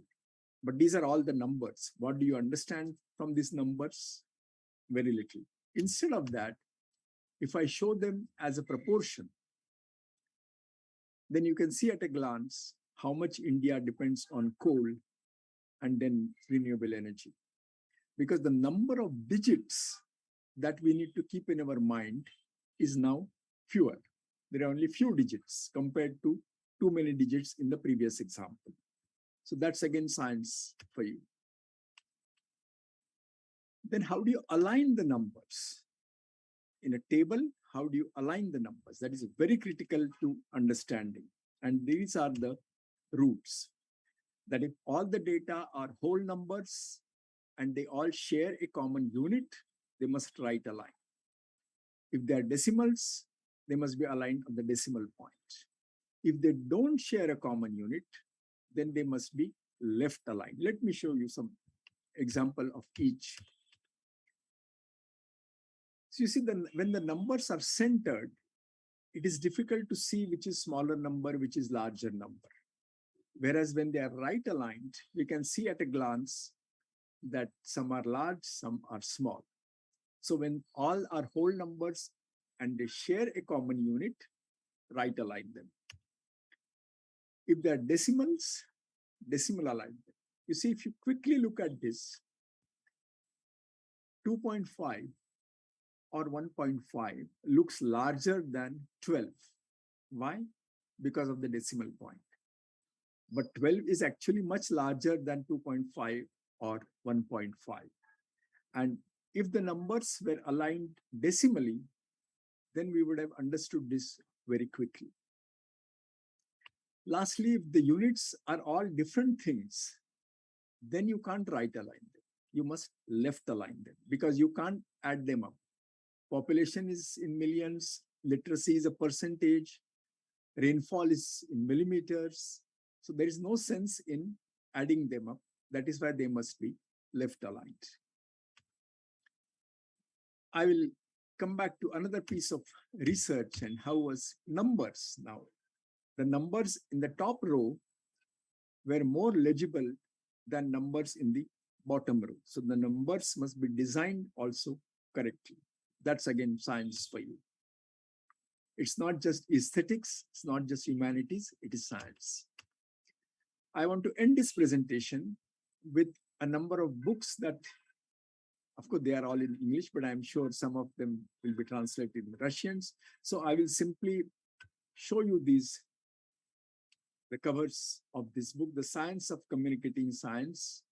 but these are all the numbers. What do you understand from these numbers? Very little. Instead of that, if I show them as a proportion, then you can see at a glance how much India depends on coal and then renewable energy. Because the number of digits that we need to keep in our mind is now fewer. There are only few digits compared to too many digits in the previous example. So that's again science for you. Then how do you align the numbers? In a table, how do you align the numbers? That is very critical to understanding. And these are the rules. That if all the data are whole numbers and they all share a common unit, they must right align. If they are decimals, they must be aligned on the decimal point. If they don't share a common unit, then they must be left aligned. Let me show you some example of each. So you see, when the numbers are centered, it is difficult to see which is smaller number, which is larger number. Whereas when they are right aligned, we can see at a glance that some are large, some are small. So when all are whole numbers and they share a common unit, right align them. If they are decimals, decimal align them. You see, if you quickly look at this, 2.5 or 1.5 looks larger than 12. Why? Because of the decimal point. But 12 is actually much larger than 2.5 or 1.5. And if the numbers were aligned decimally, then we would have understood this very quickly. Lastly, if the units are all different things, then you can't right align them. You must left align them because you can't add them up. Population is in millions, literacy is a percentage, rainfall is in millimeters. So there is no sense in adding them up. That is why they must be left aligned. I will come back to another piece of research and how was numbers now. The numbers in the top row were more legible than numbers in the bottom row. So the numbers must be designed also correctly. That's again science for you. It's not just aesthetics, it's not just humanities, it is science. I want to end this presentation with a number of books that, of course, they are all in English, but I'm sure some of them will be translated in Russians. So I will simply show you the covers of this book, The Science of Communicating Science.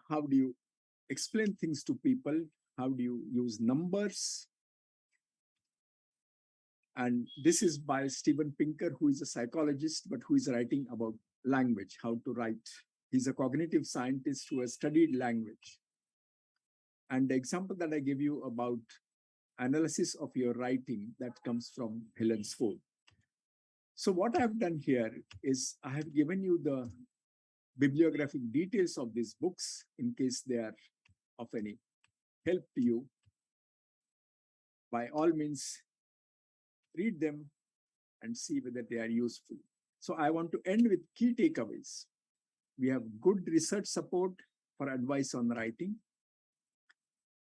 How do you explain things to people? How do you use numbers? And this is by Steven Pinker, who is a psychologist, but who is writing about language, how to write. He's a cognitive scientist who has studied language. And the example that I give you about analysis of your writing, that comes from Helen's Ford. So what I've done here is I have given you the bibliographic details of these books in case they are of any help to you. By all means, read them and see whether they are useful. So I want to end with key takeaways. We have good research support for advice on writing.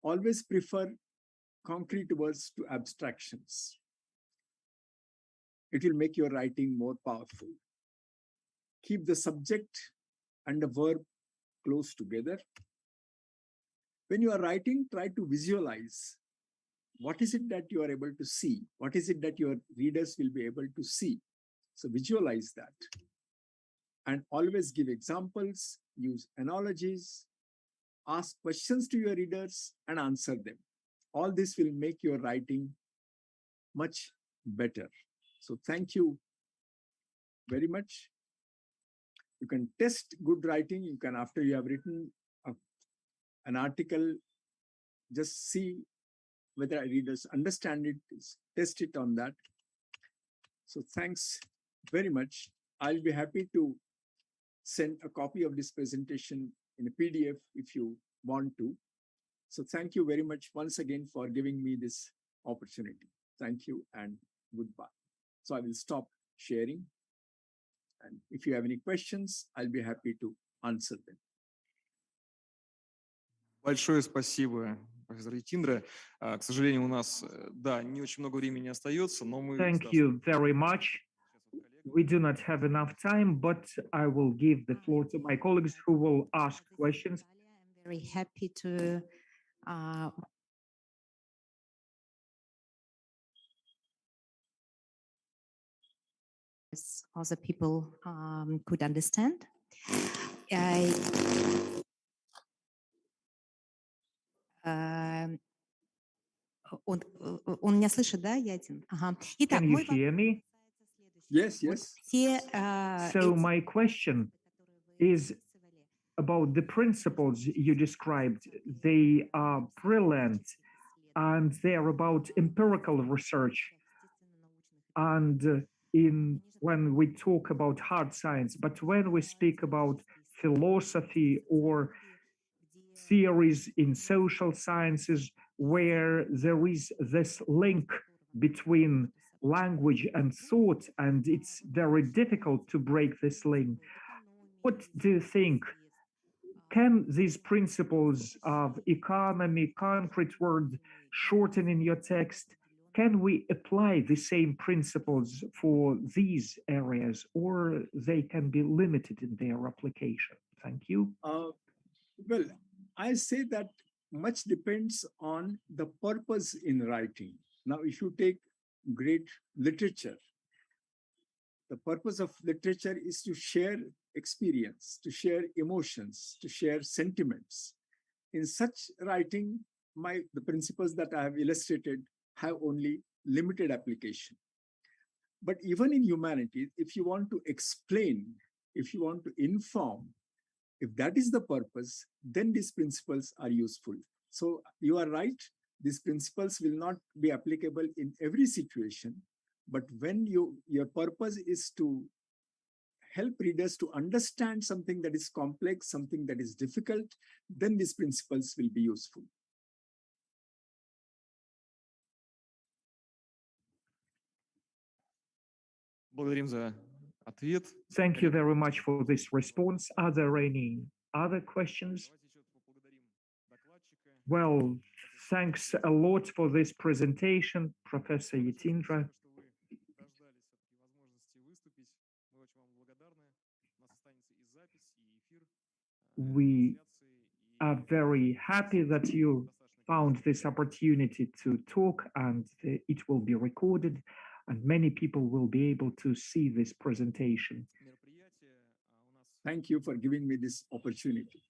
Always prefer concrete words to abstractions. It will make your writing more powerful. keep the subject and the verb close together. When you are writing, try to visualize what is it that you are able to see? What is it that your readers will be able to see? So visualize that. And always give examples, use analogies, ask questions to your readers and answer them. All this will make your writing much better. So thank you very much. You can test good writing. You can, after you have written an article, just see whether readers understand it, test it on that. So thanks very much. I'll be happy to send a copy of this presentation in a PDF if you want to. So thank you very much once again for giving me this opportunity. Thank you and goodbye. So I will stop sharing. And if you have any questions, I'll be happy to answer them. Большое спасибо, профессор Ятиндра. К сожалению, у нас, да, не очень много времени остается, но мы... Thank you very much. We do not have enough time, but I will give the floor to my colleagues who will ask questions. I'm very happy to other people could understand. Он меня слышит, да, Ятин? Ага. Итак, Can you hear me? Yes, yes. So my question is about the principles you described. They are brilliant and they are about empirical research. And when we talk about hard science, but when we speak about philosophy or theories in social sciences, where there is this link between language and thought, and it's very difficult to break this link. What do you think? Can these principles of economy, concrete word, shorten in your text, can we apply the same principles for these areas, or they can be limited in their application? Thank you. Well, I say that much depends on the purpose in writing. Now, if you take great literature, the purpose of literature is to share experience, to share emotions, to share sentiments. In such writing, the principles that I have illustrated have only limited application. But even in humanities, if you want to explain, if you want to inform, if that is the purpose, then these principles are useful. So you are right, these principles will not be applicable in every situation, but when your purpose is to help readers to understand something that is complex, something that is difficult, then these principles will be useful. Благодарим за ответ. Thank you very much for this response. Are there any other questions? Well, thanks a lot for this presentation, Professor Yatindra. We are very happy that you found this opportunity to talk, and it will be recorded, and many people will be able to see this presentation. Thank you for giving me this opportunity.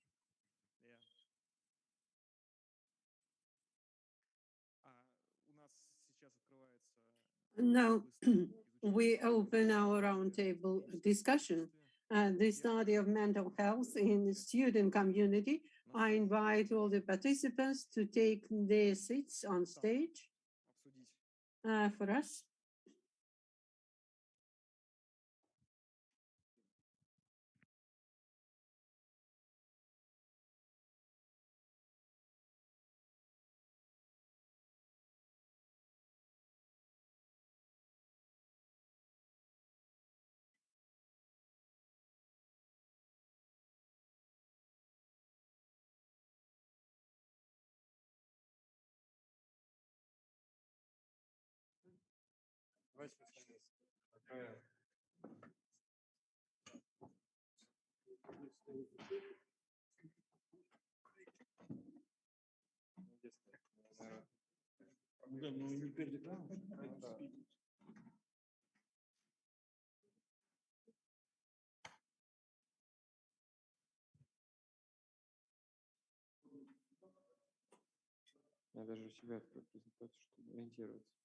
Now, we open our roundtable discussion. The study of mental health in the student community. I invite all the participants to take their seats on stage for us. Я даже у себя открою презентацию, чтобы ориентироваться.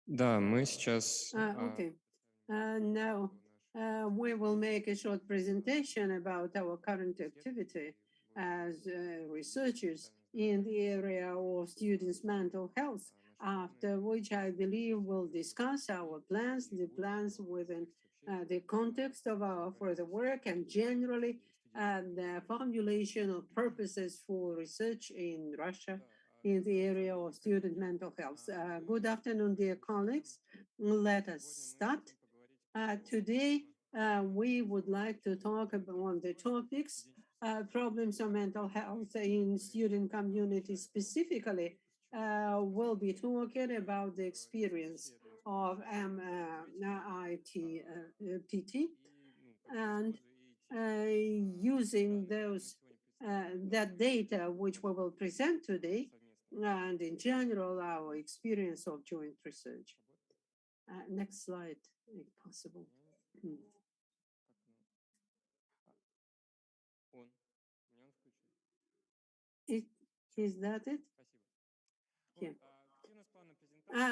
Да, мы сейчас Okay. Now we will make a short presentation about our current activity as researchers in the area of students' mental health, after which I believe we'll discuss our plans, the plans within the context of our further work, and generally the formulation of purposes for research in Russia in the area of student mental health. Good afternoon, dear colleagues. Let us start. Today, we would like to talk about one of the topics, problems of mental health in student communities specifically. We'll be talking about the experience of MIT-PT and using those that data which we will present today, and in general, our experience of joint research. Next slide, if possible. Is that it? Yeah.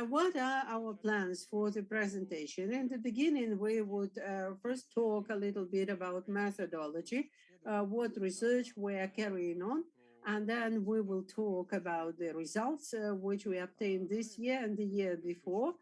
What are our plans for the presentation? In the beginning, we would first talk a little bit about methodology, what research we are carrying on, and then we will talk about the results which we obtained this year and the year before.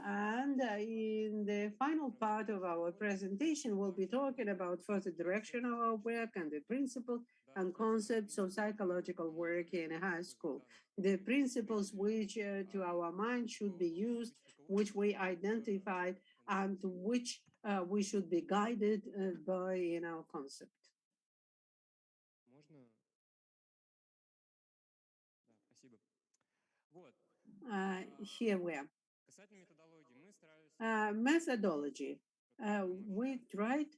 And in the final part of our presentation, we'll be talking about further direction of our work and the principles and concepts of psychological work in high school. The principles which, to our mind, should be used, which we identified, and which we should be guided by in our concept. Here we are. Methodology. We tried.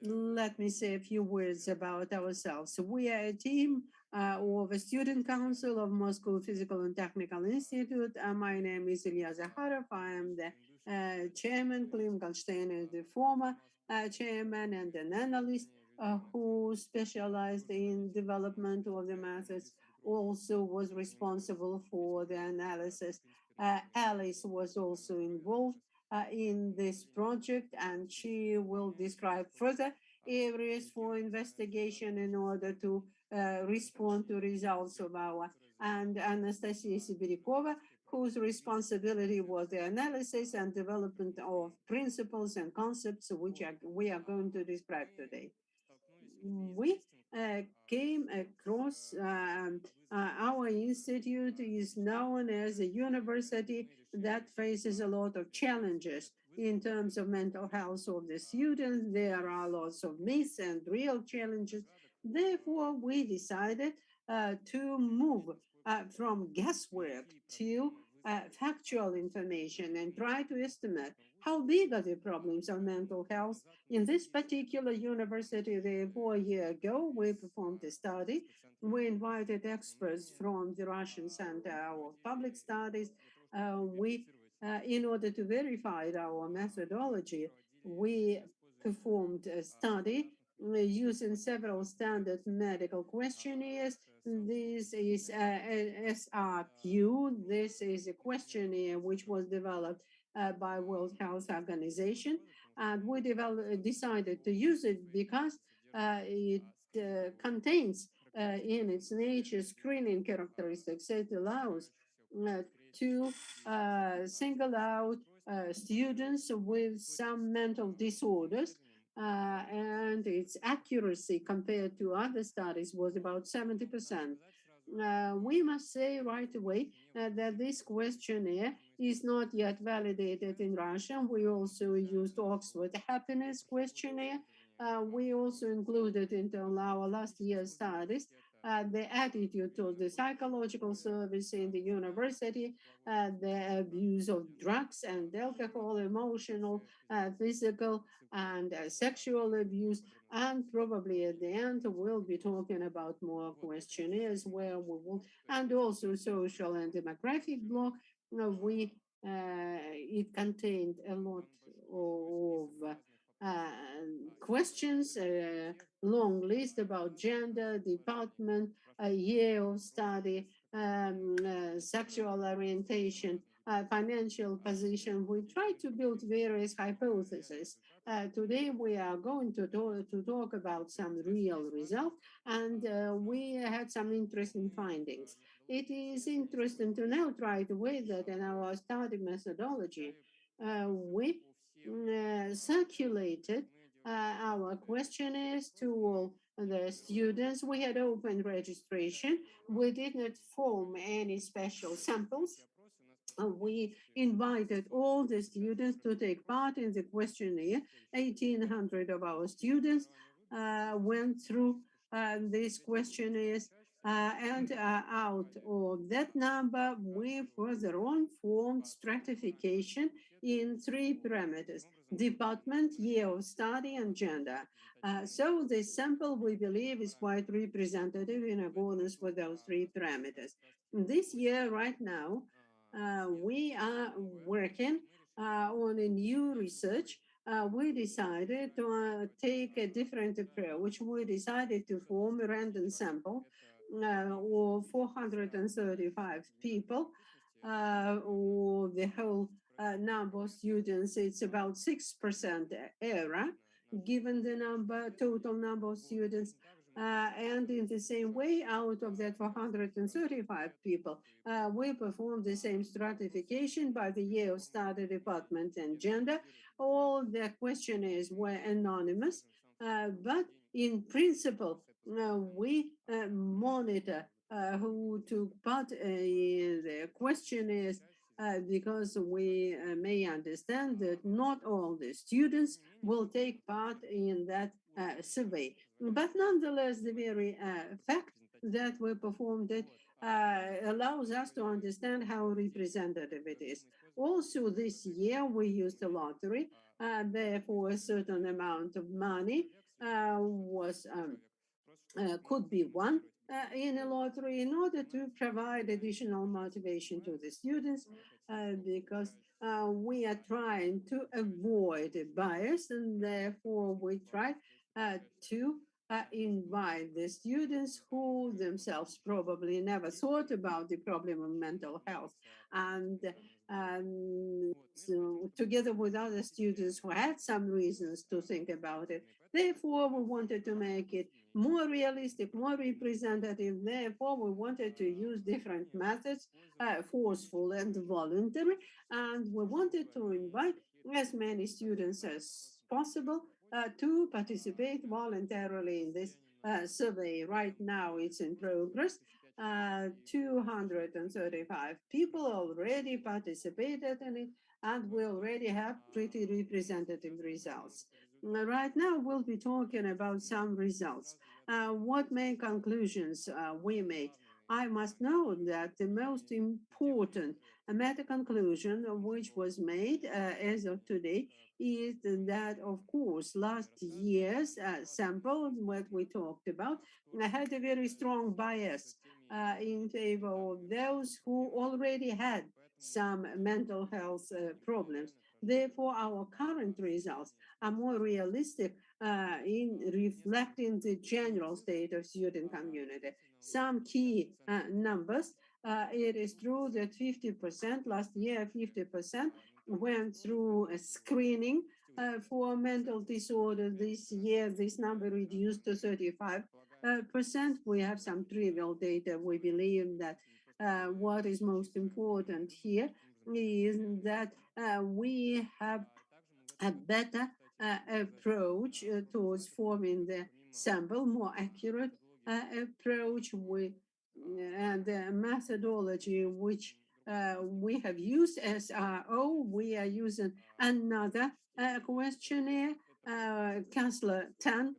Let me say a few words about ourselves. We are a team of a student council of Moscow Physical and Technical Institute. My name is Ilya Zakharov. I am the chairman. Klim Goldstein is the former chairman and an analyst who specialized in development of the methods, also was responsible for the analysis. Alice was also involved in this project, and she will describe further areas for investigation in order to respond to results of our, and Anastasia Sibirikova, whose responsibility was the analysis and development of principles and concepts which we are going to describe today. We came across our institute is known as a university that faces a lot of challenges in terms of mental health of the students. There are lots of myths and real challenges. Therefore, we decided to move from guesswork to factual information and try to estimate how big are the problems of mental health. In this particular university, therefore, a year ago, we performed a study. We invited experts from the Russian Center of Public Studies. In order to verify our methodology, we performed a study using several standard medical questionnaires. This is SRQ. This is a questionnaire which was developed by World Health Organization, and we decided to use it because it contains in its nature screening characteristics. It allows to single out students with some mental disorders, and its accuracy compared to other studies was about 70%. We must say right away that this questionnaire is not yet validated in Russian. We also used Oxford Happiness Questionnaire. We also included into our last year's studies the attitude towards the psychological service in the university, the abuse of drugs and alcohol, emotional, physical, and sexual abuse. And probably at the end, we'll be talking about more questionnaires where we will, and also social and demographic block. It contained a lot of questions, long list about gender, department, year of study, sexual orientation, financial position. We try to build various hypotheses. Today we are going to talk about some real results, and we had some interesting findings. It is interesting to note right away that in our study methodology, we circulated our questionnaires to all the students. We had open registration. We did not form any special samples. We invited all the students to take part in the questionnaire. 1,800 of our students went through these questionnaires. And out of that number, we further on formed stratification in 3 parameters: department, year of study, and gender. So the sample, we believe, is quite representative in accordance with those 3 parameters. This year, right now, we are working on a new research. We decided to take a different approach. We decided to form a random sample of 435 people, or the whole number of students. It's about 6% error, given the total number of students. And in the same way, out of that 435 people, we performed the same stratification by the year of study, department, and gender. All the questionnaires were anonymous, but in principle, we monitor who took part in the questionnaires because we may understand that not all the students will take part in that survey. But nonetheless, the very fact that we performed it allows us to understand how representative it is. Also, this year we used a lottery, therefore a certain amount of money was could be won in a lottery in order to provide additional motivation to the students, because we are trying to avoid bias, and therefore we try to invite the students who themselves probably never thought about the problem of mental health, and so together with other students who had some reasons to think about it. Therefore, we wanted to make it more realistic, more representative. Therefore, we wanted to use different methods, forceful and voluntary, and we wanted to invite as many students as possible to participate voluntarily in this survey. Right now, it's in progress. 235 people already participated in it, and we already have pretty representative results. Right now, we'll be talking about some results. What main conclusions we made? I must note that the most important meta conclusion which was made as of today is that, of course, last year's sample, what we talked about, had a very strong bias in favor of those who already had some mental health problems. Therefore, our current results are more realistic in reflecting the general state of student community. Some key numbers. It is true that 50%, last year 50% went through a screening for mental disorder. This year, this number reduced to 35%. We have some trivial data. We believe that what is most important here is that we have a better approach towards forming the sample, more accurate approach. and the methodology which we have used SRO, we are using another questionnaire, Kessler 10,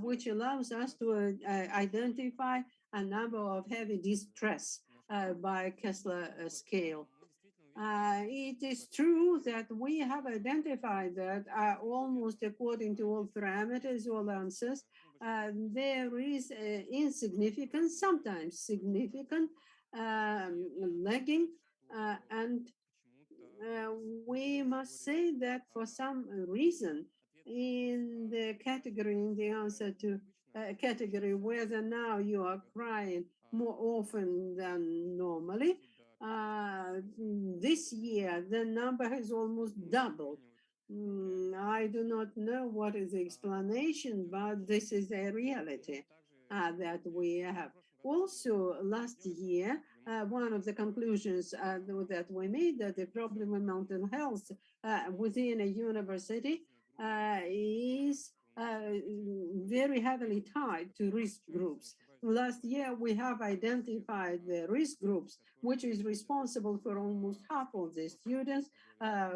which allows us to identify a number of heavy distress by Kessler scale. It is true that we have identified that almost according to all parameters, all answers, there is insignificant, sometimes significant lagging, and we must say that for some reason in the category, in the answer to category, whether now you are crying more often than normally, this year the number has almost doubled. I do not know what is the explanation, but this is a reality that we have. Also, last year, one of the conclusions that we made that the problem of mental health within a university is very heavily tied to risk groups. Last year, we have identified the risk groups, which is responsible for almost half of the students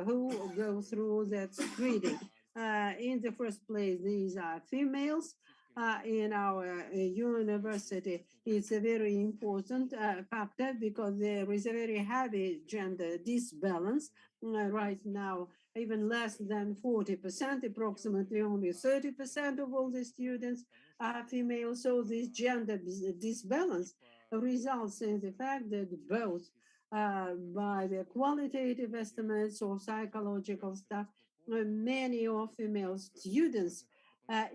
who go through that screening. In the first place, these are females. In our university, it's a very important factor because there is a very heavy gender disbalance. Right now, even less than 40%, approximately only 30% of all the students are female. So this gender disbalance results in the fact that both by the qualitative estimates or psychological stuff, many of female students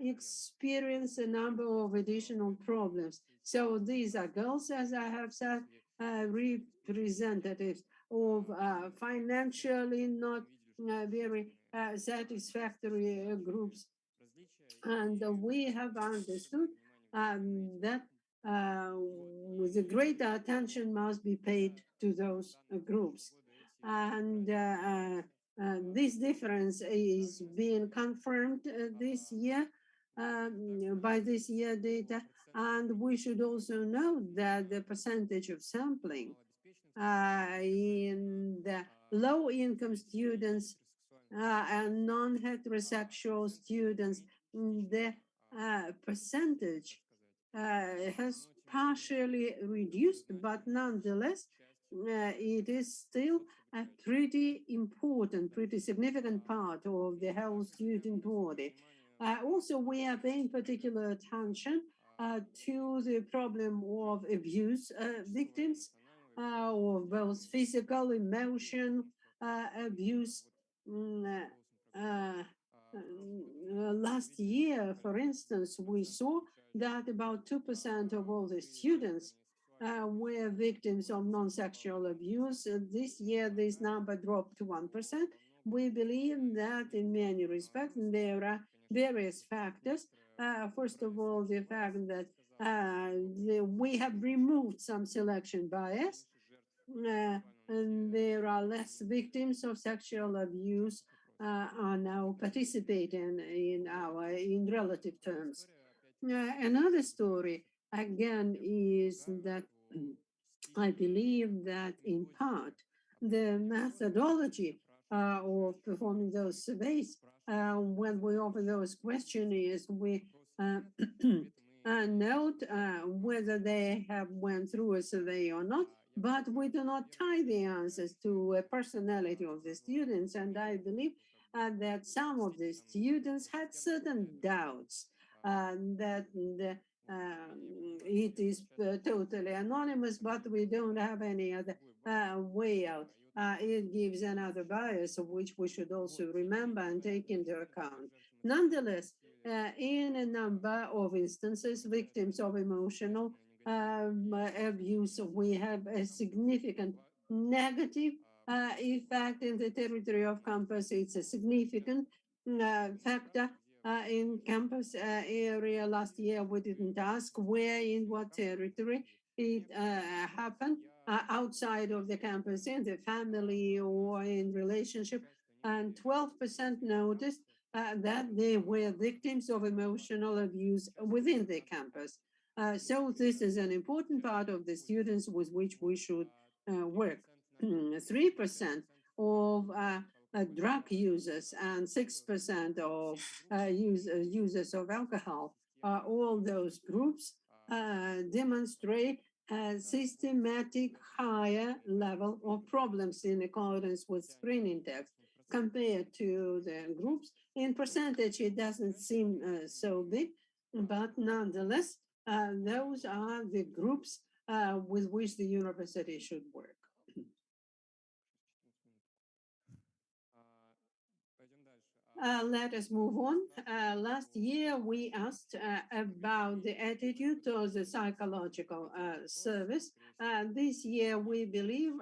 experience a number of additional problems. So these are girls, as I have said, representatives of financially not very satisfactory groups. And we have understood that the greater attention must be paid to those groups. And this difference is being confirmed this year by this year data. And we should also note that the percentage of sampling in the low-income students and non-heterosexual students, the percentage has partially reduced, but nonetheless, it is still a pretty important, pretty significant part of the whole student body. Also, we are paying particular attention to the problem of abuse victims, of both physical, emotional abuse. Last year, for instance, we saw that about 2% of all the students were victims of non-sexual abuse. This year, this number dropped to 1%. We believe that in many respects, there are various factors. First of all, the fact that we have removed some selection bias, and there are less victims of sexual abuse are now participating in relative terms. Another story, again, is that I believe that in part the methodology of performing those surveys, when we open those questionnaires, we note whether they have went through a survey or not, but we do not tie the answers to a personality of the students. And I believe that some of the students had certain doubts that it is totally anonymous, but we don't have any other way out. It gives another bias of which we should also remember and take into account. Nonetheless, in a number of instances, victims of emotional abuse, we have a significant negative effect in the territory of campus. It's a significant factor in campus area. Last year, we didn't ask where, in what territory it happened, outside of the campus, in the family or in relationship. And 12% noticed that they were victims of emotional abuse within the campus. So this is an important part of the students with which we should work. 3% of drug users and 6% of users of alcohol, all those groups demonstrate a systematic higher level of problems in accordance with screen index compared to the groups. In percentage, it doesn't seem so big, but nonetheless, those are the groups with which the university should work. Let us move on. Last year, we asked about the attitude towards the psychological service. This year, we believe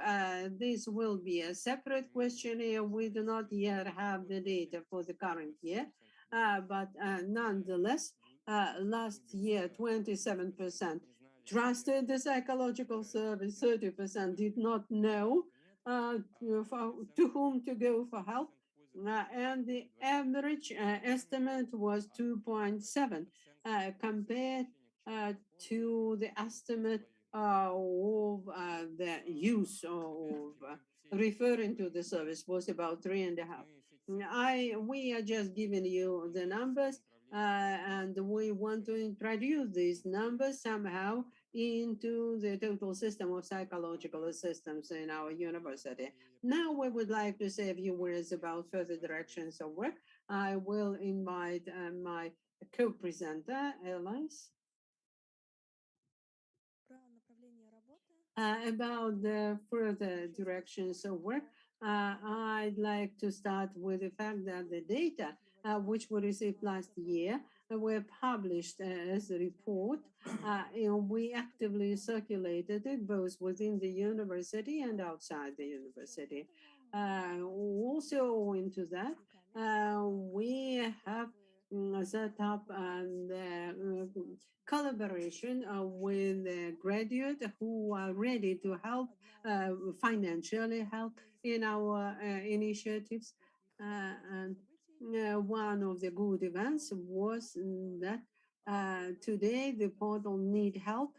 this will be a separate questionnaire. We do not yet have the data for the current year, but nonetheless, last year, 27% trusted the psychological service, 30% did not know to whom to go for help. And the average estimate was 2.7 compared to the estimate of the use of referring to the service was about 3.5. We are just giving you the numbers, and we want to introduce these numbers somehow into the total system of psychological assistance in our university. Now we would like to say a few words about further directions of work. I will invite my co-presenter, Elias. About the further directions of work, I'd like to start with the fact that the data which we received last year were published as a report. And we actively circulated it both within the university and outside the university. Also into that, we have set up the collaboration with graduates who are ready to help, financially help in our initiatives. And one of the good events was that today the portal Need Help,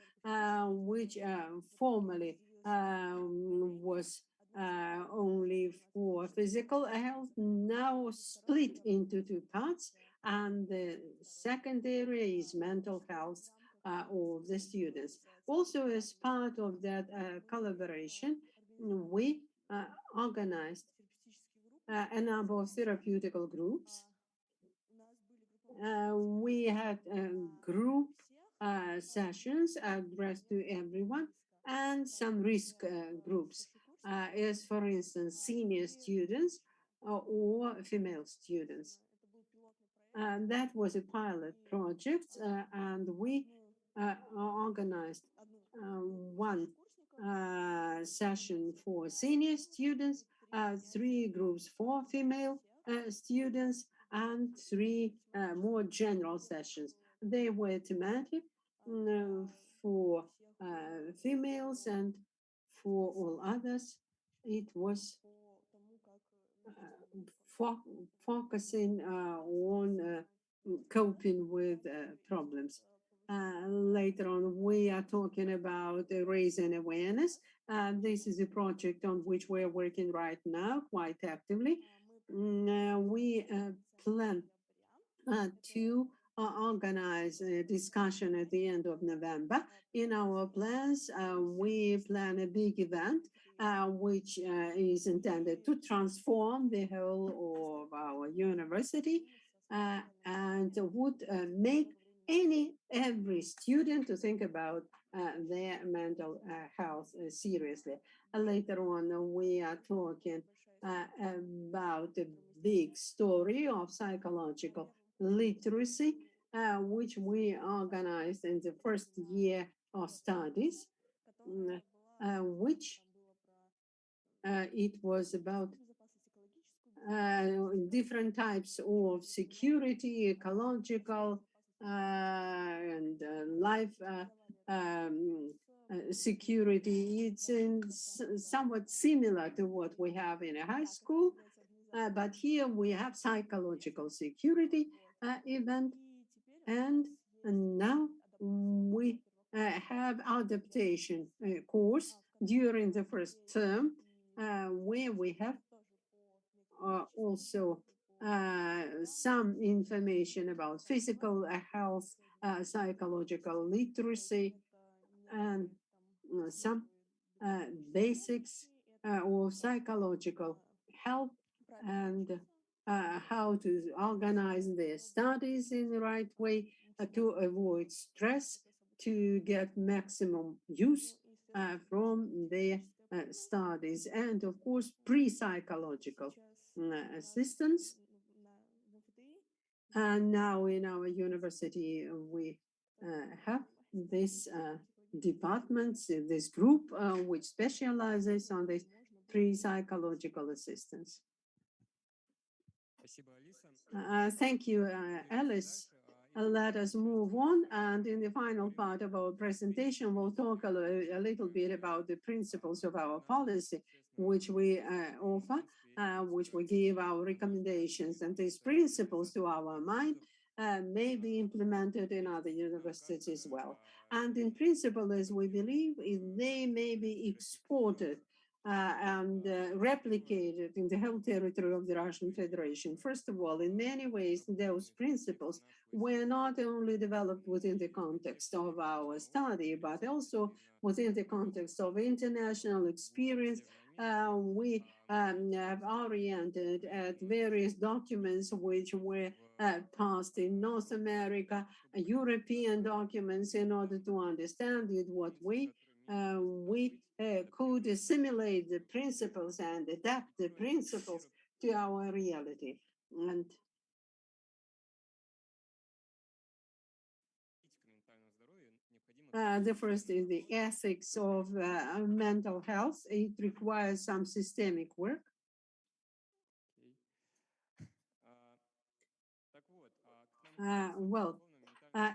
which formerly was only for physical health, now split into two parts, and the second area is mental health of the students. Also, as part of that collaboration, we organized a number of therapeutical groups. We had group sessions addressed to everyone and some risk groups, as for instance, senior students or female students. That was a pilot project, and we organized one session for senior students, 3 groups for female students, and 3 more general sessions. They were thematic for females, and for all others, it was focusing on coping with problems. Later on, we are talking about raising awareness. This is a project on which we're working right now quite actively. We plan to organize a discussion at the end of November. In our plans, we plan a big event which is intended to transform the whole of our university and would make every student to think about their mental health seriously. Later on, we are talking about the big story of psychological literacy, which we organized in the first year of studies, which it was about different types of security, ecological, and life security. It's somewhat similar to what we have in a high school, but here we have psychological security event, and now we have adaptation course during the first term, where we have also some information about physical health, psychological literacy, and some basics of psychological help, and how to organize their studies in the right way to avoid stress, to get maximum use from their studies, and of course pre-psychological assistance. And now in our university we have this department, this group which specializes on this pre-psychological assistance. Thank you, Alice. Let us move on, and in the final part of our presentation, we'll talk a little bit about the principles of our policy, which we offer, which we give our recommendations, and these principles, to our mind, may be implemented in other universities as well. And in principle, as we believe, they may be exported and replicated in the whole territory of the Russian Federation. First of all, in many ways, those principles were not only developed within the context of our study, but also within the context of international experience. We have oriented at various documents which were passed in North America, European documents, in order to understand in what way we could assimilate the principles and adapt the principles to our reality. And the first is the ethics of mental health. It requires some systemic work.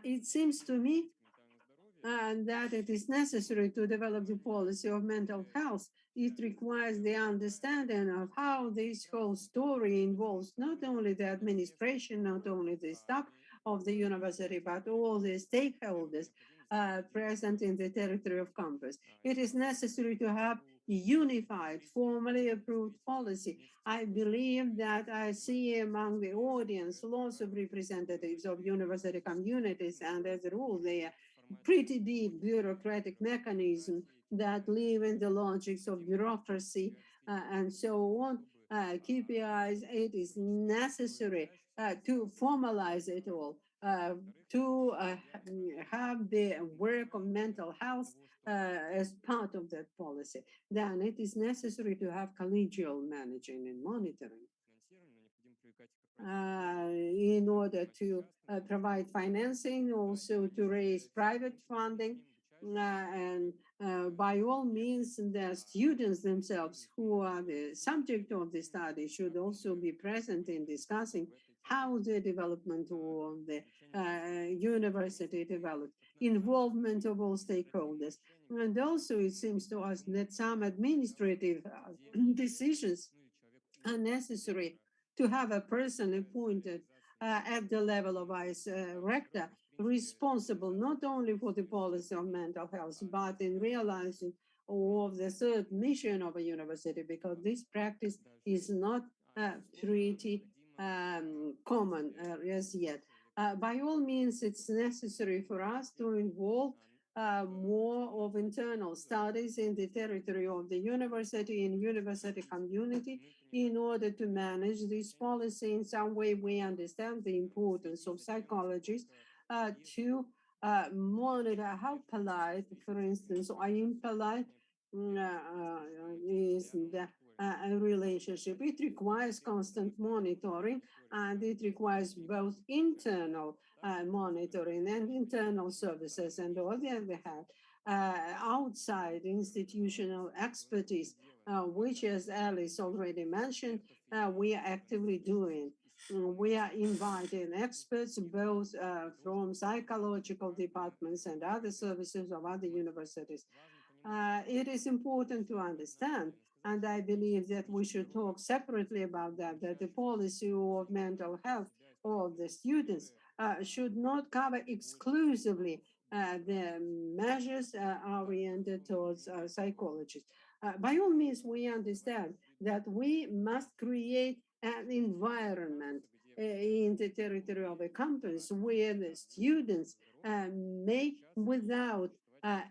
It seems to me that it is necessary to develop the policy of mental health. It requires the understanding of how this whole story involves not only the administration, not only the staff of the university, but all the stakeholders present in the territory of campus. It is necessary to have unified, formally approved policy. I believe that I see among the audience lots of representatives of university communities, and as a rule, they are pretty deep bureaucratic mechanisms that live in the logics of bureaucracy and so on. KPIs, it is necessary to formalize it all, to have the work of mental health as part of that policy. Then it is necessary to have collegial managing and monitoring in order to provide financing, also to raise private funding. And by all means, the students themselves who are the subject of the study should also be present in discussing how the development of the university developed, involvement of all stakeholders. And also it seems to us that some administrative decisions are necessary to have a person appointed at the level of vice rector, responsible not only for the policy of mental health, but in realizing of the third mission of a university, because this practice is not pretty common as yet. By all means, it's necessary for us to involve more of internal studies in the territory of the university and university community in order to manage this policy. In some way, we understand the importance of psychologists to monitor how polite, for instance, or impolite is the relationship. It requires constant monitoring, and it requires both internal monitoring and internal services. And on the other hand, outside institutional expertise, which, as Alice already mentioned, we are actively doing. We are inviting experts both from psychological departments and other services of other universities. It is important to understand, and I believe that we should talk separately about that the policy of mental health of the students should not cover exclusively the measures are oriented towards psychologists. By all means, we understand that we must create an environment in the territory of a campus where the students may, without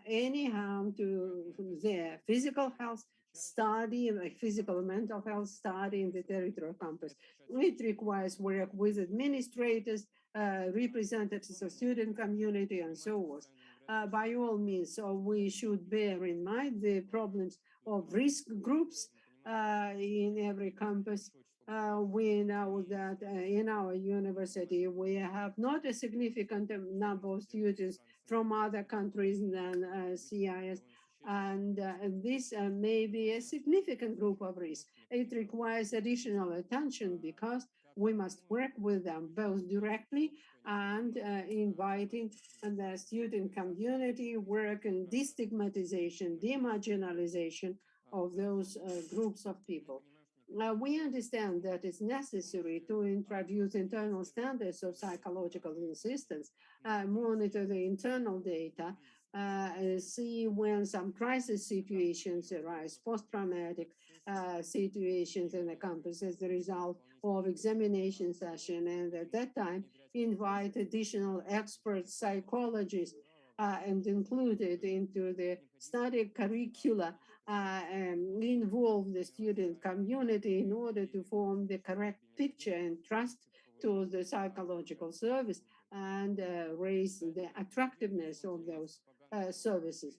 any harm to their physical health, study, like physical and mental health, study in the territorial campus. It requires work with administrators, representatives of student community, and so on. By all means, so we should bear in mind the problems of risk groups in every campus. We know that in our university, we have not a significant number of students from other countries than CIS, and this may be a significant group of risk. It requires additional attention because we must work with them both directly and inviting the student community, work in destigmatization, demarginalization of those groups of people. We understand that it's necessary to introduce internal standards of psychological assistance, monitor the internal data, see when some crisis situations arise, post-traumatic situations in the campus as a result of examination session, and at that time invite additional expert psychologists and include it into the study curricula and involve the student community in order to form the correct picture and trust to the psychological service and raise the attractiveness of those services.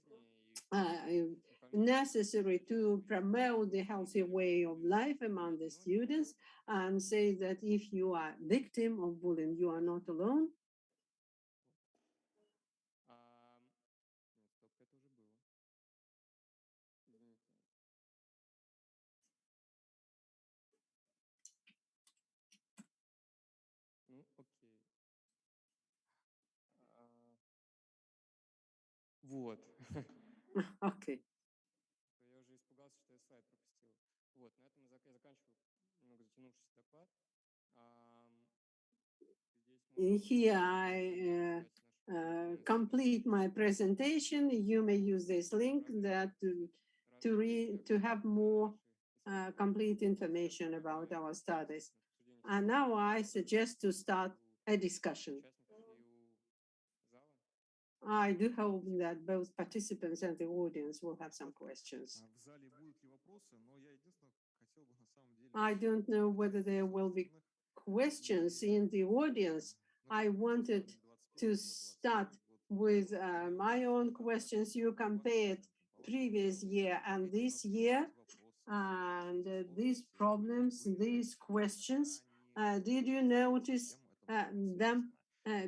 Necessary to promote the healthy way of life among the students and say that if you are victim of bullying, you are not alone. Стоп, это уже было. Извините. Ну, окей. Вот. Okay. Я уже испугался, что я слайд пропустил. Вот, на этом я заканчиваю немного затянувшийся доклад. Here I complete my presentation. You may use this link that to have more complete information about our studies. And now I suggest to start a discussion. I do hope that both participants and the audience will have some questions. I don't know whether there will be questions in the audience. I wanted to start with my own questions. You compared previous year and this year, and these problems, these questions, did you notice them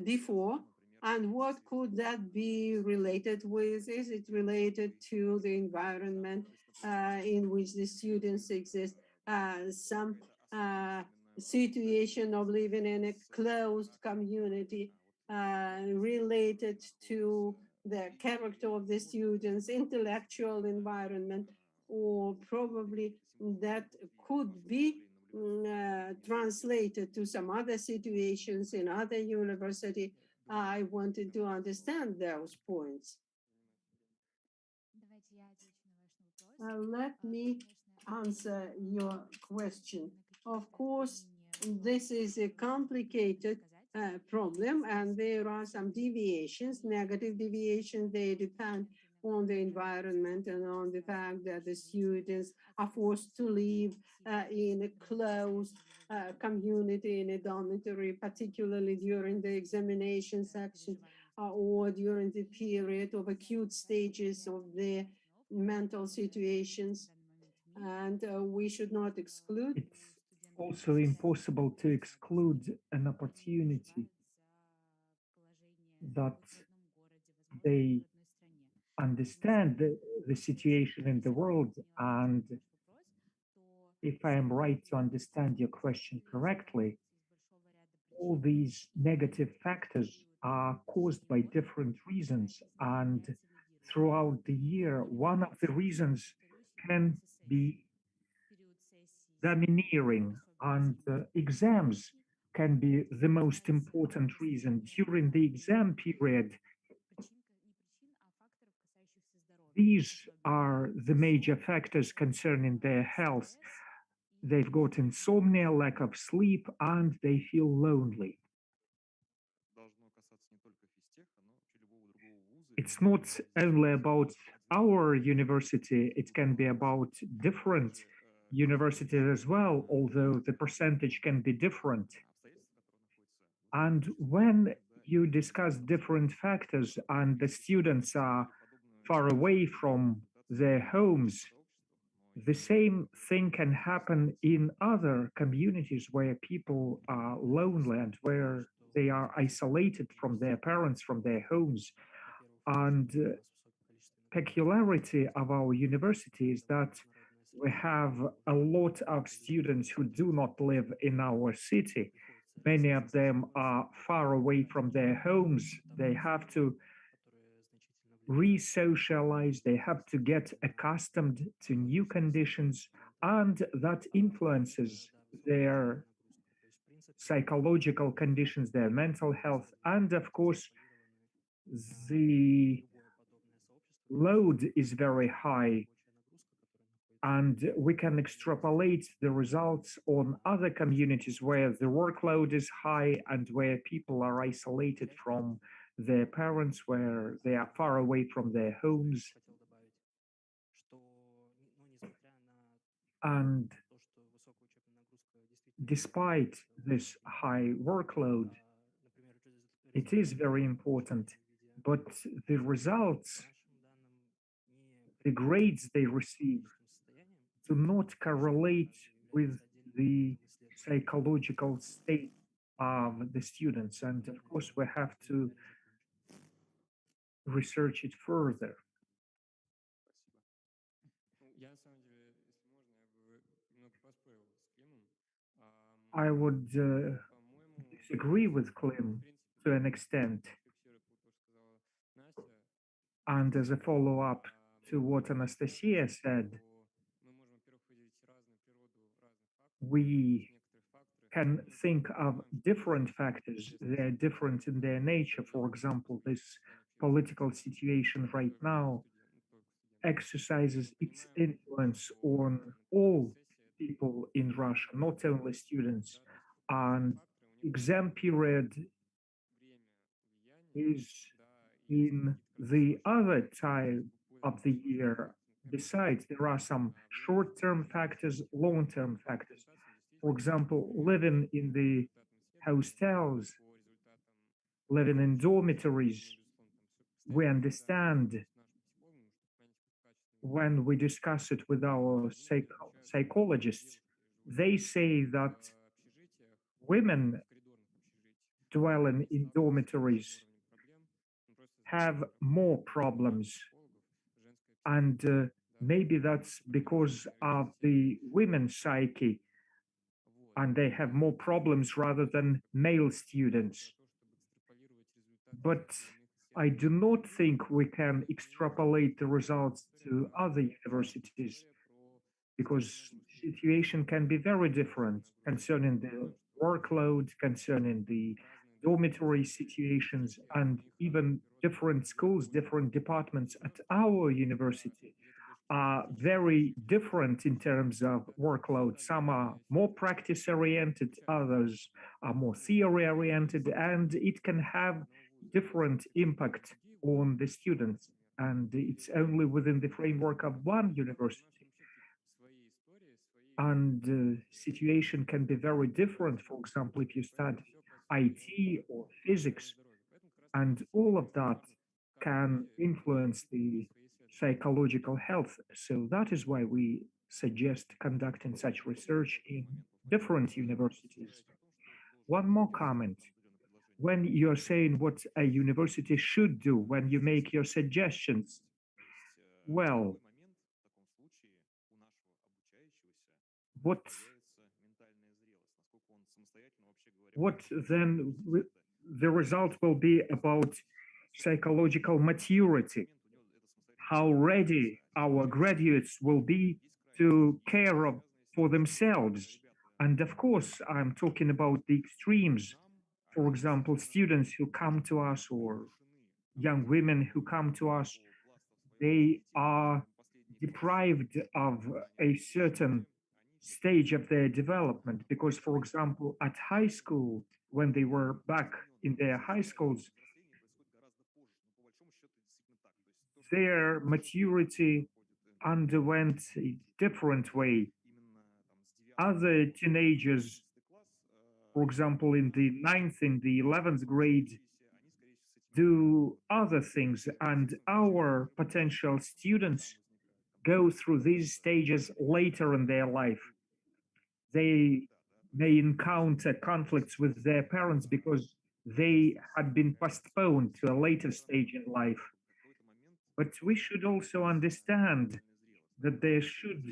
before? And what could that be related with? Is it related to the environment in which the students exist? Some situation of living in a closed community related to the character of the students, intellectual environment, or probably that could be translated to some other situations in other university. I wanted to understand those points. Let me answer your question. Of course, this is a complicated problem, and there are some deviations, negative deviations. They depend on the environment and on the fact that the students are forced to live in a closed community, in a dormitory, particularly during the examination section or during the period of acute stages of their mental situations. And we should not exclude. It's also impossible to exclude an opportunity that they understand the situation in the world. And if I am right to understand your question correctly, all these negative factors are caused by different reasons. And throughout the year, one of the reasons can be domineering, and exams can be the most important reason. During the exam period, These are the major factors concerning their health. They've got insomnia, lack of sleep, and they feel lonely. It's not only about our university, it can be about different universities as well, although the percentage can be different. And when you discuss different factors and the students are far away from their homes, the same thing can happen in other communities where people are lonely and where they are isolated from their parents, from their homes. And peculiarity of our university is that we have a lot of students who do not live in our city. Many of them are far away from their homes. They have to re-socialize, they have to get accustomed to new conditions, and that influences their psychological conditions, their mental health, and of course, the load is very high, and we can extrapolate the results on other communities where the workload is high and where people are isolated from their parents, where they are far away from their homes. And despite this high workload, it is very important, but the results, the grades they receive, do not correlate with the psychological state of the students. And of course, we have to research it further. Я на самом деле, если можно, я бы немного поспорил с Климом. I would disagree with Klim to an extent. And as a follow-up to what Anastasia said, we can think of different factors. They're different in their nature. For example, this political situation right now exercises its influence on all people in Russia, not only students. And exam period is in the other time of the year. Besides, there are some short-term factors, long-term factors. For example, living in the hostels, living in dormitories, we understand when we discuss it with our psychologists, they say that women dwelling in dormitories have more problems. And maybe that's because of the women's psyche, and they have more problems rather than male students. But I do not think we can extrapolate the results to other universities, because the situation can be very different concerning the workload, concerning the dormitory situations, and even different schools, different departments at our university are very different in terms of workload. Some are more practice oriented, others are more theory oriented, and it can have different impact on the students. And it's only within the framework of one university. And the situation can be very different. For example, if you study IT or physics, and all of that can influence the psychological health. So that is why we suggest conducting such research in different universities. One more comment. When you're saying what a university should do, when you make your suggestions, well, what then the result will be about psychological maturity, how ready our graduates will be to care for themselves. And of course, I'm talking about the extremes. For example, students who come to us or young women who come to us, they are deprived of a certain stage of their development. Because, for example, at high school, when they were back in their high schools, their maturity underwent a different way. Other teenagers, for example, in the 9th, in the 11th grade, do other things, and our potential students go through these stages later in their life. They may encounter conflicts with their parents because they had been postponed to a later stage in life. But we should also understand that there should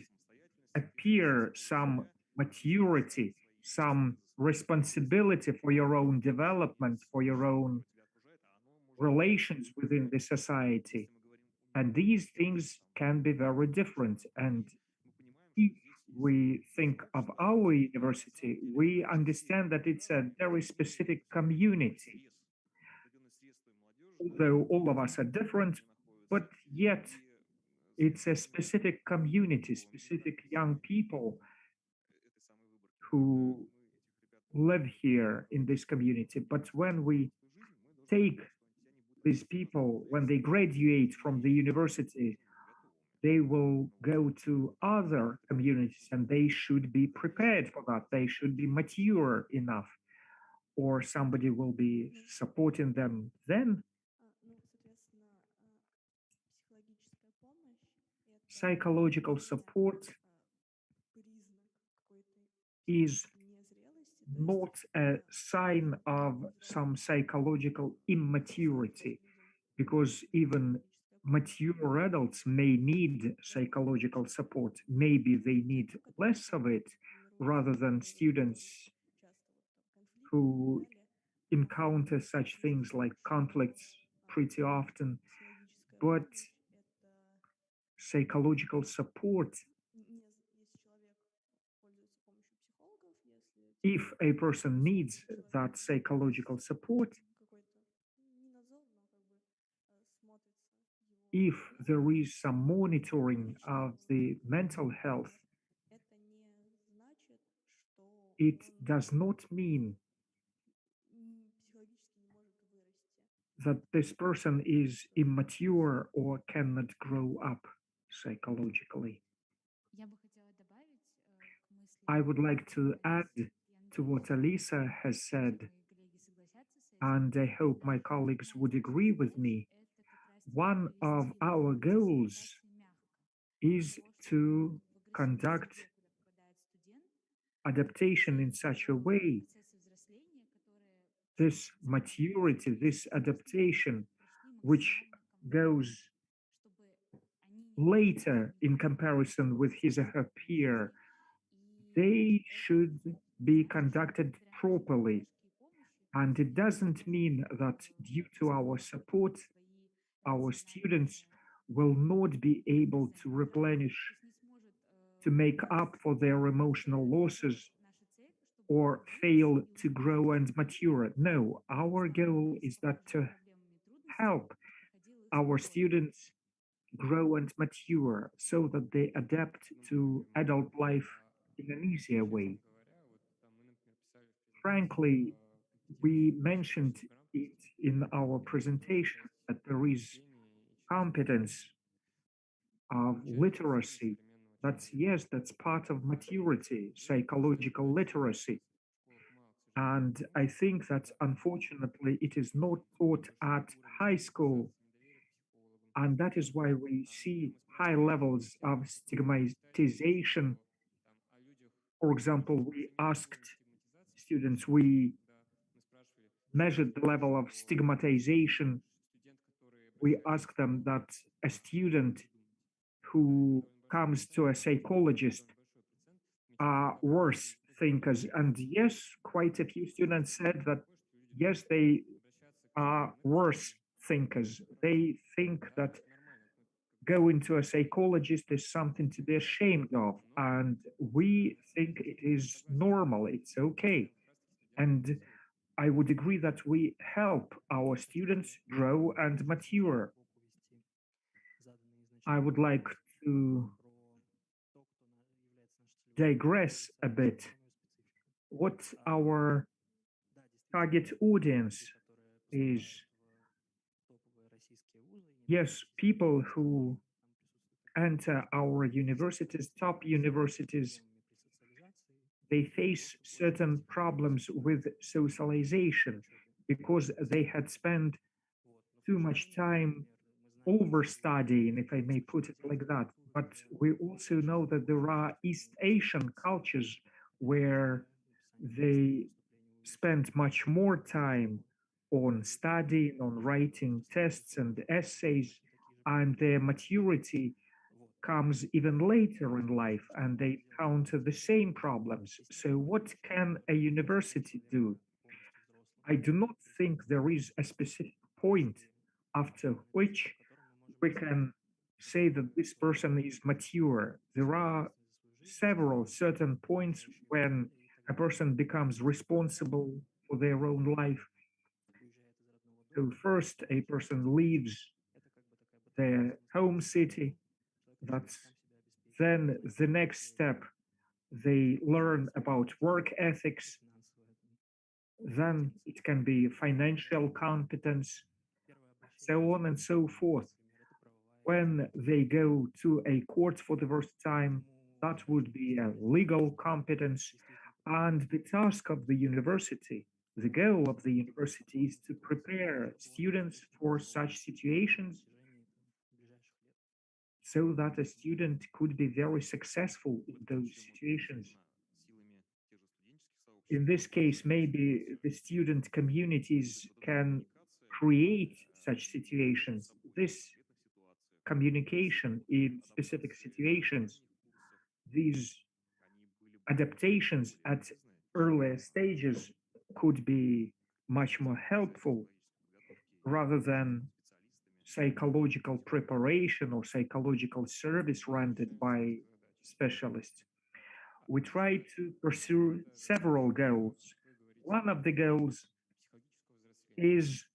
appear some maturity, some responsibility for your own development, for your own relations within the society. And these things can be very different. And if we think of our university, we understand that it's a very specific community. Although all of us are different, but yet it's a specific community, specific young people who live here in this community. But when we take these people, when they graduate from the university, they will go to other communities and they should be prepared for that. They should be mature enough, or somebody will be supporting them. Then psychological support is not a sign of some psychological immaturity, because even mature adults may need psychological support. Maybe they need less of it rather than students who encounter such things like conflicts pretty often. But psychological support, if a person needs that psychological support, if there is some monitoring of the mental health, it does not mean that this person is immature or cannot grow up psychologically. I would like to add to what Alisa has said, and I hope my colleagues would agree with me. One of our goals is to conduct adaptation in such a way, this maturity, this adaptation, which goes later in comparison with his or her peer, they should be conducted properly. And it doesn't mean that due to our support, our students will not be able to replenish, to make up for their emotional losses or fail to grow and mature. No, our goal is that to help our students grow and mature so that they adapt to adult life in an easier way. Frankly, we mentioned it in our presentation that there is competence of literacy. That's, yes, that's part of maturity, psychological literacy. And I think that unfortunately it is not taught at high school. And that is why we see high levels of stigmatization. For example, we asked students, we measured the level of stigmatization. We asked them that a student who comes to a psychologist are worse thinkers. And yes, quite a few students said that, yes, they are worse thinkers. They think that going to a psychologist is something to be ashamed of. And we think it is normal, it's okay. And I would agree that we help our students grow and mature. I would like to digress a bit. What our target audience is. Yes, people who enter our universities, top universities, they face certain problems with socialization because they had spent too much time overstudying, if I may put it like that. But we also know that there are East Asian cultures where they spend much more time on studying, on writing tests and essays, and their maturity comes even later in life and they encounter the same problems. So, what can a university do? I do not think there is a specific point after which we can say that this person is mature. There are several certain points when a person becomes responsible for their own life. So first, a person leaves their home city. That's then the next step. They learn about work ethics. Then it can be financial competence, so on and so forth. When they go to a court for the first time, that would be a legal competence. And the task of the university, the goal of the university is to prepare students for such situations so that a student could be very successful in those situations. In this case, maybe the student communities can create such situations. This communication in specific situations, these adaptations at earlier stages could be much more helpful rather than psychological preparation or psychological service rendered by specialists. We try to pursue several goals. One of the goals is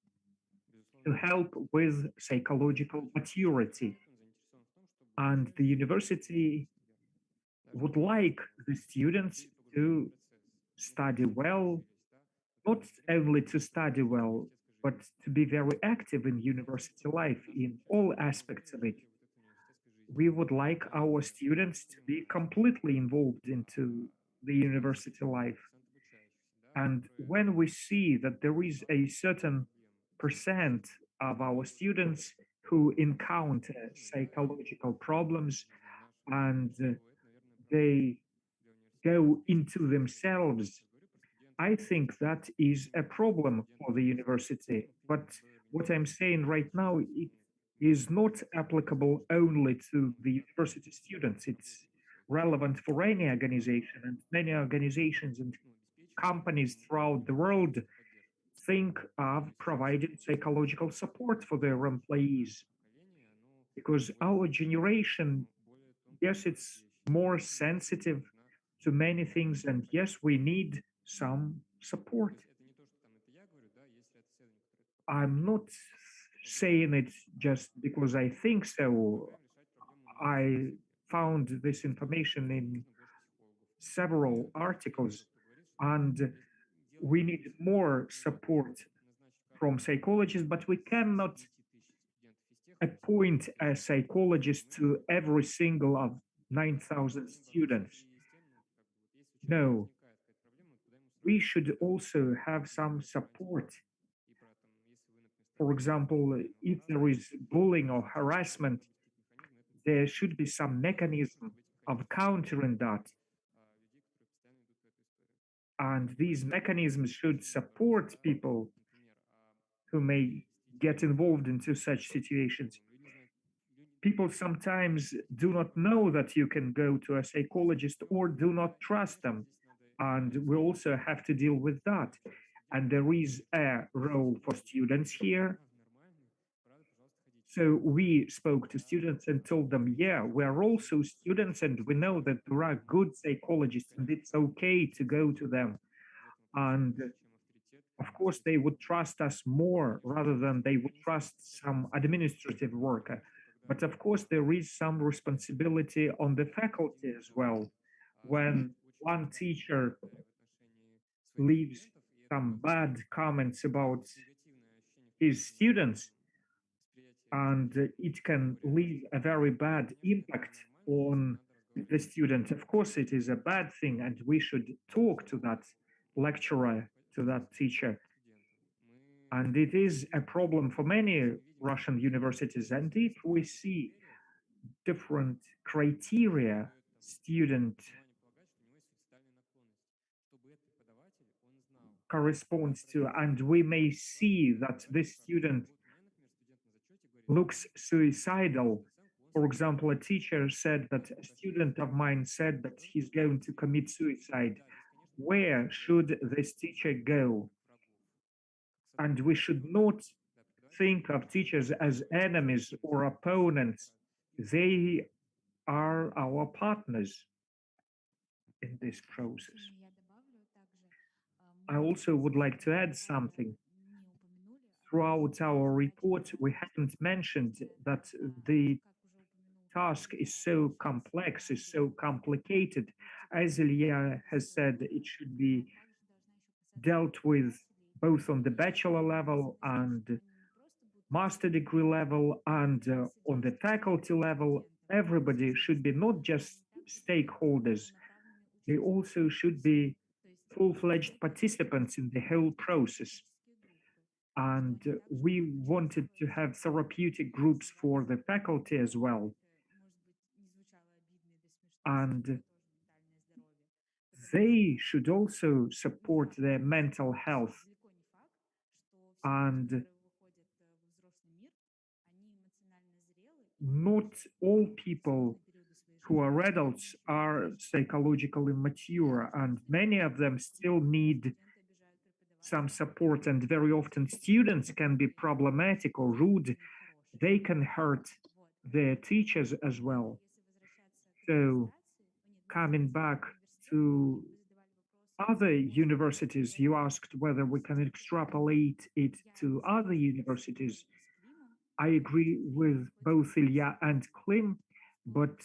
to help with psychological maturity. And the university would like the students to study well, not only to study well, but to be very active in university life in all aspects of it. We would like our students to be completely involved into the university life. And when we see that there is a certain percent of our students who encounter psychological problems and they go into themselves, I think that is a problem for the university. But what I'm saying right now, it is not applicable only to the university students. It's relevant for any organization, and many organizations and companies throughout the world think of providing psychological support for their employees. Because our generation, yes, it's more sensitive to many things, and yes, we need some support. I'm not saying it just because I think so. I found this information in several articles, and we need more support from psychologists, but we cannot appoint a psychologist to every single of 9,000 students. No, we should also have some support. For example, if there is bullying or harassment, there should be some mechanism of countering that. And these mechanisms should support people who may get involved into such situations. People sometimes do not know that you can go to a psychologist or do not trust them. And we also have to deal with that. And there is a role for students here. So we spoke to students and told them, yeah, we're also students and we know that there are good psychologists and it's okay to go to them. And of course, they would trust us more rather than they would trust some administrative worker. But of course, there is some responsibility on the faculty as well. When one teacher leaves some bad comments about his students, and it can leave a very bad impact on the student. Of course, it is a bad thing, and we should talk to that lecturer, to that teacher. And it is a problem for many Russian universities. And if we see different criteria student corresponds to, and we may see that this student looks suicidal. For example, a teacher said that a student of mine said that he's going to commit suicide. Where should this teacher go? And we should not think of teachers as enemies or opponents. They are our partners in this process. I also would like to add something. Throughout our report, we haven't mentioned that the task is so complex, is so complicated. As Ilya has said, it should be dealt with both on the bachelor level and master degree level and on the faculty level. Everybody should be not just stakeholders, they also should be full-fledged participants in the whole process. And we wanted to have therapeutic groups for the faculty as well. And they should also support their mental health. And not all people who are adults are psychologically mature, and many of them still need some support, and very often students can be problematic or rude. They can hurt their teachers as well. So coming back to other universities, you asked whether we can extrapolate it to other universities. I agree with both Ilya and Klim, but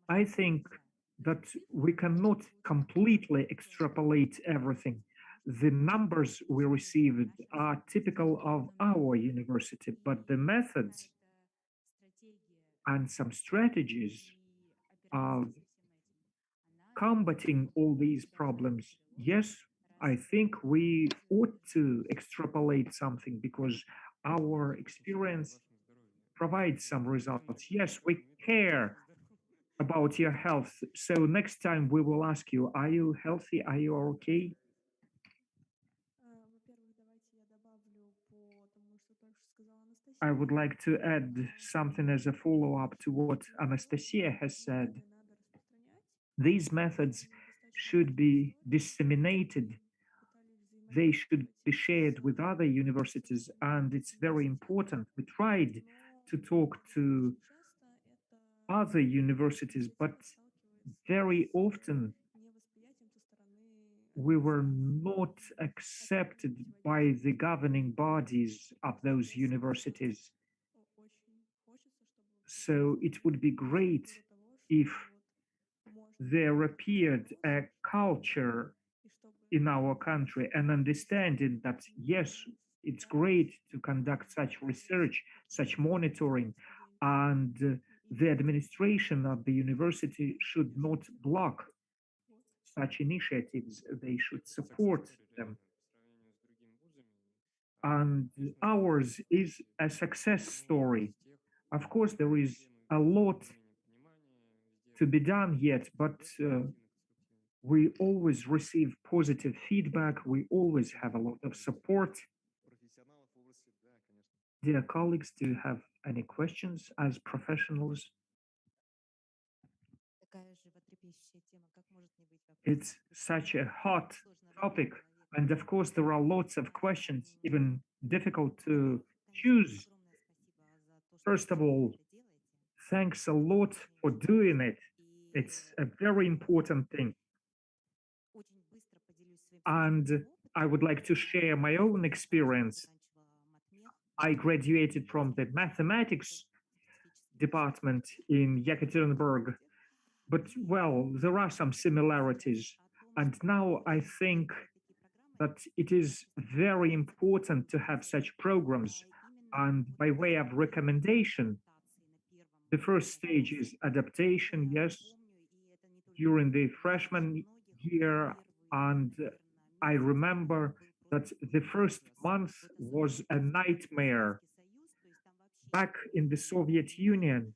I think that we cannot completely extrapolate everything. The numbers we received are typical of our university, but the methods and some strategies of combating all these problems, yes, I think we ought to extrapolate something because our experience provides some results. Yes, we care about your health. So next time we will ask you, are you healthy? Are you okay? I would like to add something as a follow-up to what Anastasia has said. These methods should be disseminated. They should be shared with other universities, and it's very important. We tried to talk to other universities, but very often we were not accepted by the governing bodies of those universities. So it would be great if there appeared a culture in our country, an understanding that, yes, it's great to conduct such research, such monitoring, and the administration of the university should not block such initiatives. They should support them. And ours is a success story. Of course, there is a lot to be done yet, but we always receive positive feedback. We always have a lot of support. Dear colleagues, do you have any questions as professionals? It's such a hot topic. And of course, there are lots of questions, even difficult to choose. First of all, thanks a lot for doing it. It's a very important thing. And I would like to share my own experience. I graduated from the mathematics department in Yekaterinburg. But well, there are some similarities. And now I think that it is very important to have such programs. And by way of recommendation, the first stage is adaptation, yes, during the freshman year. And I remember that the first month was a nightmare. Back in the Soviet Union,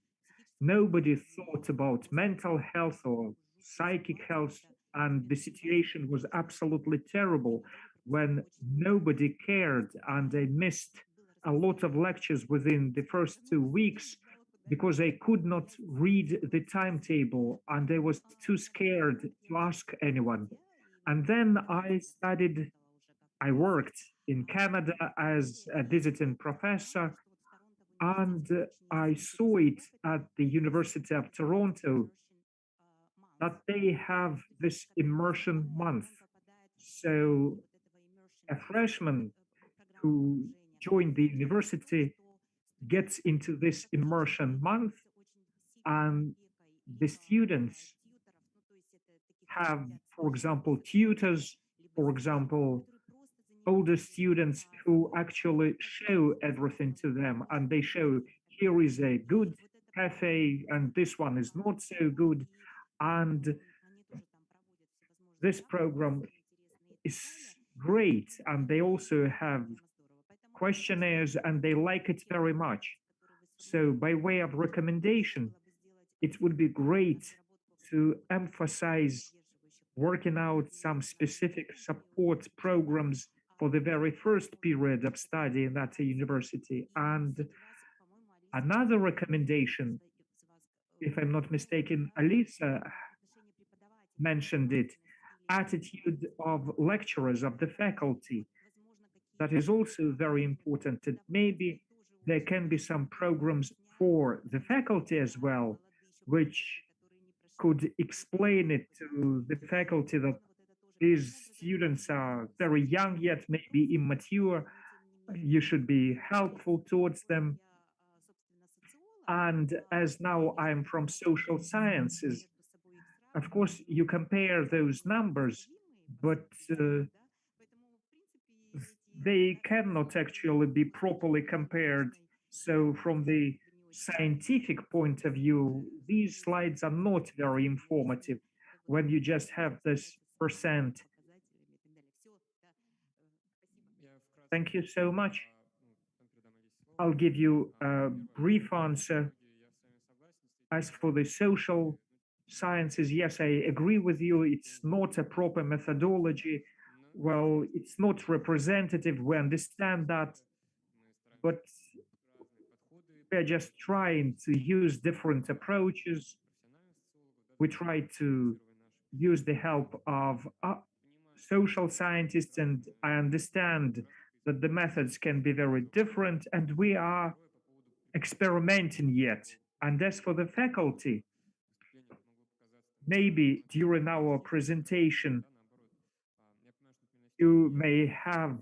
nobody thought about mental health or psychic health, and the situation was absolutely terrible when nobody cared, and I missed a lot of lectures within the first 2 weeks because I could not read the timetable and I was too scared to ask anyone. And then I worked in Canada as a visiting professor, and I saw it at the University of Toronto that they have this immersion month. So a freshman who joined the university gets into this immersion month, and the students have, for example, tutors, for example, older students who actually show everything to them, and they show here is a good cafe and this one is not so good. And this program is great, and they also have questionnaires and they like it very much. So by way of recommendation, it would be great to emphasize working out some specific support programs for the very first period of study in that university. And another recommendation, if I'm not mistaken, Alisa mentioned it, attitude of lecturers, of the faculty. That is also very important. That maybe there can be some programs for the faculty as well, which could explain it to the faculty that these students are very young yet, maybe immature. You should be helpful towards them. And as now I'm from social sciences, of course, you compare those numbers, but they cannot actually be properly compared. So from the scientific point of view, these slides are not very informative when you just have this percent. Thank you so much. I'll give you a brief answer. As for the social sciences, yes, I agree with you. It's not a proper methodology. Well, it's not representative. We understand that, but we're just trying to use different approaches. We try to use the help of social scientists, and I understand that the methods can be very different, and we are experimenting yet. And as for the faculty, maybe during our presentation, you may have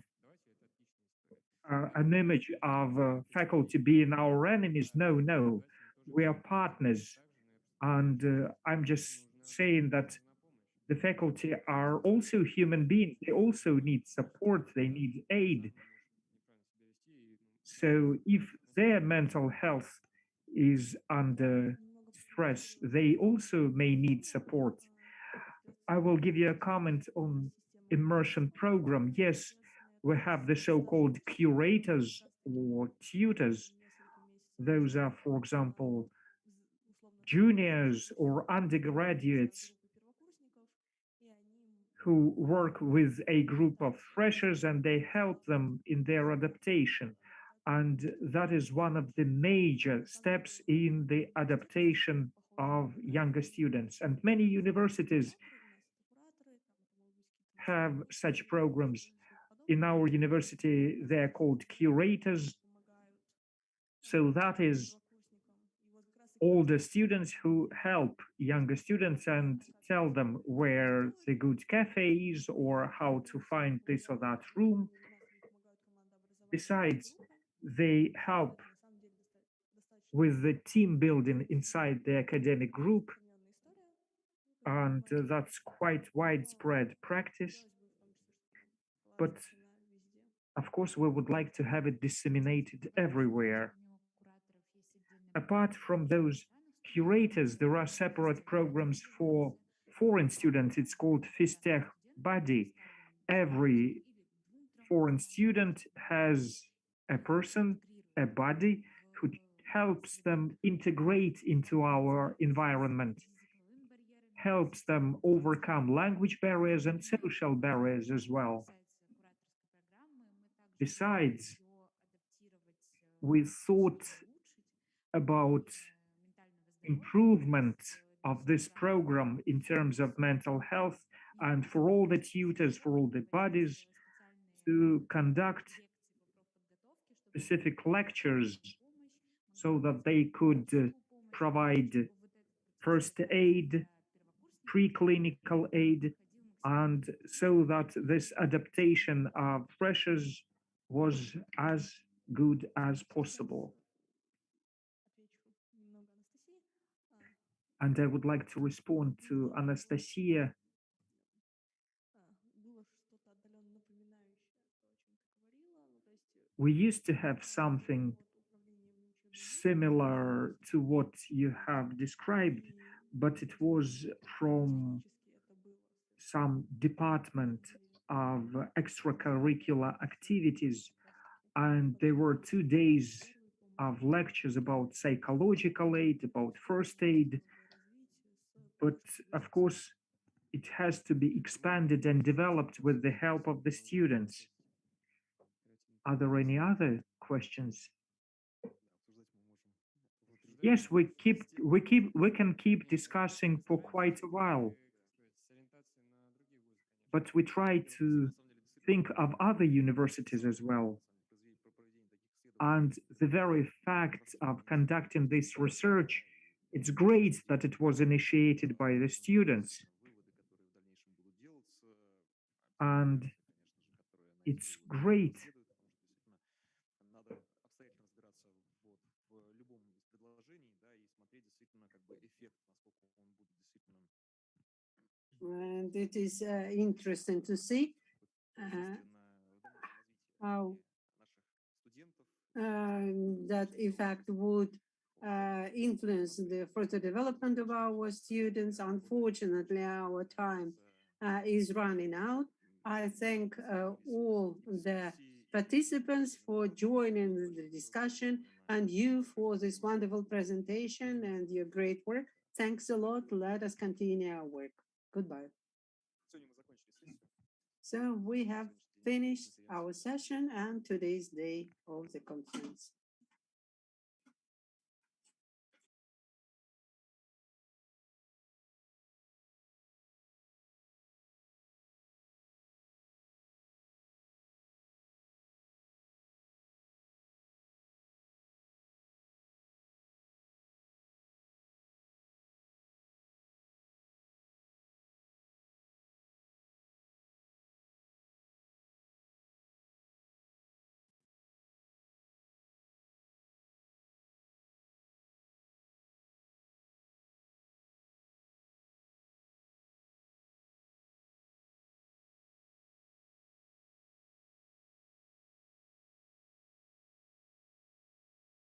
an image of faculty being our enemies. No, no, we are partners. And I'm just saying that the faculty are also human beings. They also need support, they need aid. So if their mental health is under stress, they also may need support. I will give you a comment on immersion program. Yes, we have the so-called curators or tutors. Those are, for example, juniors or undergraduates who work with a group of freshers and they help them in their adaptation. And that is one of the major steps in the adaptation of younger students. And many universities have such programs. In our university, they're called curators. So that is older students who help younger students and tell them where the good cafe is or how to find this or that room. Besides, they help with the team building inside the academic group, and that's quite widespread practice. But of course, we would like to have it disseminated everywhere. Apart from those curators, there are separate programs for foreign students. It's called Fistech Buddy. Every foreign student has a person, a buddy, who helps them integrate into our environment, helps them overcome language barriers and social barriers as well. Besides, we thought about improvement of this program in terms of mental health, and for all the tutors, for all the buddies, to conduct specific lectures so that they could provide first aid, preclinical aid, and so that this adaptation of freshers was as good as possible. And I would like to respond to Anastasia. We used to have something similar to what you have described, but it was from some department of extracurricular activities, and there were 2 days of lectures about psychological aid, about first aid, but of course it has to be expanded and developed with the help of the students. Are there any other questions? Yes, we can keep discussing for quite a while, but we try to think of other universities as well. And the very fact of conducting this research, it's great that it was initiated by the students. And it's great. And it is interesting to see how that effect would influence the further development of our students. Unfortunately, our time is running out. I thank all the participants for joining the discussion and you for this wonderful presentation and your great work. Thanks a lot. Let us continue our work. Goodbye. So we have finished our session and today's day of the conference.